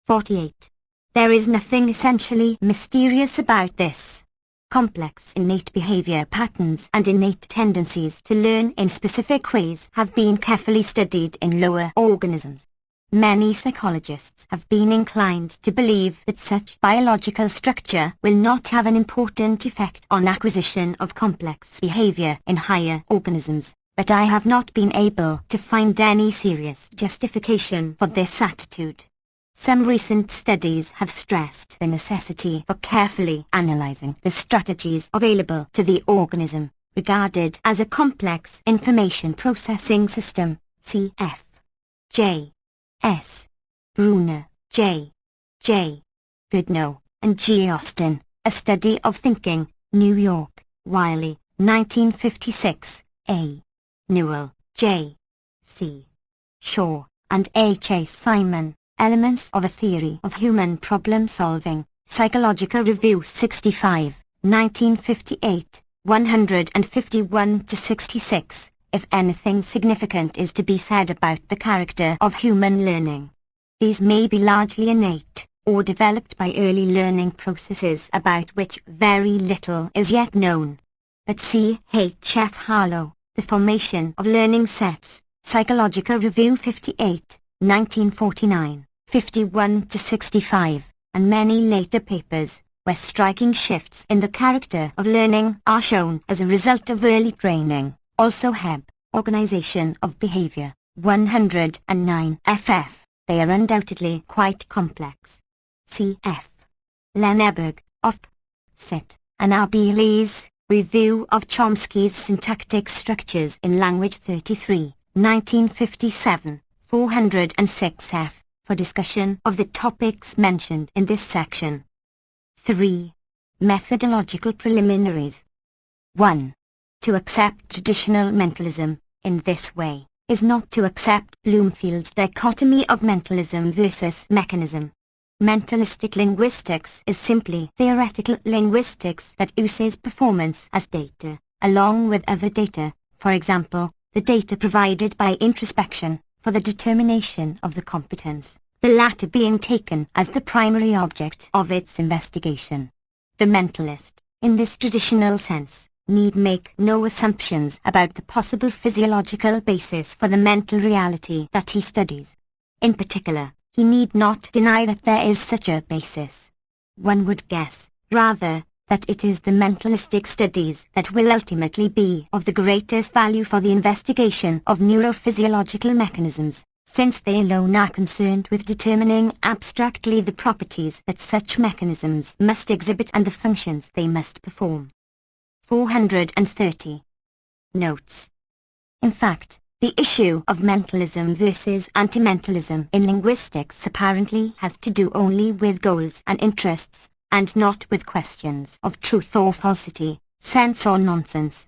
48. There is nothing essentially mysterious about this. Complex innate behavior patterns and innate tendencies to learn in specific ways have been carefully studied in lower organisms. Many psychologists have been inclined to believe that such biological structure will not have an important effect on acquisition of complex behavior in higher organisms, but I have not been able to find any serious justification for this attitude. Some recent studies have stressed the necessity for carefully analyzing the strategies available to the organism, regarded as a complex information processing system, cf. J. S. Bruner, J. J. Goodnow, and G. Austin, A Study of Thinking, New York, Wiley, 1956, A. Newell, J. C. Shaw, and H. A. Simon, Elements of a Theory of Human Problem Solving, Psychological Review 65, 1958, 151-66. If anything significant is to be said about the character of human learning, these may be largely innate, or developed by early learning processes about which very little is yet known. But C. H. F. Harlow, The Formation of Learning Sets, Psychological Review 58, 1949, 51-65, and many later papers, where striking shifts in the character of learning are shown as a result of early training. Also Heb, Organization of Behavior, 109 ff. They are undoubtedly quite complex. Cf. Lenneberg, Op. Cit. And Arbeles, Review of Chomsky's Syntactic Structures in Language 33, 1957, 406 f. for discussion of the topics mentioned in this section. 3. Methodological preliminaries. 1. To accept traditional mentalism, in this way, is not to accept Bloomfield's dichotomy of mentalism versus mechanism. Mentalistic linguistics is simply theoretical linguistics that uses performance as data, along with other data, for example, the data provided by introspection, for the determination of the competence, the latter being taken as the primary object of its investigation. The mentalist, in this traditional sense, need make no assumptions about the possible physiological basis for the mental reality that he studies. In particular, he need not deny that there is such a basis. One would guess, rather, that it is the mentalistic studies that will ultimately be of the greatest value for the investigation of neurophysiological mechanisms, since they alone are concerned with determining abstractly the properties that such mechanisms must exhibit and the functions they must perform. 430. Notes. In fact, the issue of mentalism versus anti-mentalism in linguistics apparently has to do only with goals and interests, and not with questions of truth or falsity, sense or nonsense.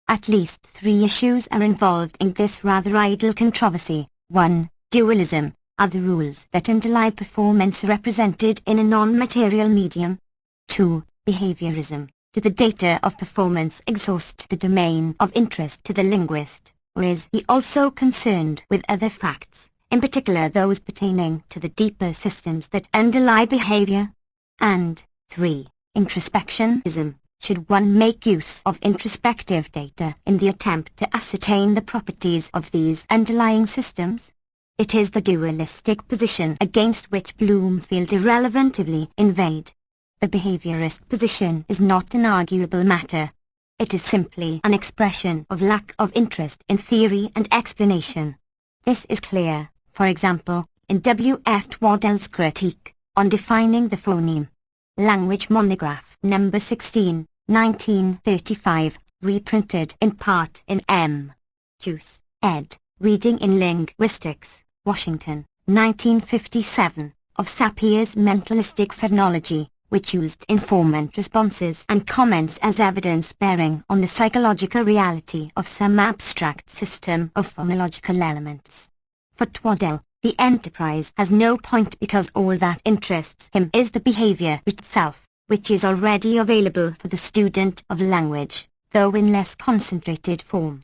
At least 3 issues are involved in this rather idle controversy. 1. Dualism. Are the rules that underlie performance represented in a non-material medium? 2. Behaviorism. Do the data of performance exhaust the domain of interest to the linguist, or is he also concerned with other facts, in particular those pertaining to the deeper systems that underlie behavior? And 3. Introspectionism. should one make use of introspective data in the attempt to ascertain the properties of these underlying systems? It is the dualistic position against which Bloomfield irrelevantly inveighed. The behaviorist position is not an arguable matter. It is simply an expression of lack of interest in theory and explanation. This is clear, for example, in W. F. Twaddell's critique on defining the phoneme. Language Monograph No. 16, 1935, reprinted in part in M. Juice, ed., Reading in Linguistics, Washington, 1957, of Sapir's mentalistic phonology, which used informant responses and comments as evidence bearing on the psychological reality of some abstract system of phonological elements. For Twaddell, the enterprise has no point because all that interests him is the behavior itself, which is already available for the student of language, though in less concentrated form.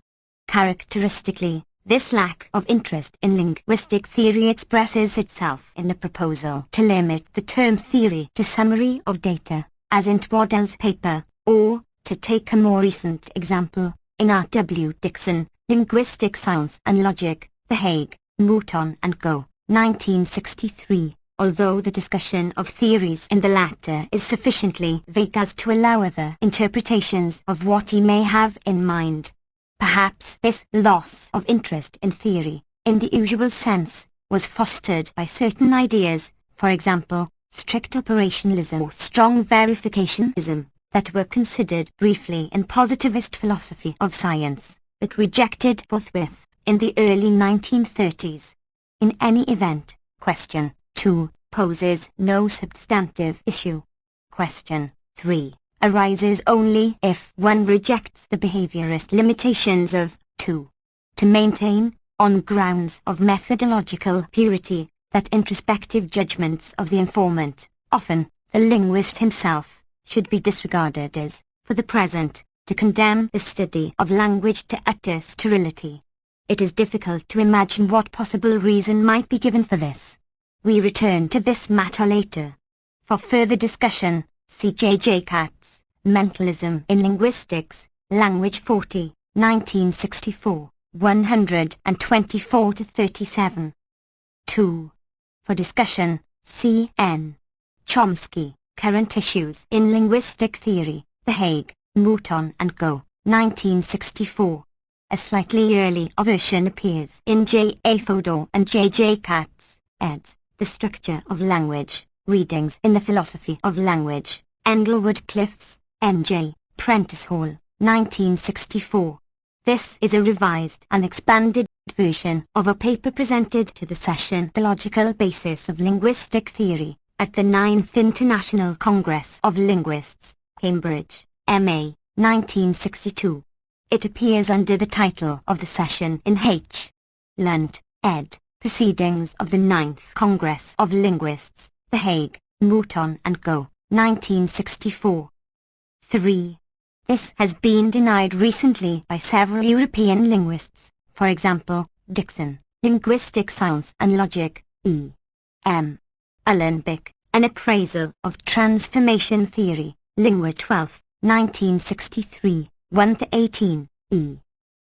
Characteristically, this lack of interest in linguistic theory expresses itself in the proposal to limit the term theory to summary of data, as in Twaddell's paper, or, to take a more recent example, in R. W. Dixon, Linguistic Science and Logic, The Hague, Mouton and Co., 1963, although the discussion of theories in the latter is sufficiently vague as to allow other interpretations of what he may have in mind. Perhaps this loss of interest in theory, in the usual sense, was fostered by certain ideas, for example, strict operationalism or strong verificationism, that were considered briefly in positivist philosophy of science, but rejected forthwith in the early 1930s. In any event, question 2 poses no substantive issue. Question 3 arises only if one rejects the behaviorist limitations of 2. To maintain, on grounds of methodological purity, that introspective judgments of the informant, often the linguist himself, should be disregarded is, for the present, to condemn the study of language to utter sterility. It is difficult to imagine what possible reason might be given for this. We return to this matter later. For further discussion, see J. Katz, Mentalism in Linguistics, Language 40, 1964, 124-37. 2. For discussion, see N. Chomsky, Current Issues in Linguistic Theory, The Hague, Mouton and Co., 1964. A slightly early version appears in J. A. Fodor and J. Katz, eds. The Structure of Language, Readings in the Philosophy of Language, Englewood Cliffs, N.J., Prentice Hall, 1964. This is a revised and expanded version of a paper presented to the session The Logical Basis of Linguistic Theory, at the 9th International Congress of Linguists, Cambridge, M.A., 1962. It appears under the title of the session in H. Lunt, ed. Proceedings of the 9th Congress of Linguists, The Hague, Mouton and Co., 1964. 3. This has been denied recently by several European linguists, for example, Dixon, Linguistic Science and Logic, E. M. Ullenbeck, An Appraisal of Transformation Theory, Lingua 12, 1963, 1-18, E.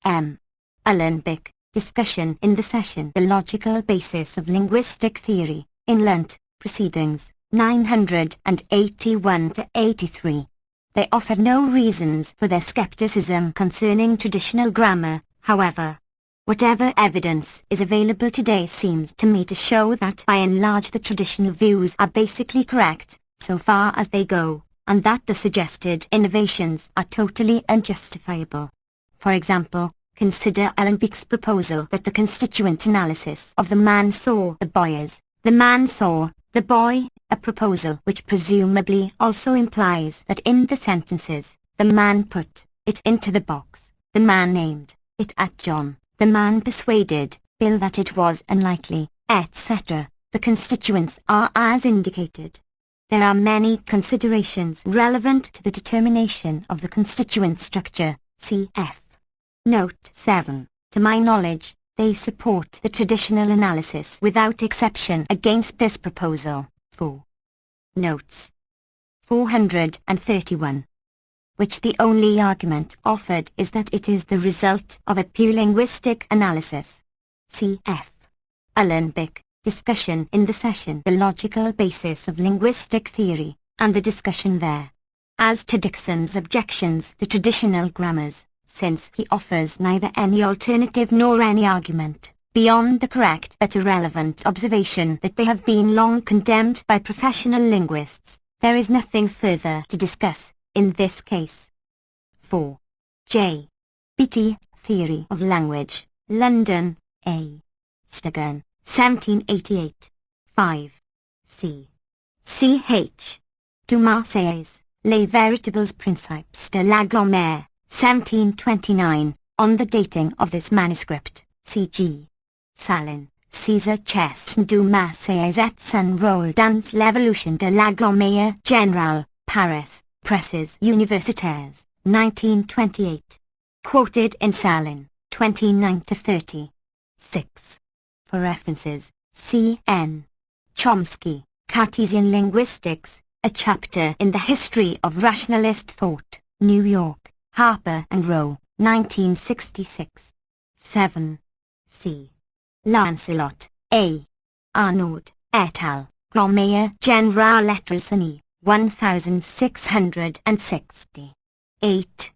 M. Ullenbeck. Discussion in the session The Logical Basis of Linguistic Theory, in Lunt, Proceedings, 981-83. They offer no reasons for their skepticism concerning traditional grammar, however. Whatever evidence is available today seems to me to show that by and large the traditional views are basically correct, so far as they go, and that the suggested innovations are totally unjustifiable. For example, consider Ullenbeck's proposal that the constituent analysis of the man saw the boy is, the man saw the boy, a proposal which presumably also implies that in the sentences, the man put it into the box, the man named it at John, the man persuaded Bill that it was unlikely, etc., the constituents are as indicated. There are many considerations relevant to the determination of the constituent structure, cf. Note 7. To my knowledge, they support the traditional analysis without exception against this proposal. 4. Notes. 431. which the only argument offered is that it is the result of a pure linguistic analysis. Cf. Alembic, discussion in the session The Logical Basis of Linguistic Theory, and the discussion there. As to Dixon's objections to traditional grammars, since he offers neither any alternative nor any argument, beyond the correct but irrelevant observation that they have been long condemned by professional linguists, there is nothing further to discuss, in this case. 4. J. B.T. Theory of Language, London, A. Sturgeon, 1788. 5. C. Ch. Dumarsais, Les Véritables Principes de la Grammaire, 1729, on the dating of this manuscript, C.G. Salin, César Chest Dumarsais et son rôle dans l'évolution de la grammaire générale, Paris, Presses Universitaires, 1928. Quoted in Salin, 29-30. 6. For references, C.N. Chomsky, Cartesian Linguistics, a chapter in the History of Rationalist Thought, New York, Harper and Row, 1966. 7. C. Lancelot, A. Arnaud, et al., Grammaire Générale Lettres 1660. 8.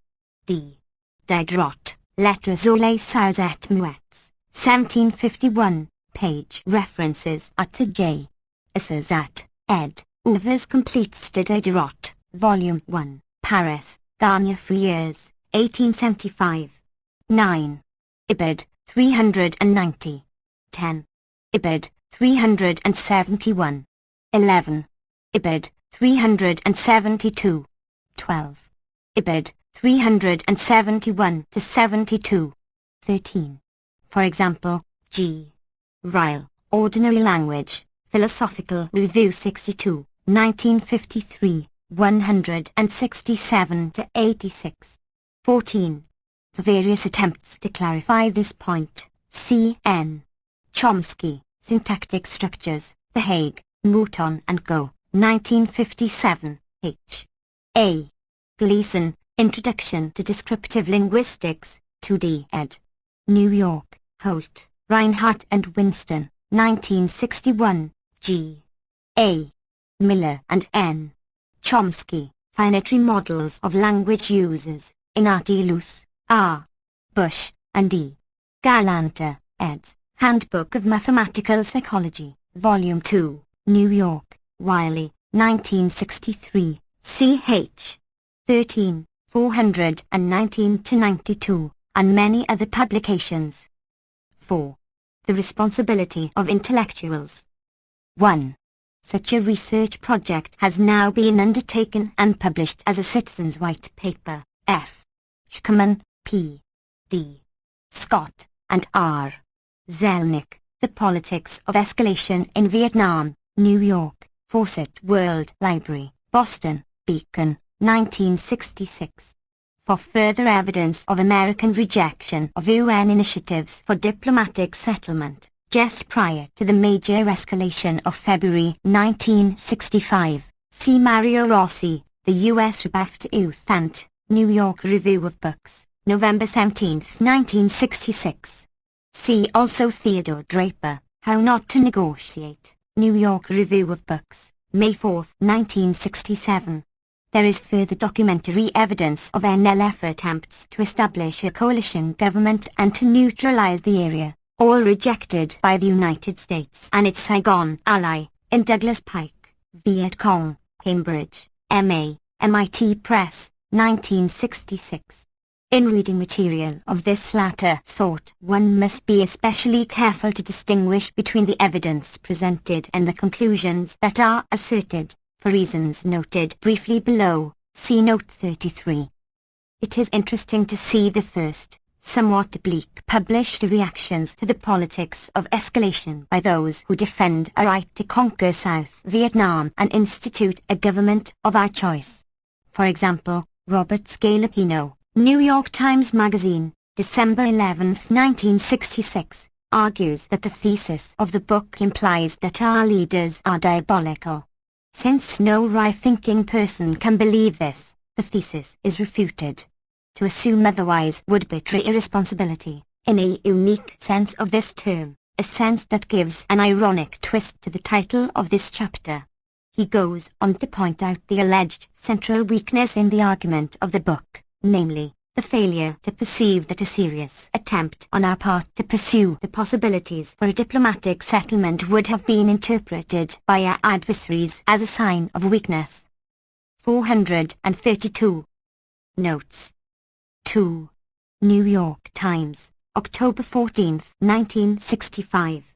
D. Diderot, Lettres aux Sourds et Muets, 1751, page references are to J. Assazat, ed. Ouvres Complètes de Diderot, Volume 1, Paris, Garnier Frears, 1875. 9. Ibid, 390. 10. Ibid, 371. 11. Ibid, 372. 12. Ibid, 371-72. 13. For example, G. Ryle, Ordinary Language, Philosophical Review 62, 1953, 167-86. 14. For various attempts to clarify this point, C.N. Chomsky, Syntactic Structures, The Hague, Mouton and Co., 1957, H. A. Gleason, Introduction to Descriptive Linguistics, 2D ed. New York, Holt, Reinhardt and Winston, 1961, G. A. Miller and N. Chomsky, Finitary Models of Language Uses, in Artilus, R. Bush, and E. Gallanter, eds. Handbook of Mathematical Psychology, Volume 2, New York, Wiley, 1963, ch. 13, 419-92, and many other publications. 4. The responsibility of intellectuals. 1. Such a research project has now been undertaken and published as a Citizens' White Paper, F. Schkeman, P. D. Scott, and R. Zelnick, The Politics of Escalation in Vietnam, New York, Fawcett World Library, Boston, Beacon, 1966. For further evidence of American rejection of UN initiatives for diplomatic settlement, just prior to the major escalation of February 1965, see Mario Rossi, The U.S. Rebuffed Youth and New York Review of Books, November 17, 1966. See also Theodore Draper, How Not to Negotiate, New York Review of Books, May 4, 1967. There is further documentary evidence of NLF attempts to establish a coalition government and to neutralize the area, all rejected by the United States and its Saigon ally, in Douglas Pike, Viet Cong, Cambridge, M.A., MIT Press, 1966. In reading material of this latter sort, one must be especially careful to distinguish between the evidence presented and the conclusions that are asserted, for reasons noted briefly below, see Note 33. It is interesting to see the first, somewhat oblique published reactions to the politics of escalation by those who defend a right to conquer South Vietnam and institute a government of our choice. For example, Robert Scalapino, New York Times Magazine, December 11, 1966, argues that the thesis of the book implies that our leaders are diabolical. Since no right-thinking person can believe this, the thesis is refuted. To assume otherwise would betray irresponsibility, in a unique sense of this term, a sense that gives an ironic twist to the title of this chapter. He goes on to point out the alleged central weakness in the argument of the book, namely, the failure to perceive that a serious attempt on our part to pursue the possibilities for a diplomatic settlement would have been interpreted by our adversaries as a sign of weakness. 432. Notes. 2. New York Times, October 14, 1965.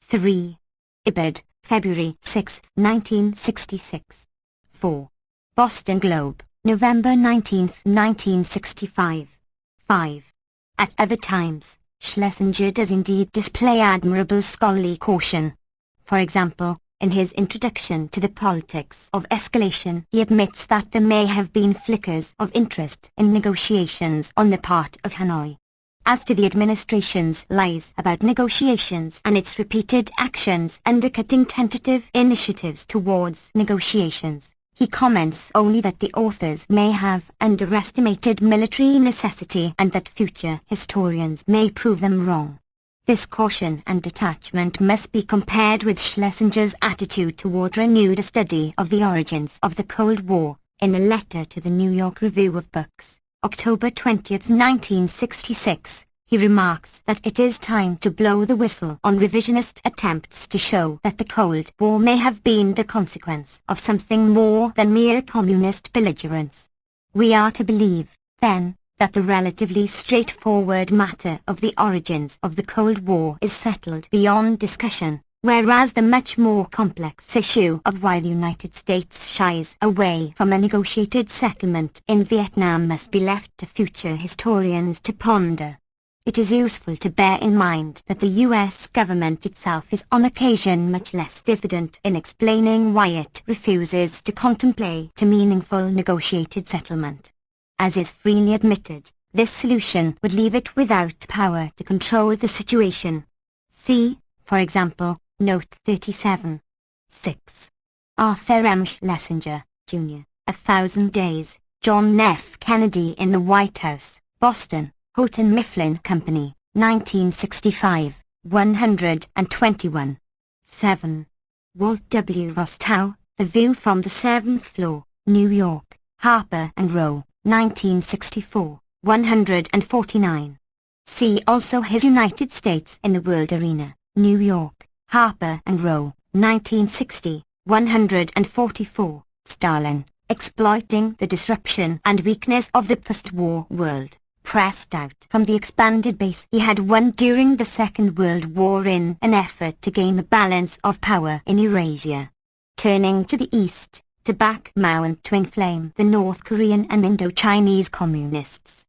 3. Ibid, February 6, 1966. 4. Boston Globe, November 19, 1965. 5. At other times, Schlesinger does indeed display admirable scholarly caution. For example, in his introduction to the politics of escalation, he admits that there may have been flickers of interest in negotiations on the part of Hanoi. As to the administration's lies about negotiations and its repeated actions undercutting tentative initiatives towards negotiations, he comments only that the authors may have underestimated military necessity and that future historians may prove them wrong. This caution and detachment must be compared with Schlesinger's attitude toward renewed study of the origins of the Cold War, in a letter to the New York Review of Books, October 20, 1966. He remarks that it is time to blow the whistle on revisionist attempts to show that the Cold War may have been the consequence of something more than mere communist belligerence. We are to believe, then, that the relatively straightforward matter of the origins of the Cold War is settled beyond discussion, whereas the much more complex issue of why the United States shies away from a negotiated settlement in Vietnam must be left to future historians to ponder. It is useful to bear in mind that the U.S. government itself is on occasion much less diffident in explaining why it refuses to contemplate a meaningful negotiated settlement. As is freely admitted, this solution would leave it without power to control the situation. See, for example, Note 37. 6. Arthur M. Schlesinger, Jr., 1,000 Days, John F. Kennedy in the White House, Boston. Houghton Mifflin Company, 1965, 121. 7. Walt W. Rostow, The View from the Seventh Floor, New York, Harper & Row, 1964, 149. See also his United States in the World Arena, New York, Harper & Row, 1960, 144. Stalin, Exploiting the Disruption and Weakness of the Post-War World. Pressed out from the expanded base he had won during the Second World War in an effort to gain the balance of power in Eurasia. Turning to the east, to back Mao and to inflame the North Korean and Indo-Chinese communists.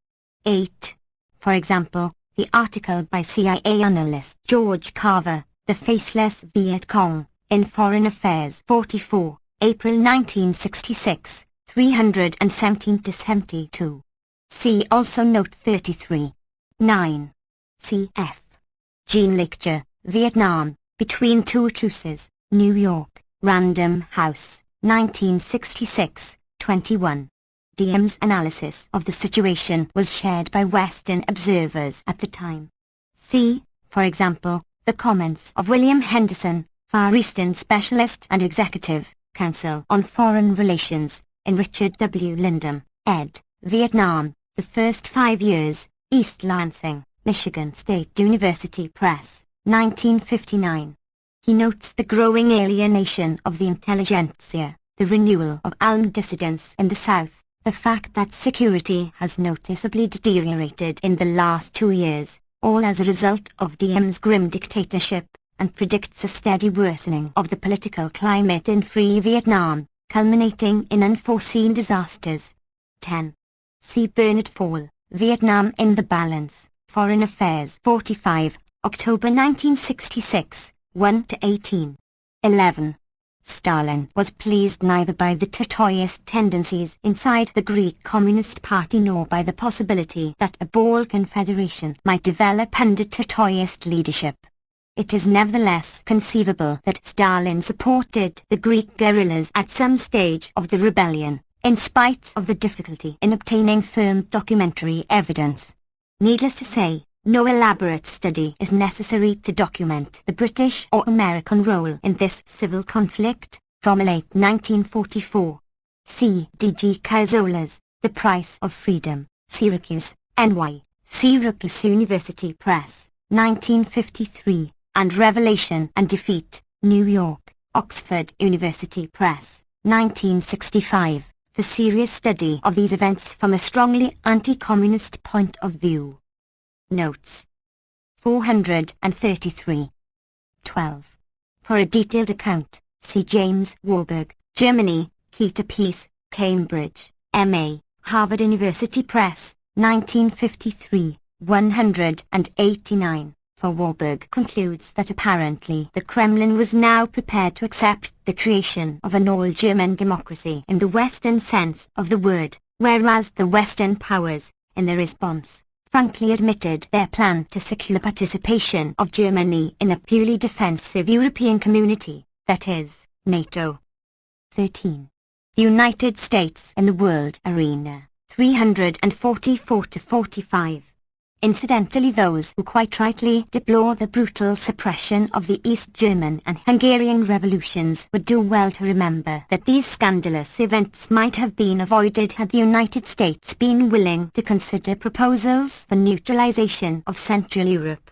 8. For example, the article by CIA analyst George Carver, The Faceless Viet Cong, in Foreign Affairs 44, April 1966, 317-72. See also Note 33. 9. Cf. Jean Lecture, Vietnam, Between Two Truces, New York, Random House, 1966, 21. Diem's analysis of the situation was shared by Western observers at the time. See, for example, the comments of William Henderson, Far Eastern Specialist and Executive Council on Foreign Relations, in Richard W. Lindum, ed., Vietnam, The First 5 Years, East Lansing, Michigan State University Press, 1959. He notes the growing alienation of the intelligentsia, the renewal of armed dissidents in the South, the fact that security has noticeably deteriorated in the last 2 years, all as a result of Diem's grim dictatorship, and predicts a steady worsening of the political climate in Free Vietnam, culminating in unforeseen disasters. 10. See Bernard Fall, Vietnam in the Balance, Foreign Affairs 45, October 1966, 1-18. 11. Stalin was pleased neither by the Titoist tendencies inside the Greek Communist Party nor by the possibility that a Balkan Federation might develop under Titoist leadership. It is nevertheless conceivable that Stalin supported the Greek guerrillas at some stage of the rebellion, in spite of the difficulty in obtaining firm documentary evidence. Needless to say, no elaborate study is necessary to document the British or American role in this civil conflict, from late 1944. C. D. G. Carzola's The Price of Freedom, Syracuse, NY, Syracuse University Press, 1953, and Revelation and Defeat, New York, Oxford University Press, 1965, the serious study of these events from a strongly anti-communist point of view. Notes 433. 12. For a detailed account, see James Warburg, Germany, Key to Peace, Cambridge, M.A., Harvard University Press, 1953, 189. For Warburg concludes that apparently the Kremlin was now prepared to accept the creation of an all-German democracy in the Western sense of the word, whereas the Western powers, in their response, frankly admitted their plan to secure participation of Germany in a purely defensive European community, that is, NATO. 13. The United States in the world arena, 344-45. Incidentally, those who quite rightly deplore the brutal suppression of the East German and Hungarian revolutions would do well to remember that these scandalous events might have been avoided had the United States been willing to consider proposals for neutralization of Central Europe.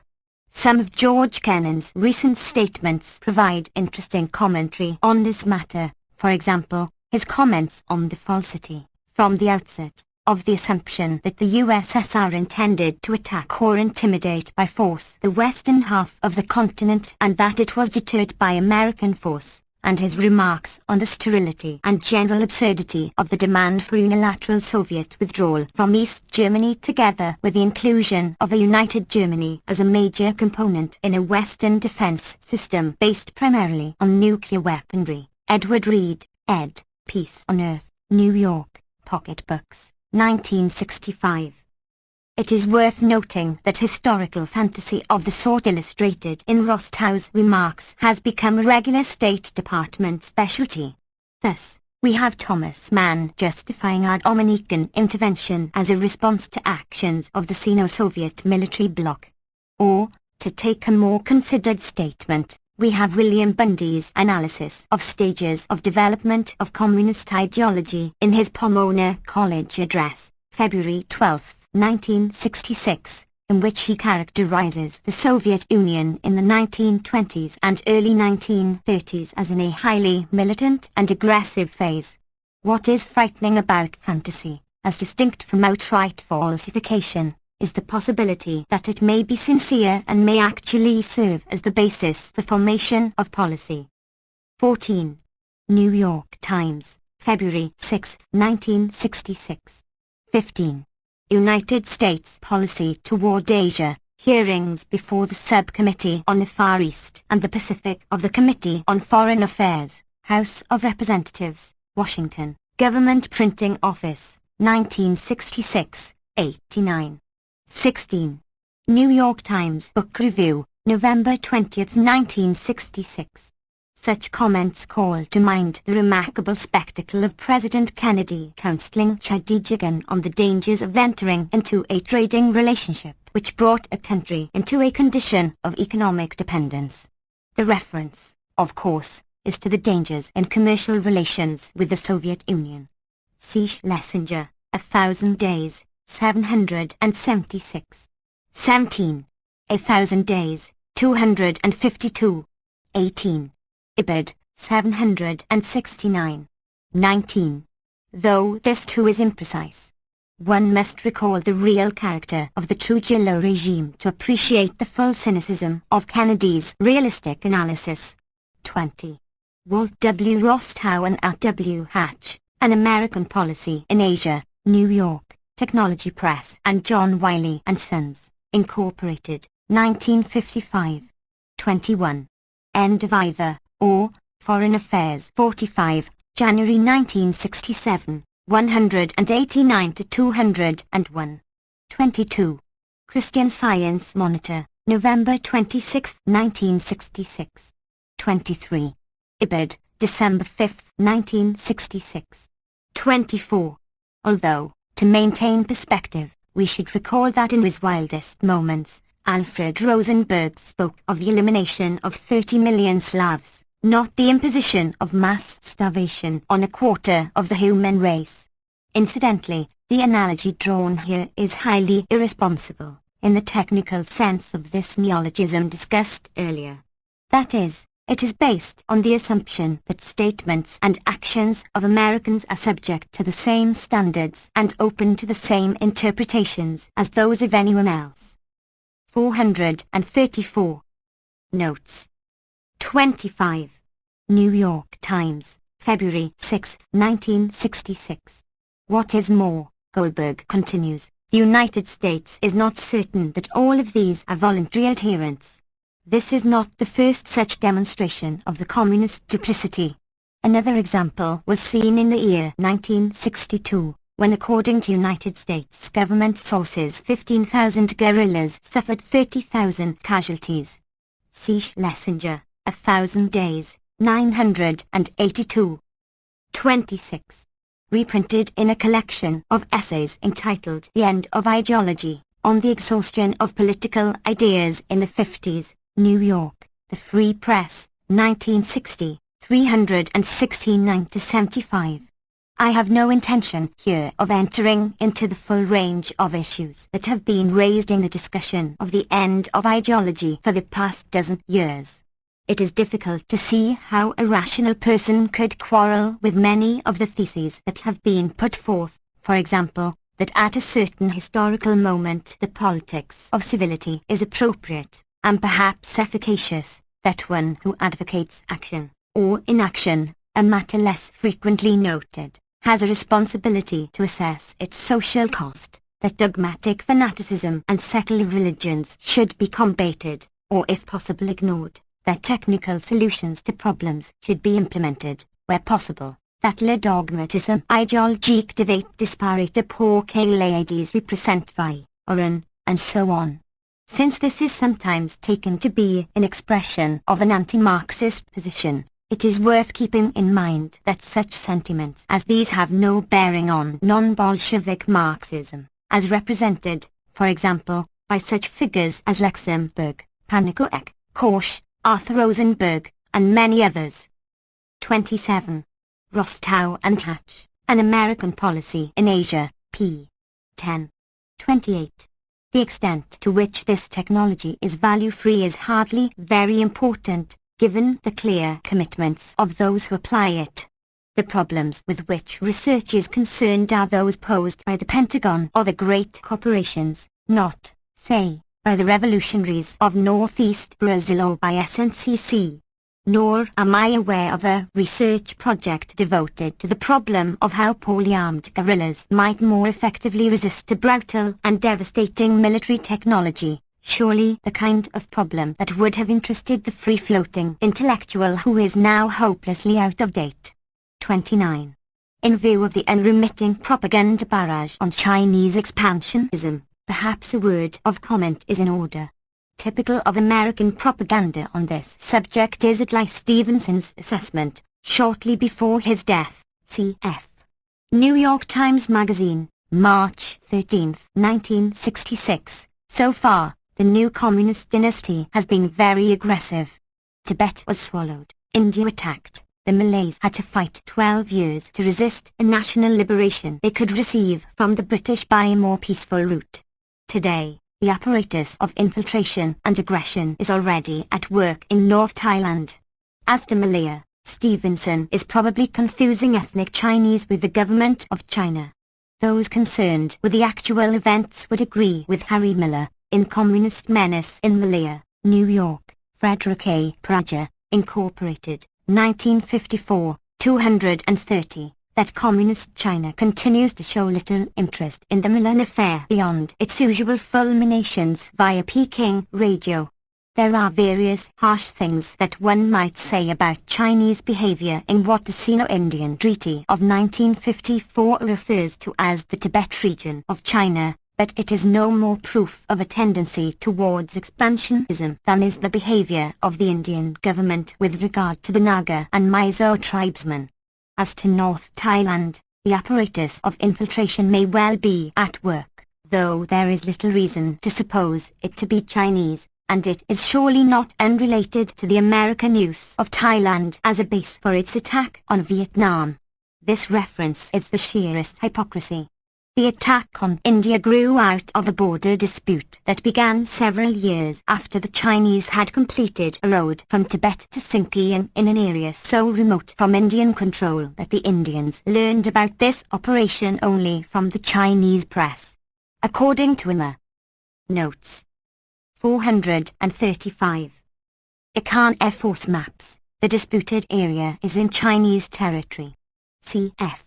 Some of George Kennan's recent statements provide interesting commentary on this matter, for example, his comments on the falsity, from the outset, of the assumption that the USSR intended to attack or intimidate by force the western half of the continent and that it was deterred by American force, and his remarks on the sterility and general absurdity of the demand for unilateral Soviet withdrawal from East Germany together with the inclusion of a united Germany as a major component in a Western defense system based primarily on nuclear weaponry. Edward Reed, ed., Peace on Earth, New York, Pocketbooks. 1965. It is worth noting that historical fantasy of the sort illustrated in Rostow's remarks has become a regular State Department specialty. Thus, we have Thomas Mann justifying our Dominican intervention as a response to actions of the Sino-Soviet military bloc. Or, to take a more considered statement, we have William Bundy's analysis of stages of development of communist ideology in his Pomona College address, February 12, 1966, in which he characterizes the Soviet Union in the 1920s and early 1930s as in a highly militant and aggressive phase. What is frightening about fantasy, as distinct from outright falsification, is the possibility that it may be sincere and may actually serve as the basis for formation of policy. 14. New York Times, February 6, 1966. 15. United States Policy Toward Asia, Hearings before the Subcommittee on the Far East and the Pacific of the Committee on Foreign Affairs, House of Representatives, Washington, Government Printing Office, 1966, 89. 16. New York Times Book Review, November 20, 1966. Such comments call to mind the remarkable spectacle of President Kennedy counseling Chadi Jagan on the dangers of entering into a trading relationship which brought a country into a condition of economic dependence. The reference, of course, is to the dangers in commercial relations with the Soviet Union. See Schlesinger, 1,000 Days, 776. 17. 1,000 Days, 252. 18. Ibid, 769. 19. Though this too is imprecise. One must recall the real character of the Trujillo regime to appreciate the full cynicism of Kennedy's realistic analysis. 20. Walt W. Rostow and R. W. Hatch, An American Policy in Asia, New York, Technology Press and John Wiley & Sons, Incorporated, 1955. 21. End of Either, or, Foreign Affairs 45, January 1967, 189-201. 22. Christian Science Monitor, November 26, 1966. 23. Ibid, December 5, 1966. 24. Although, to maintain perspective, we should recall that in his wildest moments, Alfred Rosenberg spoke of the elimination of 30 million Slavs, not the imposition of mass starvation on a quarter of the human race. Incidentally, the analogy drawn here is highly irresponsible, in the technical sense of this neologism discussed earlier. That is, it is based on the assumption that statements and actions of Americans are subject to the same standards and open to the same interpretations as those of anyone else. 434. Notes. 25. New York Times, February 6, 1966. What is more, Goldberg continues, the United States is not certain that all of these are voluntary adherents. This is not the first such demonstration of the communist duplicity. Another example was seen in the year 1962, when according to United States government sources 15,000 guerrillas suffered 30,000 casualties. See Schlesinger, 1,000 Days, 982. 26. Reprinted in a collection of essays entitled The End of Ideology, on the exhaustion of political ideas in the 50s, New York, The Free Press, 1960, 369-75. I have no intention here of entering into the full range of issues that have been raised in the discussion of the end of ideology for the past dozen years. It is difficult to see how a rational person could quarrel with many of the theses that have been put forth, for example, that at a certain historical moment the politics of civility is appropriate, and perhaps efficacious, that one who advocates action, or inaction, a matter less frequently noted, has a responsibility to assess its social cost, that dogmatic fanaticism and secular religions should be combated, or if possible ignored, that technical solutions to problems should be implemented, where possible, that le dogmatisme idéologique devait disparaître pour que les idées represent vie, or and so on. Since this is sometimes taken to be an expression of an anti-Marxist position, it is worth keeping in mind that such sentiments as these have no bearing on non-Bolshevik Marxism, as represented, for example, by such figures as Luxemburg, Pannekoek, Korsch, Arthur Rosenberg, and many others. 27. Rostow and Hatch, An American Policy in Asia, p. 10. 28. The extent to which this technology is value-free is hardly very important, given the clear commitments of those who apply it. The problems with which research is concerned are those posed by the Pentagon or the great corporations, not, say, by the revolutionaries of Northeast Brazil or by SNCC. Nor am I aware of a research project devoted to the problem of how poorly armed guerrillas might more effectively resist a brutal and devastating military technology, surely the kind of problem that would have interested the free-floating intellectual who is now hopelessly out of date. 29. In view of the unremitting propaganda barrage on Chinese expansionism, perhaps a word of comment is in order. Typical of American propaganda on this subject is Adlai Stevenson's assessment, shortly before his death, cf. New York Times Magazine, March 13, 1966. So far, the new communist dynasty has been very aggressive. Tibet was swallowed, India attacked, the Malays had to fight 12 years to resist a national liberation they could receive from the British by a more peaceful route. Today, the apparatus of infiltration and aggression is already at work in North Thailand. As to Malaya, Stevenson is probably confusing ethnic Chinese with the government of China. Those concerned with the actual events would agree with Harry Miller, in Communist Menace in Malaya, New York, Frederick A. Prager, Incorporated, 1954, 230. That Communist China continues to show little interest in the Milan affair beyond its usual fulminations via Peking radio. There are various harsh things that one might say about Chinese behavior in what the Sino-Indian Treaty of 1954 refers to as the Tibet region of China, but it is no more proof of a tendency towards expansionism than is the behavior of the Indian government with regard to the Naga and Mizo tribesmen. As to North Thailand, The apparatus of infiltration may well be at work, though there is little reason to suppose it to be Chinese, and it is surely not unrelated to the American use of Thailand as a base for its attack on Vietnam. This reference is the sheerest hypocrisy. The attack on India grew out of a border dispute that began several years after the Chinese had completed a road from Tibet to Sinkiang in an area so remote from Indian control that the Indians learned about this operation only from the Chinese press. According to Ima. Notes. 435. Ikan Air Force Maps. The disputed area is in Chinese territory. Cf.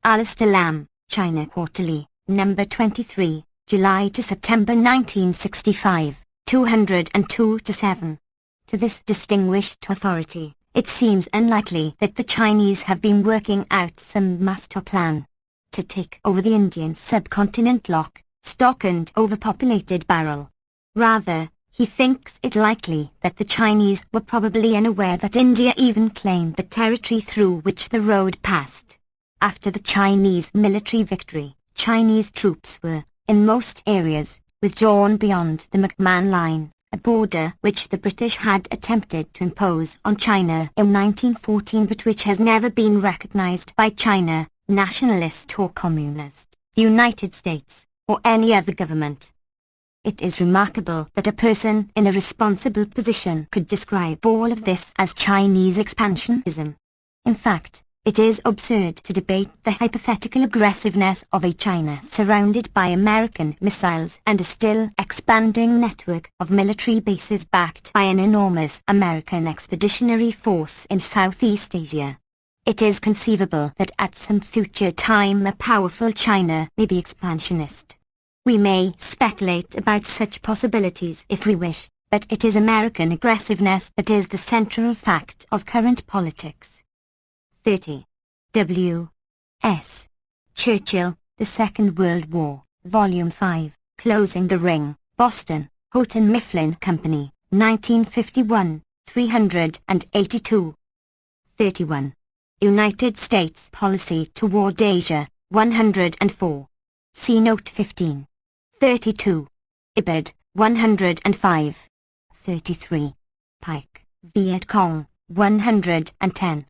Alistair Lamb, China Quarterly, number 23, July to September 1965, 202-7. To this distinguished authority, it seems unlikely that the Chinese have been working out some master plan to take over the Indian subcontinent lock, stock and overpopulated barrel. Rather, he thinks it likely that the Chinese were probably unaware that India even claimed the territory through which the road passed. After the Chinese military victory, Chinese troops were, in most areas, withdrawn beyond the McMahon Line, a border which the British had attempted to impose on China in 1914 but which has never been recognized by China, nationalist or communist, the United States, or any other government. It is remarkable that a person in a responsible position could describe all of this as Chinese expansionism. In fact, it is absurd to debate the hypothetical aggressiveness of a China surrounded by American missiles and a still expanding network of military bases backed by an enormous American expeditionary force in Southeast Asia. It is conceivable that at some future time a powerful China may be expansionist. We may speculate about such possibilities if we wish, but it is American aggressiveness that is the central fact of current politics. 30. W. S. Churchill, The Second World War, Volume 5, Closing the Ring, Boston, Houghton Mifflin Company, 1951, 382. 31. United States Policy Toward Asia, 104. See Note 15. 32. Ibid, 105. 33. Pike, Viet Cong, 110.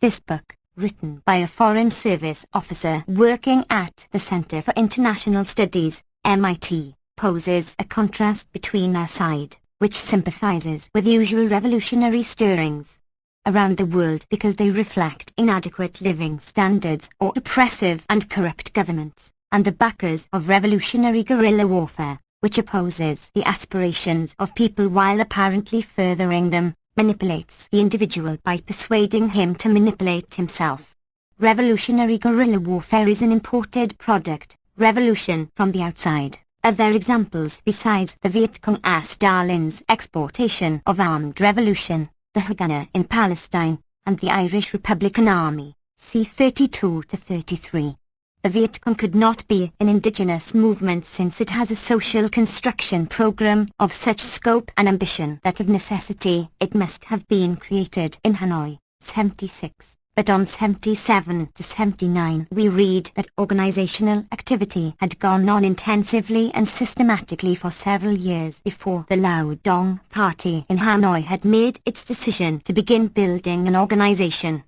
This book, written by a Foreign Service officer working at the Center for International Studies, MIT, poses a contrast between our side, which sympathizes with usual revolutionary stirrings around the world because they reflect inadequate living standards or oppressive and corrupt governments, and the backers of revolutionary guerrilla warfare, which opposes the aspirations of people while apparently furthering them, manipulates the individual by persuading him to manipulate himself. Revolutionary guerrilla warfare is an imported product, revolution from the outside. Other examples besides the Viet Cong are Stalin's exportation of armed revolution, the Haganah in Palestine, and the Irish Republican Army, c. 32-33. The Viet Cong could not be an indigenous movement since it has a social construction program of such scope and ambition that of necessity it must have been created in Hanoi, 76. But on 77-79 we read that organizational activity had gone on intensively and systematically for several years before the Lao Dong Party in Hanoi had made its decision to begin building an organization.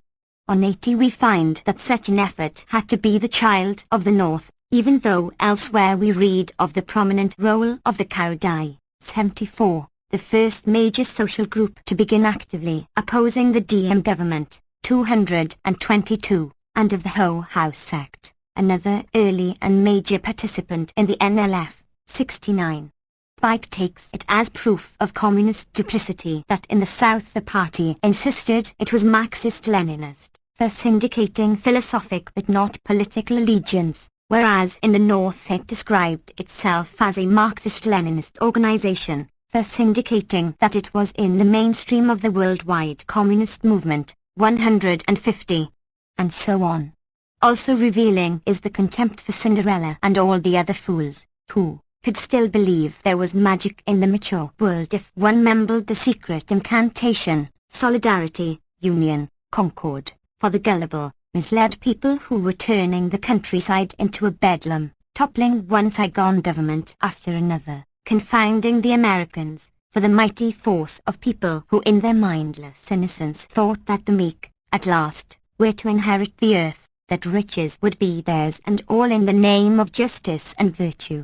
On 80 we find that such an effort had to be the child of the North, even though elsewhere we read of the prominent role of the Cao Dai, 74, the first major social group to begin actively opposing the Diem government, 222, and of the Ho House sect, another early and major participant in the NLF, 69. Pike takes it as proof of communist duplicity that in the South the party insisted it was Marxist-Leninist, thus indicating philosophic but not political allegiance, whereas in the North it described itself as a Marxist-Leninist organization, thus indicating that it was in the mainstream of the worldwide communist movement, 150, and so on. Also revealing is the contempt for Cinderella and all the other fools, who could still believe there was magic in the mature world if one mumbled the secret incantation, solidarity, union, concord, for the gullible, misled people who were turning the countryside into a bedlam, toppling one Saigon government after another, confounding the Americans, for the mighty force of people who in their mindless innocence thought that the meek, at last, were to inherit the earth, that riches would be theirs, and all in the name of justice and virtue.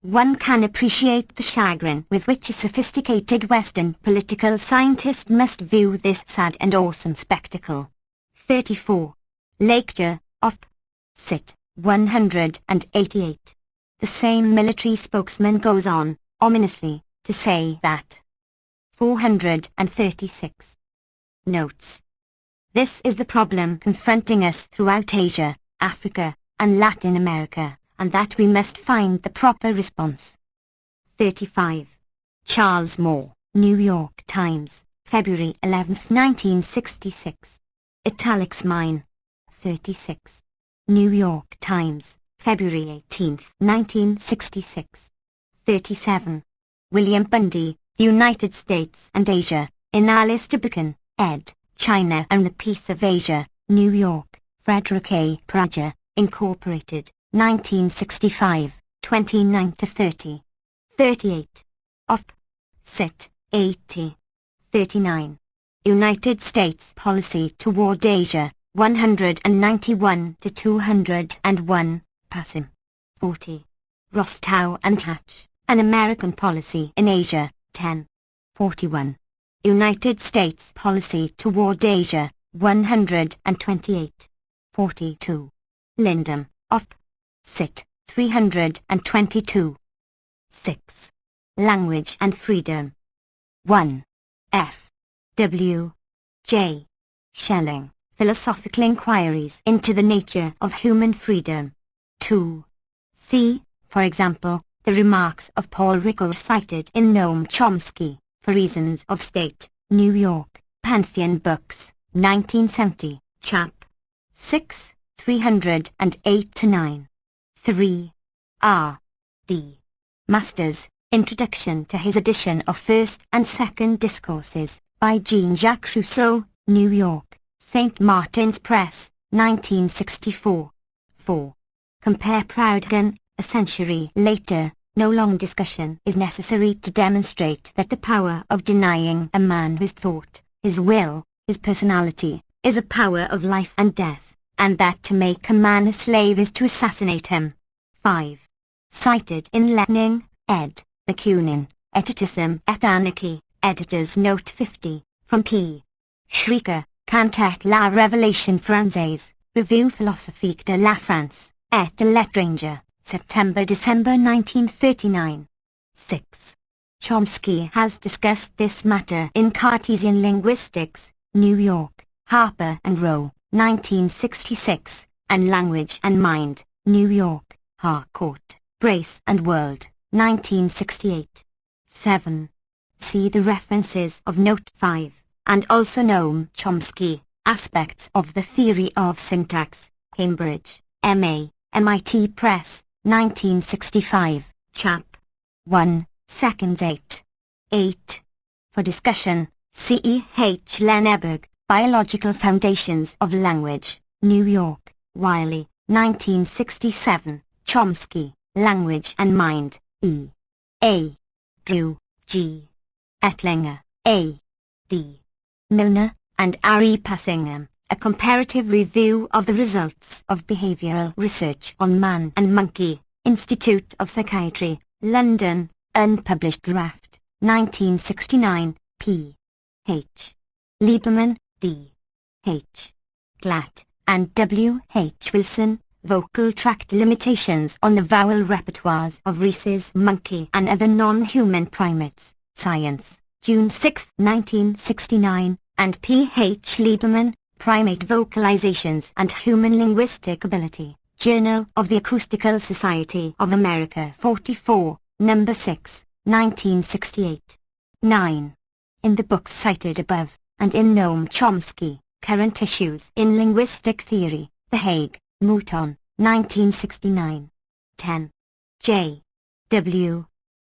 One can appreciate the chagrin with which a sophisticated Western political scientist must view this sad and awesome spectacle. 34. Lecture, Op. Cit. 188. The same military spokesman goes on, ominously, to say that 436. Notes. This is the problem confronting us throughout Asia, Africa, and Latin America, and that we must find the proper response. 35. Charles Moore, New York Times, February 11, 1966. Italics mine. 36. New York Times, February 18, 1966. 37. William Bundy, The United States and Asia, in Alice Buchan, ed., China and the Peace of Asia, New York, Frederick A. Prager, Incorporated, 1965, 29-30. 38. Op. Cit. 80. 39. United States Policy Toward Asia, 191-201, Passim. 40. Rostow and Hatch, An American Policy in Asia, 10. 41. United States Policy Toward Asia, 128. 42. Lindum, Op. Cit. 322. 6. Language and Freedom. 1. F. W. J. Schelling, Philosophical Inquiries into the Nature of Human Freedom. 2. C. For example, the remarks of Paul Ricoeur cited in Noam Chomsky, For Reasons of State, New York, Pantheon Books, 1970, Chap. 6, 308-9. 3. R. D. Masters, Introduction to his edition of First and Second Discourses, by Jean-Jacques Rousseau, New York, St. Martin's Press, 1964. 4. Compare Proudhon, a century later. No long discussion is necessary to demonstrate that the power of denying a man his thought, his will, his personality, is a power of life and death, and that to make a man a slave is to assassinate him. 5. Cited in Lenin, ed., Bakunin, Etatism et Anarchy, Editor's Note 50, from P. Schricker, Cantet la Révélation Française, Revue Philosophique de la France, et de l'étranger, September-December 1939. 6. Chomsky has discussed this matter in Cartesian Linguistics, New York, Harper and Row, 1966, and Language and Mind, New York, Harcourt, Brace and World, 1968. 7. See the references of Note 5, and also Noam Chomsky, Aspects of the Theory of Syntax, Cambridge, M.A., MIT Press, 1965, Chap. 1, Seconds 8. 8. For discussion, C. E. H. Lenneberg, Biological Foundations of Language, New York, Wiley, 1967, Chomsky, Language and Mind, E. A. Drew, G. Ettlinger, A. D. Milner, and R. E. Passingham, A Comparative Review of the Results of Behavioral Research on Man and Monkey, Institute of Psychiatry, London, unpublished draft, 1969, p. H. Lieberman, D. H. Glatt, and W. H. Wilson, Vocal Tract Limitations on the Vowel Repertoires of Rhesus Monkey and Other Non-Human Primates, Science, June 6, 1969, and P. H. Lieberman, Primate Vocalizations and Human Linguistic Ability, Journal of the Acoustical Society of America 44, No. 6, 1968. 9. In the books cited above, and in Noam Chomsky, Current Issues in Linguistic Theory, The Hague, Mouton, 1969. 10. J. W.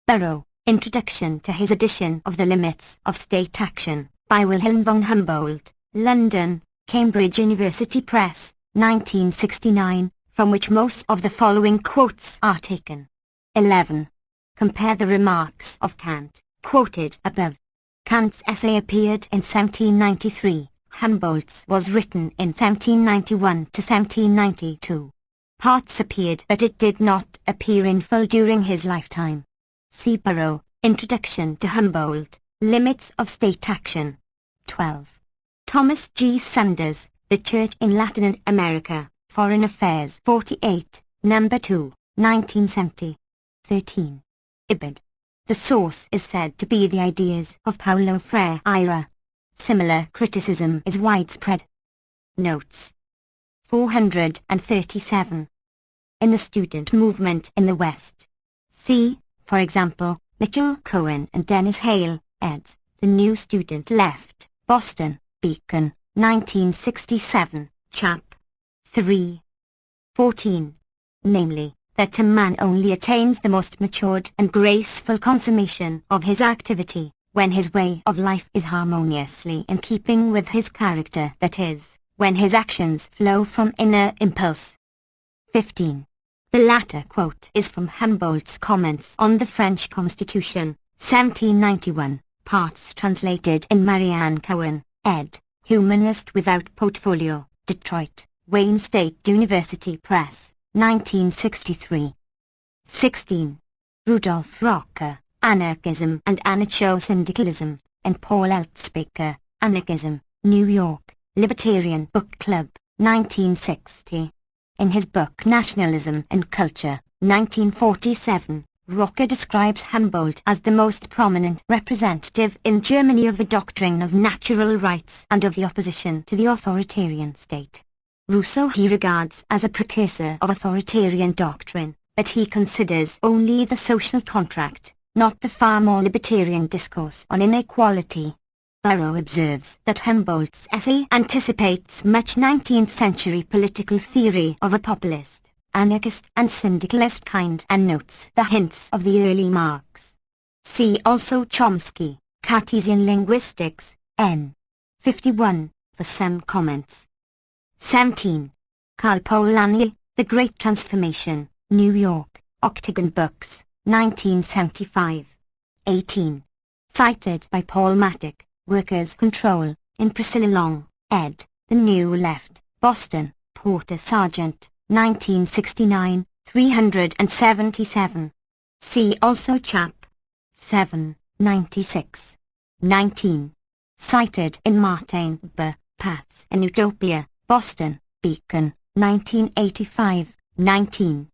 Burrow, Introduction to his edition of The Limits of State Action, by Wilhelm von Humboldt, London, Cambridge University Press, 1969, from which most of the following quotes are taken. 11. Compare the remarks of Kant, quoted above. Kant's essay appeared in 1793. Humboldt's was written in 1791 to 1792. Parts appeared, but it did not appear in full during his lifetime. See Burrow, Introduction to Humboldt, Limits of State Action. 12. Thomas G. Sanders, The Church in Latin America, Foreign Affairs 48, No. 2, 1970. 13. Ibid. The source is said to be the ideas of Paulo Freire. Similar criticism is widespread. Notes. 437. In the student movement in the West. See, for example, Mitchell Cohen and Dennis Hale, eds. The New Student Left, Boston, Beacon, 1967, chap. 3. 14. Namely, that a man only attains the most matured and graceful consummation of his activity when his way of life is harmoniously in keeping with his character, that is, when his actions flow from inner impulse. 15. The latter quote is from Humboldt's comments on the French Constitution, 1791, parts translated in Marianne Cohen, ed., Humanist Without Portfolio, Detroit, Wayne State University Press, 1963. 16. Rudolf Rocker, Anarchism and Anarcho-Syndicalism, and Paul Elspaker, Anarchism, New York, Libertarian Book Club, 1960. In his book Nationalism and Culture, 1947, Rocker describes Humboldt as the most prominent representative in Germany of the doctrine of natural rights and of the opposition to the authoritarian state. Rousseau he regards as a precursor of authoritarian doctrine, but he considers only the social contract, not the far more libertarian discourse on inequality. Burrow observes that Humboldt's essay anticipates much 19th century political theory of a populist, anarchist and syndicalist kind, and notes the hints of the early Marx. See also Chomsky, Cartesian Linguistics, n. 51, for some comments. 17. Karl Polanyi, The Great Transformation, New York, Octagon Books, 1975. 18. Cited by Paul Matic, Workers' Control, in Priscilla Long, ed., The New Left, Boston, Porter Sargent, 1969, 377. See also chap. 7, 96. 19. Cited in Martin B. Paths and Utopia, Boston, Beacon, 1985, 19.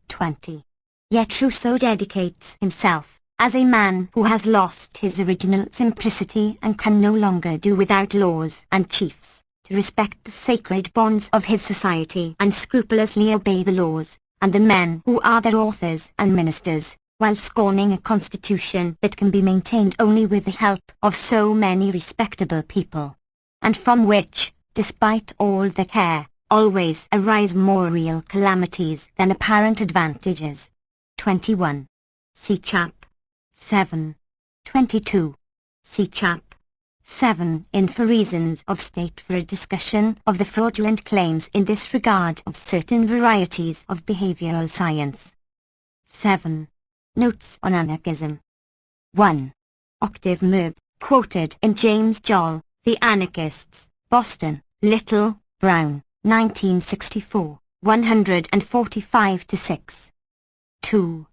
20. Yet Rousseau dedicates himself, as a man who has lost his original simplicity and can no longer do without laws and chiefs, to respect the sacred bonds of his society and scrupulously obey the laws, and the men who are their authors and ministers, while scorning a constitution that can be maintained only with the help of so many respectable people, and from which, despite all the care, always arise more real calamities than apparent advantages. 21. See chap. 7. 22. See chap. 7 in For Reasons of State for a discussion of the fraudulent claims in this regard of certain varieties of behavioral science. 7. Notes on Anarchism. 1. Octave Merb, quoted in James Joll, The Anarchists, Boston, Little, Brown, 1964, 145-6. 2.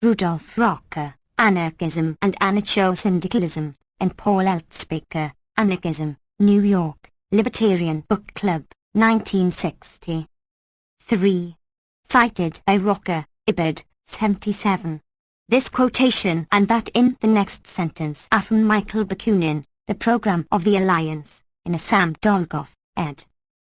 Rudolf Rocker, Anarchism and Anarcho-Syndicalism, and Paul Elspaker, Anarchism, New York, Libertarian Book Club, 1960. 3. Cited by Rocker, Ibid, 77. This quotation and that in the next sentence are from Michael Bakunin, The Program of the Alliance, in a Sam Dolgoff, ed.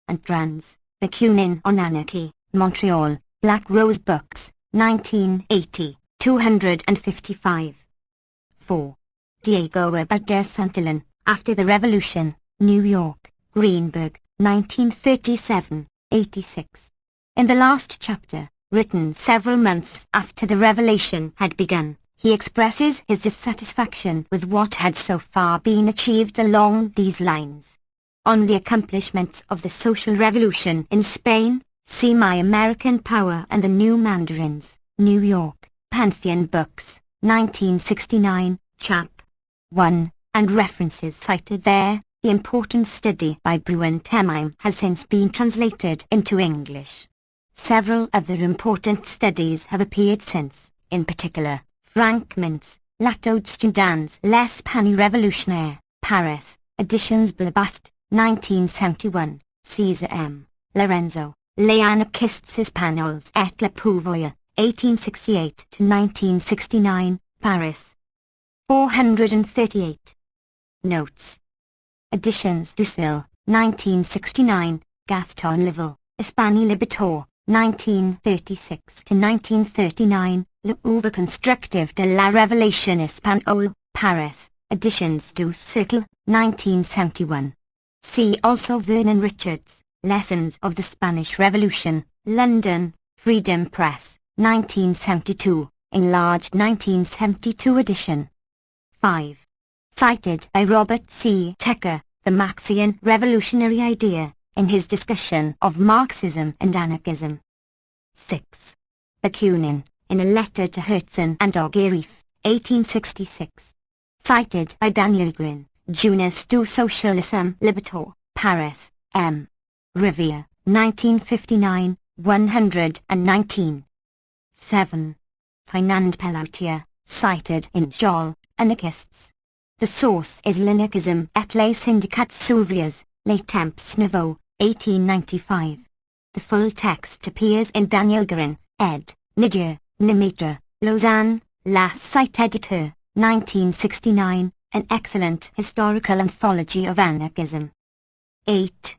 And Trans. Bakunin on Anarchy, Montreal, Black Rose Books, 1980, 255. 4. Diego Abad de Santillán, After the Revolution, New York, Greenberg, 1937, 86. In the last chapter, written several months after the revelation had begun, he expresses his dissatisfaction with what had so far been achieved along these lines. On the accomplishments of the social revolution in Spain, see My American Power and the New Mandarins, New York, Pantheon Books, 1969, Chap. 1, and references cited there. The important study by Bruin Temime has since been translated into English. Several other important studies have appeared since, in particular, Frank Mintz, L'Étude studans les Panny Révolutionnaires, Paris, Editions Blabast, 1971, Cesar M. Lorenzo, Les Anarchistes Espagnols et le Pouvoir, 1868-1969, Paris. 438. Notes. Editions Dussel, 1969, Gaston Level, Espagne Libitor, 1936-1939, L'Oeuvre constructive de la Révolution espagnole, Paris, Editions du Cercle, 1971. See also Vernon Richards, Lessons of the Spanish Revolution, London, Freedom Press, 1972, enlarged 1972 edition. 5. Cited by Robert C. Tucker, The Marxian Revolutionary Idea, in his discussion of Marxism and Anarchism. 6. Bakunin, in a letter to Herzen and Ogireff, 1866. Cited by Daniel Grin, Jeunesse du Socialisme Libertaire, Paris, M. Riviere, 1959, 119. 7. Fernand Pelloutier, cited in Joel, Anarchists. The source is L'Anarchisme et les syndicats ouvriers, les temps nouveaux, 1895. The full text appears in Daniel Grin, ed., Niger, Lemaitre, Lausanne, La Cite Editeur, 1969, an excellent historical anthology of anarchism. 8.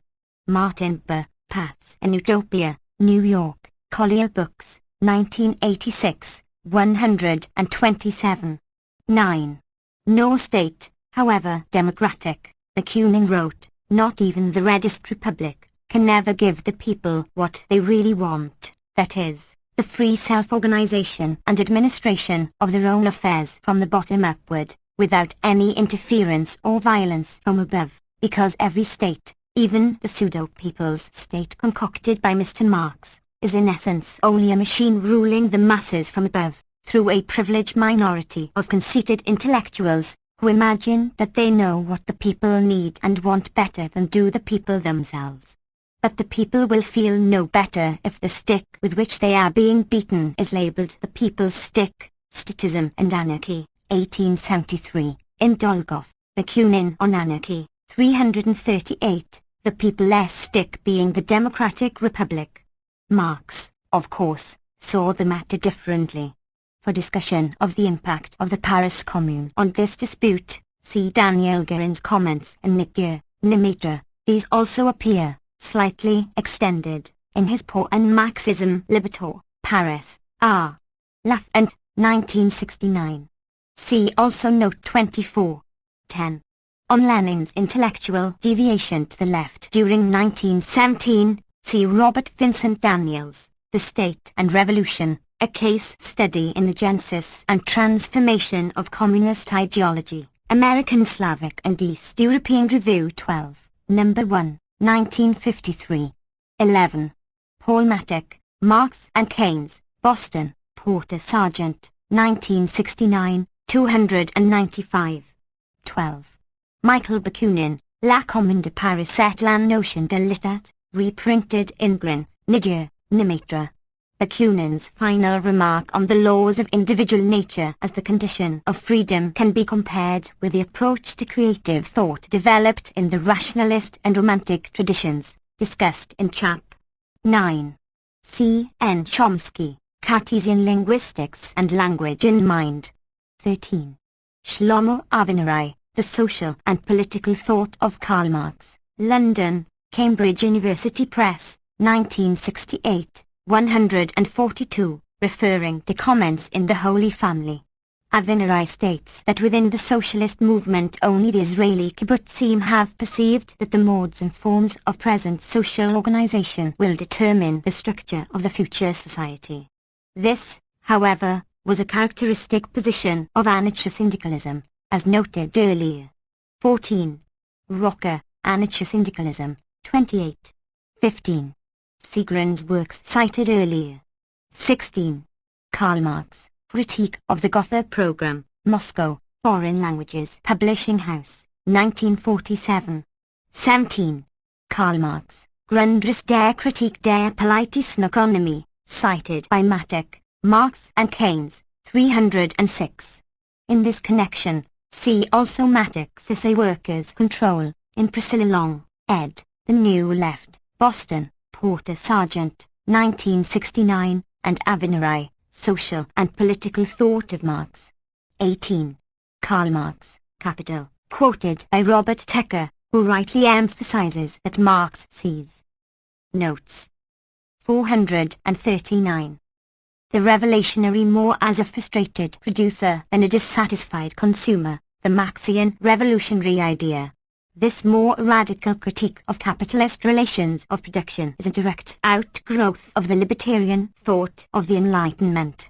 Martin B. Paths in Utopia, New York, Collier Books, 1986, 127. 9. No state, however democratic, Bakunin wrote, not even the reddest republic, can never give the people what they really want, that is, the free self-organization and administration of their own affairs from the bottom upward, without any interference or violence from above, because every state, even the pseudo-people's state concocted by Mr. Marx, is in essence only a machine ruling the masses from above, through a privileged minority of conceited intellectuals, who imagine that they know what the people need and want better than do the people themselves. But the people will feel no better if the stick with which they are being beaten is labeled the people's stick. Statism and Anarchy, 1873, in Dolgoff, Bakunin on Anarchy, 338, the people's stick being the Democratic Republic. Marx, of course, saw the matter differently. For discussion of the impact of the Paris Commune on this dispute, see Daniel Guérin's comments in Niger, Lemaitre. These also appear, slightly extended, in his poem Marxisme Libertaire, Paris, R. Laffont, 1969. See also note 24. 10. On Lenin's intellectual deviation to the left during 1917, see Robert Vincent Daniels, The State and Revolution, a case study in the genesis and transformation of communist ideology, American Slavic and East European Review 12, No. 1, 1953. 11. Paul Mattick, Marx and Keynes, Boston, Porter Sargent, 1969, 295. 12. Michael Bakunin, La Commune de Paris et la notion de l'État, reprinted in Grin, Niger, Lemaitre. Bakunin's final remark on the laws of individual nature as the condition of freedom can be compared with the approach to creative thought developed in the rationalist and romantic traditions, discussed in Chap. 9. C. N. Chomsky, Cartesian Linguistics and Language in Mind. 13. Shlomo Avinari, The Social and Political Thought of Karl Marx, London, Cambridge University Press, 1968. 142, referring to comments in the Holy Family. Avinari states that within the socialist movement only the Israeli kibbutzim have perceived that the modes and forms of present social organization will determine the structure of the future society. This, however, was a characteristic position of anarcho-syndicalism, as noted earlier. 14. Rocker, Anarcho-syndicalism, 28. 15. Segrin's works cited earlier. 16. Karl Marx, Critique of the Gotha Program, Moscow, Foreign Languages Publishing House, 1947. 17. Karl Marx, Grundriss der Kritik der politischen Ökonomie, cited by Matic, Marx and Keynes, 306. In this connection, see also Matic's essay Workers' Control, in Priscilla Long, ed., The New Left, Boston, Porter Sargent, 1969, and Avinerai, Social and Political Thought of Marx. 18. Karl Marx, Capital, quoted by Robert Tecker, who rightly emphasizes that Marx sees. Notes. 439. The revolutionary more as a frustrated producer than a dissatisfied consumer, the Marxian revolutionary idea. This more radical critique of capitalist relations of production is a direct outgrowth of the libertarian thought of the Enlightenment.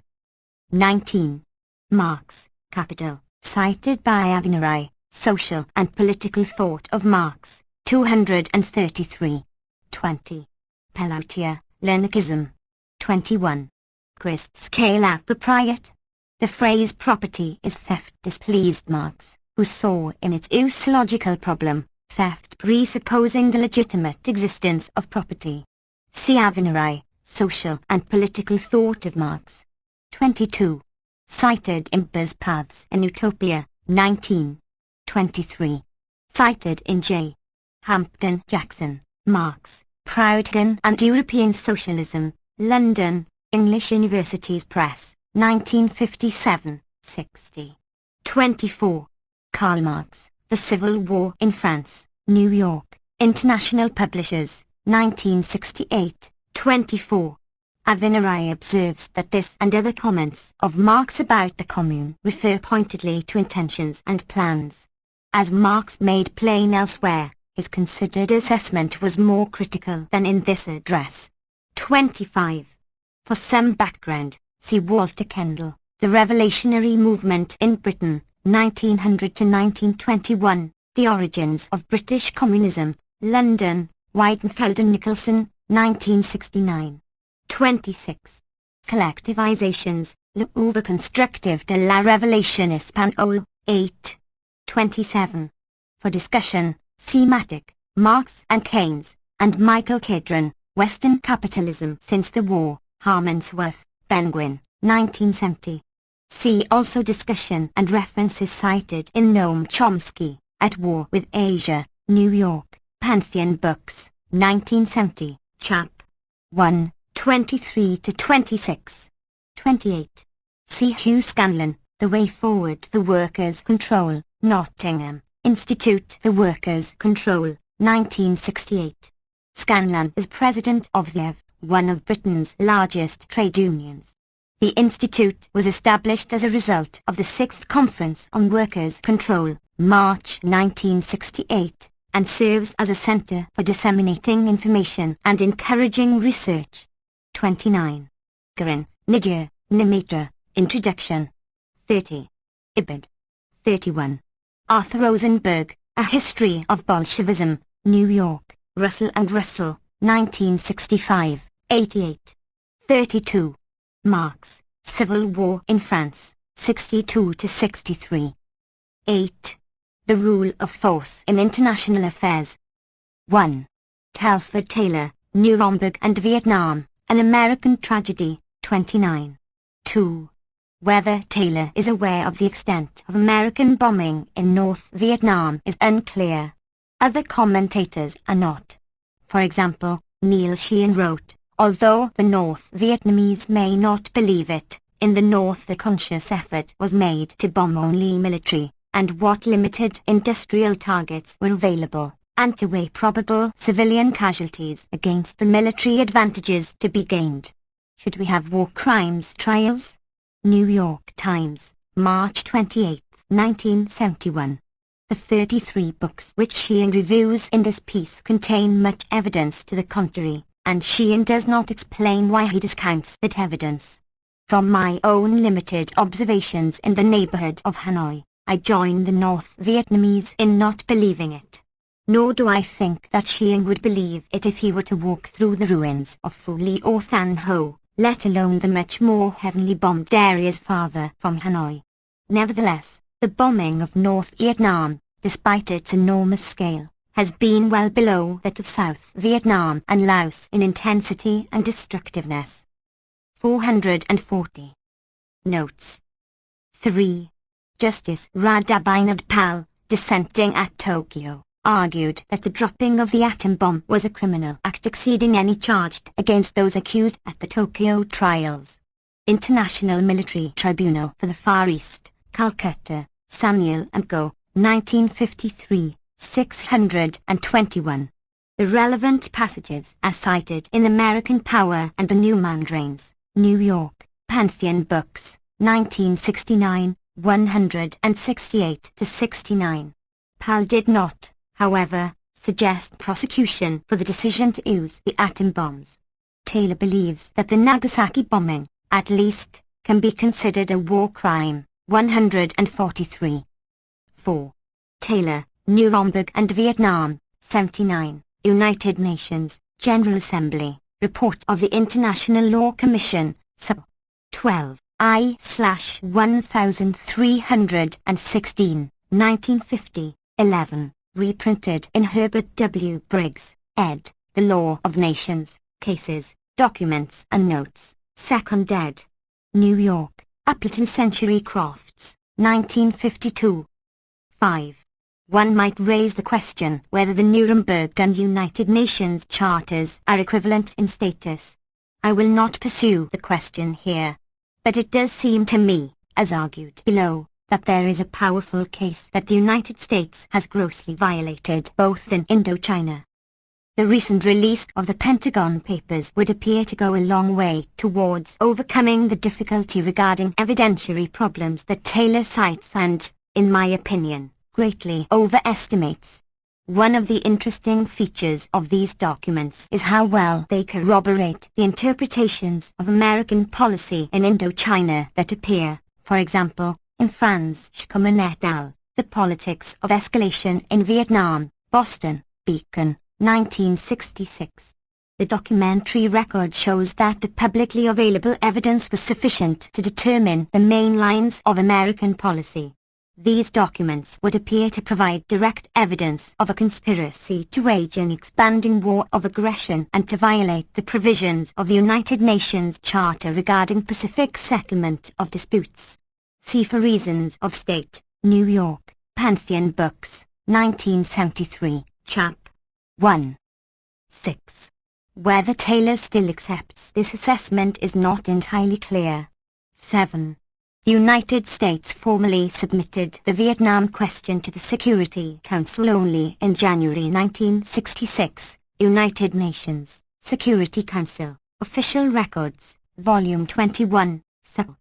19. Marx, Capital, cited by Avinerai, Social and Political Thought of Marx, 233. 20. Pelloutier, Leningism. 21. Quist scale appropriate. The phrase property is theft displeased Marx, who saw in its use logical problem, theft presupposing the legitimate existence of property. See Avinerai, Social and Political Thought of Marx. 22. Cited in Buzz Paths in Utopia, 19. 23. Cited in J. Hampton Jackson, Marx, Proudhon and European Socialism, London, English Universities Press, 1957, 60. 24. Karl Marx, The Civil War in France, New York, International Publishers, 1968, 24. Avinerai observes that this and other comments of Marx about the Commune refer pointedly to intentions and plans. As Marx made plain elsewhere, his considered assessment was more critical than in this address. 25. For some background, see Walter Kendall, The Revolutionary Movement in Britain, 1900 to 1921, The Origins of British Communism, London, Weidenfeld and Nicholson, 1969. 26. Collectivizations, l'œuvre constructive de la Révolution espagnole, 8. 27. For discussion, see Matic, Marx and Keynes, and Michael Kedron, Western Capitalism Since the War, Harmansworth, Penguin, 1970. See also discussion and references cited in Noam Chomsky, At War with Asia, New York, Pantheon Books, 1970, Chap. 1, 23 to 26. 28. See Hugh Scanlon, The Way Forward for Workers' Control, Nottingham, Institute for Workers' Control, 1968. Scanlon is president of the EV, one of Britain's largest trade unions. The institute was established as a result of the 6th Conference on Workers' Control, March 1968, and serves as a centre for disseminating information and encouraging research. 29. Garin, Nidir, Nimitra, Introduction. 30. Ibid. 31. Arthur Rosenberg, A History of Bolshevism, New York, Russell and Russell, 1965, 88. 32. Marx, Civil War in France, 62 to 63. 8. The Rule of Force in International Affairs. 1. Telford Taylor, Nuremberg and Vietnam, An American Tragedy, 29. 2. Whether Taylor is aware of the extent of American bombing in North Vietnam is unclear. Other commentators are not. For example, Neil Sheehan wrote, although the North Vietnamese may not believe it, in the North a conscious effort was made to bomb only military, and what limited industrial targets were available, and to weigh probable civilian casualties against the military advantages to be gained. Should we have war crimes trials? New York Times, March 28, 1971. The 33 books which Sheehan reviews in this piece contain much evidence to the contrary, and Sheehan does not explain why he discounts that evidence. From my own limited observations in the neighborhood of Hanoi, I join the North Vietnamese in not believing it. nor do I think that Chiang would believe it if he were to walk through the ruins of Phu Li or Than Ho, let alone the much more heavily bombed areas farther from Hanoi. Nevertheless, the bombing of North Vietnam, despite its enormous scale, has been well below that of South Vietnam and Laos in intensity and destructiveness. 440. Notes. 3. Justice Radhabinod Pal, dissenting at Tokyo, argued that the dropping of the atom bomb was a criminal act exceeding any charged against those accused at the Tokyo trials. International Military Tribunal for the Far East, Calcutta, Sanyal and Co., 1953, 621. The relevant passages are cited in American Power and the New Mandarins, New York, Pantheon Books, 1969, 168-69. Pal did not, however, suggest prosecution for the decision to use the atom bombs. Taylor believes that the Nagasaki bombing, at least, can be considered a war crime. 143. 4. Taylor, Nuremberg and Vietnam, 79, United Nations, General Assembly, Report of the International Law Commission, Sub. 12, I/1316, 1950, 11, reprinted in Herbert W. Briggs, ed., The Law of Nations, Cases, Documents and Notes, 2nd ed. New York, Appleton Century Crofts, 1952. 5. One might raise the question whether the Nuremberg and United Nations charters are equivalent in status. I will not pursue the question here. But it does seem to me, as argued below, that there is a powerful case that the United States has grossly violated both in Indochina. The recent release of the Pentagon Papers would appear to go a long way towards overcoming the difficulty regarding evidentiary problems that Taylor cites and, in my opinion, greatly overestimates. One of the interesting features of these documents is how well they corroborate the interpretations of American policy in Indochina that appear, for example, in Franz Schkumann et al., The Politics of Escalation in Vietnam, Boston, Beacon, 1966. The documentary record shows that the publicly available evidence was sufficient to determine the main lines of American policy. These documents would appear to provide direct evidence of a conspiracy to wage an expanding war of aggression and to violate the provisions of the United Nations Charter regarding Pacific settlement of disputes. See For Reasons of State, New York, Pantheon Books, 1973, Chap. 1. 6. Whether Taylor still accepts this assessment is not entirely clear. 7. The United States formally submitted the Vietnam question to the Security Council only in January 1966, United Nations, Security Council, Official Records, Volume 21, Sub.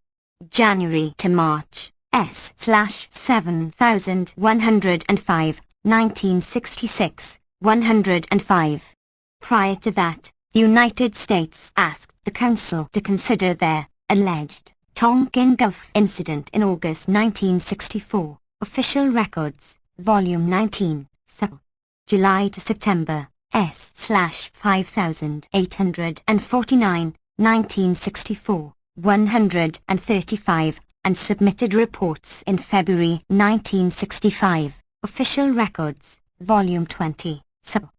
January to March, S/7105, 1966, 105. Prior to that, the United States asked the Council to consider their alleged Tonkin Gulf incident in August 1964, Official Records, Volume 19, Sub. July to September, S/5849, 1964, 135, and submitted reports in February 1965, Official Records, Volume 20, Sub.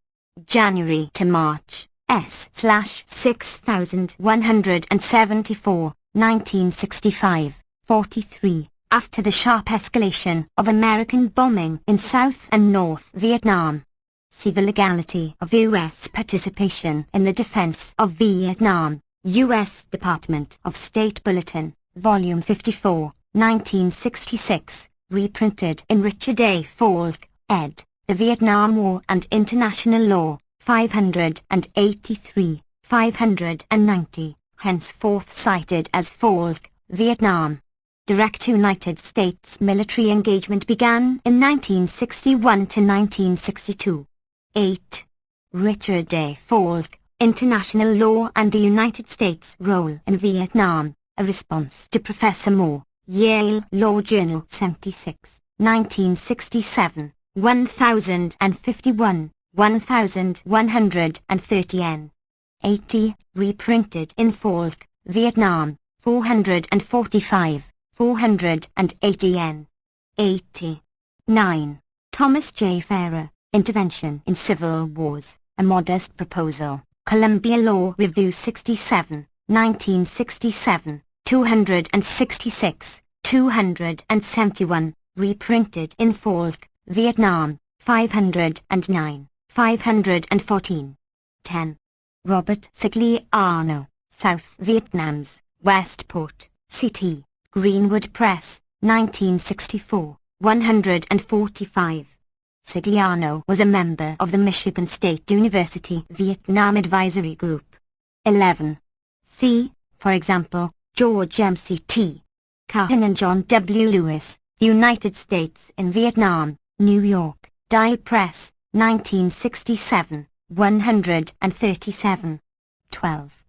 January to March, S/6174, 1965, 43, after the sharp escalation of American bombing in South and North Vietnam. See the legality of U.S. participation in the defense of Vietnam, U.S. Department of State Bulletin, Volume 54, 1966, reprinted in Richard A. Falk, ed., The Vietnam War and International Law, 583, 590. Henceforth cited as Falk, Vietnam. Direct United States military engagement began in 1961 to 1962. 8. Richard A. Falk, International Law and the United States Role in Vietnam, a response to Professor Moore, Yale Law Journal 76, 1967, 1051, 1130 N. 80, reprinted in Falk, Vietnam, 445, 480 N. 80. 9. Thomas J. Farrer, Intervention in Civil Wars, A Modest Proposal, Columbia Law Review 67, 1967, 266, 271, reprinted in Falk, Vietnam, 509, 514. 10. Robert Sigliano, South Vietnam's Westport, Ct. Greenwood Press, 1964, 145. Sigliano was a member of the Michigan State University Vietnam Advisory Group. 11. See, for example, George M.C.T. Cahan and John W. Lewis, United States in Vietnam, New York, Die Press, 1967, 137. 12.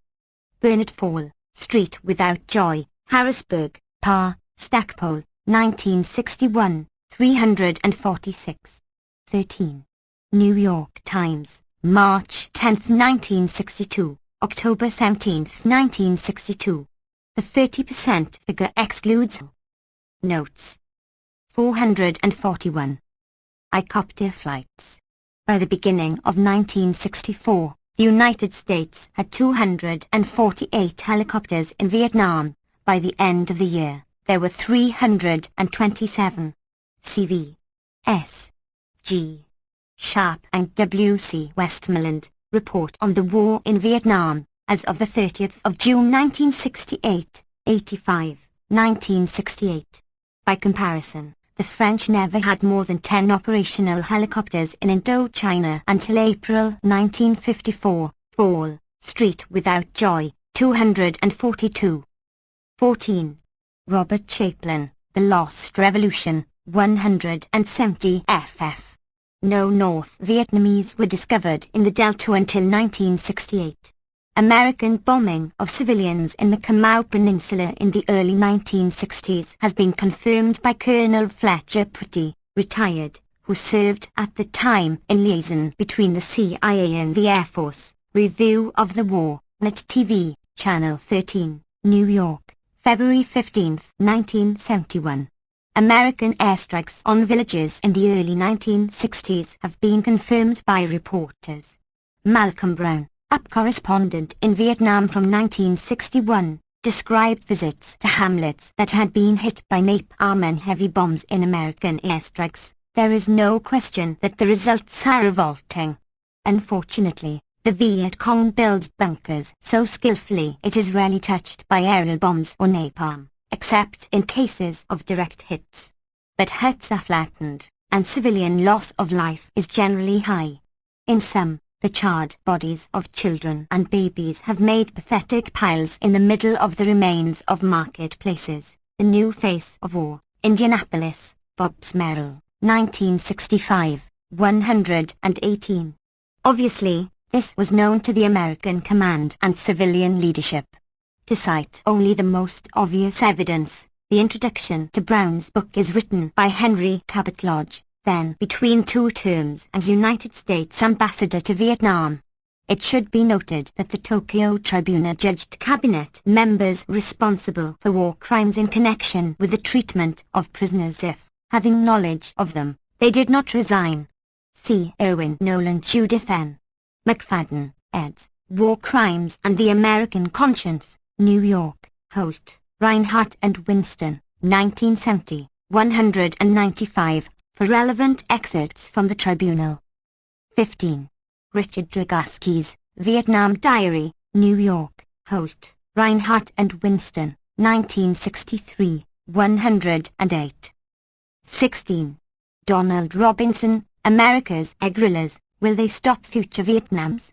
Bernard Fall, Street Without Joy, Harrisburg, Pa, Stackpole, 1961, 346. 13. New York Times, March 10, 1962, October 17, 1962. The 30% figure excludes notes. 441. Helicopter flights. By the beginning of 1964, the United States had 248 helicopters in Vietnam. By the end of the year, there were 327. CV. S. G. Sharp and W. C. Westmoreland, Report on the War in Vietnam, as of the 30th of June 1968, 85, 1968. By comparison, the French never had more than 10 operational helicopters in Indochina until April 1954. Fall, Street Without Joy, 242. 14. Robert Chaplin, The Lost Revolution, 170 ff. No North Vietnamese were discovered in the Delta until 1968. American bombing of civilians in the Kamau Peninsula in the early 1960s has been confirmed by Colonel Fletcher Putty, retired, who served at the time in liaison between the CIA and the Air Force. Review of the War, Net TV, Channel 13, New York, February 15, 1971. American airstrikes on villages in the early 1960s have been confirmed by reporters. Malcolm Brown, up correspondent in Vietnam from 1961, described visits to hamlets that had been hit by napalm and heavy bombs in American airstrikes. There is no question that the results are revolting. Unfortunately, the Viet Cong builds bunkers so skillfully it is rarely touched by aerial bombs or napalm, except in cases of direct hits. But hits are flattened, and civilian loss of life is generally high. In some, the charred bodies of children and babies have made pathetic piles in the middle of the remains of marketplaces. The New Face of War, Indianapolis, Bobbs Merrill, 1965, 118. Obviously, this was known to the American command and civilian leadership. To cite only the most obvious evidence, the introduction to Brown's book is written by Henry Cabot Lodge, then between two terms as United States Ambassador to Vietnam. It should be noted that the Tokyo Tribunal judged cabinet members responsible for war crimes in connection with the treatment of prisoners if, having knowledge of them, they did not resign. C. Irwin Nolan Judith N. McFadden, eds. War Crimes and the American Conscience, New York, Holt, Reinhardt and Winston, 1970, 195, for relevant excerpts from the Tribunal. 15. Richard Dragaski's Vietnam Diary, New York, Holt, Reinhardt and Winston, 1963, 108. 16. Donald Robinson, America's Guerrillas, Will They Stop Future Vietnams?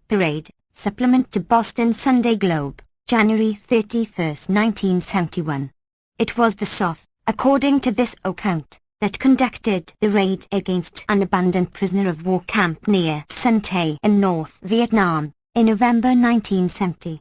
Parade, supplement to Boston Sunday Globe, January 31, 1971. It was the SOF, according to this account, that conducted the raid against an abandoned prisoner of war camp near Son Tay in North Vietnam, in November 1970.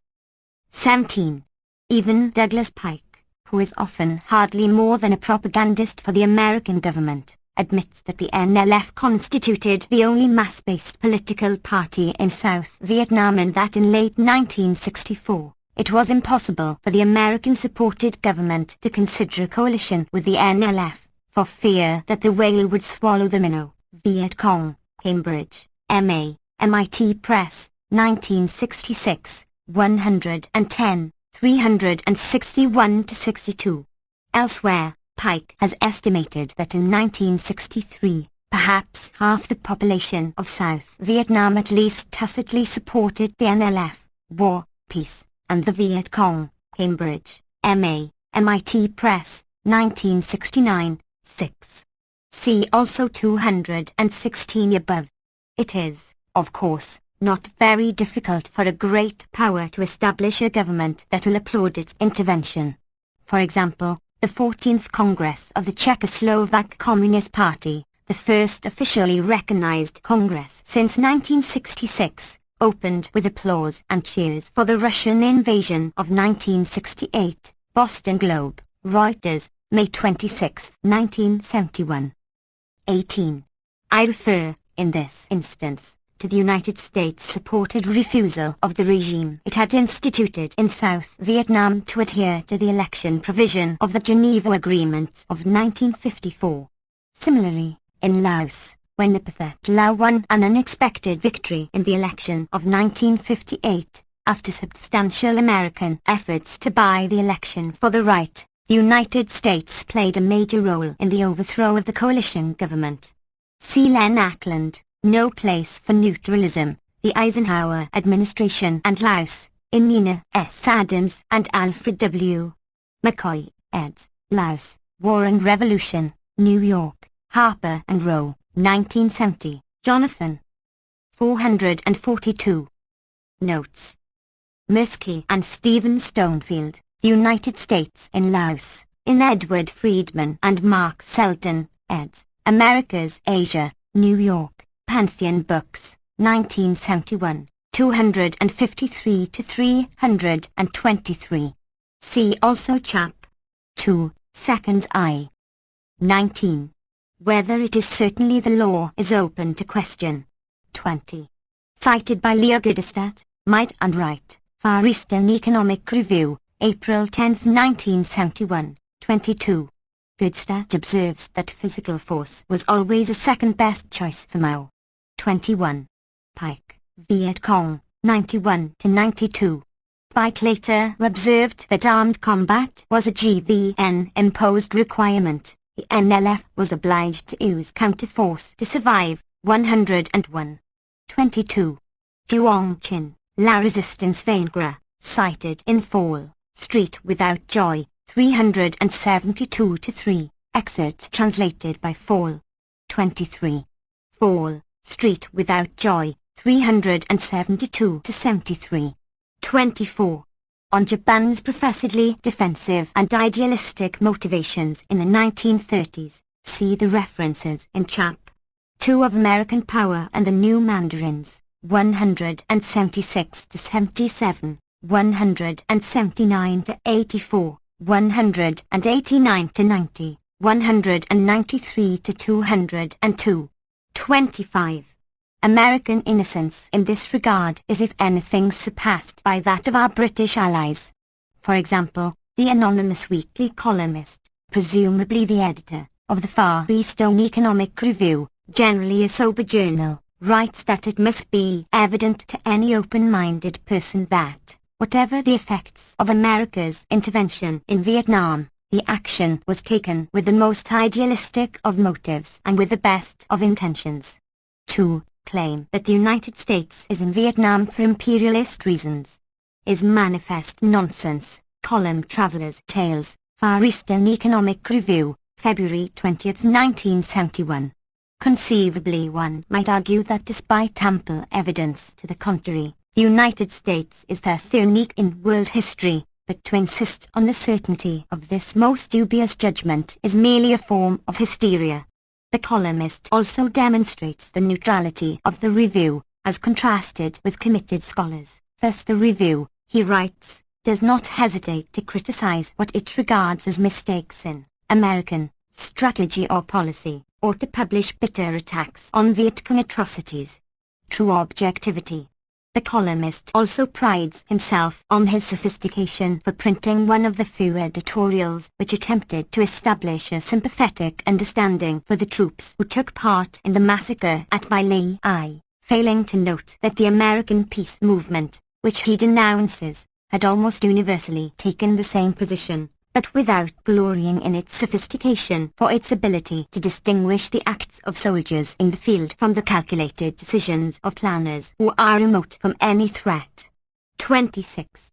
17. Even Douglas Pike, who is often hardly more than a propagandist for the American government, admits that the NLF constituted the only mass-based political party in South Vietnam and that in late 1964, it was impossible for the American-supported government to consider a coalition with the NLF, for fear that the whale would swallow the minnow. Viet Cong, Cambridge, M.A., MIT Press, 1966, 110, 361-62. Elsewhere, Pike has estimated that in 1963, perhaps half the population of South Vietnam at least tacitly supported the NLF, war, peace, and the Viet Cong. Cambridge, M.A., MIT Press, 1969, 6. See also 216 above. It is, of course, not very difficult for a great power to establish a government that will applaud its intervention. For example, the 14th Congress of the Czechoslovak Communist Party, the first officially recognized Congress since 1966, opened with applause and cheers for the Russian invasion of 1968. Boston Globe, Reuters, May 26, 1971. 18. I refer, in this instance, to the United States-supported refusal of the regime it had instituted in South Vietnam to adhere to the election provision of the Geneva Agreement of 1954. Similarly, in Laos, when the Pathet Lao won an unexpected victory in the election of 1958, after substantial American efforts to buy the election for the right, the United States played a major role in the overthrow of the coalition government. C. Len Ackland, No Place for Neutralism, the Eisenhower Administration and Laos, in Nina S. Adams and Alfred W. McCoy, eds. Laos, War and Revolution, New York, Harper and Row, 1970, Jonathan. 442. Notes. Mirsky and Stephen Stonefield, The United States in Laos, in Edward Friedman and Mark Selden, eds. America's Asia, New York, Pantheon Books, 1971, 253-323. See also Chap. 2, Seconds I. 19. Whether it is certainly the law is open to question. 20. Cited by Leo Goodestadt, Might and Right, Far Eastern Economic Review, April 10, 1971, 22. Goodestadt observes that physical force was always a second-best choice for Mao. 21. Pike, Viet Cong, 91-92. Pike later observed that armed combat was a GVN-imposed requirement. The NLF was obliged to use counterforce to survive. 101. 22. Duong Chin, La Resistance Vaincre, cited in Fall, Street Without Joy, 372-3, excerpt translated by Fall. 23. Fall, Street Without Joy, 372-73. 24. On Japan's professedly defensive and idealistic motivations in the 1930s, see the references in Chap. 2 of American Power and the New Mandarins, 176-77, 179-84, 189-90, 193-202. 25. American innocence in this regard is if anything surpassed by that of our British allies. For example, the anonymous weekly columnist, presumably the editor, of the Far Eastern Economic Review, generally a sober journal, writes that it must be evident to any open-minded person that, whatever the effects of America's intervention in Vietnam, the action was taken with the most idealistic of motives and with the best of intentions. 2. Claim that the United States is in Vietnam for imperialist reasons is manifest nonsense. Column Traveller's Tales, Far Eastern Economic Review, February 20, 1971. Conceivably one might argue that despite ample evidence to the contrary, the United States is thus unique in world history, but to insist on the certainty of this most dubious judgment is merely a form of hysteria. The columnist also demonstrates the neutrality of the review, as contrasted with committed scholars. Thus the review, he writes, does not hesitate to criticize what it regards as mistakes in American strategy or policy, or to publish bitter attacks on Viet Cong atrocities. True objectivity. The columnist also prides himself on his sophistication for printing one of the few editorials which attempted to establish a sympathetic understanding for the troops who took part in the massacre at My Lai, failing to note that the American peace movement, which he denounces, had almost universally taken the same position, but without glorying in its sophistication for its ability to distinguish the acts of soldiers in the field from the calculated decisions of planners who are remote from any threat. 26.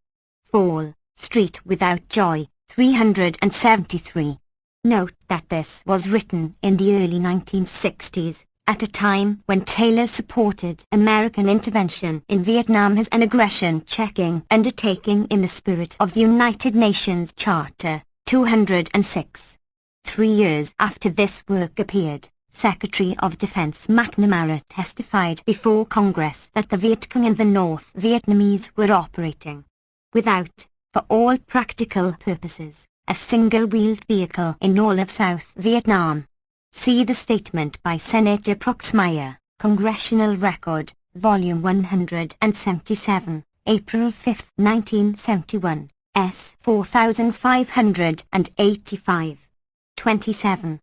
Fall, Street Without Joy, 373. Note that this was written in the early 1960s, at a time when Taylor supported American intervention in Vietnam as an aggression-checking undertaking in the spirit of the United Nations Charter, 206. 3 years after this work appeared, Secretary of Defense McNamara testified before Congress that the Viet Cong and the North Vietnamese were operating without, for all practical purposes, a single-wheeled vehicle in all of South Vietnam. See the statement by Senator Proxmire, Congressional Record, Volume 177, April 5, 1971, S. 4585. 27.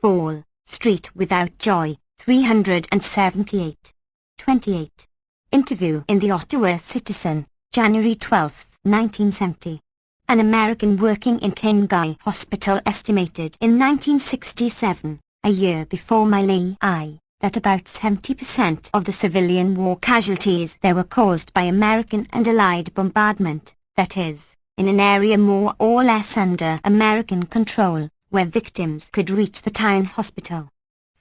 Fall, Street Without Joy, 378. 28. Interview in the Ottawa Citizen, January 12, 1970. An American working in Qinghai Hospital estimated in 1967, a year before My Lai, that about 70% of the civilian war casualties there were caused by American and Allied bombardment, that is, in an area more or less under American control, where victims could reach the town hospital.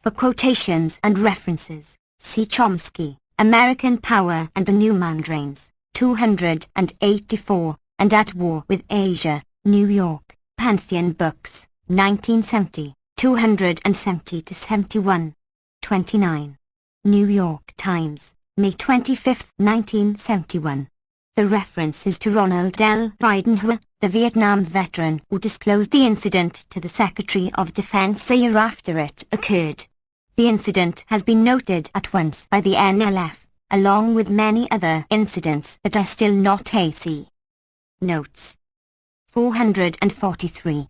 For quotations and references, see Chomsky, American Power and the New Mandarins, 284, and At War with Asia, New York, Pantheon Books, 1970, 270-71. 29. New York Times, May 25, 1971. The reference is to Ronald L. Ridenhour, the Vietnam veteran who disclosed the incident to the Secretary of Defense a year after it occurred. The incident has been noted at once by the NLF, along with many other incidents that are still not AC. Notes. 443.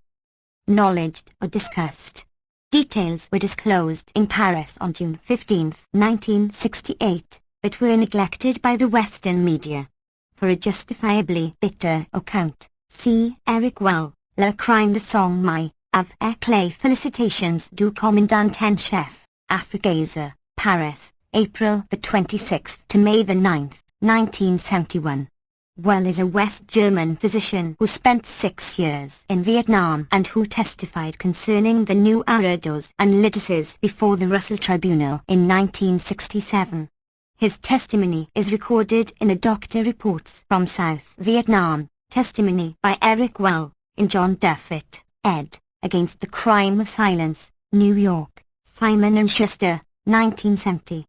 Acknowledged or discussed. Details were disclosed in Paris on June 15, 1968, but were neglected by the Western media. For a justifiably bitter account, see Eric Well, Le Crime de Song Mai, avec les félicitations du commandant en chef, Africaise, Paris, April the 26th to May the 9th, 1971. Well is a West German physician who spent 6 years in Vietnam and who testified concerning the new Arados and Liddises before the Russell Tribunal in 1967. His testimony is recorded in a Doctor Reports from South Vietnam, testimony by Eric Well, in John Duffett, ed., Against the Crime of Silence, New York, Simon & Schuster, 1970.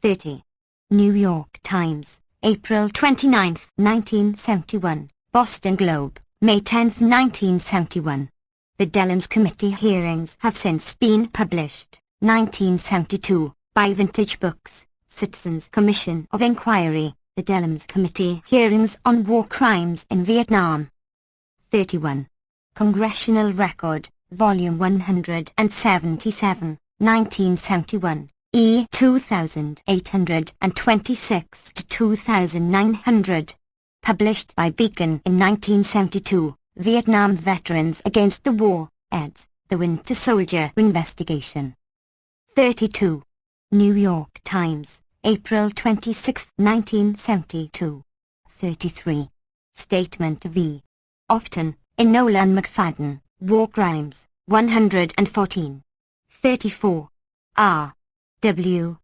30. New York Times, April 29, 1971, Boston Globe, May 10, 1971. The Dellums Committee hearings have since been published, 1972, by Vintage Books, Citizens Commission of Inquiry, the Dellums Committee hearings on war crimes in Vietnam. 31. Congressional Record, Volume 177, 1971. E. 2826 to 2900. Published by Beacon in 1972, Vietnam Veterans Against the War, eds., The Winter Soldier Investigation. 32. New York Times, April 26, 1972. 33. Statement of E. Often, in Nolan McFadden, War Crimes, 114. 34. R. W.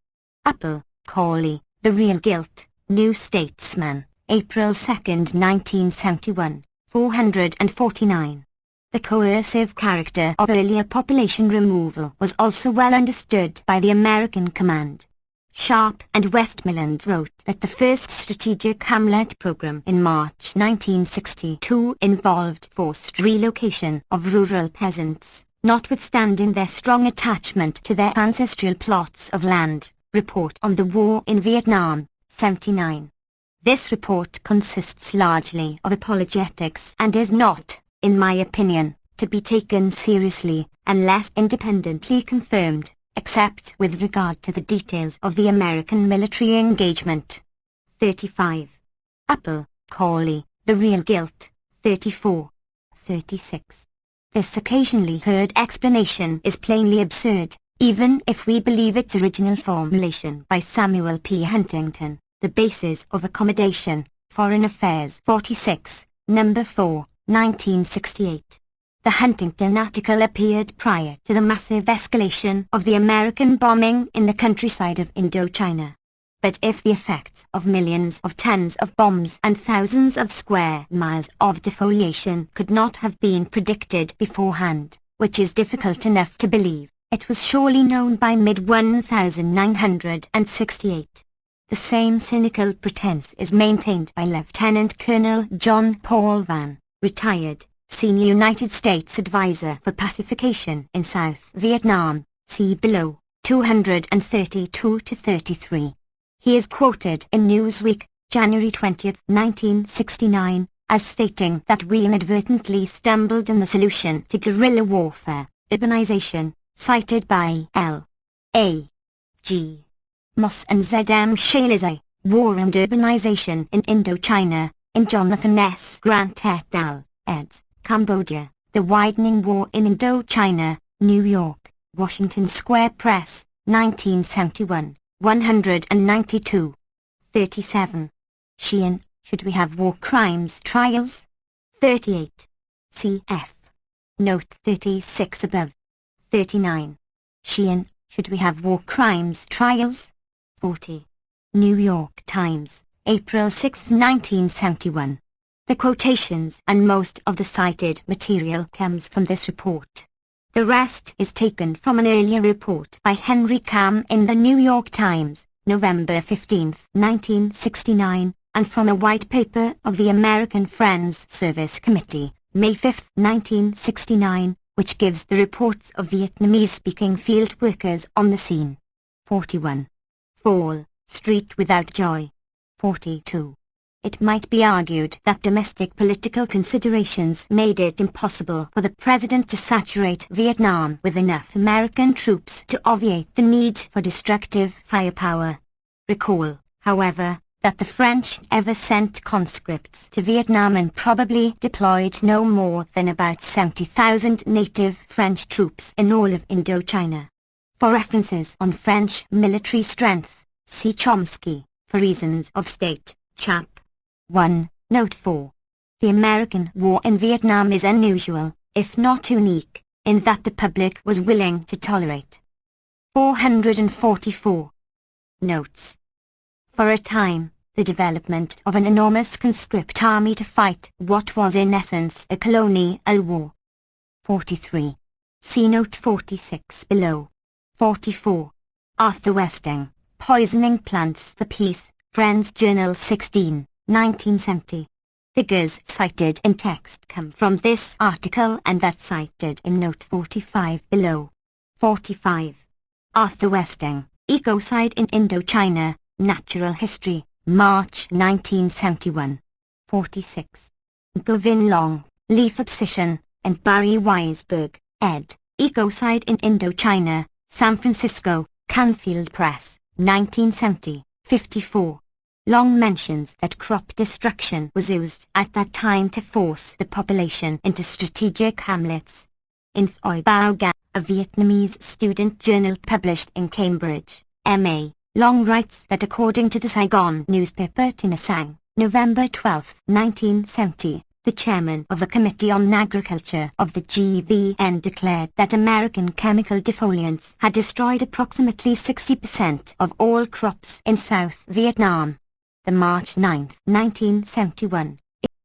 Apple, Corley, The Real Guilt, New Statesman, April 2, 1971, 449. The coercive character of earlier population removal was also well understood by the American command. Sharp and Westmoreland wrote that the first strategic Hamlet program in March 1962 involved forced relocation of rural peasants, notwithstanding their strong attachment to their ancestral plots of land. Report on the War in Vietnam, 79. This report consists largely of apologetics and is not, in my opinion, to be taken seriously, unless independently confirmed, except with regard to the details of the American military engagement. 35. Apple, Corley, The Real Guilt, 34. 36. This occasionally heard explanation is plainly absurd, even if we believe its original formulation by Samuel P. Huntington, The Basis of Accommodation, Foreign Affairs 46, No. 4, 1968. The Huntington article appeared prior to the massive escalation of the American bombing in the countryside of Indochina. But if the effects of millions of tons of bombs and thousands of square miles of defoliation could not have been predicted beforehand, which is difficult enough to believe, it was surely known by mid-1968. The same cynical pretense is maintained by Lieutenant Colonel John Paul Vann, retired, Senior United States Advisor for Pacification in South Vietnam, see below, 232-33. He is quoted in Newsweek, January 20, 1969, as stating that we inadvertently stumbled on the solution to guerrilla warfare, urbanization, cited by L. A. G. Moss and Z. M. Shalizi, War and Urbanization in Indochina, in Jonathan S. Grant et al., eds. Cambodia, The Widening War in Indochina, New York, Washington Square Press, 1971, 192. 37. Sheehan, Should We Have War Crimes Trials? 38. Cf. Note 36 above. 39. Sheehan, Should We Have War Crimes Trials? 40. New York Times, April 6, 1971. The quotations and most of the cited material comes from this report. The rest is taken from an earlier report by Henry Cam in the New York Times, November 15, 1969, and from a white paper of the American Friends Service Committee, May 5, 1969, which gives the reports of Vietnamese-speaking field workers on the scene. 41. Fall, Street Without Joy. 42. It might be argued that domestic political considerations made it impossible for the president to saturate Vietnam with enough American troops to obviate the need for destructive firepower. Recall, however, that the French ever sent conscripts to Vietnam and probably deployed no more than about 70,000 native French troops in all of Indochina. For references on French military strength, see Chomsky, For Reasons of State, Chap. 1, Note 4. The American war in Vietnam is unusual, if not unique, in that the public was willing to tolerate. 444. Notes. For a time, the development of an enormous conscript army to fight what was in essence a colonial war. 43. See Note 46 below. 44. Arthur Westing, Poisoning Plants for Peace, Friends Journal 16. 1970. Figures cited in text come from this article and that cited in Note 45 below. 45. Arthur Westing, Ecocide in Indochina, Natural History, March 1971. 46. Govin Long, Leaf Obsession, and Barry Weisberg, ed., Ecocide in Indochina, San Francisco, Canfield Press, 1970, 54. Long mentions that crop destruction was used at that time to force the population into strategic hamlets. In Thoi Bao Ga, a Vietnamese student journal published in Cambridge, MA, Long writes that according to the Saigon newspaper Tina Sang, November 12, 1970, the chairman of the Committee on Agriculture of the GVN declared that American chemical defoliants had destroyed approximately 60% of all crops in South Vietnam. The March 9, 1971,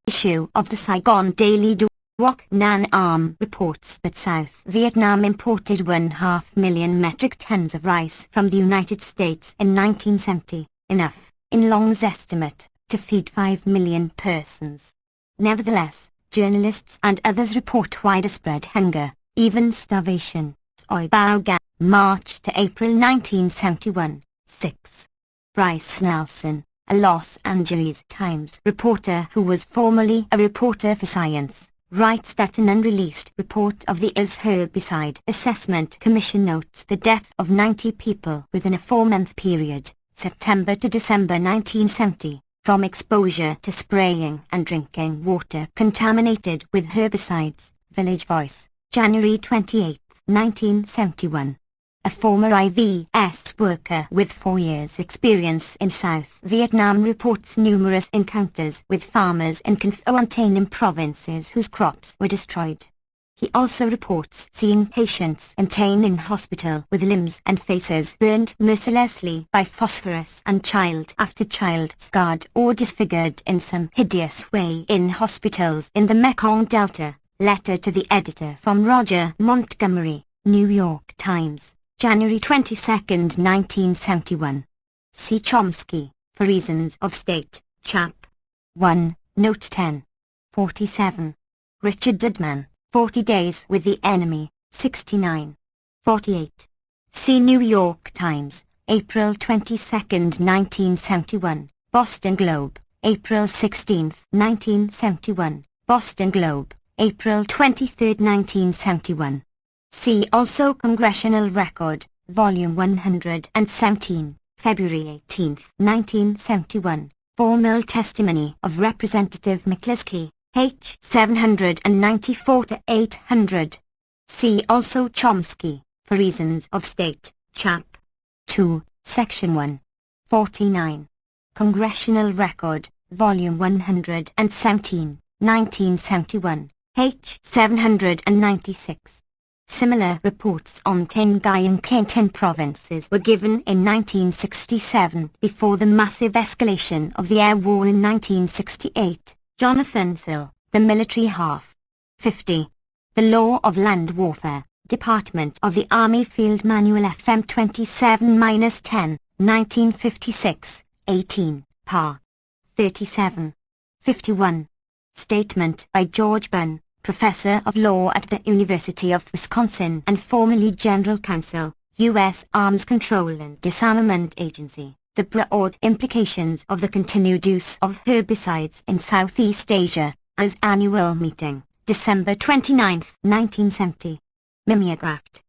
issue of the Saigon Daily Duoc Nan Am reports that South Vietnam imported 1/2 million metric tons of rice from the United States in 1970, enough, in Long's estimate, to feed 5 million persons. Nevertheless, journalists and others report widespread hunger, Even Starvation, Oi Bauga, March to April 1971, 6. Bryce Nelson, a Los Angeles Times reporter who was formerly a reporter for Science, writes that an unreleased report of the IS Herbicide Assessment Commission notes the death of 90 people within a 4-month period, September to December 1970, from exposure to spraying and drinking water contaminated with herbicides. Village Voice, January 28, 1971. A former IVS worker with 4 years' experience in South Vietnam reports numerous encounters with farmers in Can Tho Nam provinces whose crops were destroyed. He also reports seeing patients in Tan in hospital with limbs and faces burned mercilessly by phosphorus and child after child scarred or disfigured in some hideous way in hospitals in the Mekong Delta. Letter to the editor from Roger Montgomery, New York Times, January 22, 1971. See Chomsky, For Reasons of State, Chap. 1, Note 10. 47. Richard Dudman, 40 Days with the Enemy, 69. 48. See New York Times, April 22, 1971, Boston Globe, April 16, 1971, Boston Globe, April 23, 1971. See also Congressional Record, Volume 117, February 18, 1971, Formal Testimony of Representative McCliskey, H. 794-800. See also Chomsky, For Reasons of State, Chap. 2, Section 1. 49. Congressional Record, Volume 117, 1971, H. 796. Similar reports on Qinghai and Canton provinces were given in 1967 before the massive escalation of the air war in 1968. Jonathan Sill, The Military Half. 50. The Law of Land Warfare, Department of the Army Field Manual FM 27-10, 1956, 18, par. 37. 51. Statement by George Bunn, Professor of Law at the University of Wisconsin and formerly General Counsel, U.S. Arms Control and Disarmament Agency. The broad implications of the continued use of herbicides in Southeast Asia, as annual meeting, December 29, 1970. Mimeographed.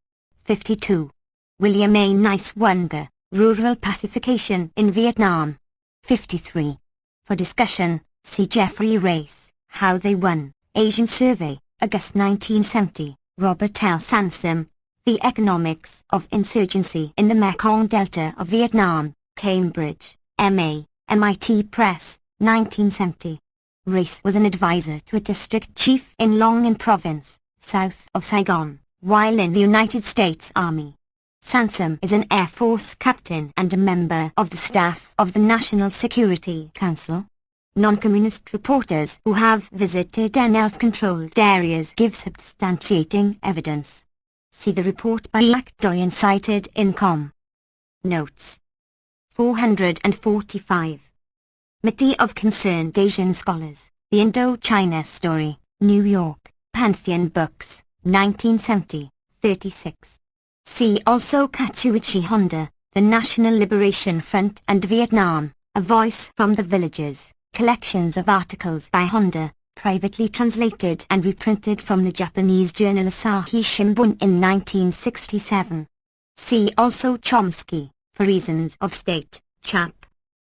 52. William A. Nice Wonder, Rural Pacification in Vietnam. 53. For discussion, see Jeffrey Race, How They Won, Asian Survey, August 1970, Robert L. Sansom, The Economics of Insurgency in the Mekong Delta of Vietnam, Cambridge, M.A., MIT Press, 1970. Race was an advisor to a district chief in Long An Province, south of Saigon, while in the United States Army. Sansom is an Air Force captain and a member of the staff of the National Security Council. Non-communist reporters who have visited NF-controlled areas give substantiating evidence. See the report by Lackdoyan cited in Com. Notes. 445. Committee of Concerned Asian Scholars, The Indochina Story, New York, Pantheon Books, 1970, 36. See also Katsuichi Honda, The National Liberation Front and Vietnam, A Voice from the Villages, collections of articles by Honda, privately translated and reprinted from the Japanese journal Asahi Shimbun in 1967. See also Chomsky, For Reasons of State, Chap.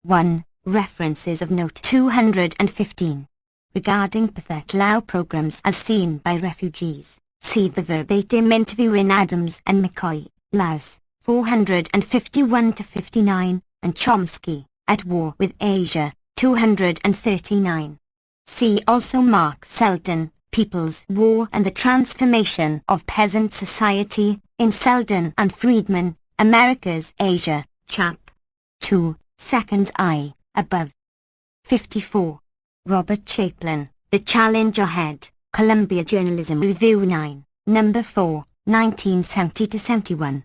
1, References of Note 215. Regarding Pathet Lao programs as seen by refugees, see the verbatim interview in Adams and McCoy, Laos, 451-59, and Chomsky, At War with Asia, 239. See also Mark Selden, People's War and the Transformation of Peasant Society, in Selden and Friedman, America's Asia, Chap. 2, Second I, above. 54. Robert Chaplin, The Challenge Ahead, Columbia Journalism Review 9, Number 4, 1970-71.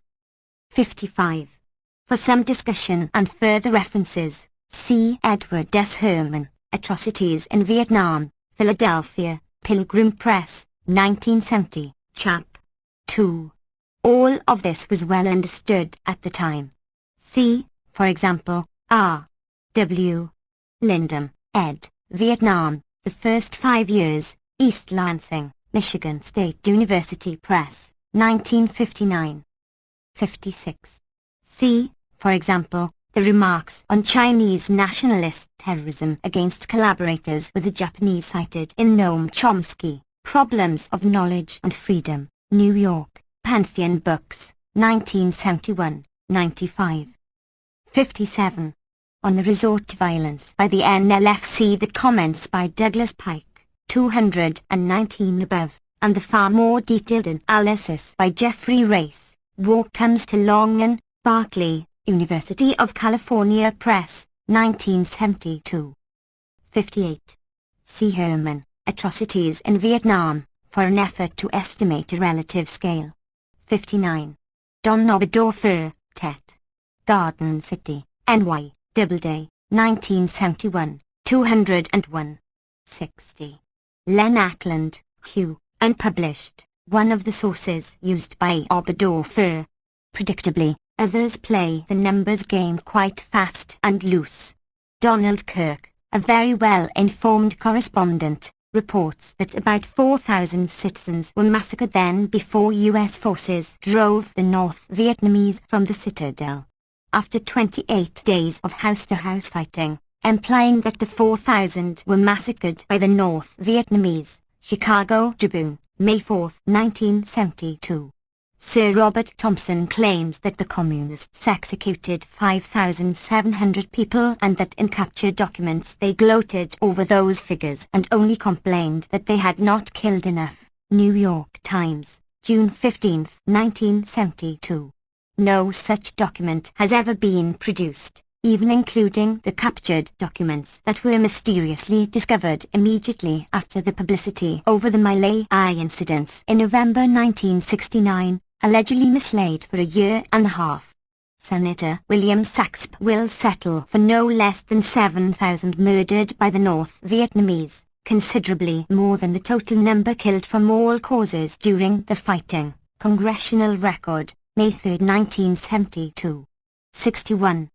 55. For some discussion and further references, see Edward S. Herman, Atrocities in Vietnam, Philadelphia, Pilgrim Press, 1970, Chap. 2. All of this was well understood at the time. See, for example, R. W. Lindum, ed., Vietnam, The First 5 Years, East Lansing, Michigan State University Press, 1959. 56. See, for example, the remarks on Chinese nationalist terrorism against collaborators with the Japanese cited in Noam Chomsky, Problems of Knowledge and Freedom, New York, Pantheon Books, 1971, 95. 57. On the resort to violence by the NLFC, the comments by Douglas Pike, 219 above, and the far more detailed analysis by Jeffrey Race, War Comes to Long, Berkeley, University of California Press, 1972. 58. C. Herman, Atrocities in Vietnam, for an effort to estimate a relative scale. 59. Don Oberdorfer, Tet. Garden City, NY, Doubleday, 1971, 201. 60. Len Ackland, Hugh, unpublished, one of the sources used by Oberdorfer. Predictably, others play the numbers game quite fast and loose. Donald Kirk, a very well-informed correspondent, reports that about 4,000 citizens were massacred then before U.S. forces drove the North Vietnamese from the citadel. After 28 days of house-to-house fighting, implying that the 4,000 were massacred by the North Vietnamese. Chicago Tribune, May 4, 1972. Sir Robert Thompson claims that the Communists executed 5,700 people and that in captured documents they gloated over those figures and only complained that they had not killed enough. New York Times, June 15, 1972. No such document has ever been produced, even including the captured documents that were mysteriously discovered immediately after the publicity over the My Lai incidents in November 1969. Allegedly mislaid for a year and a half. Senator William Saxbe will settle for no less than 7,000 murdered by the North Vietnamese, considerably more than the total number killed from all causes during the fighting. Congressional Record, May 3, 1972. 61.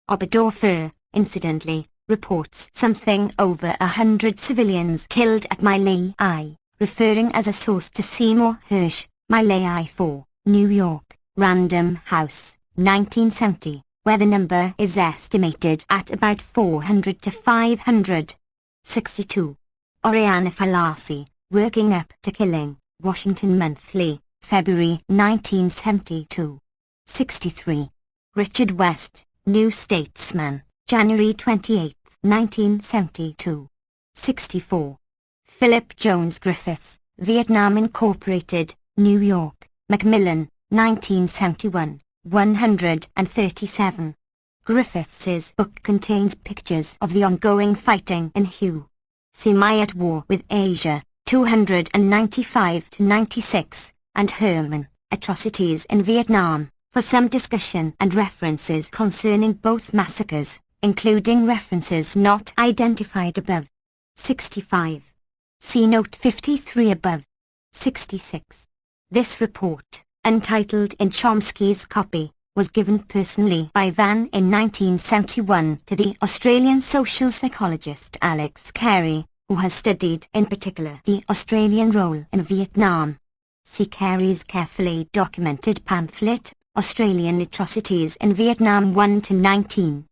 Oberdorfer, incidentally, reports something over 100 civilians killed at My Lai, referring as a source to Seymour Hersh, My Lai 4. New York, Random House, 1970, where the number is estimated at about 400 to 500. 62. Oriana Fallacy, Working Up to Killing, Washington Monthly, February 1972. 63. Richard West, New Statesman, January 28, 1972. 64. Philip Jones Griffiths, Vietnam Incorporated, New York. Macmillan, 1971, 137. Griffiths' book contains pictures of the ongoing fighting in Hue. See My at War with Asia, 295-96, and Herman, Atrocities in Vietnam, for some discussion and references concerning both massacres, including references not identified above. 65. See Note 53 above. 66. This report, entitled in Chomsky's copy, was given personally by Van in 1971 to the Australian social psychologist Alex Carey, who has studied in particular the Australian role in Vietnam. See Carey's carefully documented pamphlet, Australian Atrocities in Vietnam 1-19.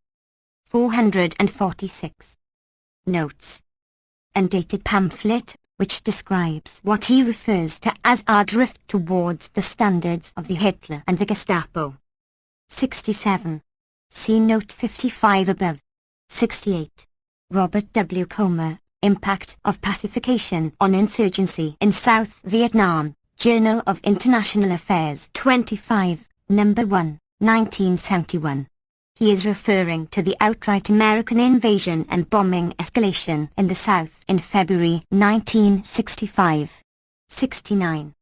446. Notes. Undated pamphlet, which describes what he refers to as our drift towards the standards of the Hitler and the Gestapo. 67. See Note 55 above. 68. Robert W. Comer, Impact of Pacification on Insurgency in South Vietnam, Journal of International Affairs 25, No. 1, 1971. He is referring to the outright American invasion and bombing escalation in the South in February 1965. 69.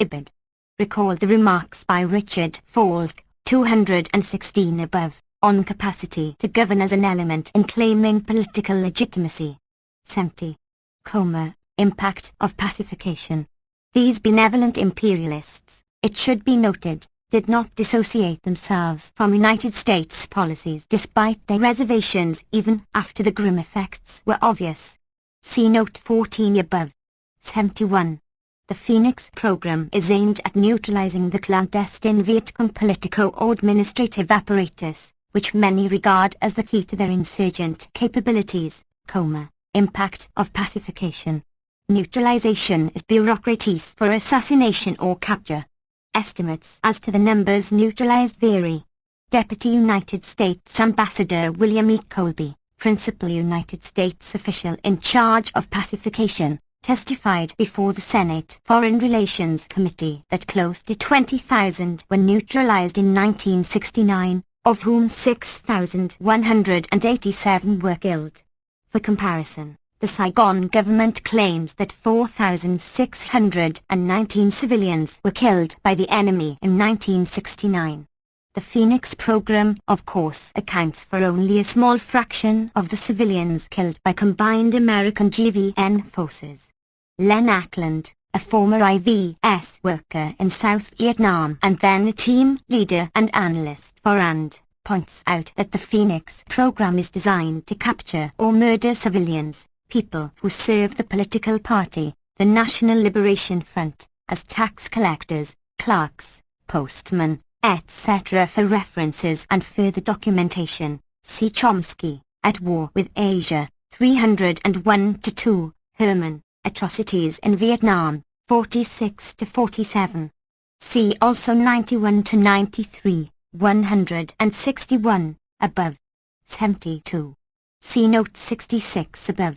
Ibid. Recall the remarks by Richard Falk, 216 above, on capacity to govern as an element in claiming political legitimacy. 70. Comer, Impact of Pacification. These benevolent imperialists, it should be noted, did not dissociate themselves from United States policies despite their reservations even after the grim effects were obvious. See Note 14 above. 71. The Phoenix program is aimed at neutralizing the clandestine Viet Cong politico-administrative apparatus, which many regard as the key to their insurgent capabilities, impact of pacification. Neutralization is bureaucraties for assassination or capture. Estimates as to the numbers neutralized vary. Deputy United States Ambassador William E. Colby, principal United States official in charge of pacification, testified before the Senate Foreign Relations Committee that close to 20,000 were neutralized in 1969, of whom 6,187 were killed. For comparison, the Saigon government claims that 4,619 civilians were killed by the enemy in 1969. The Phoenix program, of course, accounts for only a small fraction of the civilians killed by combined American GVN forces. Len Ackland, a former IVS worker in South Vietnam and then a team leader and analyst for AND, points out that the Phoenix program is designed to capture or murder civilians, people who serve the political party, the National Liberation Front, as tax collectors, clerks, postmen, etc. For references and further documentation, see Chomsky, At War with Asia, 301-2, Herman, Atrocities in Vietnam, 46-47. See also 91-93, 161, above. 72. See Note 66 above.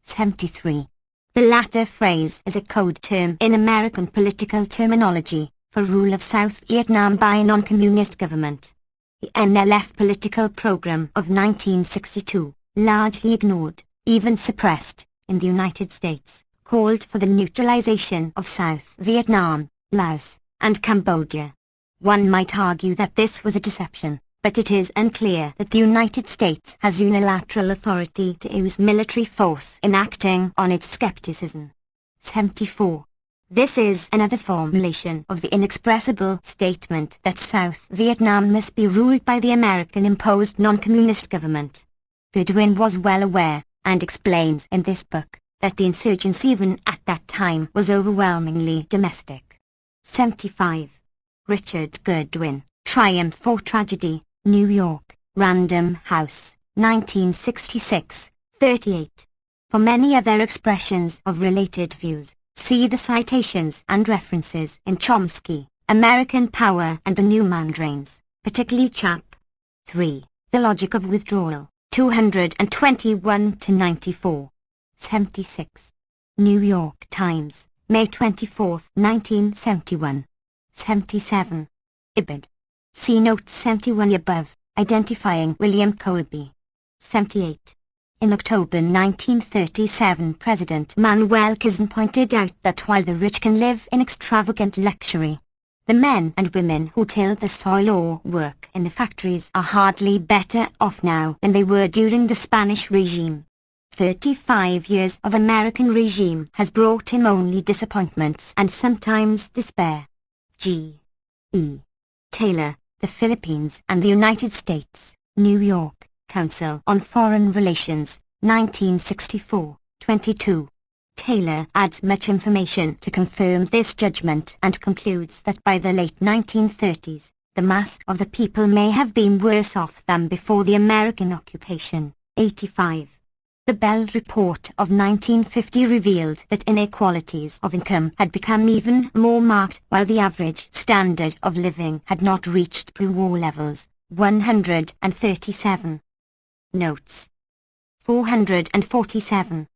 73. The latter phrase is a code term in American political terminology for rule of South Vietnam by a non-communist government. The NLF political program of 1962, largely ignored, even suppressed, in the United States, called for the neutralization of South Vietnam, Laos, and Cambodia. One might argue that this was a deception, but it is unclear that the United States has unilateral authority to use military force in acting on its skepticism. 74. This is another formulation of the inexpressible statement that South Vietnam must be ruled by the American-imposed non-communist government. Goodwin was well aware, and explains in this book, that the insurgency even at that time was overwhelmingly domestic. 75. Richard Goodwin, Triumph or Tragedy, New York, Random House, 1966, 38. For many other expressions of related views, see the citations and references in Chomsky, American Power and the New Mandarins, particularly Chap. 3. The Logic of Withdrawal, 221-94. 76. New York Times, May 24, 1971. 77. Ibid. See Note 71 above, identifying William Colby. 78. In October 1937, President Manuel Kizan pointed out that while the rich can live in extravagant luxury, the men and women who till the soil or work in the factories are hardly better off now than they were during the Spanish regime. 35 years of American regime has brought him only disappointments and sometimes despair. G. E. Taylor, The Philippines and the United States, New York, Council on Foreign Relations, 1964, 22. Taylor adds much information to confirm this judgment and concludes that by the late 1930s, the mass of the people may have been worse off than before the American occupation. 85. The Bell Report of 1950 revealed that inequalities of income had become even more marked while the average standard of living had not reached pre-war levels. 137. Notes. 447.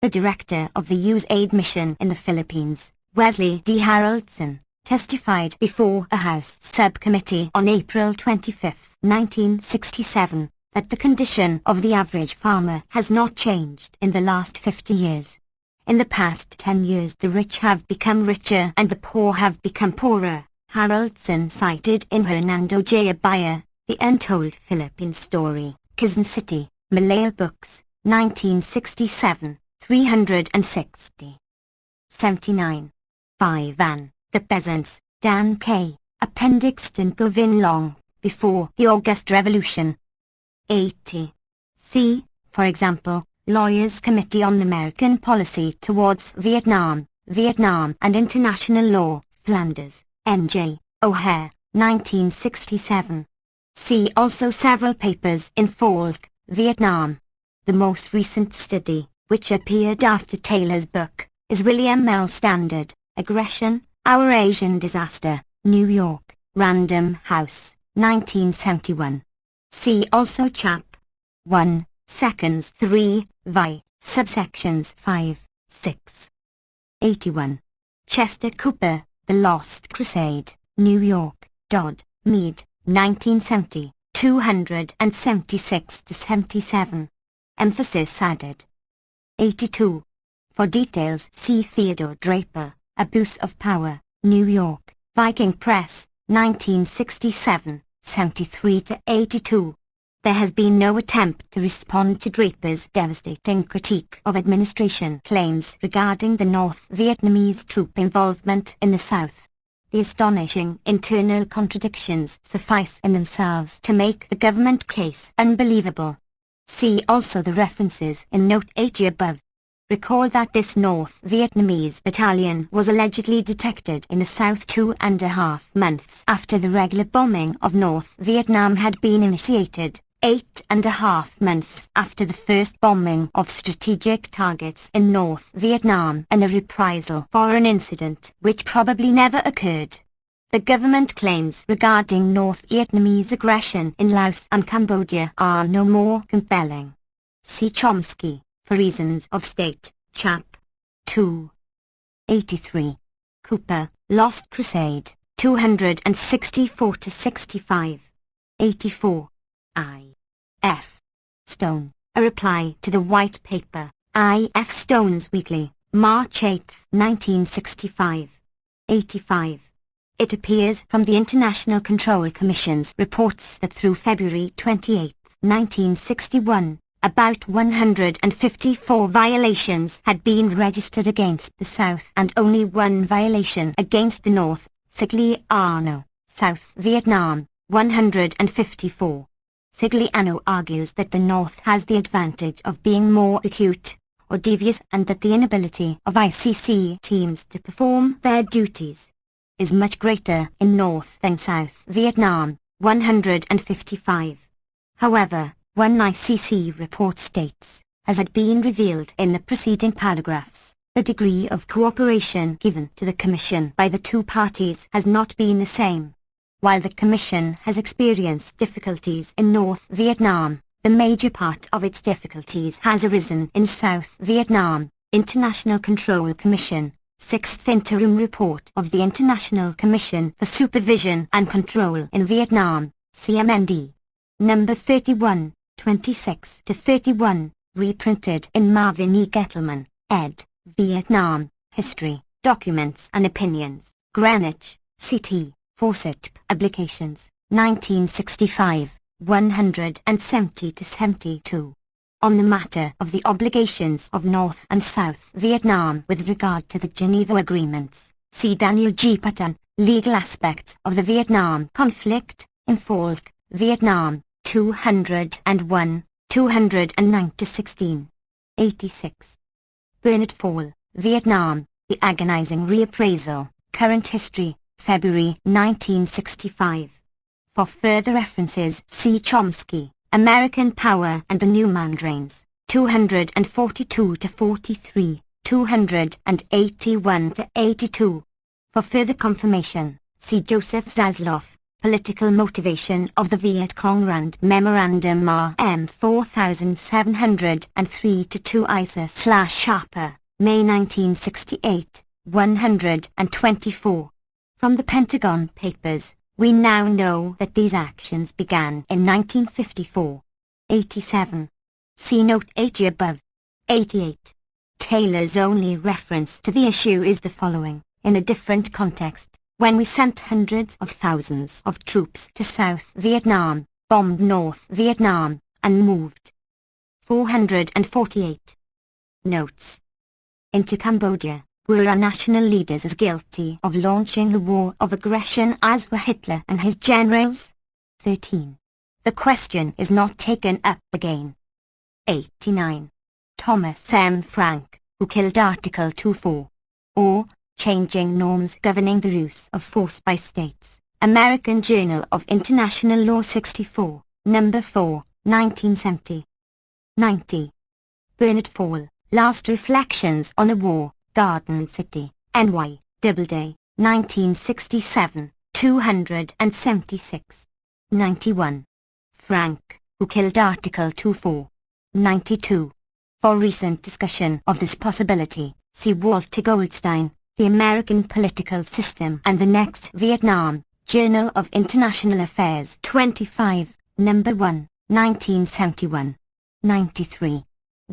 The director of the USAID mission in the Philippines, Wesley D. Haroldson, testified before a House subcommittee on April 25, 1967, that the condition of the average farmer has not changed in the last 50 years. In the past 10 years the rich have become richer and the poor have become poorer. Haroldson cited in Hernando J. Abaya, The Untold Philippine Story, Quezon City, Malaya Books, 1967, 360. 79. 5. The peasants, Dan K. Appendix didn't go in long before the August Revolution. 80. C. For example, Lawyers' Committee on American Policy Towards Vietnam, Vietnam and International Law, Flanders, N.J. O'Hare, 1967. See also several papers in Falk, Vietnam. The most recent study, which appeared after Taylor's book, is William L. Standard, Aggression, Our Asian Disaster, New York, Random House, 1971. See also Chap. 1, Seconds 3, Vi, subsections 5, 6. 81. Chester Cooper, The Lost Crusade, New York, Dodd, Mead, 1970, 276-77. Emphasis added. 82. For details see Theodore Draper, Abuse of Power, New York, Viking Press, 1967, 73-82. There has been no attempt to respond to Draper's devastating critique of administration claims regarding the North Vietnamese troop involvement in the South. The astonishing internal contradictions suffice in themselves to make the government case unbelievable. See also the references in Note 80 above. Recall that this North Vietnamese battalion was allegedly detected in the South 2.5 months after the regular bombing of North Vietnam had been initiated, 8.5 months after the first bombing of strategic targets in North Vietnam and a reprisal for an incident which probably never occurred. The government claims regarding North Vietnamese aggression in Laos and Cambodia are no more compelling. See Chomsky, For Reasons of State, Chap. 2. 83. Cooper, Lost Crusade, 264-65. 84. I. F. Stone, A Reply to the White Paper, I. F. Stone's Weekly, March 8, 1965. 85. It appears from the International Control Commission's reports that through February 28, 1961, about 154 violations had been registered against the South and only one violation against the North, Sigliano, South Vietnam, 154. Sigliano argues that the North has the advantage of being more acute or devious and that the inability of ICC teams to perform their duties is much greater in North than South Vietnam, 155. However, one ICC report states, as had been revealed in the preceding paragraphs, the degree of cooperation given to the Commission by the two parties has not been the same. While the Commission has experienced difficulties in North Vietnam, the major part of its difficulties has arisen in South Vietnam. International Control Commission, 6th Interim Report of the International Commission for Supervision and Control in Vietnam, CMND. Number 31, 26-31, reprinted in Marvin E. Gettleman, ed., Vietnam, History, Documents and Opinions, Greenwich, CT. Fawcett Publications, 1965, 170-72. On the matter of the obligations of North and South Vietnam with regard to the Geneva Agreements, see Daniel G. Patton, Legal Aspects of the Vietnam Conflict, in Falk, Vietnam, 201, 209-16. 86. Bernard Fall, Vietnam, The Agonizing Reappraisal, Current History, February 1965. For further references see Chomsky, American Power and the New Mandarins, 242-43, 281-82. For further confirmation, see Joseph Zasloff, Political Motivation of the Viet Cong Rand Memorandum RM 4703-2 ISA/Sharper, May 1968, 124. From the Pentagon Papers, we now know that these actions began in 1954. 87. See Note 80 above. 88. Taylor's only reference to the issue is the following, in a different context. When we sent hundreds of thousands of troops to South Vietnam, bombed North Vietnam, and moved 448. Notes. Into Cambodia, Were our national leaders as guilty of launching the war of aggression as were Hitler and his generals? 13. The question is not taken up again. 89. Thomas M. Frank, who killed Article 2.4. Or, Changing Norms Governing the Use of Force by States. American Journal of International Law 64, No. 4, 1970. 90. Bernard Fall, Last Reflections on a War, Garden City, NY, Doubleday, 1967, 276. 91. Frank, who killed Article 2.4. 92. For recent discussion of this possibility, see Walter Goldstein, The American Political System and the Next Vietnam, Journal of International Affairs 25, No. 1, 1971. 93.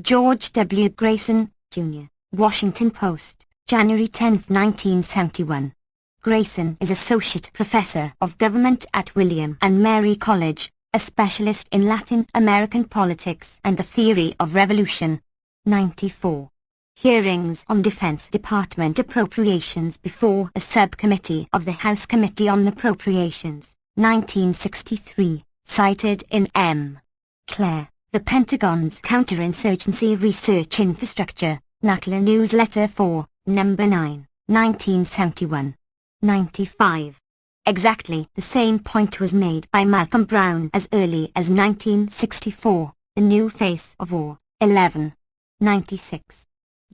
George W. Grayson, Jr., Washington Post, January 10, 1971. Grayson is Associate Professor of Government at William and Mary College, a specialist in Latin American politics and the theory of revolution. 94. Hearings on Defense Department appropriations before a subcommittee of the House Committee on Appropriations, 1963, cited in M. Clare, The Pentagon's Counterinsurgency Research Infrastructure, Natla Newsletter 4, No. 9, 1971. 95. Exactly the same point was made by Malcolm Brown as early as 1964, The New Face of War, 11. 96.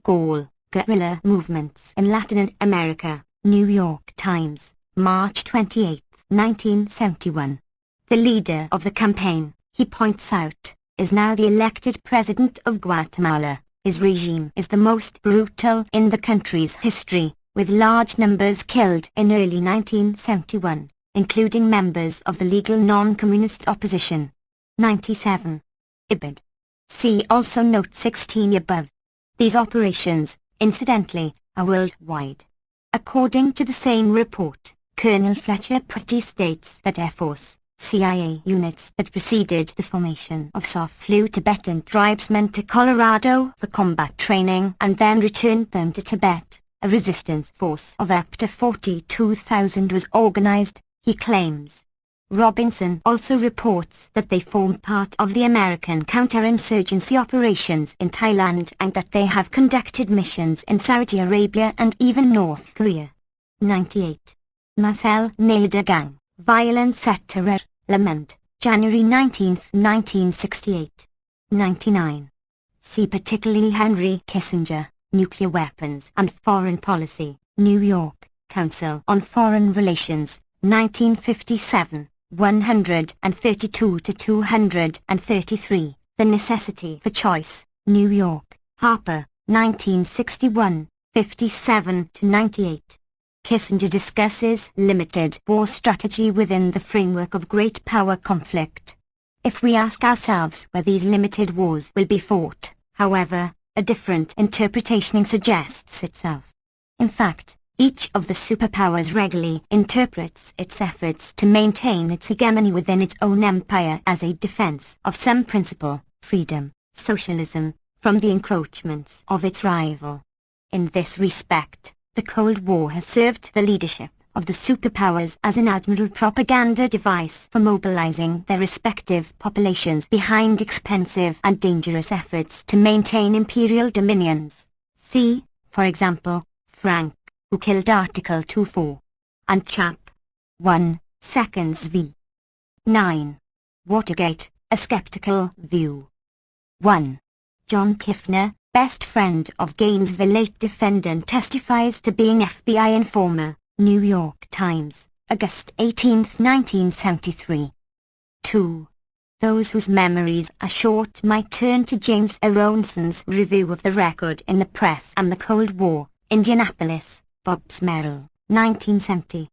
Gaul, Guerrilla Movements in Latin America, New York Times, March 28, 1971. The leader of the campaign, he points out, is now the elected president of Guatemala. His regime is the most brutal in the country's history, with large numbers killed in early 1971, including members of the legal non-communist opposition. 97. Ibid. See also Note 16 above. These operations, incidentally, are worldwide. According to the same report, Colonel Fletcher Pretty states that Air Force, CIA units that preceded the formation of SOF flew Tibetan tribesmen to Colorado for combat training and then returned them to Tibet. A resistance force of up to 42,000 was organized, he claims. Robinson also reports that they formed part of the American counterinsurgency operations in Thailand and that they have conducted missions in Saudi Arabia and even North Korea. 98. Marcel Nedergang, Violence et Terror, Le Monde, January 19, 1968. 99. See particularly Henry Kissinger, Nuclear Weapons and Foreign Policy, New York, Council on Foreign Relations, 1957. 132-233, The Necessity for Choice, New York, Harper, 1961, 57-98. Kissinger discusses limited war strategy within the framework of great power conflict. If we ask ourselves where these limited wars will be fought, however, a different interpretation suggests itself. In fact, each of the superpowers regularly interprets its efforts to maintain its hegemony within its own empire as a defense of some principle, freedom, socialism, from the encroachments of its rival. In this respect, the Cold War has served the leadership of the superpowers as an admirable propaganda device for mobilizing their respective populations behind expensive and dangerous efforts to maintain imperial dominions. See, for example, Frank, who killed Article 2.4. And Chap. 1, Seconds v. 9. Watergate, A Skeptical View. 1. John Kiffner, best friend of Gainesville late defendant testifies to being FBI informer, New York Times, August 18, 1973. 2. Those whose memories are short might turn to James Aronson's review of the record in the press and the Cold War, Indianapolis, Bobbs Merrill, 1970.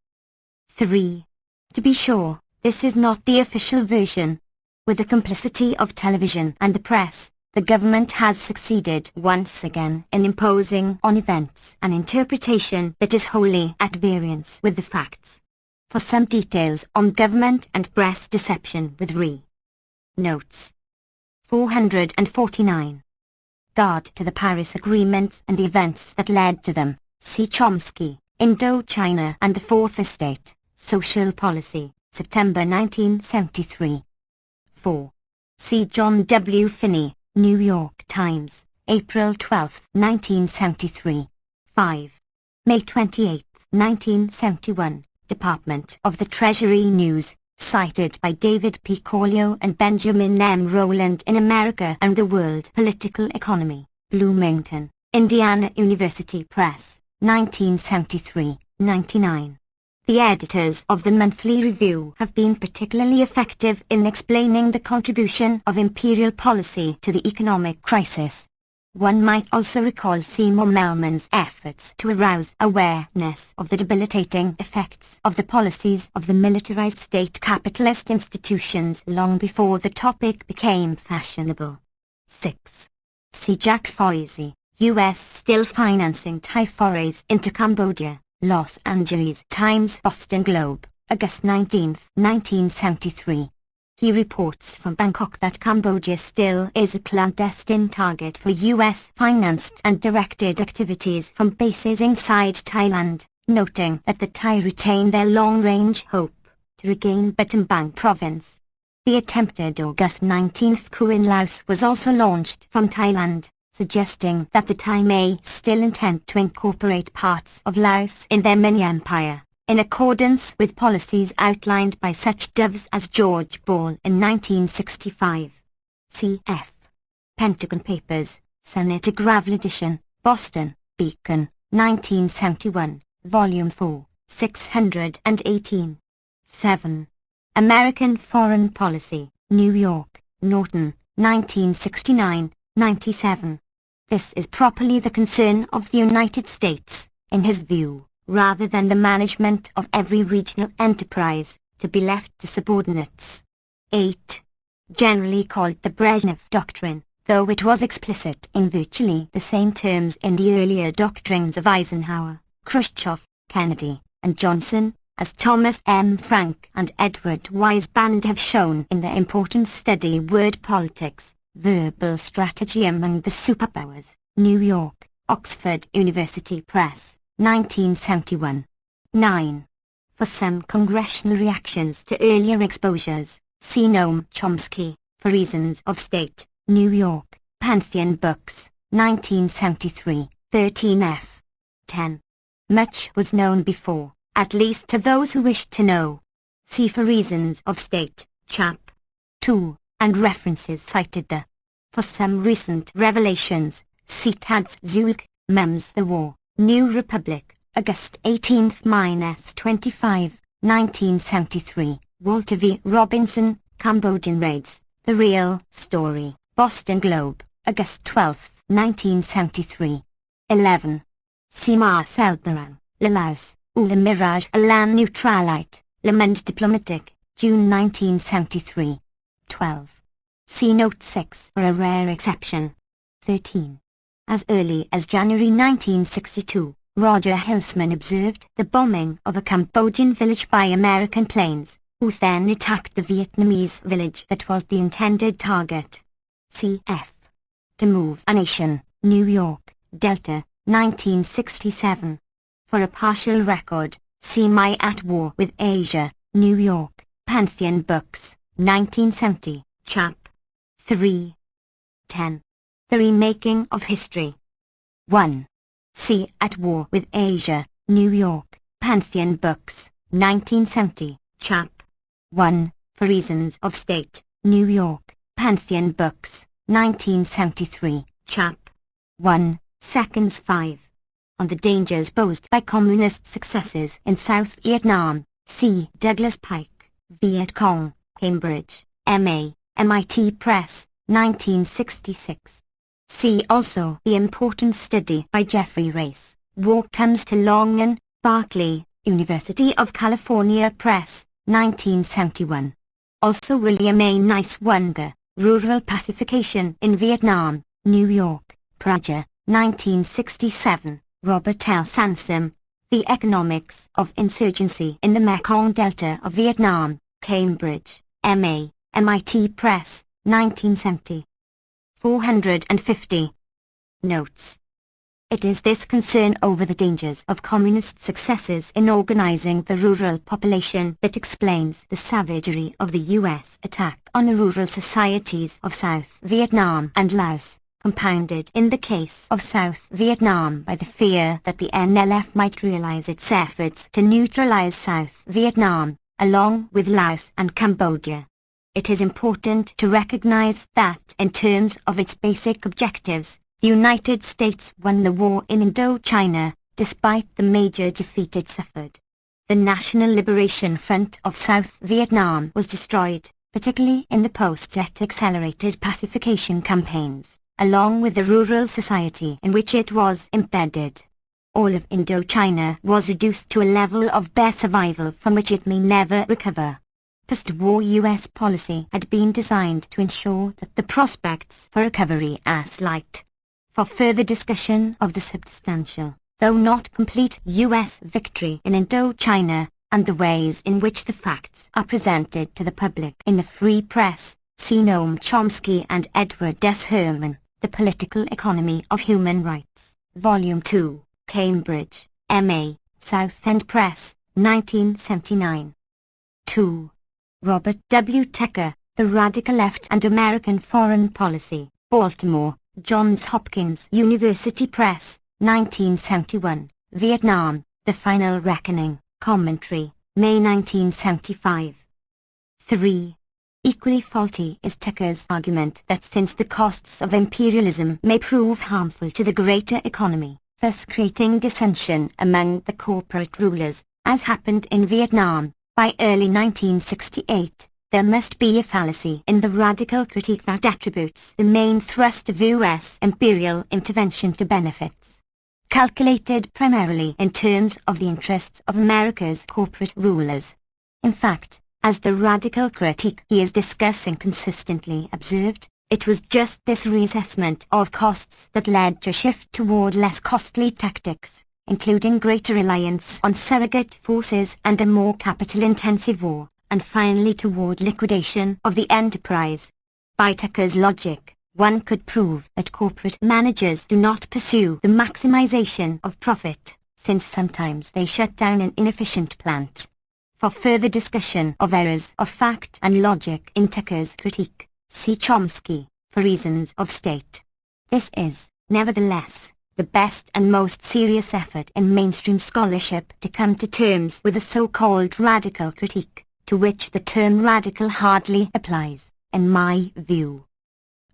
3. To be sure, this is not the official version. With the complicity of television and the press, the government has succeeded once again in imposing on events an interpretation that is wholly at variance with the facts. For some details on government and press deception with Notes. 449. Guard to the Paris Agreements and the events that led to them. C. Chomsky, Indochina and the Fourth Estate, Social Policy, September 1973. 4. C. John W. Finney, New York Times, April 12, 1973. 5. May 28, 1971, Department of the Treasury News, cited by David P. Corleo and Benjamin M. Rowland in America and the World Political Economy, Bloomington, Indiana University Press, 1973-99. The editors of the monthly review have been particularly effective in explaining the contribution of imperial policy to the economic crisis. One might also recall Seymour Melman's efforts to arouse awareness of the debilitating effects of the policies of the militarized state capitalist institutions long before the topic became fashionable. 6. See Jack Foisey, U.S. still financing Thai forays into Cambodia, Los Angeles Times Boston Globe, August 19, 1973. He reports from Bangkok that Cambodia still is a clandestine target for U.S.-financed and directed activities from bases inside Thailand, noting that the Thai retain their long-range hope to regain Battambang province. The attempted August 19 coup in Laos was also launched from Thailand, suggesting that the Thai may still intend to incorporate parts of Laos in their mini-empire, in accordance with policies outlined by such doves as George Ball in 1965. Cf. Pentagon Papers, Senator Gravel Edition, Boston, Beacon, 1971, Volume 4, 618. 7. American Foreign Policy, New York, Norton, 1969-97. This is properly the concern of the United States, in his view, rather than the management of every regional enterprise, to be left to subordinates. 8. Generally called the Brezhnev Doctrine, though it was explicit in virtually the same terms in the earlier doctrines of Eisenhower, Khrushchev, Kennedy, and Johnson, as Thomas M. Frank and Edward Weisband have shown in their important study Word Politics, Verbal Strategy Among the Superpowers, New York, Oxford University Press, 1971. 9. For some congressional reactions to earlier exposures, see Noam Chomsky, For Reasons of State, New York, Pantheon Books, 1973, 13f. 10. Much was known before, at least to those who wished to know. See For Reasons of State, Chap. 2, and references cited there. For some recent revelations, see Tad's Zulk, Mems the War, New Republic, August 18th-25, 1973, Walter V. Robinson, Cambodian Raids, The Real Story, Boston Globe, August 12, 1973. 11. See Marcel Baran, Le Laos, ou Le Mirage à la Neutralité, Le Monde Diplomatique, June 1973. 12. See Note 6 for a rare exception. 13. As early as January 1962, Roger Hilsman observed the bombing of a Cambodian village by American planes, who then attacked the Vietnamese village that was the intended target. Cf. To Move a Nation, New York, Delta, 1967. For a partial record, see My At War with Asia, New York, Pantheon Books, 1970, Chap. 3. 10. The Remaking of History. 1. See At War with Asia, New York, Pantheon Books, 1970, Chap. 1. For Reasons of State, New York, Pantheon Books, 1973, Chap. 1, Seconds 5. On the Dangers Posed by Communist Successes in South Vietnam, see Douglas Pike, Viet Cong, Cambridge, M.A., MIT Press, 1966. See also the important study by Jeffrey Race, War Comes to Longnan, Berkeley, University of California Press, 1971. Also William A. Nice-Wonder, Rural Pacification in Vietnam, New York, Praja, 1967. Robert L. Sansom, The Economics of Insurgency in the Mekong Delta of Vietnam, Cambridge, M.A., MIT Press, 1970. 450. Notes. It is this concern over the dangers of communist successes in organizing the rural population that explains the savagery of the U.S. attack on the rural societies of South Vietnam and Laos, compounded in the case of South Vietnam by the fear that the NLF might realize its efforts to neutralize South Vietnam, along with Laos and Cambodia. It is important to recognize that, in terms of its basic objectives, the United States won the war in Indochina, despite the major defeat it suffered. The National Liberation Front of South Vietnam was destroyed, particularly in the post-Tet accelerated pacification campaigns, along with the rural society in which it was embedded. All of Indochina was reduced to a level of bare survival from which it may never recover. Post-war U.S. policy had been designed to ensure that the prospects for recovery are slight. For further discussion of the substantial, though not complete, U.S. victory in Indochina, and the ways in which the facts are presented to the public in the free press, see Noam Chomsky and Edward S. Herman, The Political Economy of Human Rights, Volume 2, Cambridge, M.A., South End Press, 1979. 2. Robert W. Tucker, The Radical Left and American Foreign Policy, Baltimore, Johns Hopkins University Press, 1971, Vietnam, The Final Reckoning, Commentary, May 1975. 3. Equally faulty is Tucker's argument that since the costs of imperialism may prove harmful to the greater economy, thus creating dissension among the corporate rulers, as happened in Vietnam, by early 1968, there must be a fallacy in the radical critique that attributes the main thrust of U.S. imperial intervention to benefits calculated primarily in terms of the interests of America's corporate rulers. In fact, as the radical critique he is discussing consistently observed, it was just this reassessment of costs that led to a shift toward less costly tactics, including greater reliance on surrogate forces and a more capital-intensive war, and finally toward liquidation of the enterprise. By Tucker's logic, one could prove that corporate managers do not pursue the maximization of profit, since sometimes they shut down an inefficient plant. For further discussion of errors of fact and logic in Tucker's critique, see Chomsky, For Reasons of State. This is, nevertheless, the best and most serious effort in mainstream scholarship to come to terms with the so-called radical critique, to which the term radical hardly applies, in my view.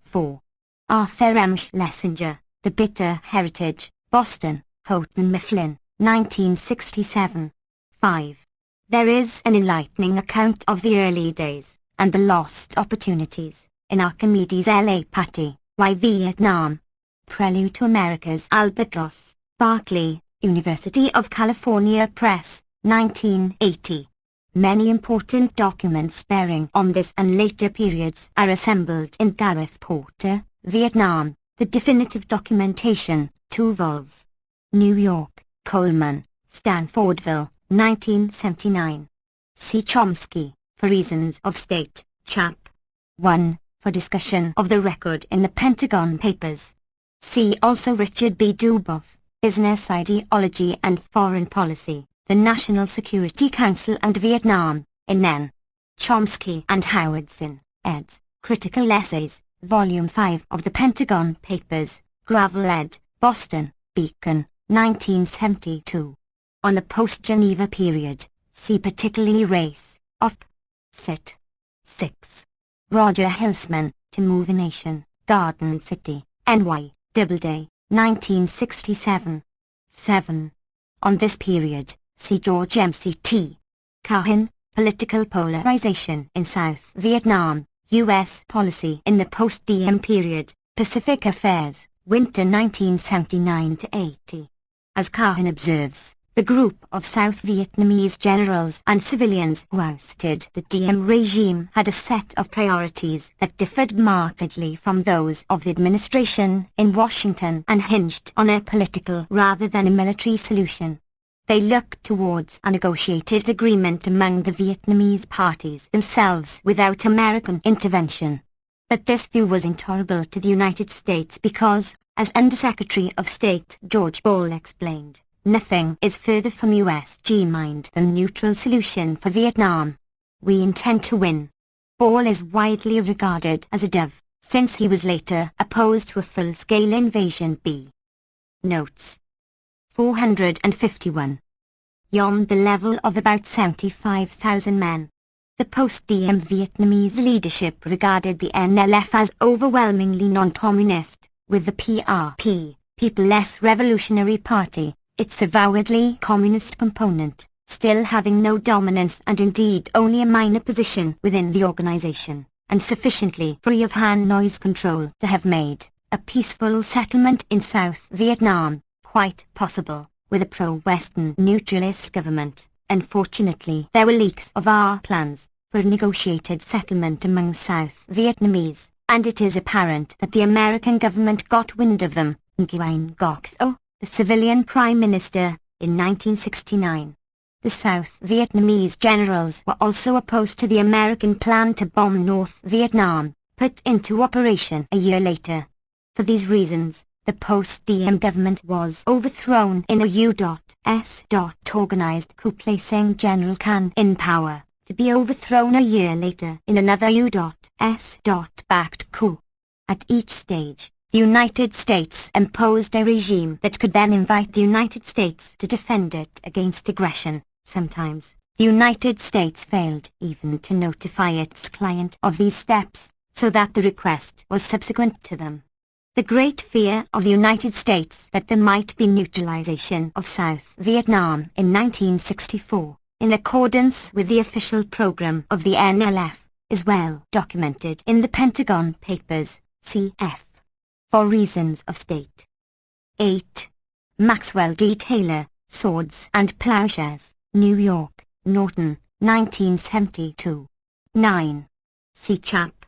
4. Arthur M. Schlesinger, The Bitter Heritage, Boston, Houghton Mifflin, 1967. 5. There is an enlightening account of the early days, and the lost opportunities, in Archimedes' L.A. Patty, Why Vietnam? Prelude to America's Albatross, Berkeley, University of California Press, 1980. Many important documents bearing on this and later periods are assembled in Gareth Porter, Vietnam, The Definitive Documentation, 2 vols. New York, Coleman, Stanfordville, 1979. See Chomsky, For Reasons of State, Chap. 1, for discussion of the record in the Pentagon Papers. See also Richard B. Duboff, Business Ideology and Foreign Policy, The National Security Council and Vietnam, in N. Chomsky and Howardson, eds. Critical Essays, Volume 5 of the Pentagon Papers, Gravel ed., Boston, Beacon, 1972. On the post-Geneva period, see particularly Race, Op. Cit. 6. Roger Hilsman, To Move a Nation, Garden City, NY, Doubleday, 1967. 7. On this period, see George M.C.T. Cohen, Political Polarization in South Vietnam, U.S. Policy in the Post-Diem Period, Pacific Affairs, Winter 1979-80. As Cohen observes, the group of South Vietnamese generals and civilians who ousted the Diem regime had a set of priorities that differed markedly from those of the administration in Washington and hinged on a political rather than a military solution. They looked towards a negotiated agreement among the Vietnamese parties themselves without American intervention. But this view was intolerable to the United States because, as Undersecretary of State George Ball explained, nothing is further from USG mind than neutral solution for Vietnam. We intend to win. Ball is widely regarded as a dove, since he was later opposed to a full-scale invasion. B. Notes. 451. Yom the level of about 75,000 men. The post-Diem Vietnamese leadership regarded the NLF as overwhelmingly non-communist, with the PRP, People's Revolutionary Party, its avowedly communist component, still having no dominance and indeed only a minor position within the organization, and sufficiently free of Hanoi's control to have made a peaceful settlement in South Vietnam quite possible, with a pro-Western neutralist government. Unfortunately, there were leaks of our plans for a negotiated settlement among South Vietnamese, and it is apparent that the American government got wind of them, Nguyen Ngoc Tho, the civilian prime minister, in 1969. The South Vietnamese generals were also opposed to the American plan to bomb North Vietnam, put into operation a year later. For these reasons, the post-Diem government was overthrown in a U.S. organized coup, placing General Can in power, to be overthrown a year later in another U.S. backed coup. At each stage, the United States imposed a regime that could then invite the United States to defend it against aggression. Sometimes, the United States failed even to notify its client of these steps, so that the request was subsequent to them. The great fear of the United States that there might be neutralization of South Vietnam in 1964, in accordance with the official program of the NLF, is well documented in the Pentagon Papers, cf. For Reasons of State. 8. Maxwell D. Taylor, Swords and Plowshares, New York, Norton, 1972. 9. See Chap.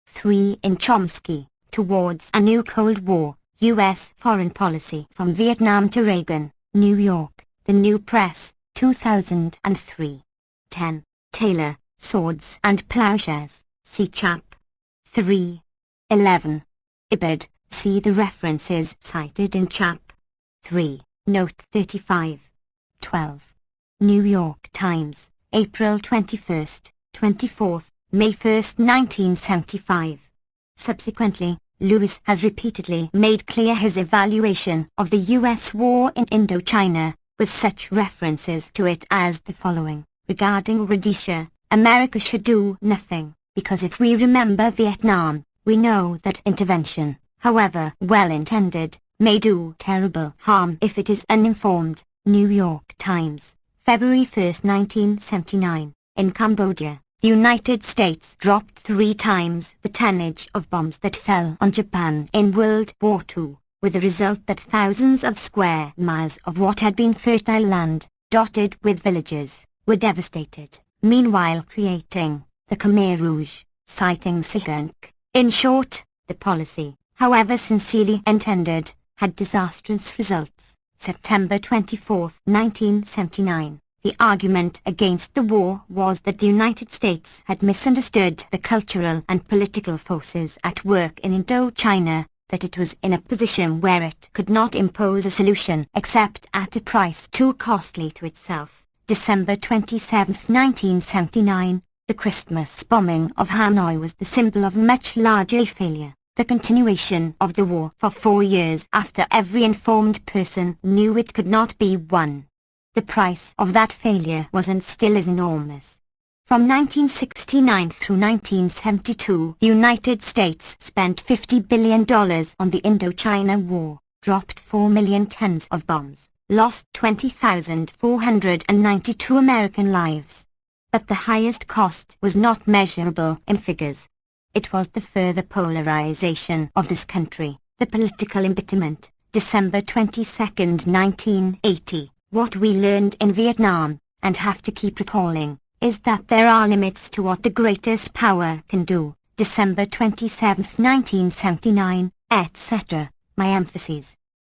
3 in Chomsky, Towards a New Cold War, U.S. Foreign Policy from Vietnam to Reagan, New York, The New Press, 2003. 10. Taylor, Swords and Plowshares, see Chap. 3. 11. Ibid, see the references cited in Chap. 3, Note 35. 12. New York Times, April 21st, 24th, May 1st, 1975. Subsequently, Lewis has repeatedly made clear his evaluation of the U.S. war in Indochina, with such references to it as the following. Regarding Rhodesia, America should do nothing, because if we remember Vietnam, we know that intervention, however well-intended, may do terrible harm if it is uninformed. New York Times, February 1, 1979. In Cambodia, the United States dropped 3 times the tonnage of bombs that fell on Japan in World War II, with the result that thousands of square miles of what had been fertile land, dotted with villages, were devastated, meanwhile creating the Khmer Rouge, citing Sihanouk. In short, the policy, however sincerely intended, had disastrous results. September 24, 1979. The argument against the war was that the United States had misunderstood the cultural and political forces at work in Indochina, that it was in a position where it could not impose a solution except at a price too costly to itself. December 27, 1979, the Christmas bombing of Hanoi was the symbol of a much larger failure, the continuation of the war for 4 years after every informed person knew it could not be won. The price of that failure was and still is enormous. From 1969 through 1972, the United States spent $50 billion on the Indochina War, dropped 4 million tons of bombs, lost 20,492 American lives. But the highest cost was not measurable in figures. It was the further polarization of this country, the political embitterment. December 22, 1980. What we learned in Vietnam, and have to keep recalling, is that there are limits to what the greatest power can do. December 27, 1979, etc. My emphases.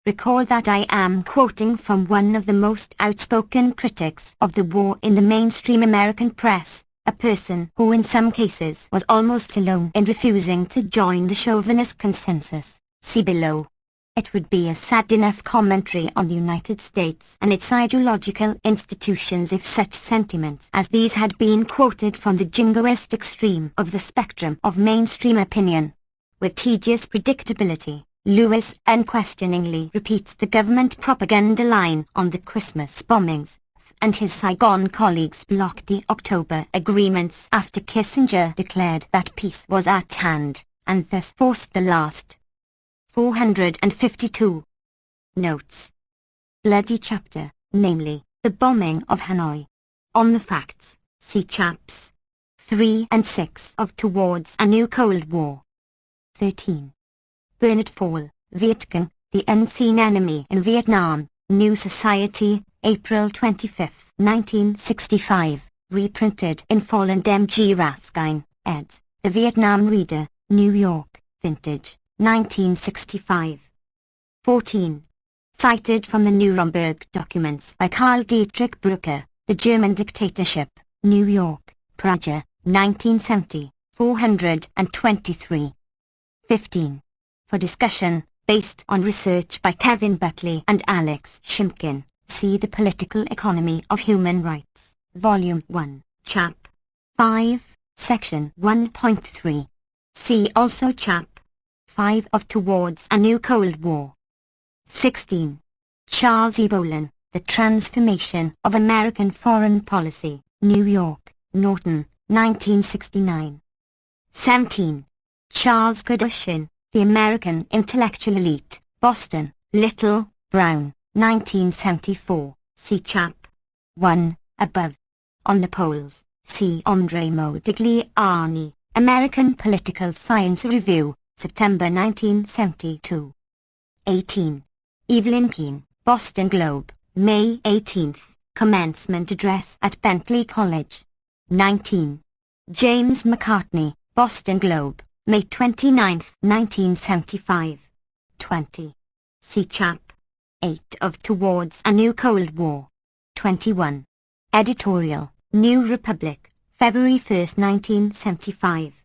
Recall that I am quoting from one of the most outspoken critics of the war in the mainstream American press, a person who in some cases was almost alone in refusing to join the chauvinist consensus. See below. It would be a sad enough commentary on the United States and its ideological institutions if such sentiments as these had been quoted from the jingoist extreme of the spectrum of mainstream opinion. With tedious predictability, Lewis unquestioningly repeats the government propaganda line on the Christmas bombings, and his Saigon colleagues blocked the October agreements after Kissinger declared that peace was at hand, and thus forced the last. 452. Notes. Bloody chapter, namely, the bombing of Hanoi. On the facts, see chaps 3 and 6 of Towards a New Cold War. 13. Bernard Fall, Vietcong, The Unseen Enemy in Vietnam, New Society, April 25, 1965, reprinted in Fall and M.G. Raskin, eds. The Vietnam Reader, New York, Vintage, 1965. 14. Cited from the Nuremberg documents by Karl Dietrich Brücke, The German Dictatorship, New York, Prager, 1970, 423. 15. For discussion, based on research by Kevin Buckley and Alex Shimkin, see The Political Economy of Human Rights, Volume 1, Chap. 5, Section 1.3. See also Chap. 5 of Towards a New Cold War. 16. Charles E. Bolin, The Transformation of American Foreign Policy, New York, Norton, 1969. 17. Charles Godushin, The American Intellectual Elite, Boston, Little, Brown, 1974, see Chap. 1, above. On the polls, see Andre Modigliani, American Political Science Review, September 1972. 18. Evelyn Keane, Boston Globe, May 18, Commencement Address at Bentley College. 19. James McCartney, Boston Globe, May 29, 1975. 20. See Chap. 8 of Towards a New Cold War. 21. Editorial, New Republic, February 1, 1975.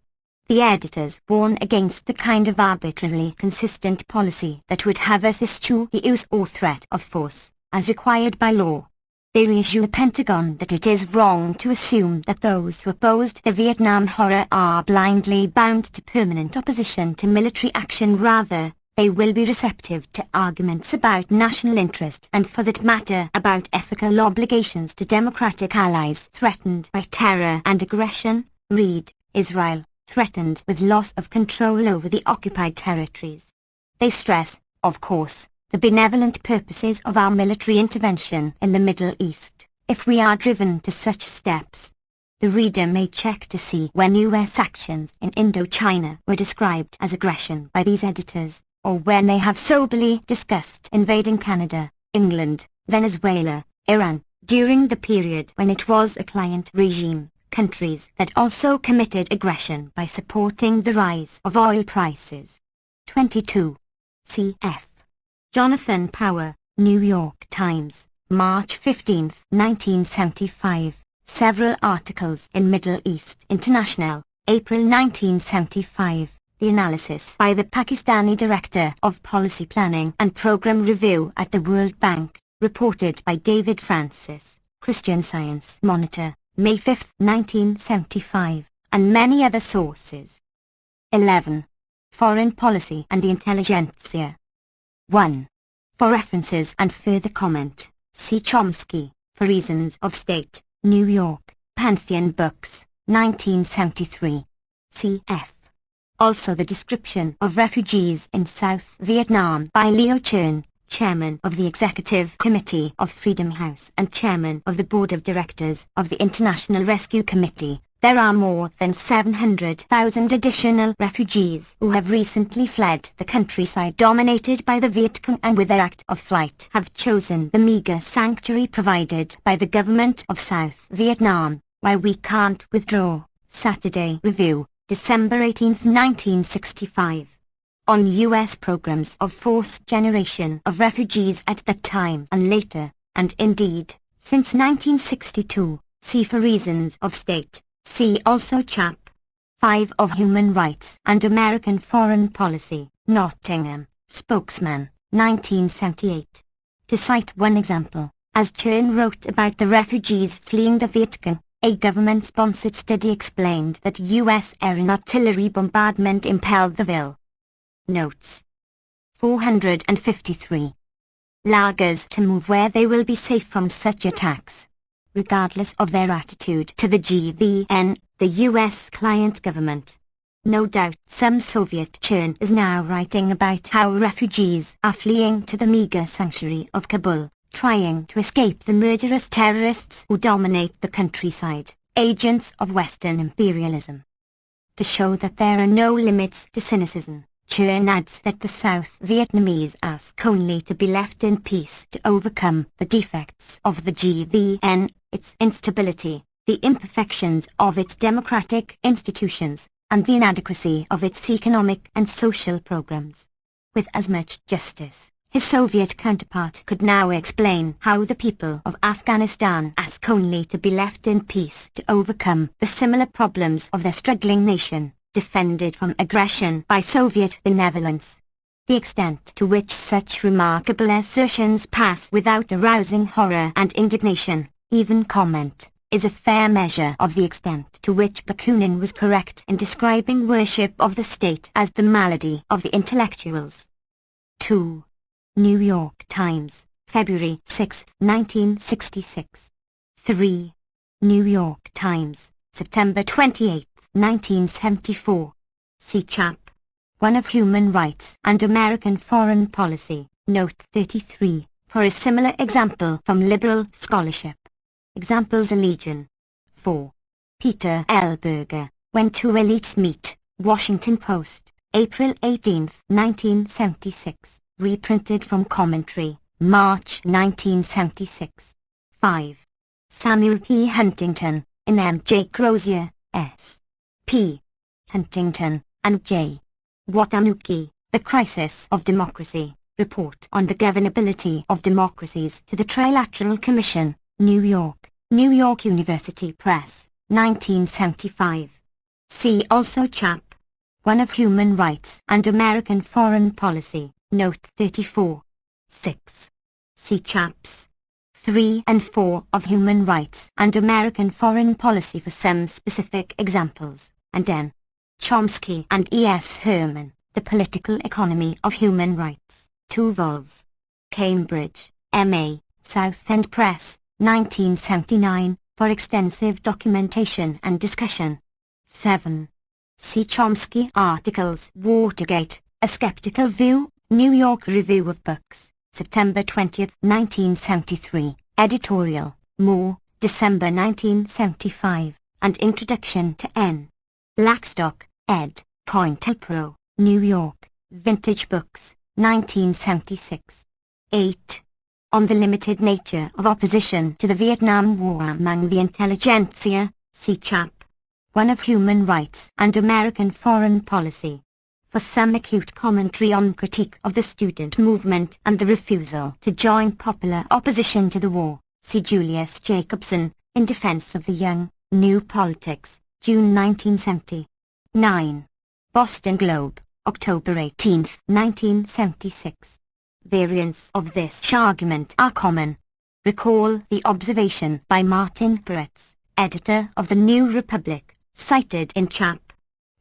The editors warn against the kind of arbitrarily consistent policy that would have us eschew the use or threat of force, as required by law. They reassure the Pentagon that it is wrong to assume that those who opposed the Vietnam horror are blindly bound to permanent opposition to military action. Rather, they will be receptive to arguments about national interest and, for that matter, about ethical obligations to democratic allies threatened by terror and aggression. Read, Israel, threatened with loss of control over the occupied territories. They stress, of course, the benevolent purposes of our military intervention in the Middle East, if we are driven to such steps. The reader may check to see when U.S. actions in Indochina were described as aggression by these editors, or when they have soberly discussed invading Canada, England, Venezuela, Iran, during the period when it was a client regime, countries that also committed aggression by supporting the rise of oil prices. 22. Cf. Jonathan Power, New York Times, March 15, 1975. Several articles in Middle East International, April 1975. The analysis by the Pakistani Director of Policy Planning and Program Review at the World Bank, reported by David Francis, Christian Science Monitor, May 5, 1975, and many other sources. 11. Foreign Policy and the Intelligentsia. 1. For references and further comment, see Chomsky, For Reasons of State, New York, Pantheon Books, 1973. Cf. Also the description of refugees in South Vietnam by Leo Chern, Chairman of the Executive Committee of Freedom House and Chairman of the Board of Directors of the International Rescue Committee. There are more than 700,000 additional refugees who have recently fled the countryside dominated by the Viet Cong and with their act of flight have chosen the meager sanctuary provided by the government of South Vietnam. Why we can't withdraw. Saturday Review, December 18, 1965. On U.S. programs of forced generation of refugees at that time and later, and indeed, since 1962, see For Reasons of State, See also Chap 5 of Human Rights and American Foreign Policy, Nottingham, Spokesman, 1978. To cite one example, as Chern wrote about the refugees fleeing the Viet Cong, a government-sponsored study explained that U.S. air and artillery bombardment impelled the vil. Notes. 453. Lagers to move where they will be safe from such attacks. Regardless of their attitude to the GVN, the U.S. client government. No doubt some Soviet Chern is now writing about how refugees are fleeing to the meager sanctuary of Kabul, trying to escape the murderous terrorists who dominate the countryside, agents of Western imperialism. To show that there are no limits to cynicism, Chern adds that the South Vietnamese ask only to be left in peace to overcome the defects of the GVN, its instability, the imperfections of its democratic institutions, and the inadequacy of its economic and social programs. With as much justice, his Soviet counterpart could now explain how the people of Afghanistan ask only to be left in peace to overcome the similar problems of their struggling nation, defended from aggression by Soviet benevolence. The extent to which such remarkable assertions pass without arousing horror and indignation, even comment, is a fair measure of the extent to which Bakunin was correct in describing worship of the state as the malady of the intellectuals. 2. New York Times, February 6, 1966. 3. New York Times, September 28, 1974. See Chap 1 of Human Rights and American Foreign Policy, Note 33, for a similar example from liberal scholarship. Examples are legion. 4. Peter L. Berger, When Two Elites Meet, Washington Post, April 18, 1976, reprinted from Commentary, March 1976. 5. Samuel P. Huntington, in M. J. Crozier, S. P. Huntington, and J. Watanuki, The Crisis of Democracy, Report on the Governability of Democracies to the Trilateral Commission, New York, New York University Press, 1975. See also Chap 1 of Human Rights and American Foreign Policy, Note 34. 6. See Chaps 3 and 4 of Human Rights and American Foreign Policy for some specific examples, and N. Chomsky and E. S. Herman, The Political Economy of Human Rights, 2 vols. Cambridge, M.A., South End Press, 1979, for extensive documentation and discussion. 7. See Chomsky articles Watergate, A Skeptical View, New York Review of Books, September 20, 1973, editorial, Moore, December 1975, and Introduction to N. Blackstock, ed., Point-a-Pro, New York, Vintage Books, 1976. 8. On the Limited Nature of Opposition to the Vietnam War Among the Intelligentsia, see Chap 1 of Human Rights and American Foreign Policy. For some acute commentary on critique of the student movement and the refusal to join popular opposition to the war, see Julius Jacobson, In Defense of the Young, New Politics, June 1970. 9. Boston Globe, October 18, 1976. Variants of this argument are common. Recall the observation by Martin Peretz, editor of the New Republic, cited in Chap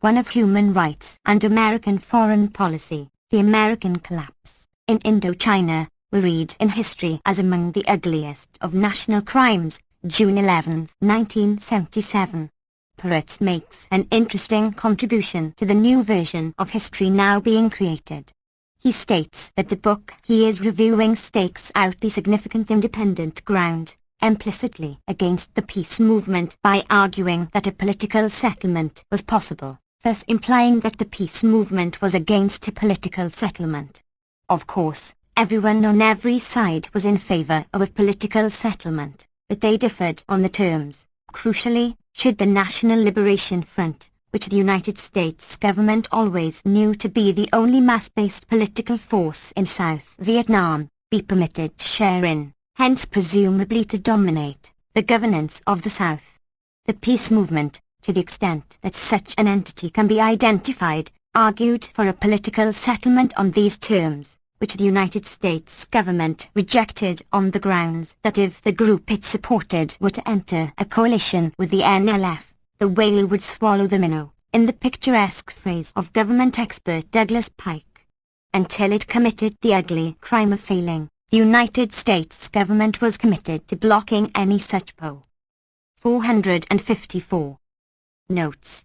1 of Human Rights and American Foreign Policy, The American Collapse in Indochina, we read in history as among the ugliest of national crimes, June 11, 1977. Peretz makes an interesting contribution to the new version of history now being created. He states that the book he is reviewing stakes out the significant independent ground, implicitly against the peace movement by arguing that a political settlement was possible, thus implying that the peace movement was against a political settlement. Of course, everyone on every side was in favor of a political settlement, but they differed on the terms. Crucially, should the National Liberation Front, which the United States government always knew to be the only mass-based political force in South Vietnam, be permitted to share in, hence presumably to dominate, the governance of the South. The peace movement, to the extent that such an entity can be identified, argued for a political settlement on these terms, which the United States government rejected on the grounds that if the group it supported were to enter a coalition with the NLF, the whale would swallow the minnow, in the picturesque phrase of government expert Douglas Pike. Until it committed the ugly crime of failing, the United States government was committed to blocking any such poll. 454. Notes.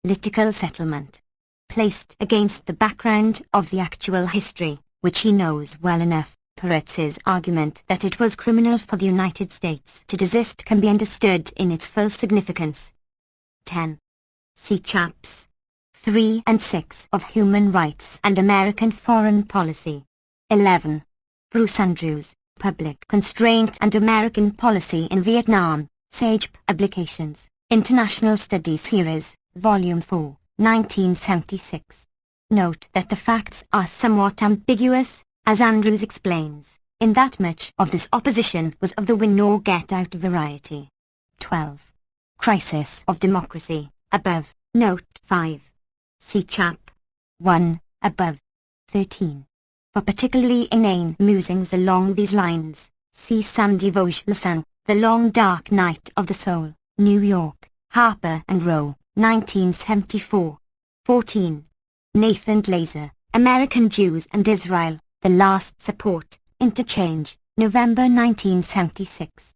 Political settlement. Placed against the background of the actual history, which he knows well enough, Peretz's argument that it was criminal for the United States to desist can be understood in its full significance. 10. See Chaps 3 and 6 of Human Rights and American Foreign Policy. 11. Bruce Andrews, Public Constraint and American Policy in Vietnam, Sage Publications, International Studies Series, Volume 4, 1976. Note that the facts are somewhat ambiguous, as Andrews explains, in that much of this opposition was of the win-or-get-out variety. 12. Crisis of Democracy, above, Note 5. See Chap 1, above. 13. For particularly inane musings along these lines, see Sandy Vaugelassin, The Long Dark Night of the Soul, New York, Harper and Row, 1974. 14. Nathan Glazer, American Jews and Israel, The Last Support, Interchange, November 1976.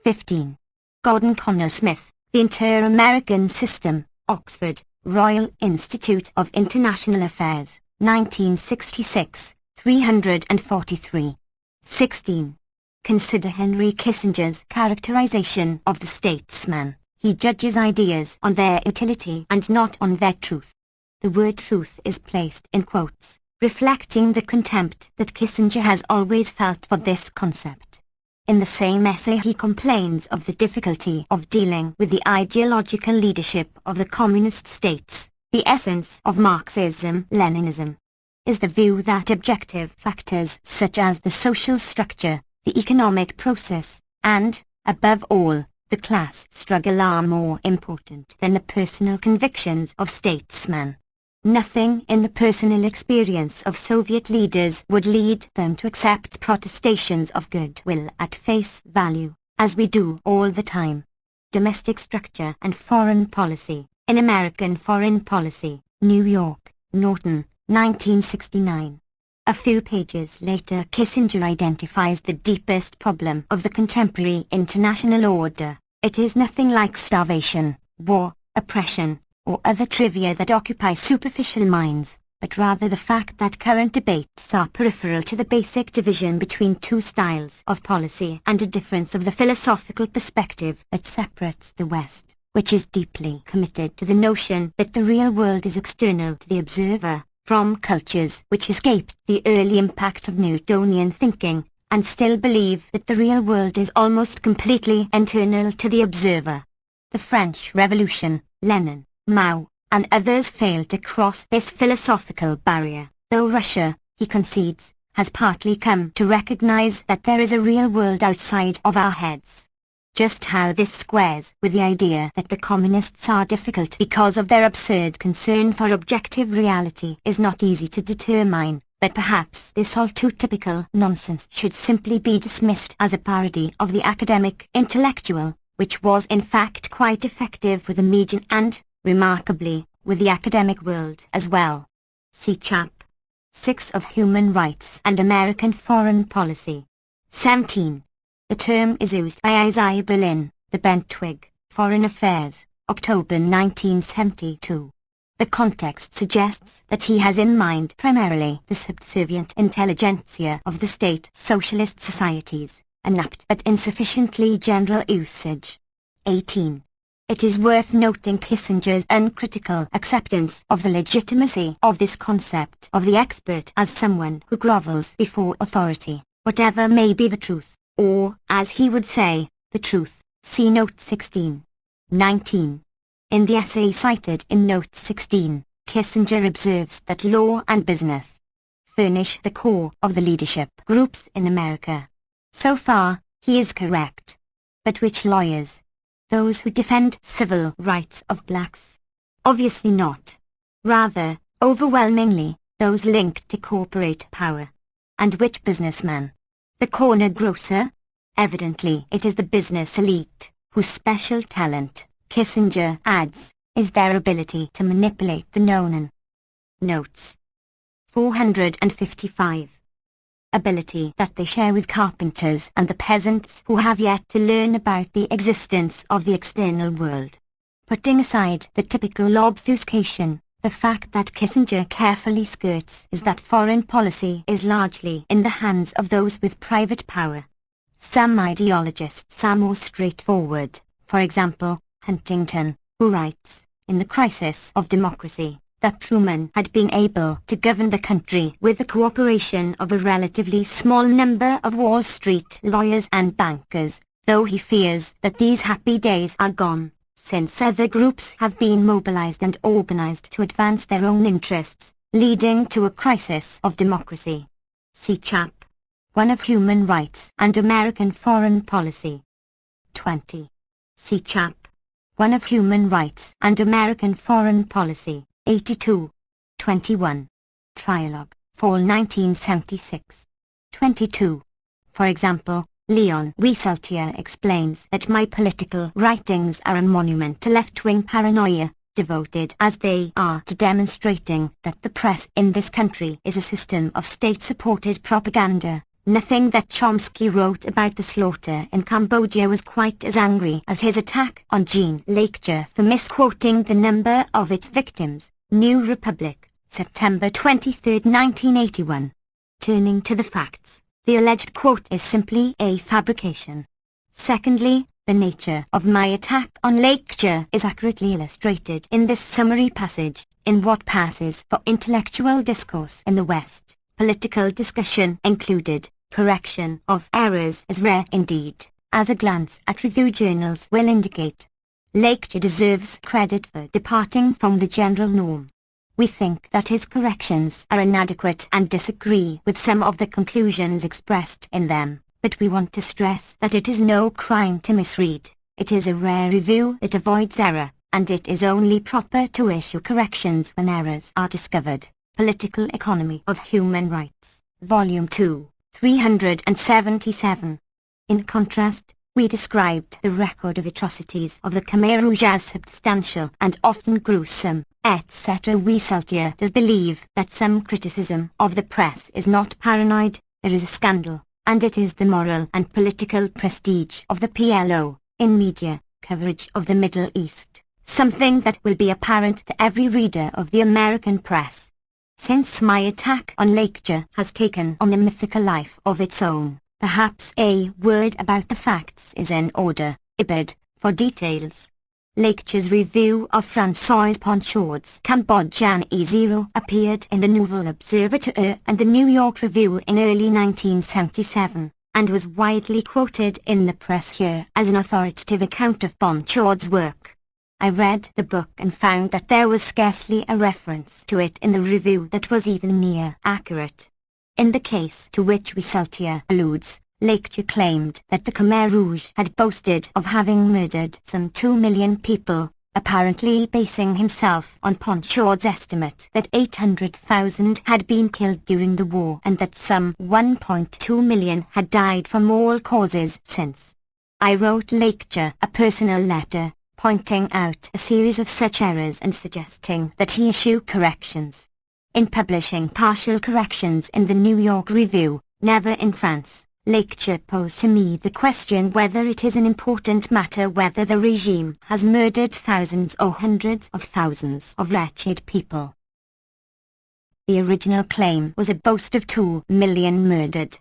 15. Gordon Connell Smith, The Inter-American System, Oxford, Royal Institute of International Affairs, 1966, 343. 16. Consider Henry Kissinger's characterization of the statesman. He judges ideas on their utility and not on their truth. The word truth is placed in quotes, reflecting the contempt that Kissinger has always felt for this concept. In the same essay he complains of the difficulty of dealing with the ideological leadership of the communist states. The essence of Marxism-Leninism is the view that objective factors such as the social structure, the economic process, and, above all, the class struggle are more important than the personal convictions of statesmen. Nothing in the personal experience of Soviet leaders would lead them to accept protestations of goodwill at face value, as we do all the time. Domestic Structure and Foreign Policy, in American Foreign Policy, New York, Norton, 1969. A few pages later Kissinger identifies the deepest problem of the contemporary international order. It is nothing like starvation, war, oppression, or other trivia that occupy superficial minds, but rather the fact that current debates are peripheral to the basic division between two styles of policy and a difference of the philosophical perspective that separates the West, which is deeply committed to the notion that the real world is external to the observer, from cultures which escaped the early impact of Newtonian thinking, and still believe that the real world is almost completely internal to the observer. The French Revolution, Lenin, Mao, and others failed to cross this philosophical barrier, though Russia, he concedes, has partly come to recognize that there is a real world outside of our heads. Just how this squares with the idea that the communists are difficult because of their absurd concern for objective reality is not easy to determine, but perhaps this all too typical nonsense should simply be dismissed as a parody of the academic intellectual, which was in fact quite effective with the median and, remarkably, with the academic world as well. See Chap 6 of Human Rights and American Foreign Policy. 17. The term is used by Isaiah Berlin, The Bent Twig, Foreign Affairs, October 1972. The context suggests that he has in mind primarily the subservient intelligentsia of the state socialist societies, an apt but insufficiently general usage. 18. It is worth noting Kissinger's uncritical acceptance of the legitimacy of this concept of the expert as someone who grovels before authority, whatever may be the truth, or, as he would say, the truth. See Note 16. 19. In the essay cited in Note 16, Kissinger observes that law and business furnish the core of the leadership groups in America. So far, he is correct. But which lawyers? those who defend civil rights of blacks? Obviously not. Rather, overwhelmingly, those linked to corporate power. And which businessman? The corner grocer? Evidently it is the business elite, whose special talent, Kissinger adds, is their ability to manipulate the known. Notes 455. Ability that they share with carpenters and the peasants who have yet to learn about the existence of the external world. Putting aside the typical obfuscation, the fact that Kissinger carefully skirts is that foreign policy is largely in the hands of those with private power. Some ideologists are more straightforward, for example, Huntington, who writes, in The Crisis of Democracy, that Truman had been able to govern the country with the cooperation of a relatively small number of Wall Street lawyers and bankers, though he fears that these happy days are gone, since other groups have been mobilized and organized to advance their own interests, leading to a crisis of democracy. See Chap 1 of Human Rights and American Foreign Policy. 20. See Chap 1 of Human Rights and American Foreign Policy. 82. 21. Trialogue, Fall 1976. 22. For example, Leon Wieseltier explains that my political writings are a monument to left-wing paranoia, devoted as they are to demonstrating that the press in this country is a system of state-supported propaganda. Nothing that Chomsky wrote about the slaughter in Cambodia was quite as angry as his attack on Jean Lakejer for misquoting the number of its victims. New Republic, September 23, 1981. Turning to the facts, the alleged quote is simply a fabrication. Secondly, the nature of my attack on Lakejer is accurately illustrated in this summary passage, in what passes for intellectual discourse in the West. Political discussion included. Correction of errors is rare indeed, as a glance at review journals will indicate. Lakejer deserves credit for departing from the general norm. We think that his corrections are inadequate and disagree with some of the conclusions expressed in them, but we want to stress that it is no crime to misread. It is a rare review that avoids error, and it is only proper to issue corrections when errors are discovered. Political Economy of Human Rights, Volume 2. 377. In contrast, we described the record of atrocities of the Khmer Rouge as substantial and often gruesome, etc. Wieseltier does believe that some criticism of the press is not paranoid, there is a scandal, and it is the moral and political prestige of the PLO, in media coverage of the Middle East, something that will be apparent to every reader of the American press. Since my attack on Lakejer has taken on a mythical life of its own, perhaps a word about the facts is in order. Ibid, for details. Lakejer's review of Francois Ponchaud's Cambodgian E0 appeared in the Nouvel Observateur and the New York Review in early 1977, and was widely quoted in the press here as an authoritative account of Ponchaud's work. I read the book and found that there was scarcely a reference to it in the review that was even near accurate. In the case to which Wieseltier alludes, Lakejer claimed that the Khmer Rouge had boasted of having murdered some 2 million people, apparently basing himself on Ponchaud's estimate that 800,000 had been killed during the war and that some 1.2 million had died from all causes since. I wrote Lakejer a personal letter, pointing out a series of such errors and suggesting that he issue corrections. In publishing partial corrections in the New York Review, never in France, Lakejer posed to me the question whether it is an important matter whether the regime has murdered thousands or hundreds of thousands of wretched people. The original claim was a boast of 2 million murdered.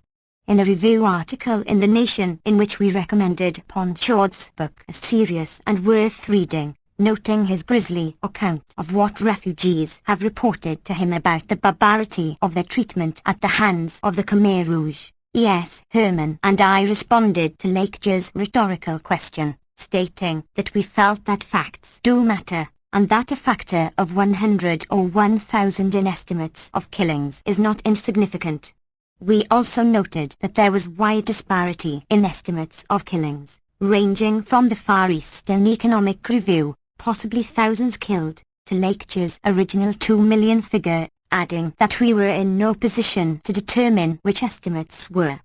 In a review article in The Nation in which we recommended Ponchaud's book as serious and worth reading, noting his grisly account of what refugees have reported to him about the barbarity of their treatment at the hands of the Khmer Rouge, E.S. Herman and I responded to Lakejer's rhetorical question, stating that we felt that facts do matter, and that a factor of 100 or 1,000 in estimates of killings is not insignificant. We also noted that there was wide disparity in estimates of killings, ranging from the Far Eastern Economic Review, possibly thousands killed, to Lake's original 2 million figure, adding that we were in no position to determine which estimates were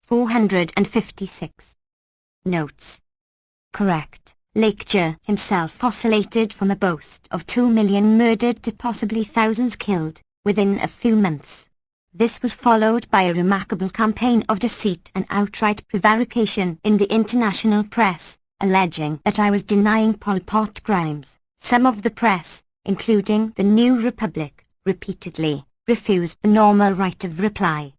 456. Notes. Correct. Lake's himself oscillated from a boast of 2 million murdered to possibly thousands killed, within a few months. This was followed by a remarkable campaign of deceit and outright prevarication in the international press, alleging that I was denying Pol Pot crimes. Some of the press, including the New Republic, repeatedly refused the normal right of reply.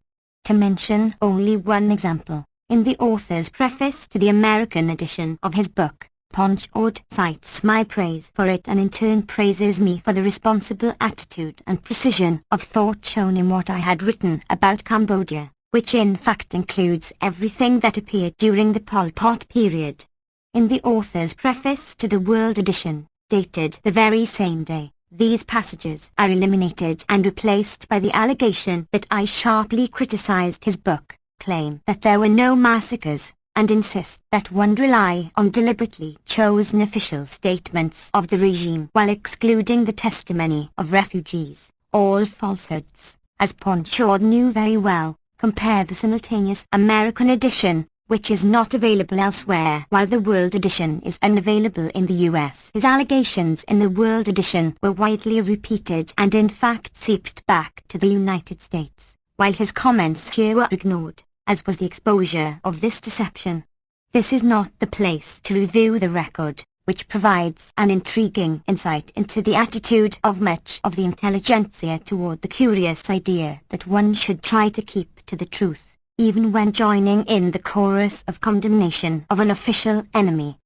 To mention only one example, in the author's preface to the American edition of his book, Ponchord cites my praise for it and in turn praises me for the responsible attitude and precision of thought shown in what I had written about Cambodia, which in fact includes everything that appeared during the Pol Pot period. In the author's preface to the World Edition, dated the very same day, these passages are eliminated and replaced by the allegation that I sharply criticized his book, claim that there were no massacres, and insist that one rely on deliberately chosen official statements of the regime while excluding the testimony of refugees. All falsehoods, as Ponchord knew very well. Compare the simultaneous American edition, which is not available elsewhere, while the World Edition is unavailable in the US. His allegations in the World Edition were widely repeated and in fact seeped back to the United States, while his comments here were ignored, as was the exposure of this deception. This is not the place to review the record, which provides an intriguing insight into the attitude of much of the intelligentsia toward the curious idea that one should try to keep to the truth, even when joining in the chorus of condemnation of an official enemy.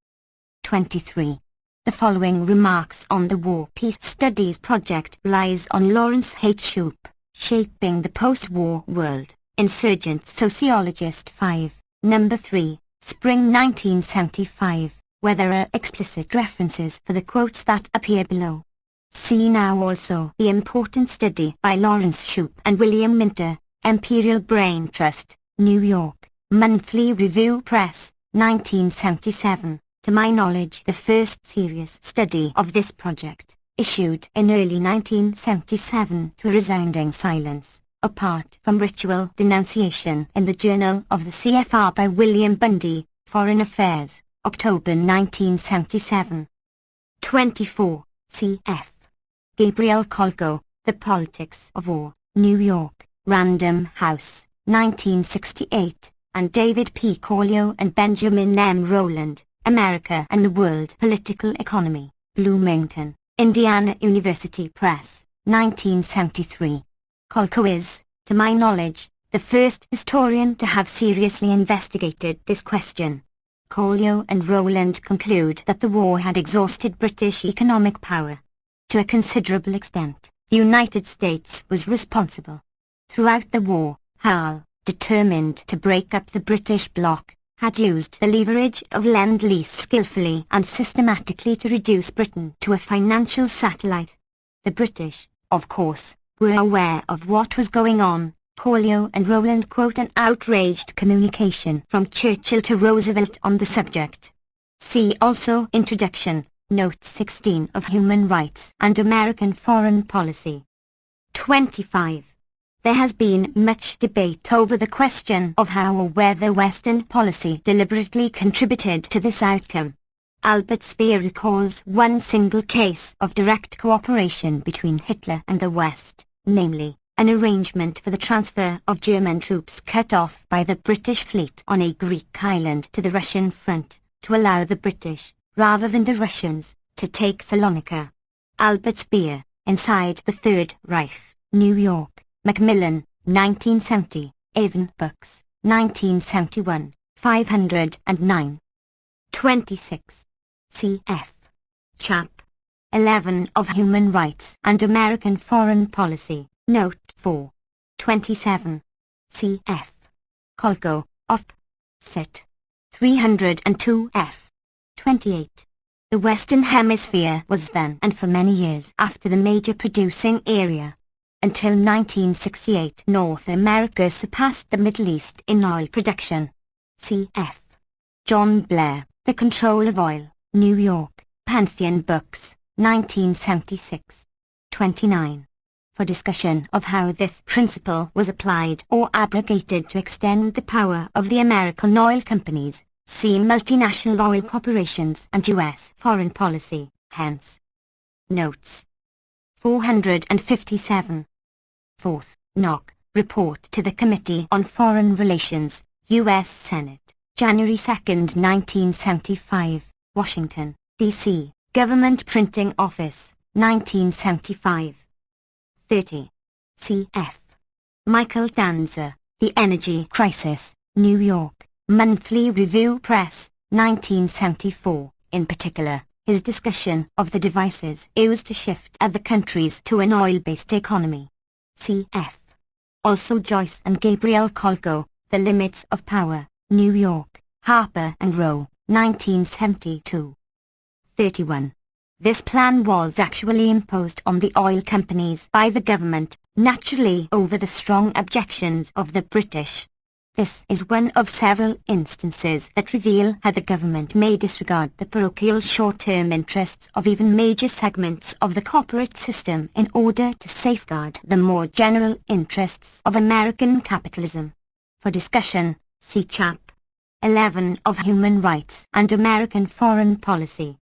23. The following remarks on the War Peace Studies Project relies on Lawrence H. Shoup, Shaping the Post-War World, Insurgent Sociologist 5, Number 3, Spring 1975, where there are explicit references for the quotes that appear below. See now also the important study by Lawrence Shoup and William Minter, Imperial Brain Trust, New York, Monthly Review Press, 1977, to my knowledge the first serious study of this project, issued in early 1977 to a resounding silence, apart from ritual denunciation in the Journal of the CFR by William Bundy, Foreign Affairs, October 1977. 24. Cf. Gabriel Kolko, The Politics of War, New York, Random House, 1968, and David P. Collio and Benjamin M. Rowland, America and the World Political Economy, Bloomington, Indiana University Press, 1973. Kolko is, to my knowledge, the first historian to have seriously investigated this question. Collio and Rowland conclude that the war had exhausted British economic power. To a considerable extent, the United States was responsible. Throughout the war, Hull, determined to break up the British bloc, had used the leverage of Lend-Lease skillfully and systematically to reduce Britain to a financial satellite. The British, of course, were aware of what was going on. Collio and Rowland quote an outraged communication from Churchill to Roosevelt on the subject. See also Introduction, Note 16 of Human Rights and American Foreign Policy. 25. There has been much debate over the question of how or whether Western policy deliberately contributed to this outcome. Albert Speer recalls one single case of direct cooperation between Hitler and the West, namely, an arrangement for the transfer of German troops cut off by the British fleet on a Greek island to the Russian front, to allow the British, rather than the Russians, to take Salonika. Albert Speer, Inside the Third Reich, New York, Macmillan, 1970, Avon Books, 1971, 509. 26. Cf. Chap. 11 of Human Rights and American Foreign Policy, Note 4. 27. Cf. Kolko, Op. Cit. 302 f. 28. The Western Hemisphere was then and for many years after the major producing area. Until 1968 North America surpassed the Middle East in oil production. Cf. John Blair, The Control of Oil, New York, Pantheon Books, 1976. 29. For discussion of how this principle was applied or abrogated to extend the power of the American oil companies, see multinational oil corporations and U.S. foreign policy, hence. Notes. 457. 4th, Knock, Report to the Committee on Foreign Relations, U.S. Senate, January 2, 1975, Washington, D.C., Government Printing Office, 1975. 30. Cf. Michael Danzer, The Energy Crisis, New York, Monthly Review Press, 1974, in particular, his discussion of the devices used to shift other countries to an oil-based economy. Cf. Also Joyce and Gabriel Colko, The Limits of Power, New York, Harper and Row, 1972. 31. This plan was actually imposed on the oil companies by the government, naturally over the strong objections of the British. This is one of several instances that reveal how the government may disregard the parochial short-term interests of even major segments of the corporate system in order to safeguard the more general interests of American capitalism. For discussion, see Chap. 11 of Human Rights and American Foreign Policy.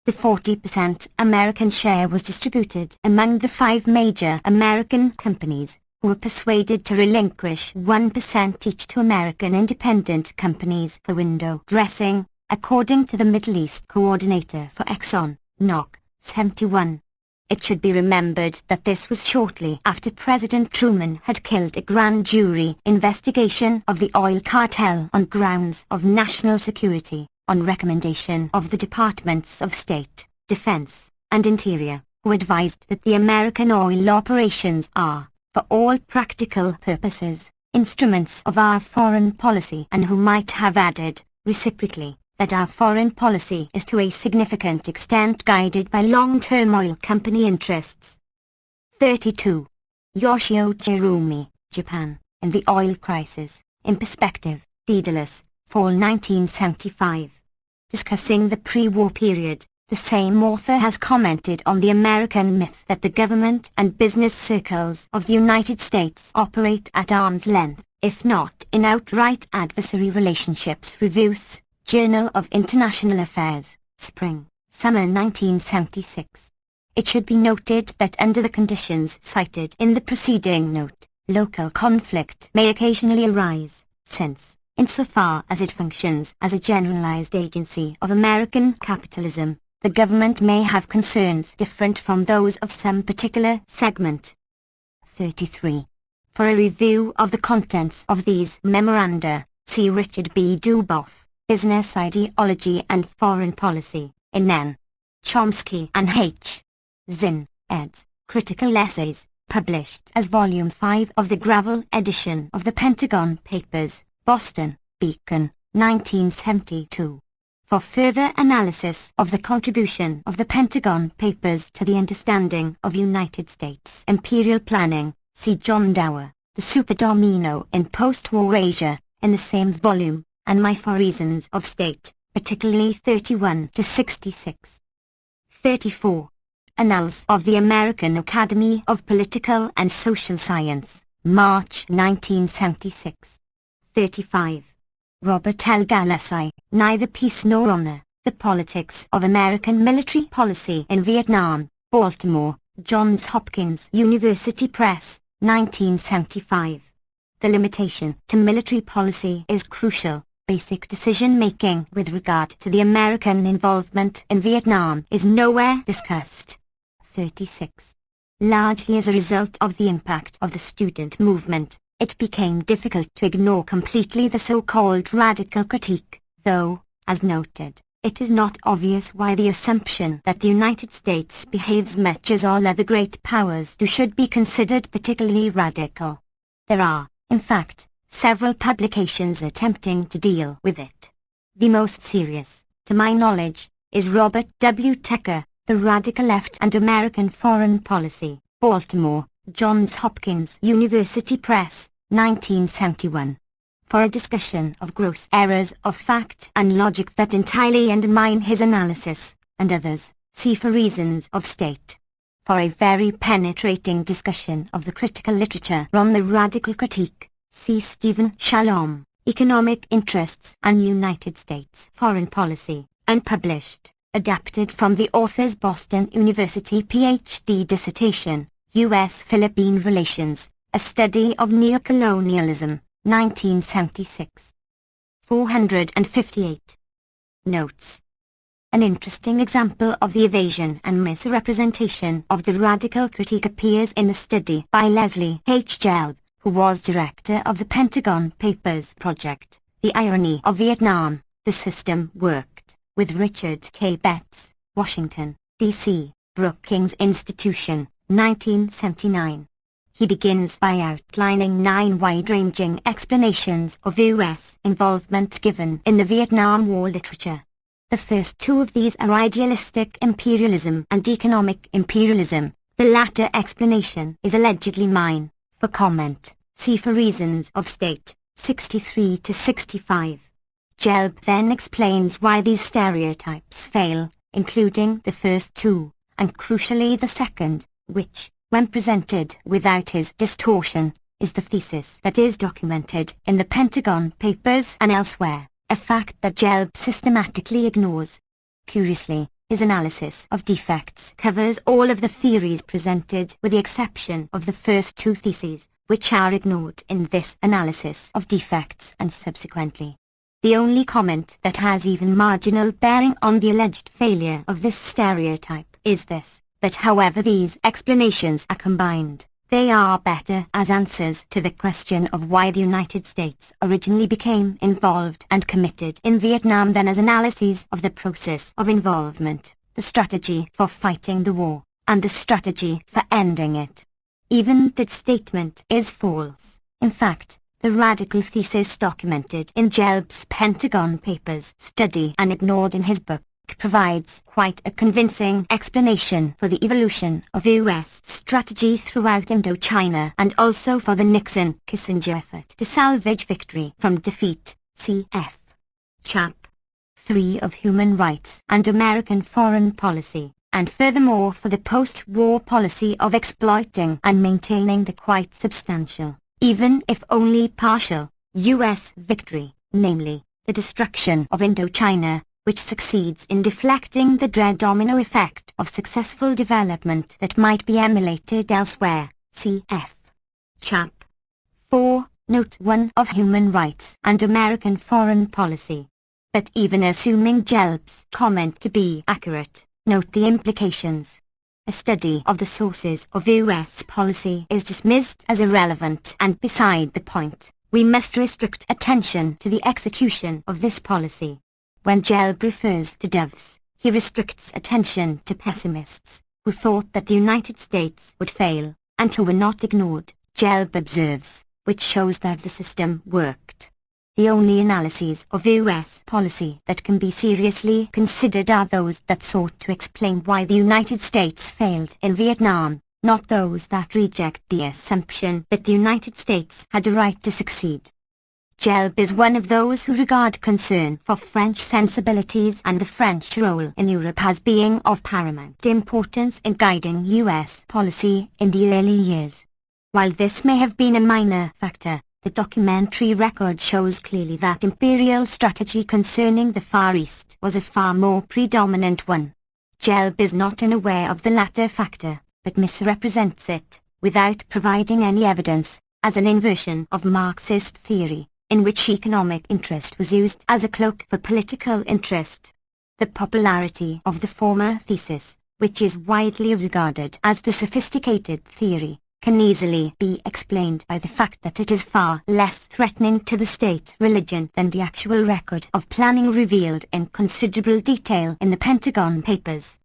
The 40% American share was distributed among the 5 major American companies, who were persuaded to relinquish 1% each to American independent companies for window dressing, according to the Middle East coordinator for Exxon, Knock, 71. It should be remembered that this was shortly after President Truman had killed a grand jury investigation of the oil cartel on grounds of national security, on recommendation of the Departments of State, Defense, and Interior, who advised that the American oil operations are, for all practical purposes, instruments of our foreign policy, and who might have added, reciprocally, that our foreign policy is to a significant extent guided by long-term oil company interests. 32. Yoshio Jirumi, Japan, in the Oil Crisis, in Perspective, Daedalus, Fall 1975. Discussing the pre-war period, the same author has commented on the American myth that the government and business circles of the United States operate at arm's length, if not in outright adversary relationships. Reviews, Journal of International Affairs, Spring, Summer 1976. It should be noted that under the conditions cited in the preceding note, local conflict may occasionally arise, since, insofar as it functions as a generalized agency of American capitalism, the government may have concerns different from those of some particular segment. 33. For a review of the contents of these memoranda, see Richard B. Duboff, Business Ideology and Foreign Policy, in N. Chomsky and H. Zinn, eds. Critical Essays, published as Volume 5 of the Gravel edition of the Pentagon Papers, Boston, Beacon, 1972. For further analysis of the contribution of the Pentagon Papers to the understanding of United States imperial planning, see John Dower, The Superdomino in Post-War Asia, in the same volume, and My For Reasons of State, particularly 31 to 66. 34. Annals of the American Academy of Political and Social Science, March 1976. 35. Robert L. Galassi, Neither Peace Nor Honor, The Politics of American Military Policy in Vietnam, Baltimore, Johns Hopkins University Press, 1975. The limitation to military policy is crucial. Basic decision-making with regard to the American involvement in Vietnam is nowhere discussed. 36. Largely as a result of the impact of the student movement, it became difficult to ignore completely the so-called radical critique, though, as noted, it is not obvious why the assumption that the United States behaves much as all other great powers do should be considered particularly radical. There are, in fact, several publications attempting to deal with it. The most serious, to my knowledge, is Robert W. Tucker, The Radical Left and American Foreign Policy, Baltimore, Johns Hopkins University Press, 1971. for a discussion of gross errors of fact and logic that entirely undermine his analysis, and others, see For Reasons of State. For a very penetrating discussion of the critical literature on the radical critique, see Stephen Shalom, Economic Interests and United States Foreign Policy, unpublished, adapted from the author's Boston University PhD dissertation, U.S.-Philippine Relations, A Study of Neocolonialism, 1976. 458. Notes. An interesting example of the evasion and misrepresentation of the radical critique appears in the study by Leslie H. Gelb, who was director of the Pentagon Papers project, The Irony of Vietnam, The System Worked, with Richard K. Betts, Washington, D.C., Brookings Institution, 1979. He begins by outlining 9 wide-ranging explanations of U.S. involvement given in the Vietnam War literature. The first 2 of these are idealistic imperialism and economic imperialism. The latter explanation is allegedly mine. For comment, see For Reasons of State, 63-65. Gelb then explains why these stereotypes fail, including the first 2, and crucially the second, which, when presented without his distortion, is the thesis that is documented in the Pentagon Papers and elsewhere, a fact that Gelb systematically ignores. Curiously, his analysis of defects covers all of the theories presented with the exception of the first 2 theses, which are ignored in this analysis of defects and subsequently. The only comment that has even marginal bearing on the alleged failure of this stereotype is this: that however these explanations are combined, they are better as answers to the question of why the United States originally became involved and committed in Vietnam than as analyses of the process of involvement, the strategy for fighting the war, and the strategy for ending it. Even that statement is false. In fact, the radical thesis documented in Gelb's Pentagon Papers study and ignored in his book provides quite a convincing explanation for the evolution of U.S. strategy throughout Indochina and also for the Nixon-Kissinger effort to salvage victory from defeat, cf. Chap. 3 of Human Rights and American Foreign Policy, and furthermore for the post-war policy of exploiting and maintaining the quite substantial, even if only partial, U.S. victory, namely, the destruction of Indochina, which succeeds in deflecting the dread domino effect of successful development that might be emulated elsewhere, cf. Chap. 4, Note 1 of Human Rights and American Foreign Policy. But even assuming Gelb's comment to be accurate, note the implications. A study of the sources of U.S. policy is dismissed as irrelevant and beside the point. We must restrict attention to the execution of this policy. When Gelb refers to doves, he restricts attention to pessimists, who thought that the United States would fail, and who were not ignored, Gelb observes, which shows that the system worked. The only analyses of U.S. policy that can be seriously considered are those that sought to explain why the United States failed in Vietnam, not those that reject the assumption that the United States had a right to succeed. Gelb is one of those who regard concern for French sensibilities and the French role in Europe as being of paramount importance in guiding U.S. policy in the early years. While this may have been a minor factor, the documentary record shows clearly that imperial strategy concerning the Far East was a far more predominant one. Gelb is not unaware of the latter factor, but misrepresents it, without providing any evidence, as an inversion of Marxist theory, in which economic interest was used as a cloak for political interest. The popularity of the former thesis, which is widely regarded as the sophisticated theory, can easily be explained by the fact that it is far less threatening to the state religion than the actual record of planning revealed in considerable detail in the Pentagon Papers.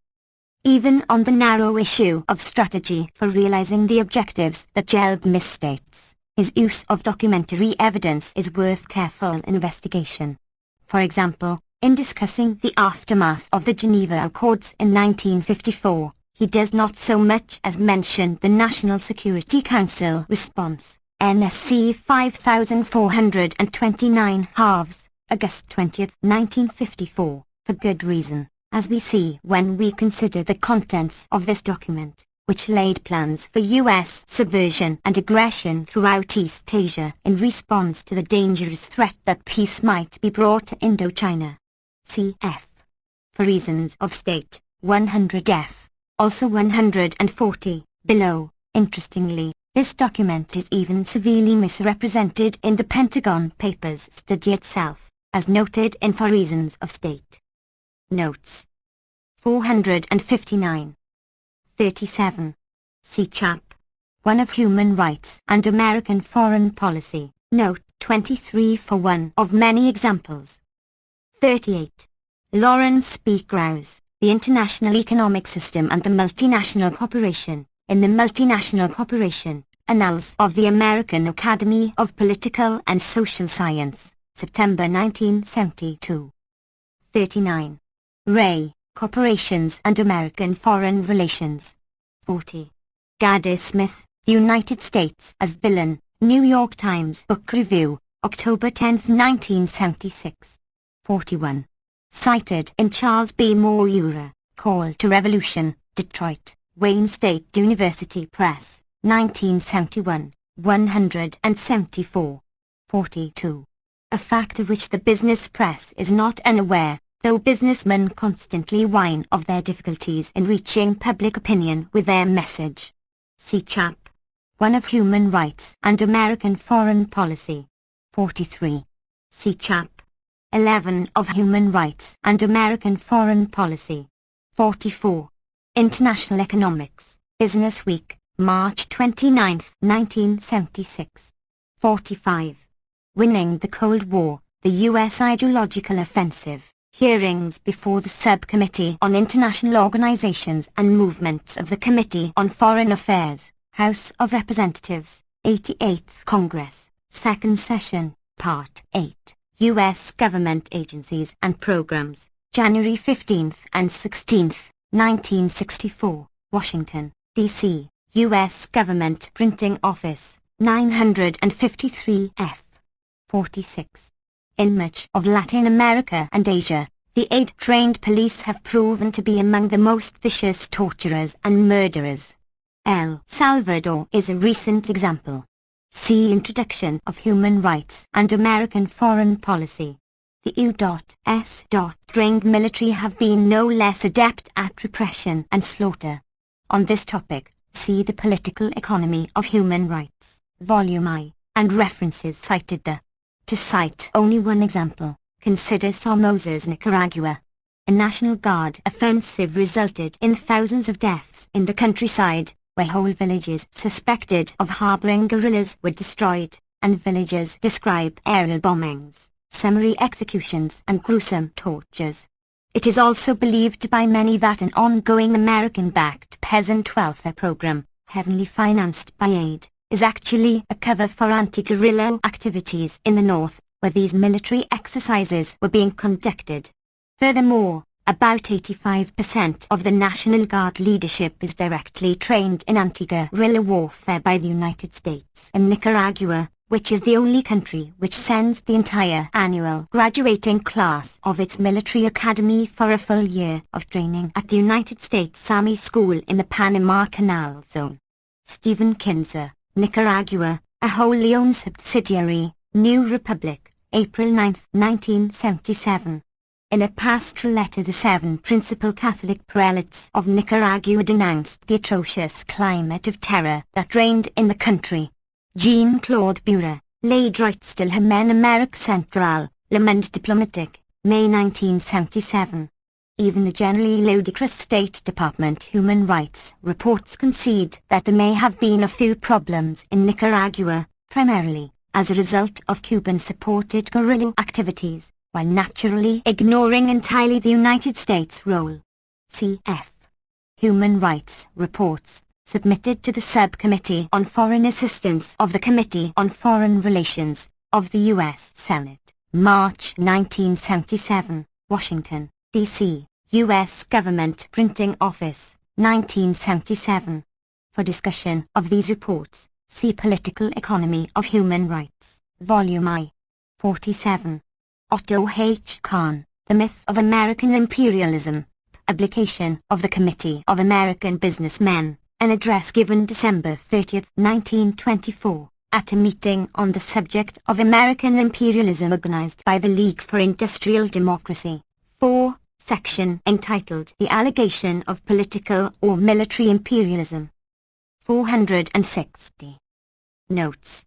Even on the narrow issue of strategy for realizing the objectives that Gelb misstates, his use of documentary evidence is worth careful investigation. For example, in discussing the aftermath of the Geneva Accords in 1954, he does not so much as mention the National Security Council response, NSC 5429 halves, August 20, 1954, for good reason, as we see when we consider the contents of this document, which laid plans for U.S. subversion and aggression throughout East Asia in response to the dangerous threat that peace might be brought to Indochina. Cf. For reasons of state, 100F, also 140, below. Interestingly, this document is even severely misrepresented in the Pentagon Papers study itself, as noted in For Reasons of State. Notes 459. 37. See Chap. 1 of Human Rights and American Foreign Policy, Note 23 for one of many examples. 38. Lawrence B. Krauss, The International Economic System and the Multinational Corporation, in the Multinational Corporation, Annals of the American Academy of Political and Social Science, September 1972. 39. Ray, Corporations and American Foreign Relations. 40. Gaddis Smith, The United States as Villain, New York Times Book Review, October 10, 1976. 41. Cited in Charles B. Moore, Call to Revolution, Detroit, Wayne State University Press, 1971, 174. 42. A fact of which the business press is not unaware, though businessmen constantly whine of their difficulties in reaching public opinion with their message. See Chap. 1 of Human Rights and American Foreign Policy. 43. See Chap. 11 of Human Rights and American Foreign Policy. 44. International Economics, Business Week, March 29, 1976. 45. Winning the Cold War, the U.S. Ideological Offensive, Hearings before the Subcommittee on International Organizations and Movements of the Committee on Foreign Affairs, House of Representatives, 88th Congress, Second Session, Part 8, U.S. Government Agencies and Programs, January 15 and 16, 1964, Washington, D.C., U.S. Government Printing Office, 953 F. 46. In much of Latin America and Asia, the aid-trained police have proven to be among the most vicious torturers and murderers. El Salvador is a recent example. See Introduction of Human Rights and American Foreign Policy. The U.S. trained military have been no less adept at repression and slaughter. On this topic, see The Political Economy of Human Rights, Volume I, and references cited there. To cite only one example, consider Somoza's Nicaragua. A National Guard offensive resulted in thousands of deaths in the countryside, where whole villages suspected of harboring guerrillas were destroyed, and villagers describe aerial bombings, summary executions and gruesome tortures. It is also believed by many that an ongoing American-backed peasant welfare program, heavily financed by aid, is actually a cover for anti-guerrilla activities in the north, where these military exercises were being conducted. Furthermore, about 85% of the National Guard leadership is directly trained in anti-guerrilla warfare by the United States and Nicaragua, which is the only country which sends the entire annual graduating class of its military academy for a full year of training at the United States Army School in the Panama Canal Zone. Stephen Kinzer, Nicaragua, a wholly owned subsidiary, New Republic, April 9, 1977. In a pastoral letter, the 7 principal Catholic prelates of Nicaragua denounced the atrocious climate of terror that reigned in the country. Jean-Claude Bura, Les Droits de l'Homme Amérique Centrale, Le Monde Diplomatique, May 1977. Even the generally ludicrous State Department human rights reports concede that there may have been a few problems in Nicaragua, primarily as a result of Cuban-supported guerrilla activities, while naturally ignoring entirely the United States' role. Cf. Human Rights Reports, submitted to the Subcommittee on Foreign Assistance of the Committee on Foreign Relations, of the U.S. Senate, March 1977, Washington, D.C., U.S. Government Printing Office, 1977. For discussion of these reports, See Political Economy of Human Rights, Volume I. 47. Otto H. Kahn, The Myth of American Imperialism. Publication of the Committee of American Businessmen, an address given December 30, 1924, at a meeting on the subject of American imperialism organized by the League for Industrial Democracy. 4. Section entitled The Allegation of Political or Military Imperialism. 460. Notes.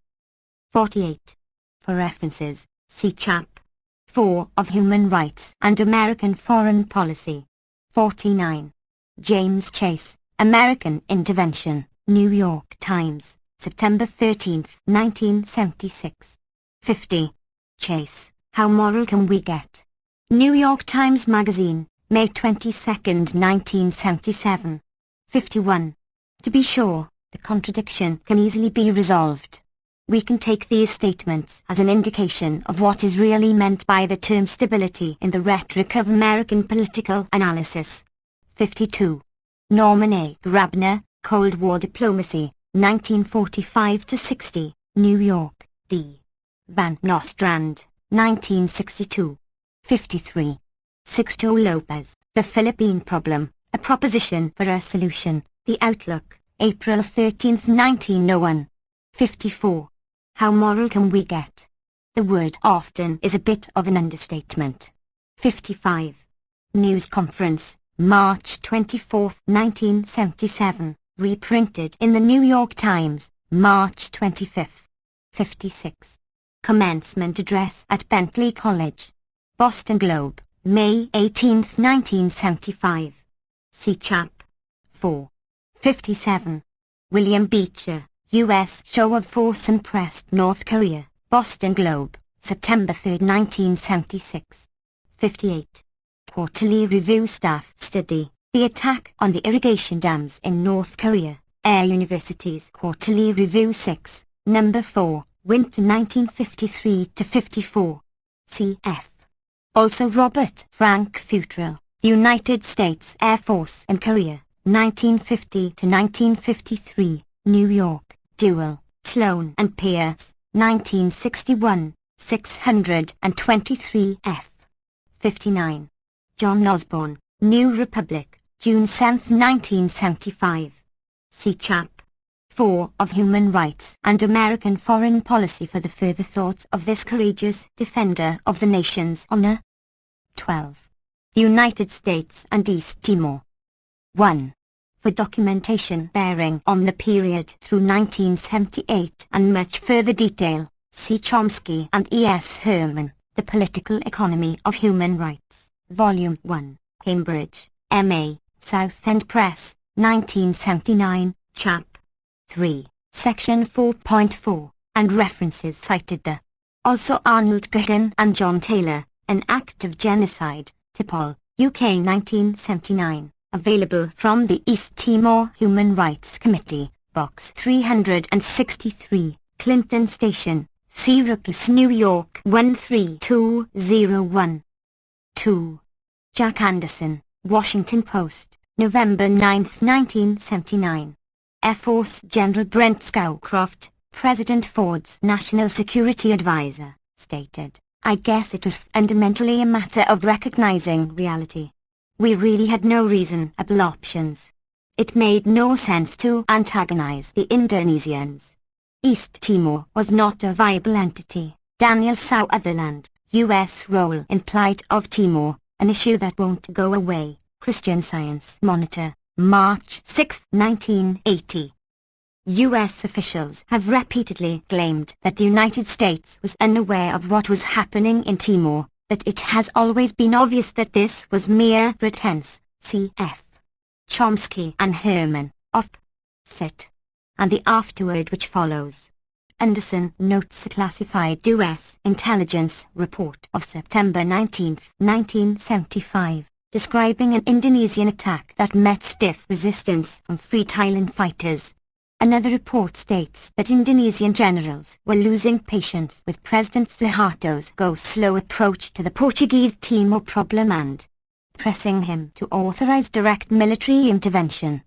48. For references, see Chap. 4 of Human Rights and American Foreign Policy. 49. James Chase, American Intervention, New York Times, September 13, 1976. 50. Chase, How Moral Can We Get? New York Times Magazine, May 22, 1977. 51. To be sure, the contradiction can easily be resolved. We can take these statements as an indication of what is really meant by the term stability in the rhetoric of American political analysis. 52. Norman A. Grabner, Cold War Diplomacy, 1945-60, New York, D. Van Nostrand, 1962. 53. Sixto Lopez, The Philippine Problem, A Proposition for a Solution, The Outlook, April 13, 1901. 54. How moral can we get? The word often is a bit of an understatement. 55. News Conference, March 24, 1977, reprinted in the New York Times, March 25. 56. Commencement Address at Bentley College. Boston Globe, May 18, 1975. See Chap. 4. 57. William Beecher, U.S. Show of Force Impressed North Korea, Boston Globe, September 3, 1976. 58. Quarterly Review Staff Study, The Attack on the Irrigation Dams in North Korea, Air University's Quarterly Review 6, Number 4, Winter 1953-54. Cf. Also Robert Frank Futrell, United States Air Force in Korea, 1950-1953, New York, Duell, Sloan and Pierce, 1961, 623 f. 59. John Osborne, New Republic, June 7, 1975. See Chap. 4 of Human Rights and American Foreign Policy for the further thoughts of this courageous defender of the nation's honor. 12. The United States and East Timor. 1. For documentation bearing on the period through 1978 and much further detail, see Chomsky and E. S. Herman, The Political Economy of Human Rights, Volume 1, Cambridge, M.A., South End Press, 1979, Chap. 3, Section 4.4, and references cited there. Also Arnold Gugan and John Taylor, An Act of Genocide, Tipol, UK 1979. Available from the East Timor Human Rights Committee, Box 363, Clinton Station, Syracuse, New York 13201. 2. Jack Anderson, Washington Post, November 9, 1979. Air Force General Brent Scowcroft, President Ford's National Security Advisor, stated, "I guess it was fundamentally a matter of recognizing reality. We really had no reasonable options. It made no sense to antagonize the Indonesians. East Timor was not a viable entity." Daniel Sutherland, U.S. Role in Plight of Timor, An Issue That Won't Go Away, Christian Science Monitor, March 6, 1980. U.S. officials have repeatedly claimed that the United States was unaware of what was happening in Timor, but it has always been obvious that this was mere pretense. Cf. Chomsky and Herman, Op. Cit. And the afterword which follows. Anderson notes a classified U.S. intelligence report of September 19, 1975, describing an Indonesian attack that met stiff resistance from Free Thailand fighters. Another report states that Indonesian generals were losing patience with President Suharto's go-slow approach to the Portuguese Timor problem and pressing him to authorize direct military intervention.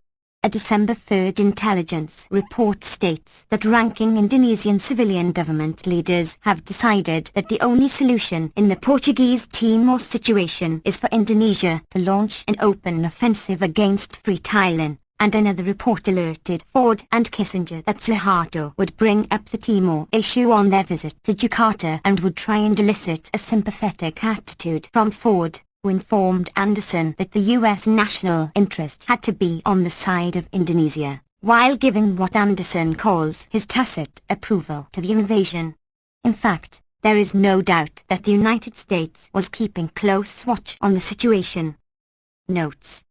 A December 3rd intelligence report states that ranking Indonesian civilian government leaders have decided that the only solution in the Portuguese Timor situation is for Indonesia to launch an open offensive against Free Thailand, and another report alerted Ford and Kissinger that Suharto would bring up the Timor issue on their visit to Jakarta and would try and elicit a sympathetic attitude from Ford, who informed Anderson that the U.S. national interest had to be on the side of Indonesia, while giving what Anderson calls his tacit approval to the invasion. In fact, there is no doubt that the United States was keeping close watch on the situation. Notes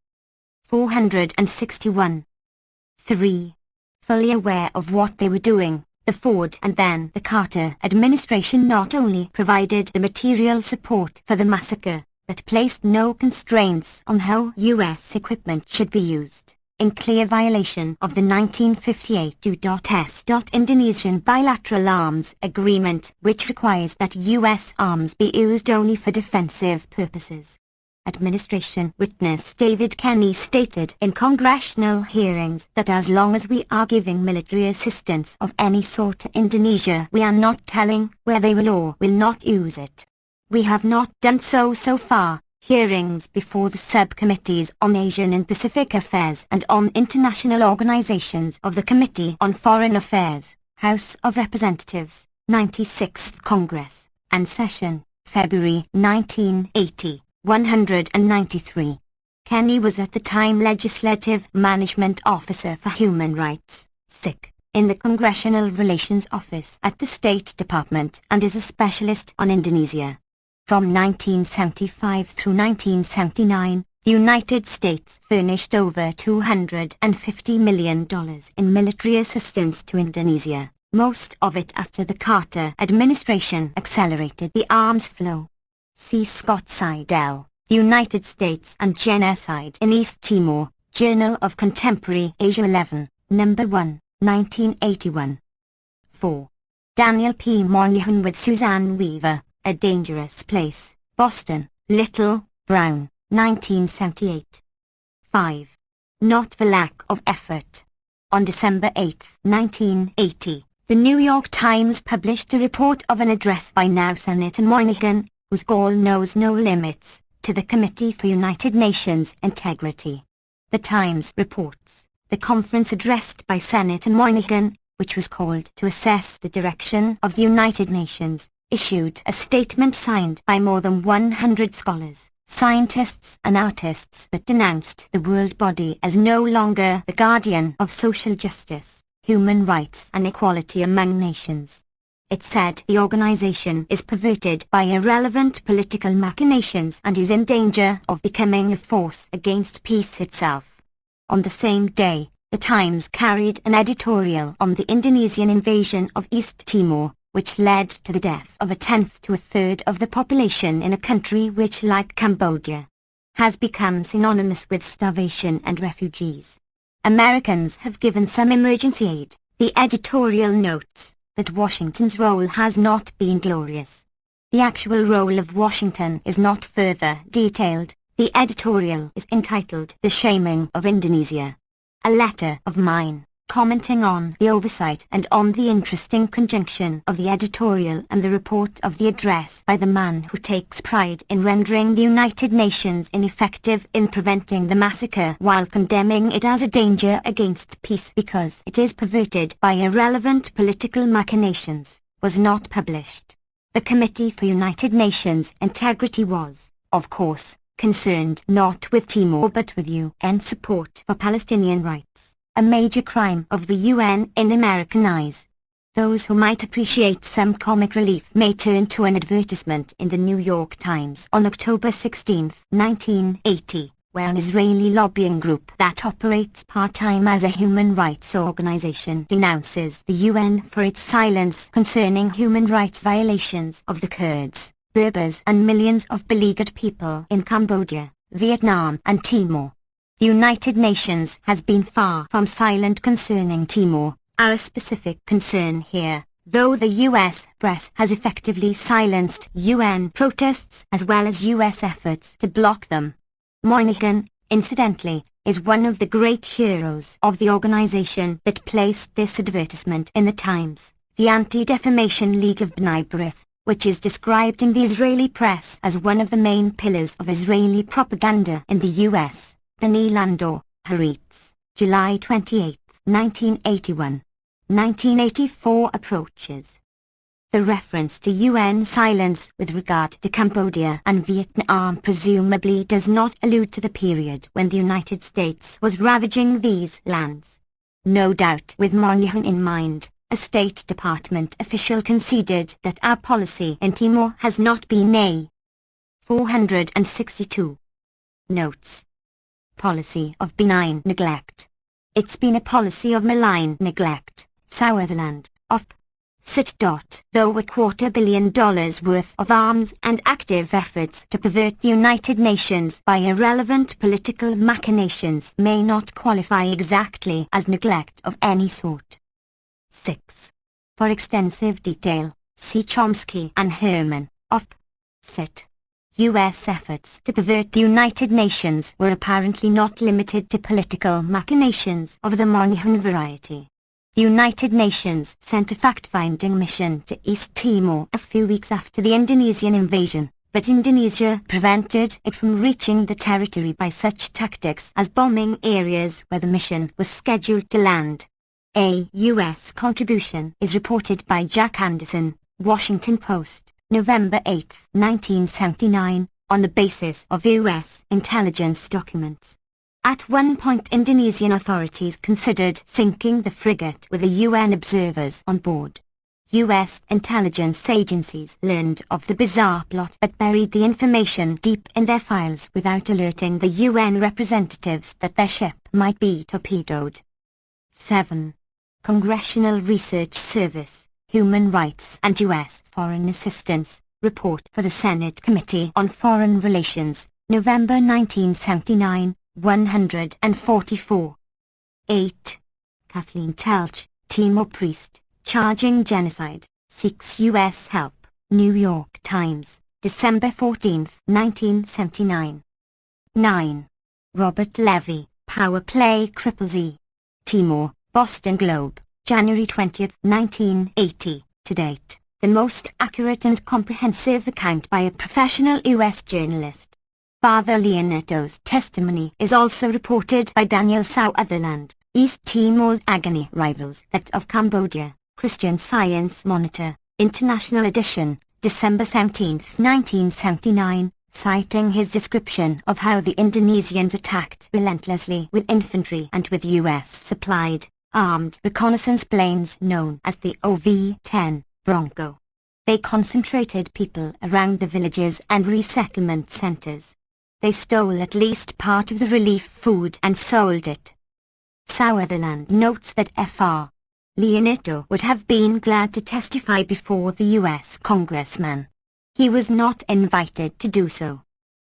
461. 3. Fully aware of what they were doing, the Ford and then the Carter administration not only provided the material support for the massacre, but placed no constraints on how U.S. equipment should be used, in clear violation of the 1958 U.S. Indonesian Bilateral Arms Agreement, which requires that U.S. arms be used only for defensive purposes. Administration witness David Kenny stated in congressional hearings that as long as we are giving military assistance of any sort to Indonesia, we are not telling where they will or will not use it. We have not done so far. Hearings before the subcommittees on Asian and Pacific Affairs and on International Organizations of the Committee on Foreign Affairs, House of Representatives, 96th Congress, and Session, February 1980, 193. Kenny was at the time Legislative Management Officer for Human Rights, SIC, in the Congressional Relations Office at the State Department and is a specialist on Indonesia. From 1975 through 1979, the United States furnished over $250 million in military assistance to Indonesia, most of it after the Carter administration accelerated the arms flow. See Scott Seidel, The United States and Genocide in East Timor, Journal of Contemporary Asia 11, No. 1, 1981. 4. Daniel P. Moynihan with Suzanne Weaver, A Dangerous Place, Boston, Little, Brown, 1978. 5. Not for lack of effort. On December 8, 1980, the New York Times published a report of an address by now Senator Moynihan, whose goal knows no limits, to the Committee for United Nations Integrity. The Times reports, the conference addressed by Senator Moynihan, which was called to assess the direction of the United Nations, issued a statement signed by more than 100 scholars, scientists and artists that denounced the world body as no longer the guardian of social justice, human rights and equality among nations. It said the organization is perverted by irrelevant political machinations and is in danger of becoming a force against peace itself. On the same day, the Times carried an editorial on the Indonesian invasion of East Timor, which led to the death of a tenth to a third of the population in a country which, like Cambodia, has become synonymous with starvation and refugees. Americans have given some emergency aid. The editorial notes that Washington's role has not been glorious. The actual role of Washington is not further detailed. The editorial is entitled The Shaming of Indonesia. A letter of mine, commenting on the oversight and on the interesting conjunction of the editorial and the report of the address by the man who takes pride in rendering the United Nations ineffective in preventing the massacre while condemning it as a danger against peace because it is perverted by irrelevant political machinations, was not published. The Committee for United Nations Integrity was, of course, concerned not with Timor but with UN support for Palestinian rights. A major crime of the UN in American eyes. Those who might appreciate some comic relief may turn to an advertisement in the New York Times on October 16, 1980, where an Israeli lobbying group that operates part-time as a human rights organization denounces the UN for its silence concerning human rights violations of the Kurds, Berbers and millions of beleaguered people in Cambodia, Vietnam and Timor. The United Nations has been far from silent concerning Timor. Our specific concern here, though the U.S. press has effectively silenced UN protests as well as U.S. efforts to block them. Moynihan, incidentally, is one of the great heroes of the organization that placed this advertisement in the Times, the Anti-Defamation League of B'nai B'rith, which is described in the Israeli press as one of the main pillars of Israeli propaganda in the U.S. B'nai Landor, Haaretz, July 28, 1981. 1984 approaches. The reference to UN silence with regard to Cambodia and Vietnam presumably does not allude to the period when the United States was ravaging these lands. No doubt with Moynihan in mind, a State Department official conceded that our policy in Timor has not been a 462. Notes. Policy of benign neglect. It's been a policy of malign neglect, Sutherland, op. Cit. Though $250 billion worth of arms and active efforts to pervert the United Nations by irrelevant political machinations may not qualify exactly as neglect of any sort. 6. For extensive detail, see Chomsky and Herman, op. Cit. U.S. efforts to pervert the United Nations were apparently not limited to political machinations of the Moynihan variety. The United Nations sent a fact-finding mission to East Timor a few weeks after the Indonesian invasion, but Indonesia prevented it from reaching the territory by such tactics as bombing areas where the mission was scheduled to land. A U.S. contribution is reported by Jack Anderson, Washington Post, November 8, 1979, on the basis of U.S. intelligence documents. At one point Indonesian authorities considered sinking the frigate with the UN observers on board. U.S. intelligence agencies learned of the bizarre plot but buried the information deep in their files without alerting the UN representatives that their ship might be torpedoed. 7. Congressional Research Service, Human Rights and U.S. Foreign Assistance, Report for the Senate Committee on Foreign Relations, November 1979. 144. 8. Kathleen Telch, Timor priest, charging genocide, seeks U.S. help, New York Times, December 14, 1979. 9. Robert Levy, Power Play Cripples E. Timor, Boston Globe, January 20, 1980, to date, the most accurate and comprehensive account by a professional U.S. journalist. Father Leoneto's testimony is also reported by Daniel Sutherland, East Timor's agony rivals that of Cambodia, Christian Science Monitor, International Edition, December 17, 1979, citing his description of how the Indonesians attacked relentlessly with infantry and with U.S.-supplied, armed reconnaissance planes known as the OV-10 Bronco. They concentrated people around the villages and resettlement centers. They stole at least part of the relief food and sold it. Sutherland notes that Fr. Leoneto would have been glad to testify before the U.S. congressman. He was not invited to do so.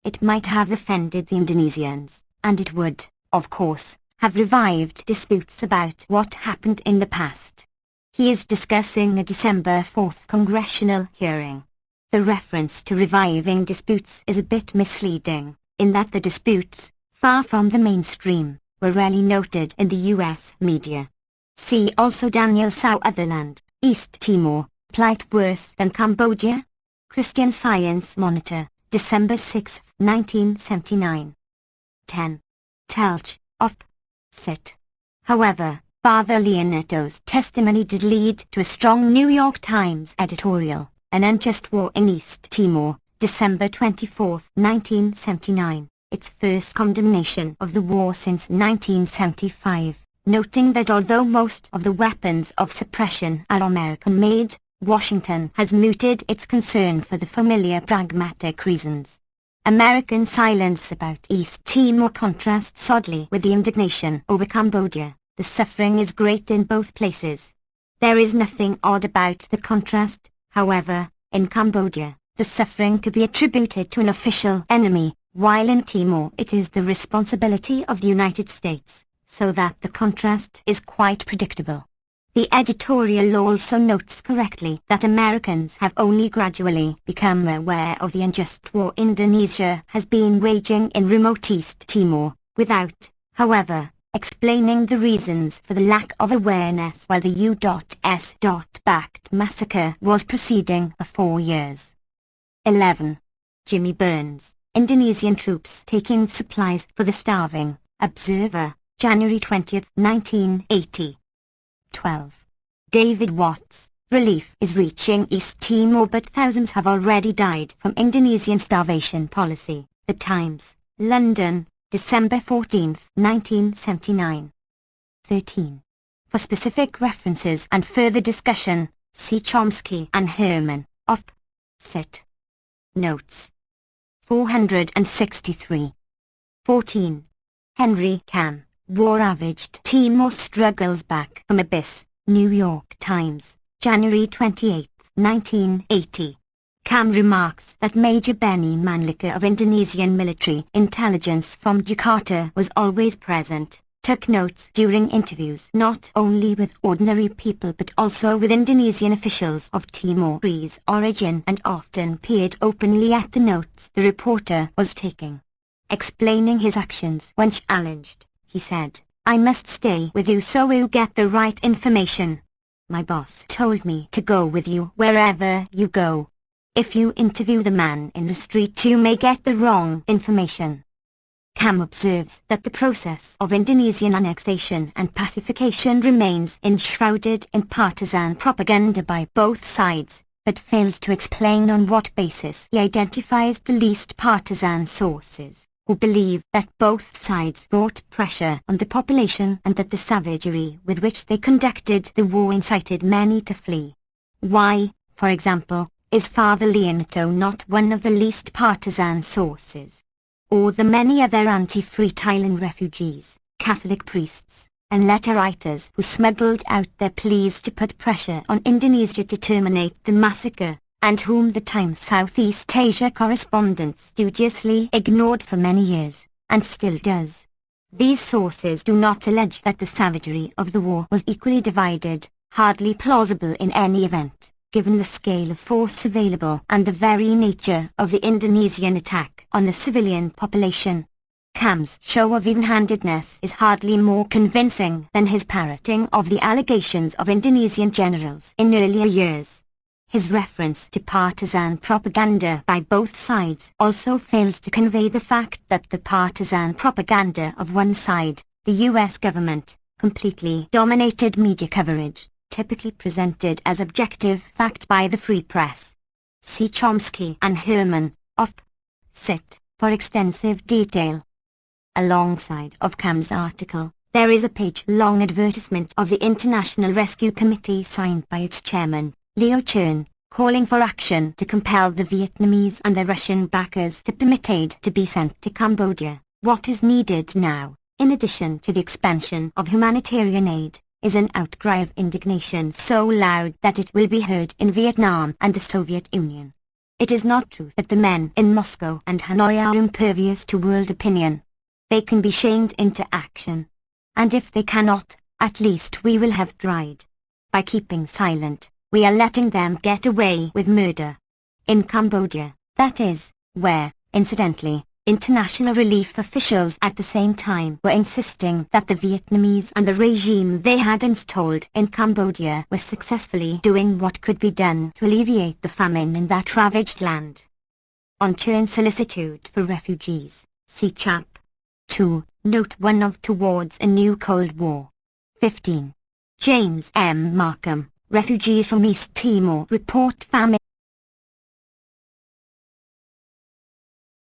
It might have offended the Indonesians, and it would, of course, have revived disputes about what happened in the past. He is discussing a December 4th congressional hearing. The reference to reviving disputes is a bit misleading, in that the disputes, far from the mainstream, were rarely noted in the U.S. media. See also Daniel Sutherland, East Timor, Plight Worse Than Cambodia? Christian Science Monitor, December 6, 1979. 10. Telch, op. Cit. However, Father Leoneto's testimony did lead to a strong New York Times editorial, An Unjust War in East Timor, December 24, 1979, its first condemnation of the war since 1975, noting that although most of the weapons of suppression are American-made, Washington has mooted its concern for the familiar pragmatic reasons. American silence about East Timor contrasts oddly with the indignation over Cambodia. The suffering is great in both places. There is nothing odd about the contrast, however. In Cambodia, the suffering could be attributed to an official enemy, while in Timor it is the responsibility of the United States, so that the contrast is quite predictable. The editorial also notes correctly that Americans have only gradually become aware of the unjust war Indonesia has been waging in remote East Timor, without, However, explaining the reasons for the lack of awareness while the U.S.-backed massacre was proceeding for 4 years. 11. Jimmy Burns, Indonesian troops taking supplies for the starving. Observer, January 20, 1980. 12. David Watts, relief is reaching East Timor but thousands have already died from Indonesian starvation policy. The Times, London, December 14, 1979. 13. For specific references and further discussion, see Chomsky and Herman, op. Cit. Notes. 463. 14. Henry Cam, War-Ravaged Timor Struggles Back from Abyss, New York Times, January 28, 1980. Cam remarks that Major Benny Manliker of Indonesian military intelligence from Jakarta was always present, took notes during interviews not only with ordinary people but also with Indonesian officials of Timorese origin and often peered openly at the notes the reporter was taking. Explaining his actions when challenged, he said, "I must stay with you so we'll get the right information. My boss told me to go with you wherever you go. If you interview the man in the street you may get the wrong information." Cam observes that the process of Indonesian annexation and pacification remains enshrouded in partisan propaganda by both sides, but fails to explain on what basis he identifies the least partisan sources, who believe that both sides brought pressure on the population and that the savagery with which they conducted the war incited many to flee. Why, for example, is Father Leonato not one of the least partisan sources? Or the many other anti-freetiling refugees, Catholic priests, and letter writers who smuggled out their pleas to put pressure on Indonesia to terminate the massacre, and whom the Times Southeast Asia correspondent studiously ignored for many years, and still does. These sources do not allege that the savagery of the war was equally divided, hardly plausible in any event, given the scale of force available and the very nature of the Indonesian attack on the civilian population. Cam's show of even-handedness is hardly more convincing than his parroting of the allegations of Indonesian generals in earlier years. His reference to partisan propaganda by both sides also fails to convey the fact that the partisan propaganda of one side, the US government, completely dominated media coverage, typically presented as objective fact by the free press. See Chomsky and Herman, op. Cit. for extensive detail. Alongside of Cam's article, there is a page-long advertisement of the International Rescue Committee signed by its chairman, Leo Chern, calling for action to compel the Vietnamese and their Russian backers to permit aid to be sent to Cambodia. What is needed now, in addition to the expansion of humanitarian aid, is an outcry of indignation so loud that it will be heard in Vietnam and the Soviet Union. It is not true that the men in Moscow and Hanoi are impervious to world opinion. They can be shamed into action. And if they cannot, at least we will have tried. By keeping silent, we are letting them get away with murder. In Cambodia, that is, where, incidentally, international relief officials at the same time were insisting that the Vietnamese and the regime they had installed in Cambodia were successfully doing what could be done to alleviate the famine in that ravaged land. On Chern's solicitude for refugees, see Chap. 2, Note 1 of Towards a New Cold War. 15. James M. Markham, Refugees from East Timor report famine.